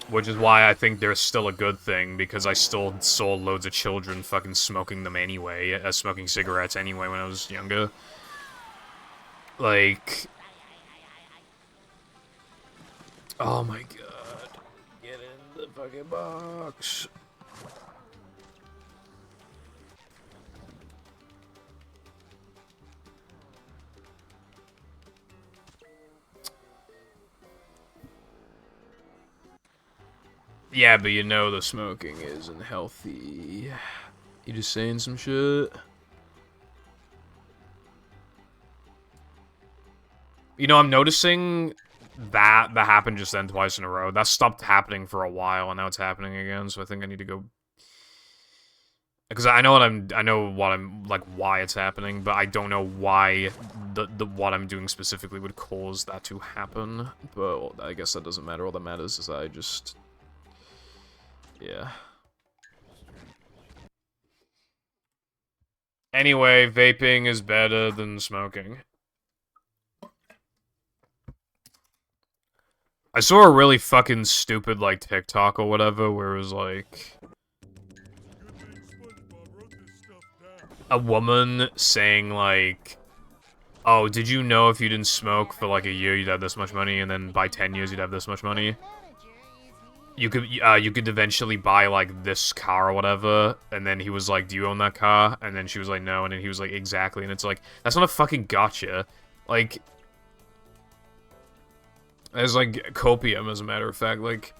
S3: Which is why I think they're still a good thing, because I still saw loads of children fucking smoking them anyway, smoking cigarettes anyway when I was younger. Like... Oh my god. Get in the fucking box. Yeah, but you know the smoking isn't healthy. You just saying some shit? You know, I'm noticing that happened just then twice in a row. That stopped happening for a while, and now it's happening again, so I think I need to go... Because I know why it's happening, but I don't know why what I'm doing specifically would cause that to happen. But I guess that doesn't matter. All that matters is I just... Yeah. Anyway, vaping is better than smoking. I saw a really fucking stupid, like, TikTok or whatever, where it was, like... a woman saying, like... Oh, did you know if you didn't smoke for, like, a year, you'd have this much money, and then by 10 years, you'd have this much money? You could eventually buy, like, this car or whatever, and then he was like, do you own that car? And then she was like, no, and then he was like, exactly, and it's like, that's not a fucking gotcha. Like, as, like, copium, as a matter of fact, like,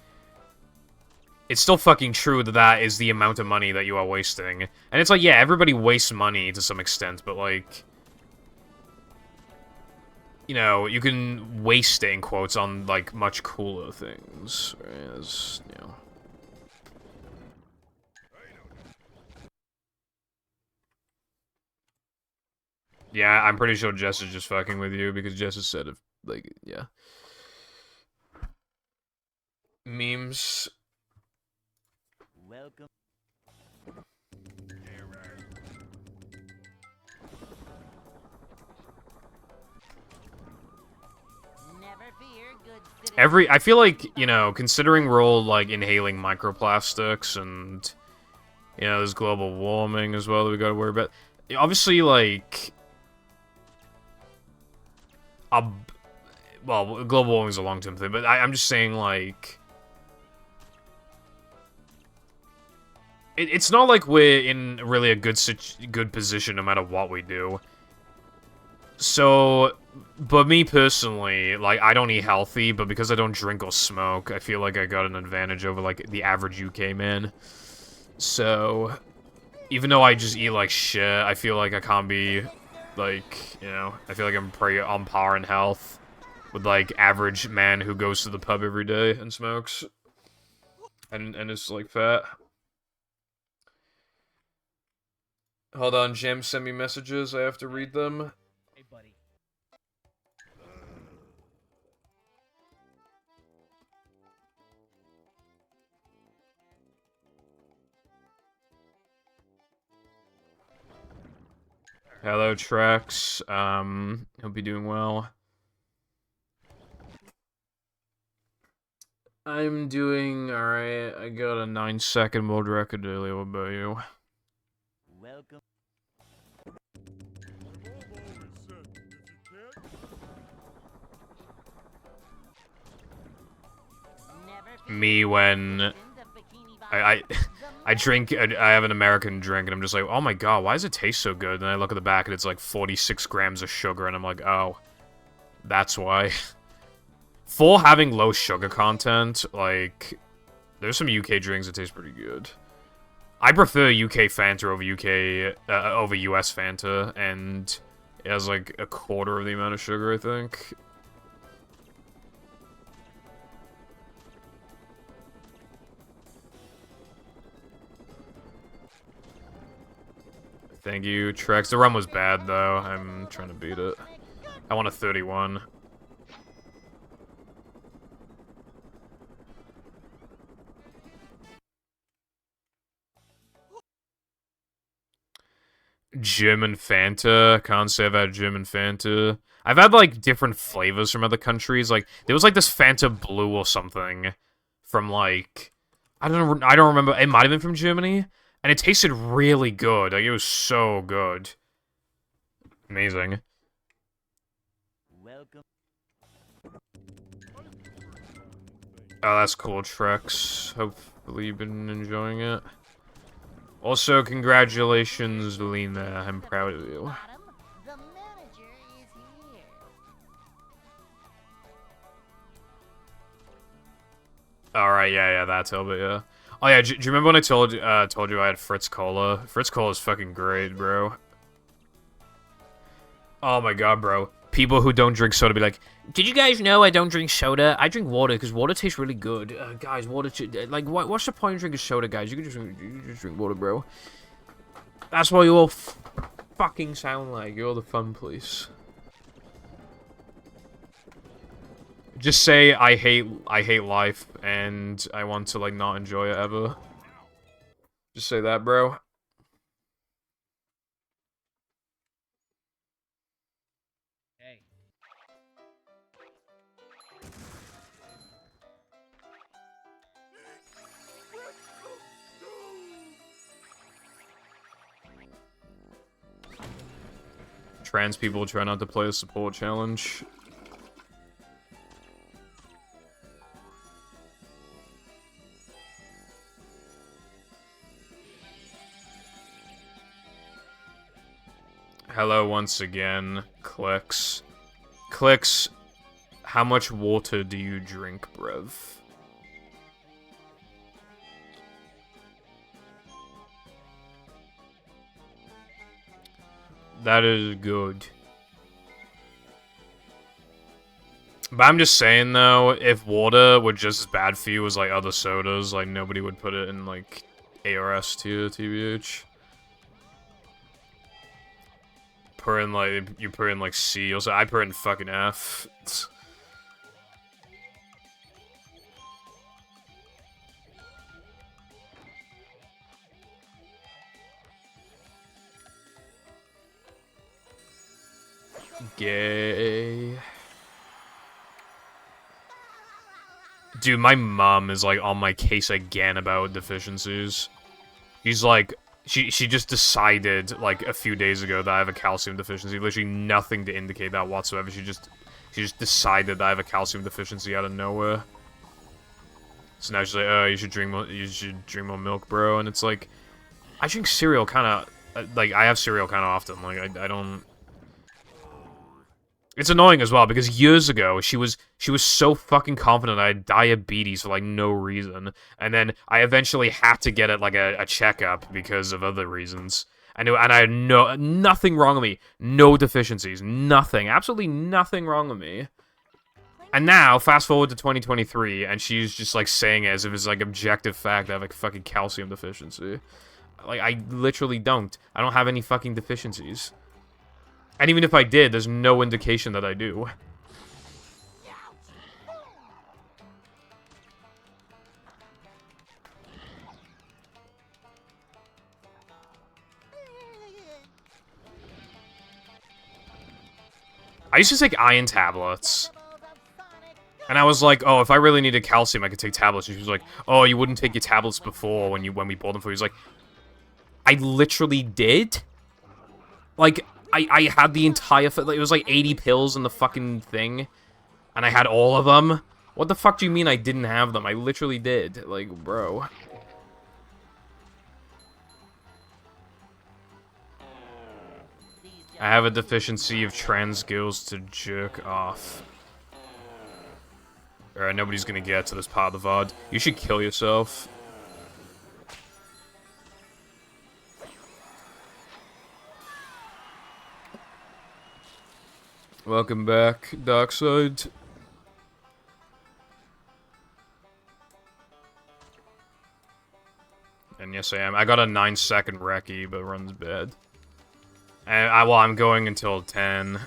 S3: it's still fucking true that that is the amount of money that you are wasting. And it's like, yeah, everybody wastes money to some extent, but, like... You know, you can waste it, in quotes, on, like, much cooler things, right? As, you know... Yeah, I'm pretty sure Jess is just fucking with you, because Jess has said, if, like, yeah. Memes.
S6: Welcome.
S1: Never fear, good citizen.
S3: I feel like, you know, considering we're all, like, inhaling microplastics and, you know, there's global warming as well that we gotta worry about. Obviously, like... well, global warming is a long-term thing, but I'm just saying, like... It's not like we're in really a good position no matter what we do. So, but me personally, like, I don't eat healthy, but because I don't drink or smoke, I feel like I got an advantage over, like, the average UK man. So, even though I just eat like shit, I feel like I can't be like, you know, I feel like I'm pretty on par in health with, like, average man who goes to the pub every day and smokes. And is, like, fat. Hold on, Jim, send me messages, I have to read them.
S4: Hey, buddy.
S3: Hello, Trex. Hope you're doing well. I'm doing alright. I got a 9-second world record earlier. What about you?
S6: Welcome.
S2: I've always said, if you can't
S1: Never fear
S3: Me when
S1: citizens of Bikini
S3: I
S1: Bottom.
S3: I drink. I have an American drink, and I'm just like, oh my god, why does it taste so good? And I look at the back, and it's like 46 grams of sugar, and I'm like, oh, that's why. For having low sugar content, like, there's some UK drinks that taste pretty good. I prefer UK Fanta over US Fanta, and it has like a quarter of the amount of sugar, I think. Thank you, Trex. The run was bad, though. I'm trying to beat it. I want a 31. German Fanta. Can't say I've had German Fanta. I've had, like, different flavors from other countries. Like, there was, like, this Fanta Blue or something from, like... I don't remember. It might have been from Germany. And it tasted really good. Like, it was so good. Amazing.
S6: Welcome.
S3: Oh, that's cool, Trex. Hopefully you've been enjoying it. Also, congratulations, Lena. I'm proud of you.
S1: Bottom, the manager is here.
S3: Alright, yeah, that's Hilbert, yeah. Oh yeah, do you remember when I told you I had Fritz Cola? Fritz Cola is fucking great, bro. Oh my god, bro. People who don't drink soda be like, did you guys know I don't drink soda? I drink water, because water tastes really good. Guys, water... Like, what's the point of drinking soda, guys? You can just drink water, bro. That's what you all fucking sound like. You're the fun police. Just say, I hate life, and I want to, like, not enjoy it ever. Just say that, bro.
S4: Hey.
S3: Trans people try not to play a support challenge. Hello once again, Clicks. Clicks, how much water do you drink, bruv? That is good. But I'm just saying, though, if water were just as bad for you as, like, other sodas, like, nobody would put it in, like, ARS tier, TBH. Put in, like, you put in, like, C, also, I put in fucking F. Gay. Dude, my mom is, like, on my case again about deficiencies. She's like, she just decided, like, a few days ago that I have a calcium deficiency. Literally nothing to indicate that whatsoever. She just decided that I have a calcium deficiency out of nowhere. So now she's like, oh, you should drink more milk, bro. And it's like, I drink cereal kind of, like, I have cereal kind of often. Like, I don't... It's annoying as well because years ago she was so fucking confident I had diabetes for like no reason, and then I eventually had to get it like a checkup because of other reasons. I had nothing wrong with me, no deficiencies, nothing, absolutely nothing wrong with me. And now, fast forward to 2023, and she's just like saying it as if it's like objective fact that I have like fucking calcium deficiency. Like I literally don't. I don't have any fucking deficiencies. And even if I did, there's no indication that I do. I used to take iron tablets. And I was like, oh, if I really needed calcium, I could take tablets. And she was like, oh, you wouldn't take your tablets before when we bought them for you. He was like, I literally did? Like, I had the entire... Like, it was like 80 pills in the fucking thing. And I had all of them. What the fuck do you mean I didn't have them? I literally did. Like, bro. I have a deficiency of trans girls to jerk off. Alright, nobody's gonna get to this part of the VOD. You should kill yourself. Welcome back, Darkside. And yes, I am. I got a 9-second recce, but runs bad. And well, I'm going until 10.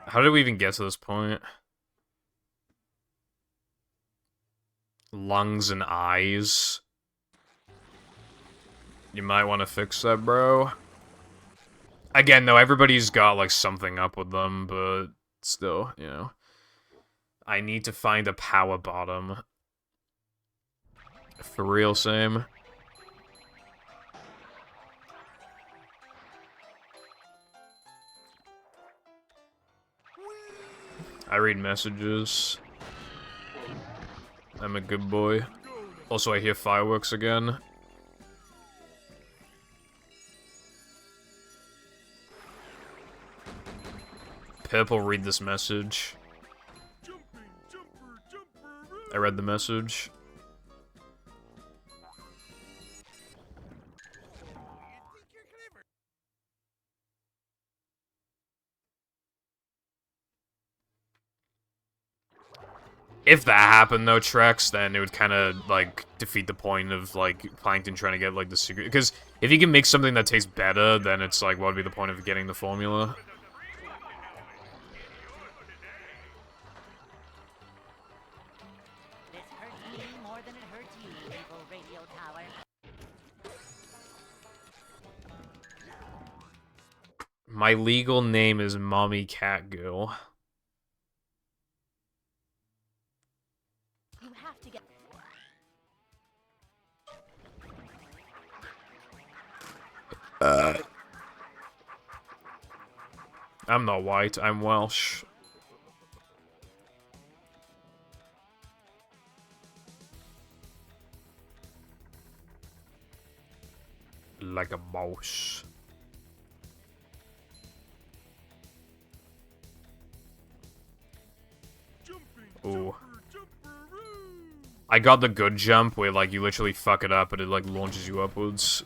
S3: How did we even get to this point? Lungs and eyes. You might want to fix that, bro. Again, though, everybody's got, like, something up with them, but still, you know. I need to find a power bottom. For real, same. I read messages. I'm a good boy. Also, I hear fireworks again. Purple, read this message. I read the message. If that happened, though, Trex, then it would kind of, like, defeat the point of, like, Plankton trying to get, like, the secret. Because if you can make something that tastes better, then it's, like, what would be the point of getting the formula?
S1: This hurts me more than it hurts you, evil radio tower.
S3: My legal name is Mommy Catgirl.
S5: You have to get.
S3: I'm not white, I'm Welsh. Like a mouse. Ooh. I got the good jump where, like, you literally fuck it up and it, like, launches you upwards.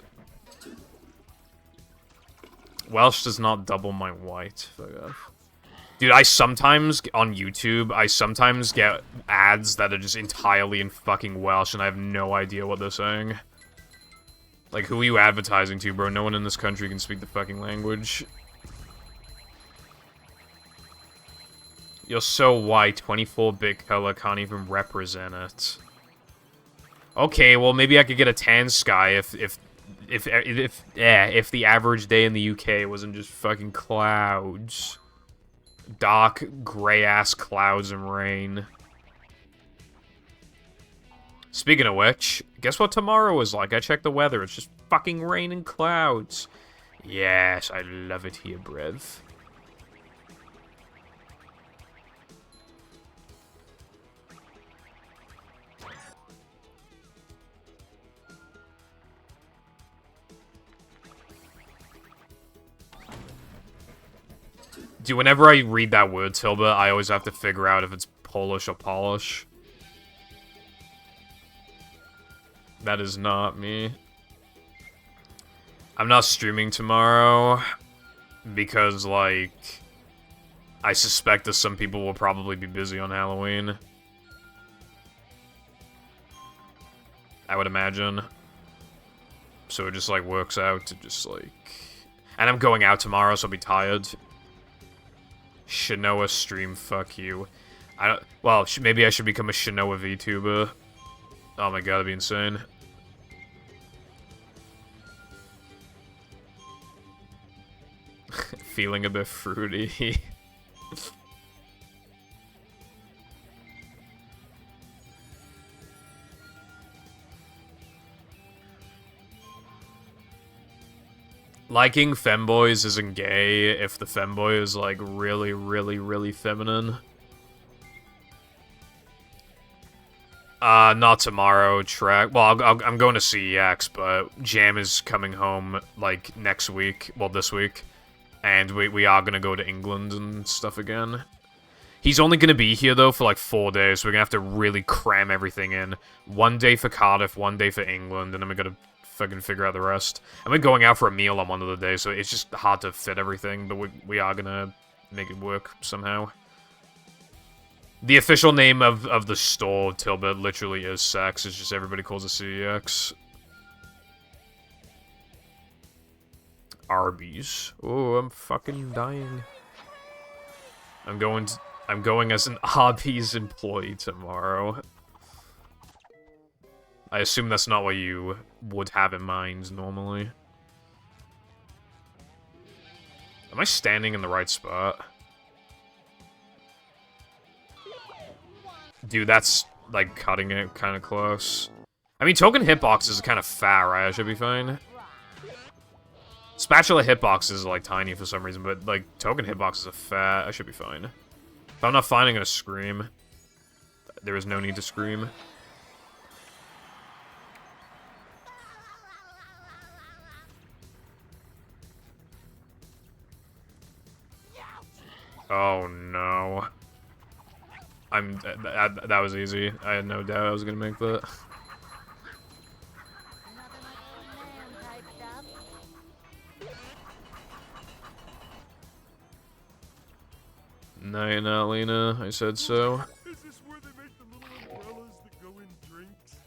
S3: Welsh does not double my white. Fuck off. Dude, I sometimes, on YouTube, I sometimes get ads that are just entirely in fucking Welsh and I have no idea what they're saying. Like, who are you advertising to, bro? No one in this country can speak the fucking language. You're so white, 24-bit color can't even represent it. Okay, well, maybe I could get a tan sky if the average day in the UK wasn't just fucking clouds. Dark, gray-ass clouds and rain. Speaking of which, guess what tomorrow is like? I checked the weather. It's just fucking rain and clouds. Yes, I love it here, brev. Dude, whenever I read that word, Tilba, I always have to figure out if it's Polish or Polish. That is not me. I'm not streaming tomorrow because, like, I suspect that some people will probably be busy on Halloween. I would imagine. So it just, like, works out to just, like... And I'm going out tomorrow, so I'll be tired. Shinoa stream, fuck you. I don't... Well, maybe I should become a Shinoa VTuber. Oh my god, that'd be insane. Feeling a bit fruity. Liking femboys isn't gay if the femboy is, like, really, really, really feminine. Not tomorrow, track. Well, I'm going to CEX, but Jam is coming home, like, next week. Well, this week. And we are gonna go to England and stuff again. He's only gonna be here, though, for, like, 4 days, so we're gonna have to really cram everything in. 1 day for Cardiff, 1 day for England, and then we're gonna fucking figure out the rest. And we're going out for a meal on one of the days, so it's just hard to fit everything, but we are gonna make it work somehow. The official name of the store, Tilbert, literally is Sex. It's just everybody calls it CEX. Arby's. Oh, I'm fucking dying. I'm going as an Arby's employee tomorrow. I assume that's not what you would have in mind normally. Am I standing in the right spot? Dude, that's, like, cutting it kind of close. I mean, token hitboxes are kind of fat, right? I should be fine. Spatula hitboxes are, like, tiny for some reason, but, like, token hitboxes are fat. I should be fine. If I'm not fine, I'm gonna scream. There is no need to scream. Oh, no. That was easy. I had no doubt I was gonna make that. No, you're not, Lena. I said so.
S2: Is this where they make the little umbrellas that go in drinks?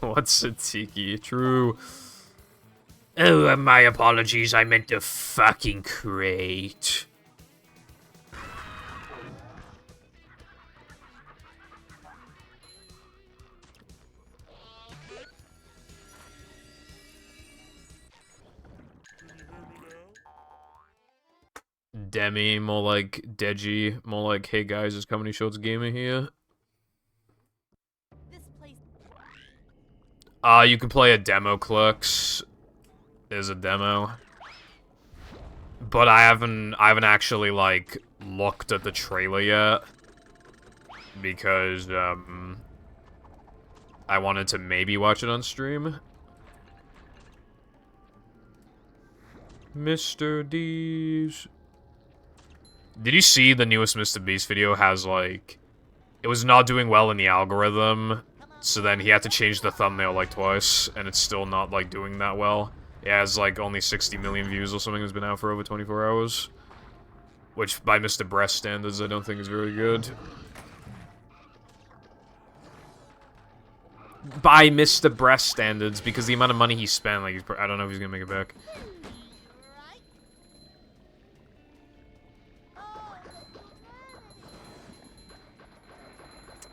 S3: What's a tiki? True. Oh, my apologies. I meant the fucking crate. Demi, more like Deji, more like, hey guys, it's Comedy Shorts Gamer here.
S5: This place.
S3: You can play a demo, Clerks. There's a demo. But I haven't actually, like, looked at the trailer yet. Because, I wanted to maybe watch it on stream. Mr. D's. Did you see the newest Mr. Beast video has, like... It was not doing well in the algorithm, so then he had to change the thumbnail, like, twice, and it's still not, like, doing that well. It has, like, only 60 million views or something. It's been out for over 24 hours. Which, by Mr. Breast standards, I don't think is very good. By Mr. Breast standards, because the amount of money he spent, like, I don't know if he's gonna make it back.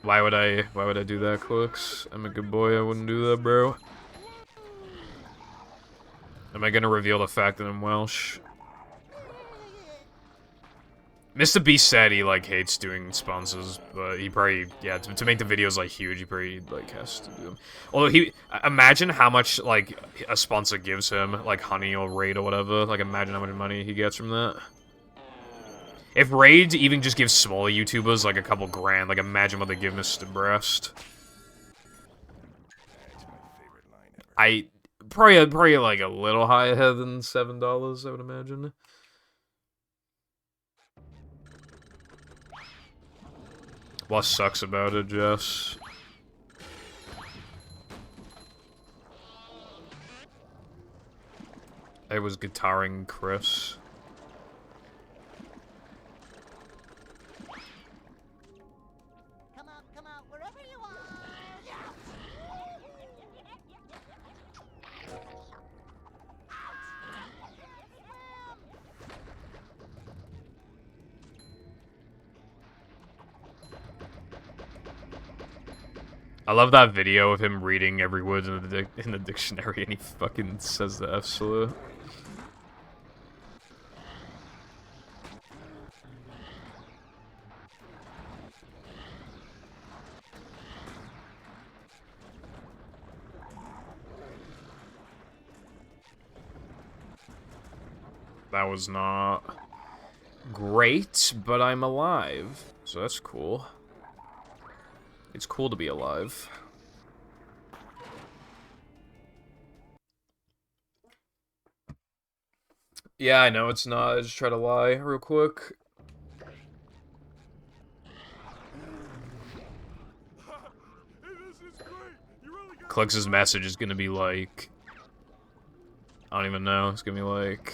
S3: Why would I do that, Clerks? I'm a good boy, I wouldn't do that, bro. Am I gonna reveal the fact that I'm Welsh? Mr. Beast said he, like, hates doing sponsors, but he probably, yeah, to make the videos, like, huge, he probably, like, has to do them. Although imagine how much, like, a sponsor gives him, like, Honey or Raid or whatever. Like, imagine how much money he gets from that. If Raid even just gives smaller YouTubers, like, a couple grand, like, imagine what they give Mr. Breast. Probably, like, a little higher than $7, I would imagine. What sucks about it, Jess? I was guitaring Chris.
S1: Come out, wherever you are.
S3: I love that video of him reading every word in the dictionary, and he fucking says the F slur. That was not great, but I'm alive, so that's cool. It's cool to be alive. Yeah, I know it's not. I just try to lie real quick. Clix's message is gonna be like... I don't even know. It's gonna be like...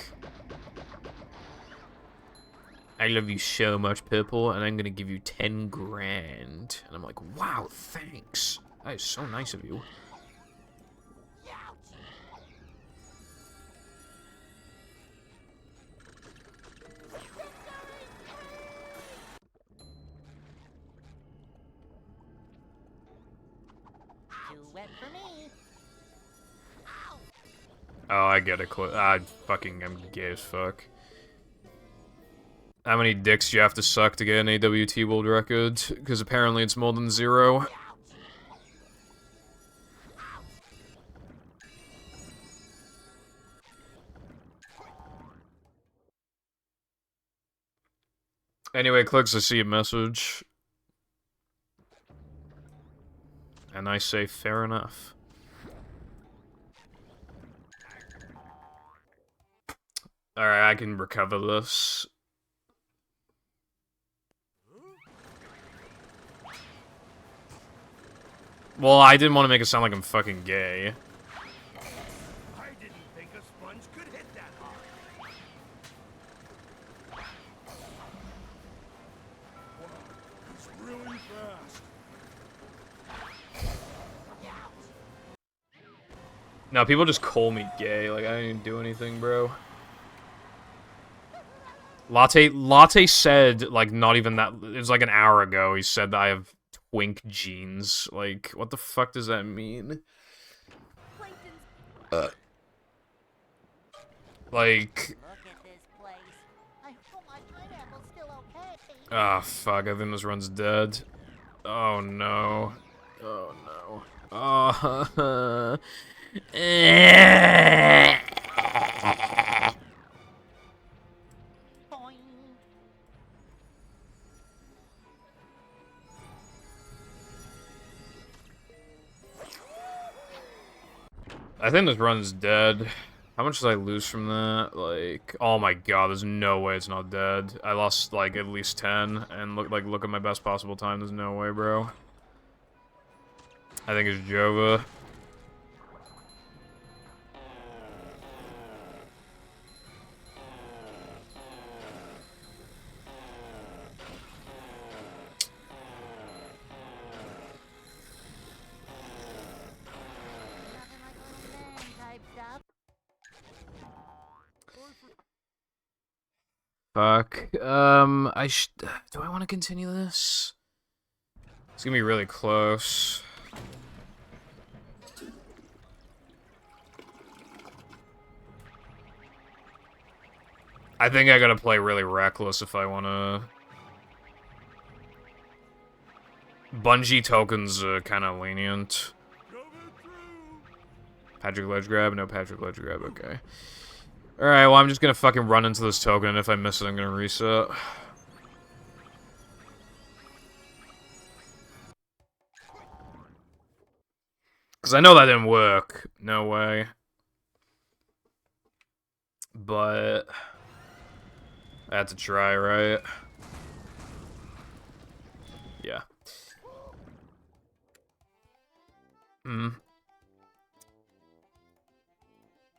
S3: I love you so much, Purple, and I'm gonna give you 10 grand. And I'm like, wow, thanks. That is so nice of you.
S1: Too wet for me.
S3: Oh, I get it. I'm gay as fuck. How many dicks do you have to suck to get an AWT world record? Because apparently it's more than 0. Anyway, Clicks, I see a message. And I say, fair enough. Alright, I can recover this. Well, I didn't want to make it sound like I'm fucking gay.
S2: I didn't think a sponge could hit that hard. Wow, it's really fast.
S3: No, people just call me gay. Like, I didn't even do anything, bro. Latte said, like, not even that... It was like an hour ago, he said that I have twink jeans. Like, what the fuck does that mean?
S1: Look
S3: Like...
S1: at this place. I hope my pineapple's still okay.
S3: Ah, fuck, I think this run's dead. Oh, no. Oh, no. Oh,
S1: Boing.
S3: I think this run's dead. How much did I lose from that? Like, oh my god, there's no way it's not dead. I lost, like, at least 10, and look at my best possible time. There's no way, bro. I think it's Jova.
S1: Nothing like a little man type stuff.
S3: Fuck. Do I want to continue this? It's gonna be really close. I think I gotta play really reckless if I wanna Bungie tokens kind of lenient. Patrick Ledge grab? No Patrick Ledge grab, okay. Alright, well I'm just gonna fucking run into this token, and if I miss it, I'm gonna reset. Because I know that didn't work. No way. But I had to try, right? Yeah.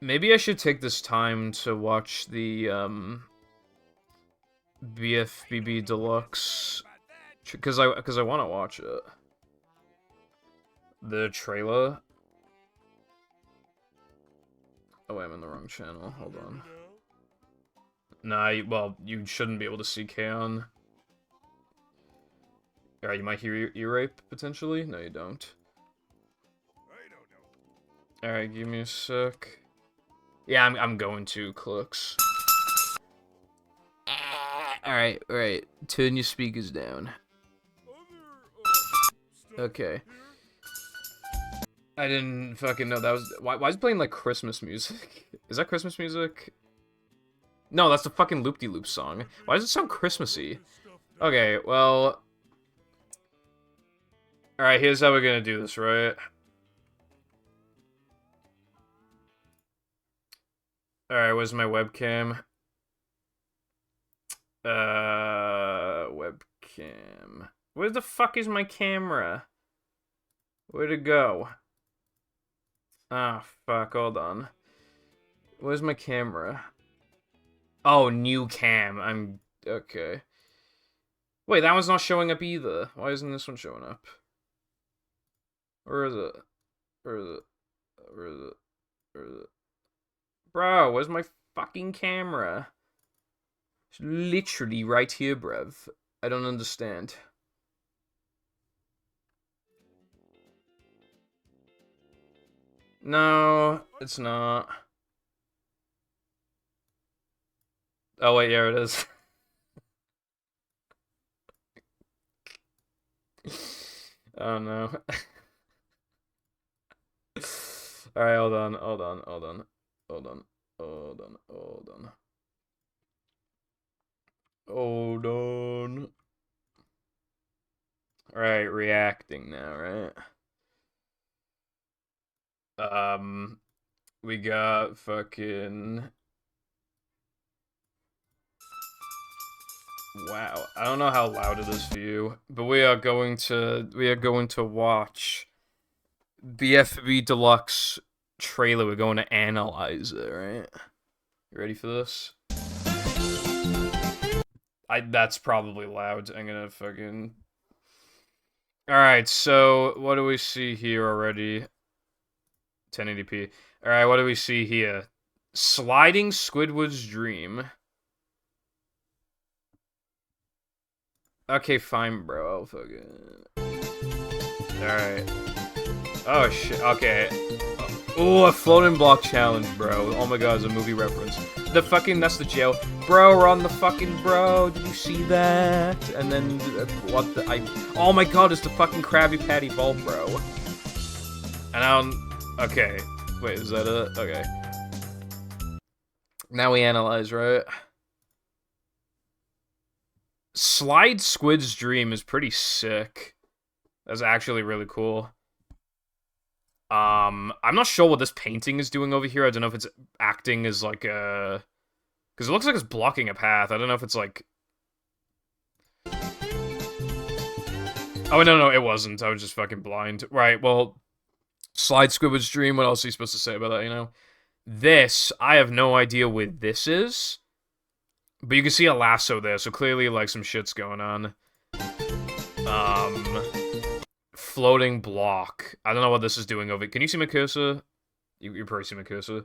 S3: Maybe I should take this time to watch the, BFBB Deluxe. Because I want to watch it. The trailer. Oh, wait, I'm in the wrong channel. Hold on. Nah, well, you shouldn't be able to see Kaon. Alright, you might hear ear rape, potentially? No, you don't. Alright, give me a sec. Yeah, I'm going to, Clicks. Alright, turn your speakers down. Okay. I didn't fucking know that was... Why is it playing, like, Christmas music? Is that Christmas music? No, that's the fucking Loop-de-Loop song. Why does it sound Christmassy? Okay, well... Alright, here's how we're gonna do this, right? Alright, where's my webcam? Webcam. Where the fuck is my camera? Where'd it go? Ah, fuck, hold on. Where's my camera? Oh, new cam. Okay. Wait, that one's not showing up either. Why isn't this one showing up? Where is it? Where is it? Where is it? Where is it? Bro, where's my fucking camera? It's literally right here, bruv. I don't understand. No, it's not. Oh, wait, yeah, it is. Oh, no. Alright, hold on. Alright, reacting now, right? We got fucking... Wow, I don't know how loud it is for you, but we are going to watch BFB Deluxe trailer. We're going to analyze it, right? You ready for this? That's probably loud. I'm gonna fucking... Alright, so what do we see here already? 1080p. Alright, what do we see here? Sliding Squidward's Dream. Okay, fine, bro. I'll fucking... Alright. Oh, shit. Okay. Oh, a floating block challenge, bro. Oh my god, it's a movie reference. That's the jail. Bro, we're on the fucking, bro. Did you see that? And then, what the, oh my god, it's the fucking Krabby Patty Vault, bro. And I don't, okay. Wait, is that it? Okay. Now we analyze, right? Slide Squid's Dream is pretty sick. That's actually really cool. I'm not sure what this painting is doing over here. I don't know if it's acting as like a... Because it looks like it's blocking a path. I don't know if it's like... Oh, no, it wasn't. I was just fucking blind. Right, well... Slide Squidward's Dream, what else are you supposed to say about that, you know? This, I have no idea where this is. But you can see a lasso there, so clearly, like, some shit's going on. Floating block. I don't know what this is doing over... Can you see my cursor? You probably see my cursor.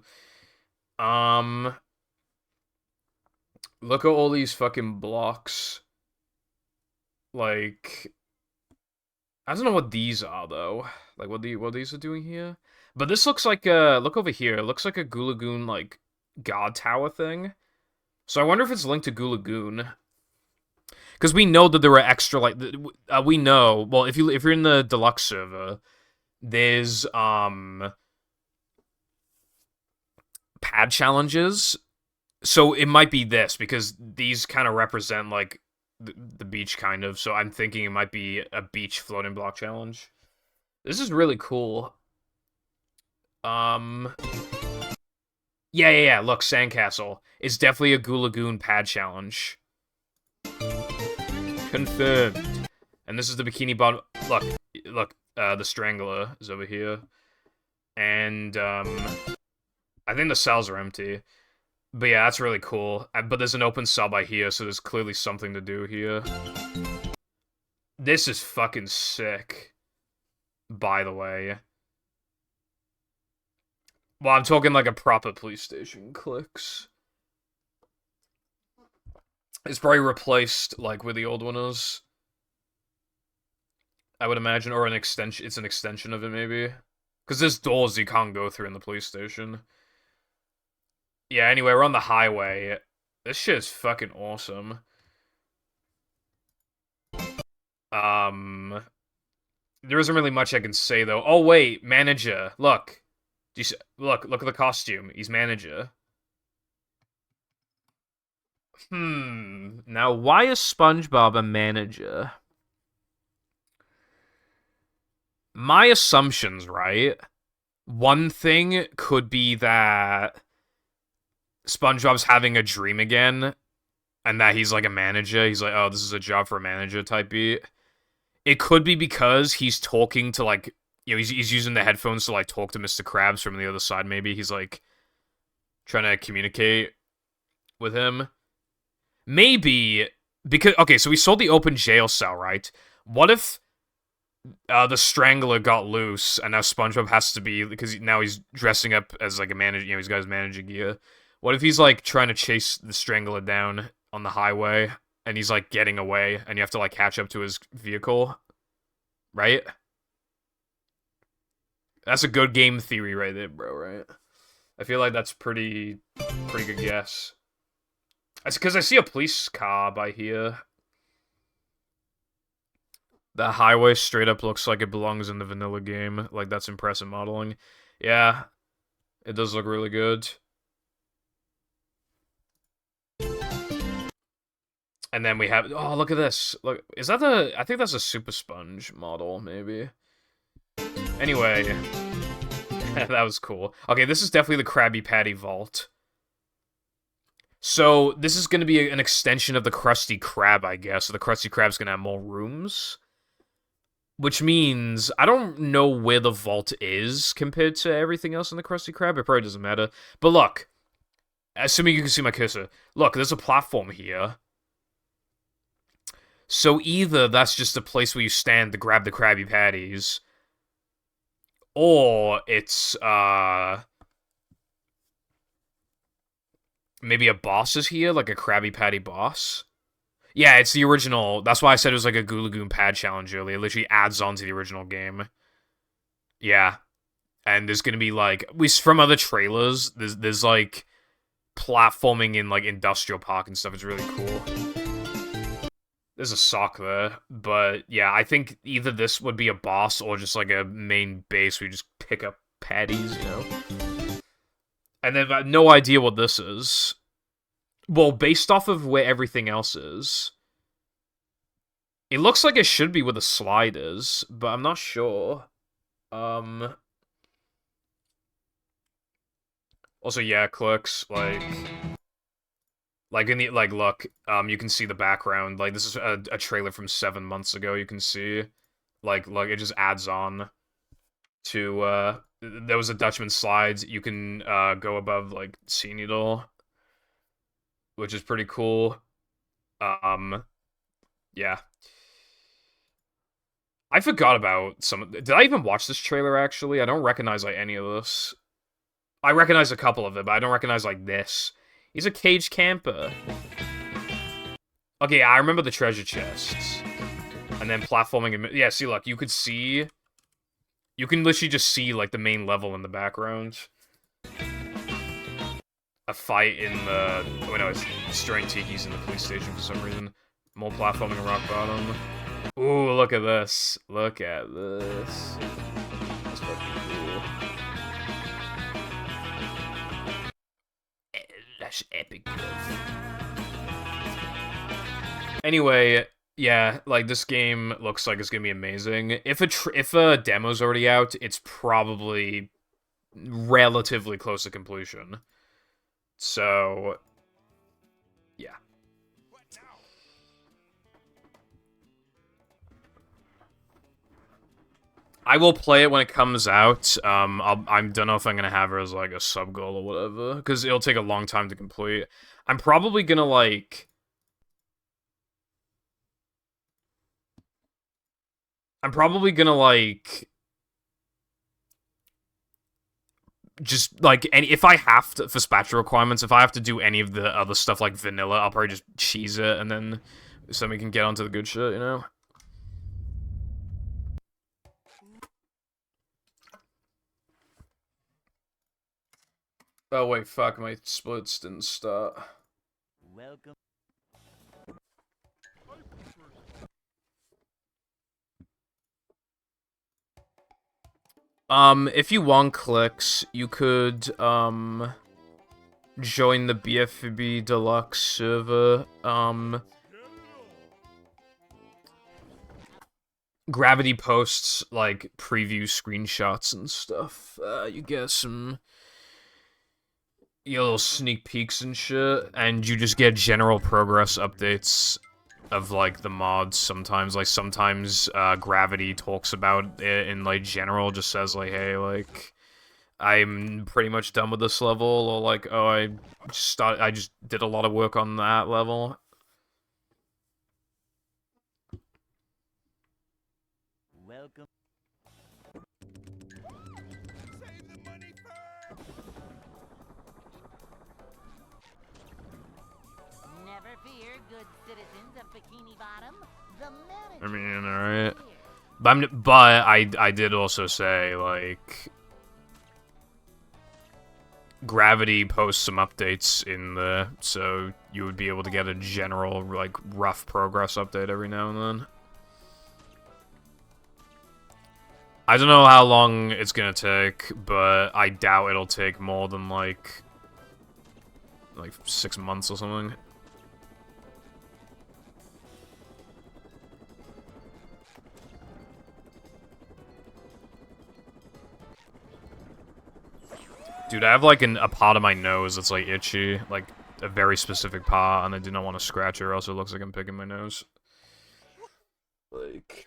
S3: Look at all these fucking blocks. Like... I don't know what these are, though. Like, what these are doing here? But this looks like a... Look over here. It looks like a Gulagoon, like, god tower thing. So I wonder if it's linked to Gulagoon. Because we know that there are extra, like, we know, well, if you're in the deluxe server, there's, pad challenges, so it might be this, because these kind of represent, like, the beach, kind of, so I'm thinking it might be a beach floating block challenge. This is really cool. Yeah, look, Sandcastle. It's definitely a Goo Lagoon pad challenge. Confirmed. And this is the Bikini Bottom. Look, the Strangler is over here. And, I think the cells are empty. But yeah, that's really cool. But there's an open cell by here, so there's clearly something to do here. This is fucking sick. By the way. Well, I'm talking like a proper police station clicks. It's probably replaced, like, where the old one is. I would imagine, or an extension. It's an extension of it, maybe. Because there's doors you can't go through in the police station. Yeah, anyway, we're on the highway. This shit is fucking awesome. There isn't really much I can say, though. Oh, wait, manager. Look. Do you see? Look at the costume. He's manager. Now, why is SpongeBob a manager? My assumptions, right? One thing could be that SpongeBob's having a dream again, and that he's like a manager. He's like, oh, this is a job for a manager type beat. It could be because he's talking to, like, you know, he's using the headphones to, like, talk to Mr. Krabs from the other side, maybe. He's, like, trying to communicate with him. Maybe, because, okay, so we saw the open jail cell, right? What if the Strangler got loose, and now SpongeBob has to be, because now he's dressing up as, like, a manager, you know, he's got his manager gear. What if he's, like, trying to chase the Strangler down on the highway, and he's, like, getting away, and you have to, like, catch up to his vehicle? Right? That's a good game theory right there, bro, right? I feel like that's pretty good guess. That's because I see a police car by here. The highway straight up looks like it belongs in the vanilla game. Like, that's impressive modeling. Yeah, it does look really good. And then we have... Oh, look at this. Look, is that the... I think that's a Super Sponge model, maybe. Anyway. That was cool. Okay, this is definitely the Krabby Patty Vault. So, this is going to be an extension of the Krusty Krab, I guess. So the Krusty Krab's going to have more rooms. Which means, I don't know where the vault is compared to everything else in the Krusty Krab. It probably doesn't matter. But look. Assuming you can see my cursor. Look, there's a platform here. So either that's just a place where you stand to grab the Krabby Patties, or it's, maybe a boss is here, like a Krabby Patty boss. Yeah, it's the original. That's why I said it was like a Goo Lagoon pad challenge earlier. It literally adds on to the original game. Yeah. And there's gonna be, like, from other trailers, there's like, platforming in, like, Industrial Park and stuff. It's really cool. There's a sock there, but yeah, I think either this would be a boss or just like a main base where you just pick up patties, you know? And then I have no idea what this is. Well, based off of where everything else is, it looks like it should be where the slide is, but I'm not sure. Also, yeah, clerks, like in the, like, look, you can see the background, like, this is a trailer from 7 months ago, you can see, like, it just adds on to, there was a Dutchman slides, you can, go above, like, Sea Needle, which is pretty cool, yeah. I forgot about did I even watch this trailer, actually? I don't recognize, like, any of this. I recognize a couple of it, but I don't recognize, like, this. He's a caged camper. Okay, I remember the treasure chests. And then platforming. Yeah, see, look, you could see... You can literally just see, like, the main level in the background. A fight in the... Oh, no, it's destroying Tiki's in the police station for some reason. More platforming in Rock Bottom. Ooh, look at this. Look at this. That's fucking cool. That's epic. Anyway, yeah, like this game looks like it's gonna be amazing. If a demo's already out, it's probably relatively close to completion. So, yeah. I will play it when it comes out. I don't know if I'm gonna have it as like a sub goal or whatever, because it'll take a long time to complete. I'm probably gonna like. I'm probably gonna like. Just like if I have to for spatula requirements, if I have to do any of the other stuff like vanilla, I'll probably just cheese it and then so we can get onto the good shit, you know. Oh wait, fuck, my splits didn't start.
S6: Welcome.
S3: If you want clicks, you could, join the BFB Deluxe server, Gravity posts, like, preview screenshots and stuff. You get some... You get little sneak peeks and shit, and you just get general progress updates of, like, the mods sometimes. Like, sometimes, Gravity talks about it in, like, general, just says, like, hey, like, I'm pretty much done with this level, or, like, oh, I just did a lot of work on that level.
S6: Welcome.
S1: Never fear, good citizens of Bikini Bottom. The manager
S3: I mean, alright. But I did also say, like... Gravity posts some updates in there, so you would be able to get a general, like, rough progress update every now and then. I don't know how long it's gonna take, but I doubt it'll take more than, like 6 months or something. Dude, I have, like, a part of my nose that's, like, itchy. Like, a very specific part, and I do not want to scratch it, or else it looks like I'm picking my nose. Like...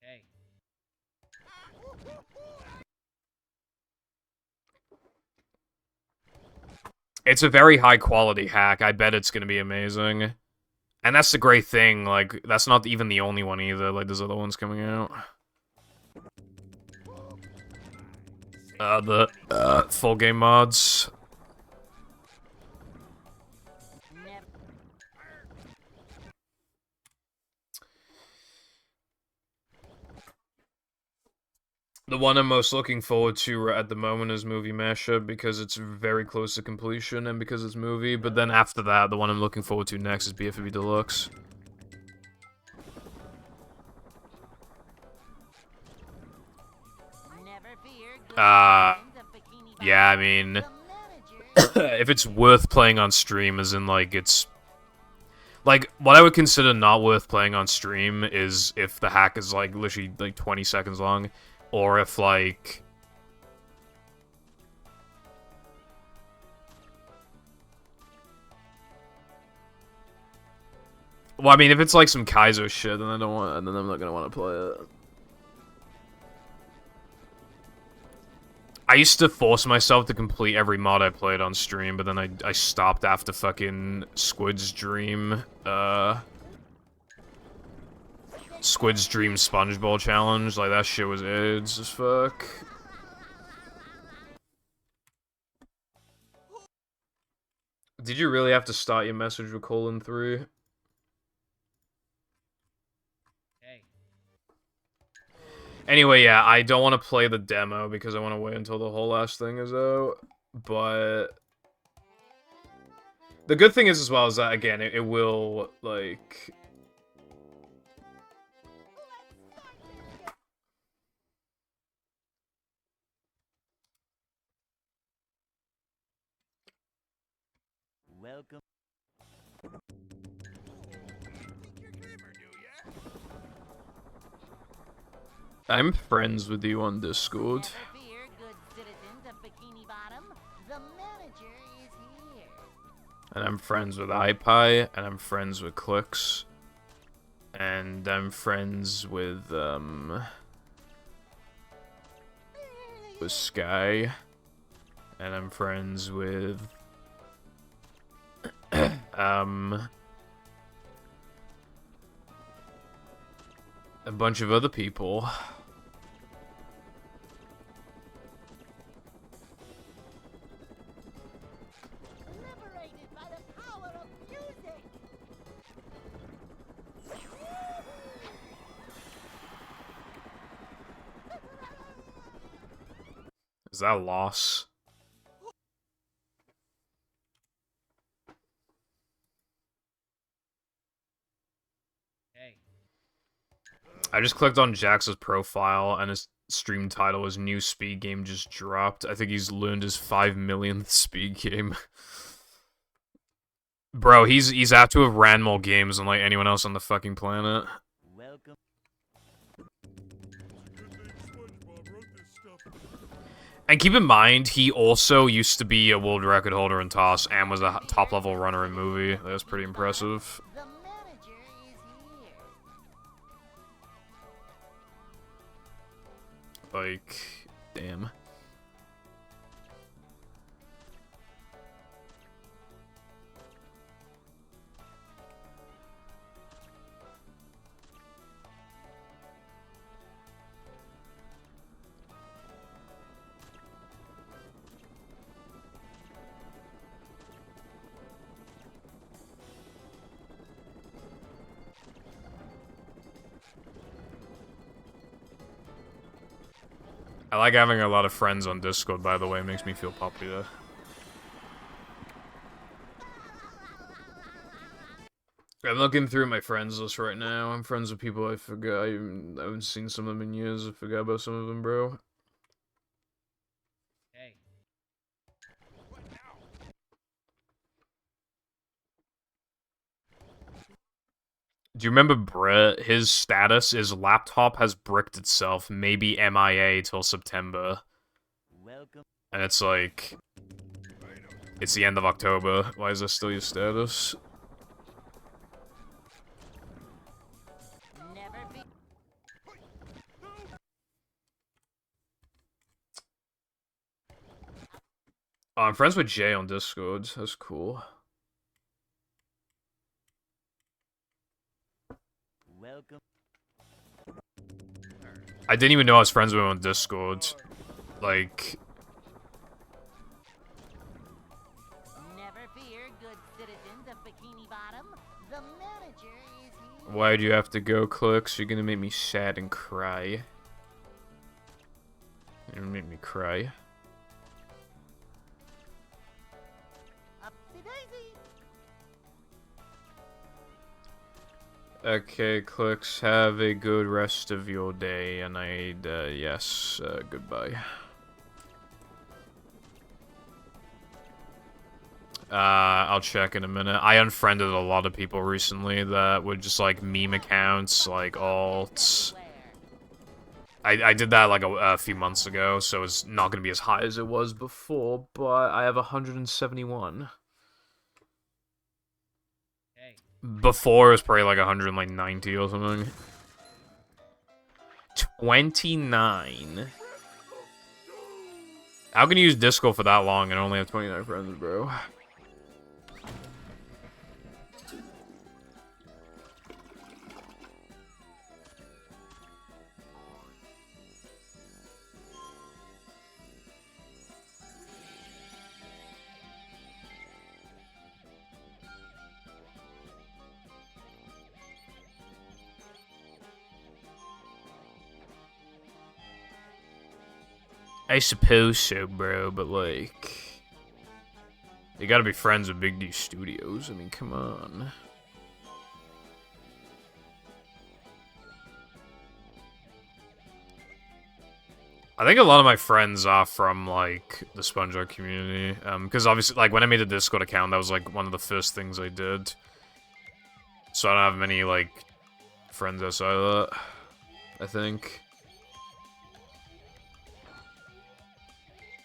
S4: Hey.
S3: It's a very high-quality hack. I bet it's gonna be amazing. And that's the great thing, like, that's not even the only one either, like, there's other ones coming out. The full game mods. The one I'm most looking forward to at the moment is Movie Mashup, because it's very close to completion and because it's movie, but then after that, the one I'm looking forward to next is BFB Deluxe. Yeah, I mean, if it's worth playing on stream, as in, like, it's... Like, what I would consider not worth playing on stream is if the hack is, like, literally, like, 20 seconds long. Or if, like... Well, I mean, if it's, like, some Kaizo shit, then then I'm not gonna want to play it. I used to force myself to complete every mod I played on stream, but then I stopped after fucking Squid's Dream, Squid's Dream SpongeBob challenge. Like, that shit was AIDS as fuck. Did you really have to start your message with :3?
S4: Hey.
S3: Anyway, yeah, I don't want to play the demo because I want to wait until the whole last thing is out, but The good thing is as well is that again it will like.
S6: Welcome.
S3: I'm friends with you on Discord.
S1: Never fear, good citizens of Bikini Bottom. The manager is here.
S3: And I'm friends with iPie, and I'm friends with Clicks. And I'm friends with Sky. And I'm friends with a bunch of other people.
S1: Liberated by the power of music.
S3: Is that a loss?
S4: Hey.
S3: I just clicked on Jax's profile and his stream title is New Speed Game just dropped. I think he's learned his 5 millionth speed game. Bro, he's have to have ran more games than like anyone else on the fucking planet.
S6: Welcome.
S3: And keep in mind, he also used to be a world record holder in toss and was a top level runner in movie. That was pretty impressive.
S1: The manager is here.
S3: Like, damn. I like having a lot of friends on Discord, by the way. It makes me feel popular. I'm looking through my friends list right now. I'm friends with people I forgot. I haven't seen some of them in years. I forgot about some of them, bro.
S4: Hey.
S3: Do you remember Brett? His status is laptop has bricked itself, maybe MIA till September.
S6: Welcome.
S3: And it's like... It's the end of October. Why is that still your status?
S1: Never be.
S3: Oh, I'm friends with Jay on Discord. That's cool.
S6: Welcome.
S3: I didn't even know I was friends with him on Discord. Like...
S1: Never fear, good citizens of Bikini Bottom. The manager is here.
S3: Why'd you have to go, Clicks? You're gonna make me sad and cry. You're gonna make me cry.
S1: Upsy daisy.
S3: Okay, Clicks, have a good rest of your day, and yes, goodbye. I'll check in a minute. I unfriended a lot of people recently that were just, like, meme accounts, like, alts. I did that, like, a few months ago, so it's not gonna be as high as it was before, but I have 171.
S4: Hey.
S3: Before, it was probably, like, 190 or something. 29. How can you use Discord for that long and only have 29 friends, bro? I suppose so, bro, but like... You gotta be friends with Big D Studios. I mean, come on. I think a lot of my friends are from, like, the SpongeBob community. Because obviously, like, when I made a Discord account, that was, like, one of the first things I did. So I don't have many, like, friends outside of that, I think.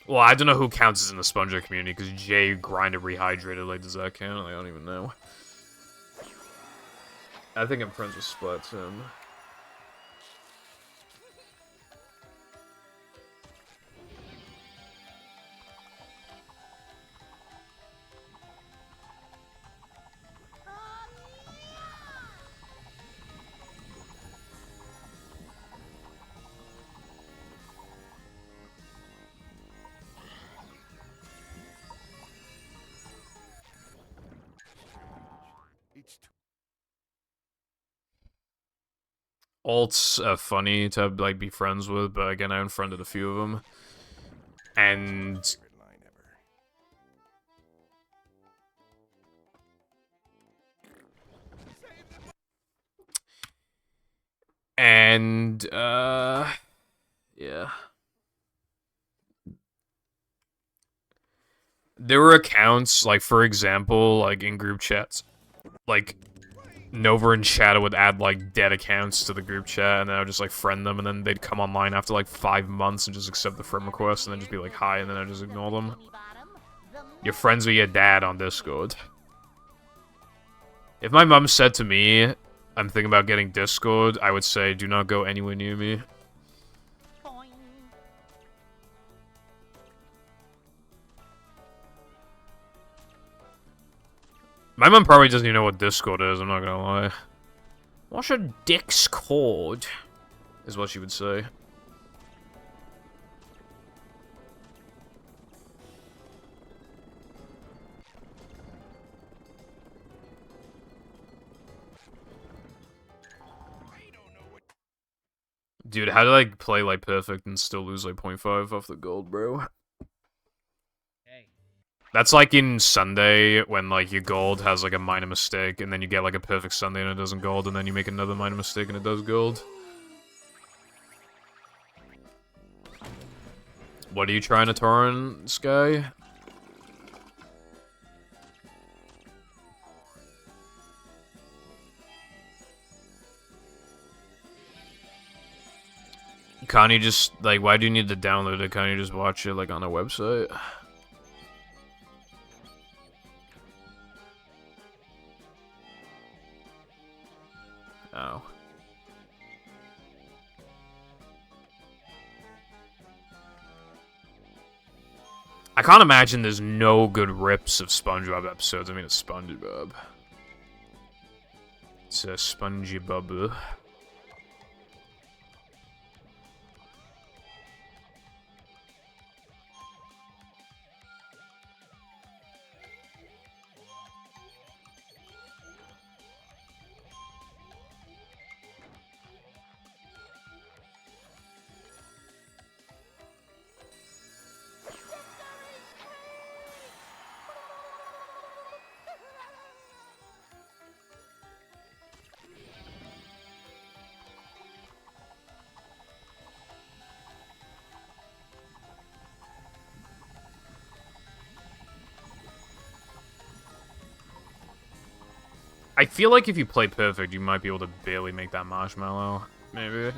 S3: Well, I don't know who counts as in the SpongeBob community, because Jay Grinded Rehydrated, like, does that count? I don't even know. I think I'm friends with Splatoon. Alt's funny to, like, be friends with, but again, I unfriended a few of them. And... yeah. There were accounts, like, for example, like, in group chats, like, Nova and Shadow would add, like, dead accounts to the group chat, and then I would just, like, friend them, and then they'd come online after, like, 5 months and just accept the friend request, and then just be like, hi, and then I'd just ignore them. You're friends with your dad on Discord. If my mom said to me, I'm thinking about getting Discord, I would say, do not go anywhere near me. My mom probably doesn't even know what Discord is, I'm not gonna lie. What's a dick's cord? Is what she would say. Dude, how did I play, like, perfect and still lose, like, 0.5 off the gold, bro?
S4: Hey.
S3: That's like in Sunday, when, like, your gold has, like, a minor mistake, and then you get, like, a perfect Sunday and it doesn't gold, and then you make another minor mistake and it does gold. What are you trying to torrent, Sky? Can't you just, like, why do you need to download it? Can't you just watch it, like, on a website? Oh. I can't imagine there's no good rips of SpongeBob episodes. I mean, it's SpongeBob. It's a SpongeBob. I feel like if you play perfect, you might be able to barely make that marshmallow. Maybe.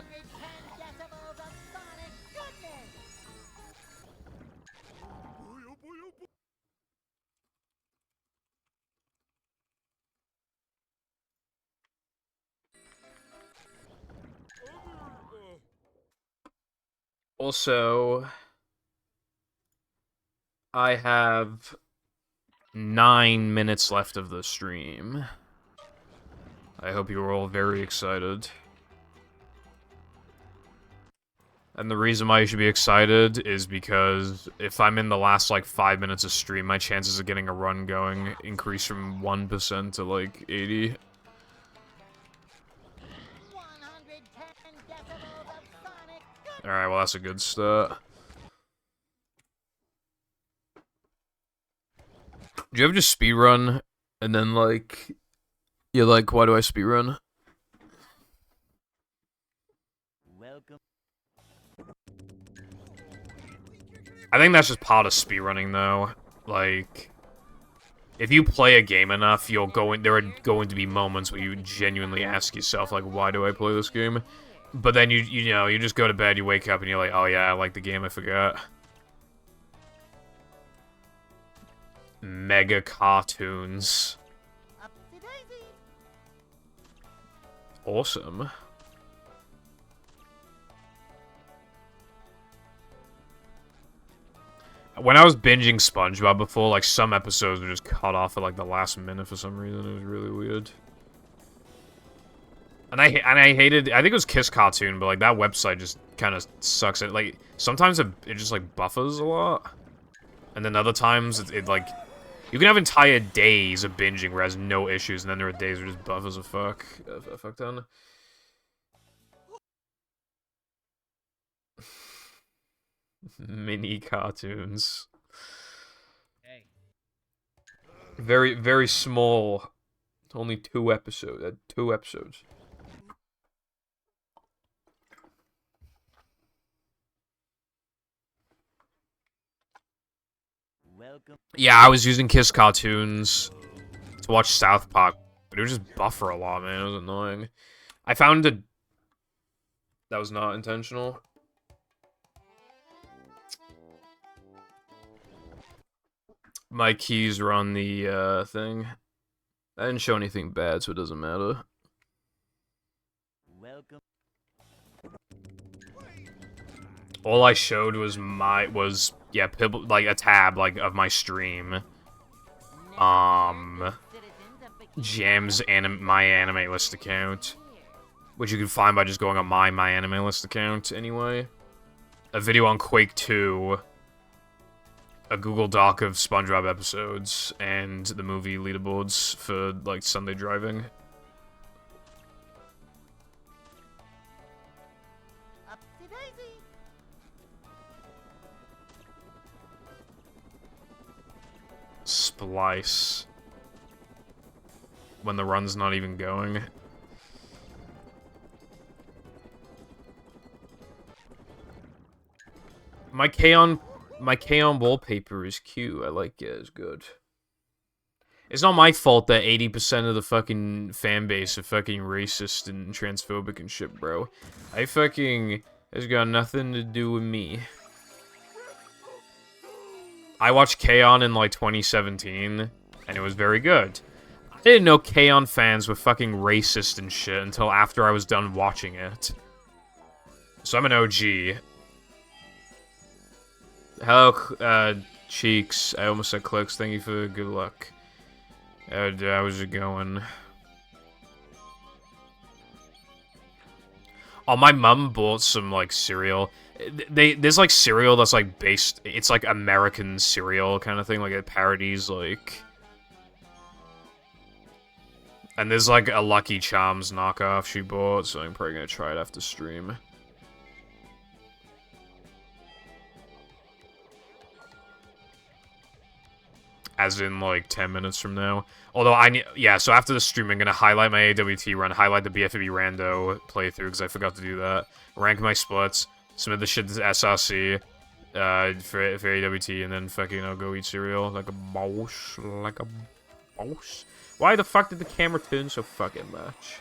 S3: Also, I have 9 minutes left of the stream. I hope you are all very excited. And the reason why you should be excited is because if I'm in the last, like, 5 minutes of stream, my chances of getting a run going increase from 1% to, like, 80. Alright, well, that's a good start. Do you ever just speedrun and then like you're like, why do I speedrun?
S6: Welcome.
S3: I think that's just part of speedrunning though. Like, if you play a game enough, you'll go in. There are going to be moments where you genuinely ask yourself, like, why do I play this game? But then you know, you just go to bed, you wake up, and you're like, oh yeah, I like the game, I forgot. Mega cartoons.
S1: Upsy-daisy.
S3: Awesome. When I was binging SpongeBob before, like, some episodes were just cut off at, like, the last minute for some reason. It was really weird. And I hated... I think it was Kiss Cartoon, but, like, that website just kind of sucks. It, like, sometimes it just, like, buffers a lot. And then other times, it like... You can have entire days of binging where it has no issues, and then there are days where it just buffers a fuck ton. Mini cartoons.
S4: Hey.
S3: Very, very small. Only 2 episodes. 2 episodes.
S6: Welcome.
S3: Yeah, I was using Kiss Cartoons to watch South Park, but it would just buffer a lot, man. It was annoying. I found that was not intentional. My keys are on the thing. I didn't show anything bad, so it doesn't matter.
S6: Welcome.
S3: All I showed was yeah, like a tab like of my stream. Jam's my anime list account, which you can find by just going on my anime list account anyway. A video on Quake 2. A Google Doc of SpongeBob episodes, and the movie leaderboards for, like, Sunday driving.
S1: Upsy-daisy.
S3: Splice. When the run's not even going. My K-On wallpaper is cute. I like it. It's good. It's not my fault that 80% of the fucking fan base are fucking racist and transphobic and shit, bro. It's got nothing to do with me. I watched K-On in, like, 2017, and it was very good. I didn't know K-On fans were fucking racist and shit until after I was done watching it. So I'm an OG. Hello, Cheeks. I almost said Clicks. Thank you for the good luck. How's it going? Oh, my mum bought some, like, cereal. There's, like, cereal that's, like, based... It's, like, American cereal kind of thing. Like, it parodies, like... And there's, like, a Lucky Charms knockoff she bought, so I'm probably gonna try it after stream. As in, like, 10 minutes from now. Although, yeah, so after the stream, I'm gonna highlight my AWT run, highlight the BFB Rando playthrough, because I forgot to do that. Rank my splits, submit the shit to SRC, for AWT, and then fucking, I'll go eat cereal like a boss. Like a boss. Why the fuck did the camera turn so fucking much?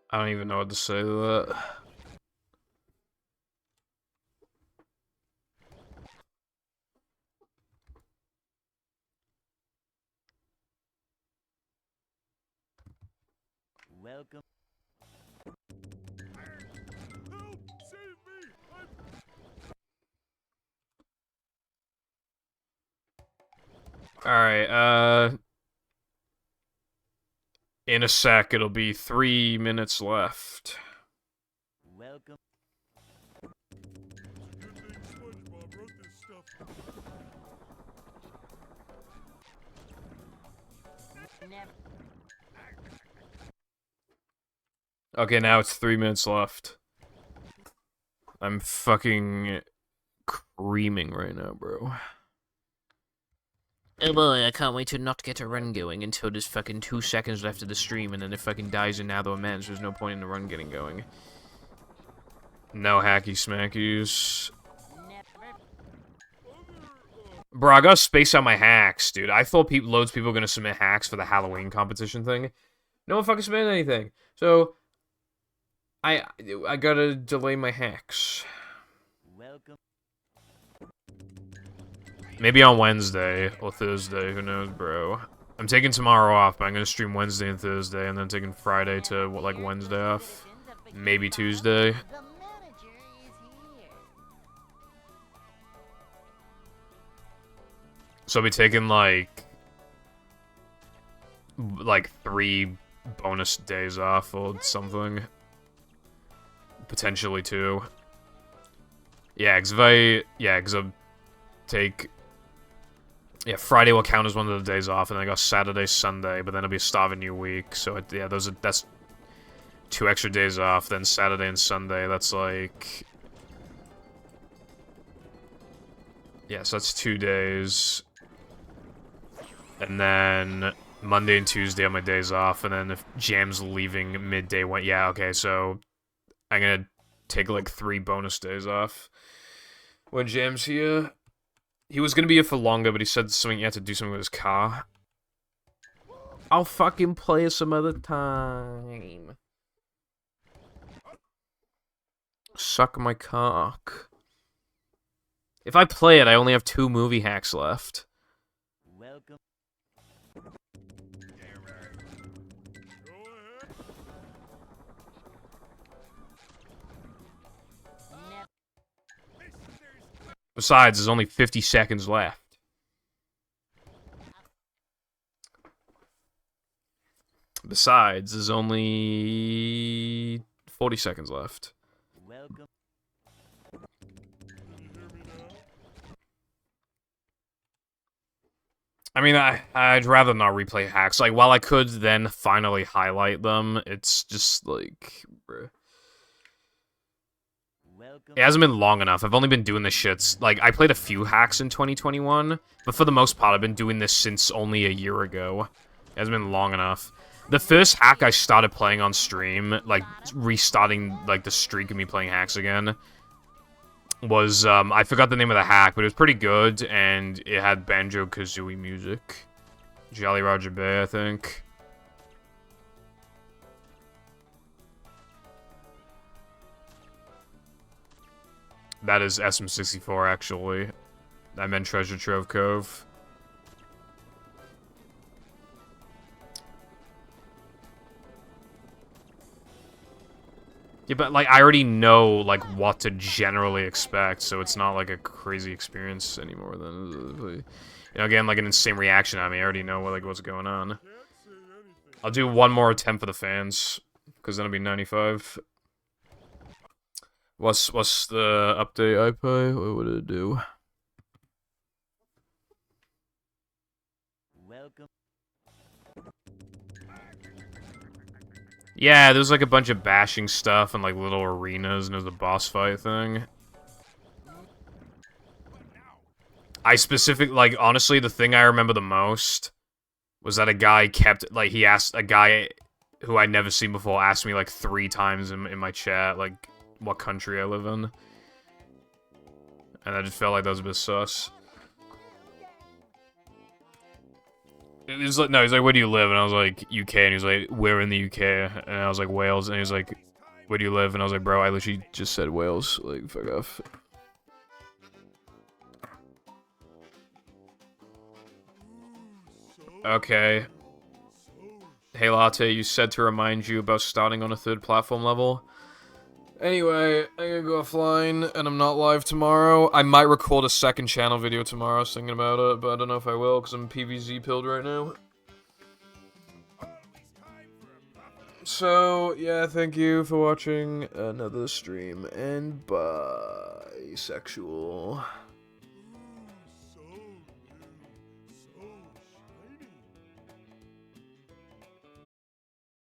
S3: I don't even know what to say to that.
S6: Welcome.
S2: Help! Save me!
S3: Alright, In a sec, it'll be 3 minutes left.
S6: Welcome.
S2: Good thing SpongeBob wrote this stuff.
S1: Never.
S3: Okay, now it's 3 minutes left. I'm fucking creaming right now, bro. Oh boy, I can't wait to not get a run going until there's fucking 2 seconds left of the stream, and then it fucking dies in Nether Immense. There's no point in the run getting going. No hacky smackies.
S1: Never.
S3: Bro, I gotta space out my hacks, dude. I thought loads of people were gonna submit hacks for the Halloween competition thing. No one fucking submitted anything. So, I gotta delay my hacks.
S6: Welcome.
S3: Maybe on Wednesday or Thursday, who knows, bro. I'm taking tomorrow off, but I'm gonna stream Wednesday and Thursday, and then taking Friday to, like, Wednesday off. Maybe Tuesday.
S1: The manager is here.
S3: So I'll be taking, like 3 bonus days off or something. Potentially 2. Yeah, because I'll take... Yeah, Friday will count as one of the days off, and then I got Saturday, Sunday, but then it'll be a starving new week, so yeah, that's 2 extra days off, then Saturday and Sunday, that's like... Yeah, so that's 2 days. And then Monday and Tuesday are my days off, and then if Jam's leaving midday, yeah, okay, so I'm gonna take like 3 bonus days off when Jam's here. He was gonna be here for longer, but he said he had to do something with his car. I'll fucking play it some other time. Suck my cock. If I play it, I only have 2 movie hacks left.
S6: Welcome.
S2: Go ahead.
S1: Never.
S3: Besides, there's only 50 seconds left. Besides, there's only 40 seconds left.
S6: Welcome.
S2: Can you hear me now?
S3: I mean, I'd rather not replay hacks. Like, while I could then finally highlight them, it's just like... Bruh.
S6: Welcome.
S3: It hasn't been long enough. I've only been doing this shit. Like, I played a few hacks in 2021, but for the most part, I've been doing this since only a year ago. It hasn't been long enough. The first hack I started playing on stream, like, restarting, like, the streak of me playing hacks again, was, I forgot the name of the hack, but it was pretty good, and it had Banjo-Kazooie music. Jolly Roger Bay, I think. That is SM64, actually. I meant Treasure Trove Cove. Yeah, but, like, I already know, like, what to generally expect, so it's not, like, a crazy experience anymore than... You know, again, like, an insane reaction at me. I already know, like, what's going on.
S2: Can't say anything.
S3: I'll do one more attempt for the fans, because then it'll be 95. What's the update I play? What would it do?
S6: Welcome.
S3: Yeah, there's like a bunch of bashing stuff and like little arenas, and there's a boss fight thing. I specifically, like, honestly, the thing I remember the most was that a guy kept, like, he asked, a guy who I'd never seen before asked me like 3 times in my chat, like, what country I live in. And I just felt like that was a bit sus. He was like, no, he's like, where do you live? And I was like, UK. And he was like, where in the UK? And I was like, Wales. And he was like, where do you live? And I was like, bro, I literally just said Wales. Like, fuck off. Okay. Hey, Latte, you said to remind you about starting on a 3rd platform level. Anyway, I'm gonna go offline, and I'm not live tomorrow. I might record a 2nd channel video tomorrow, I was thinking about it, but I don't know if I will, because I'm PVZ pilled right now. So, yeah, thank you for watching another stream, and bisexual.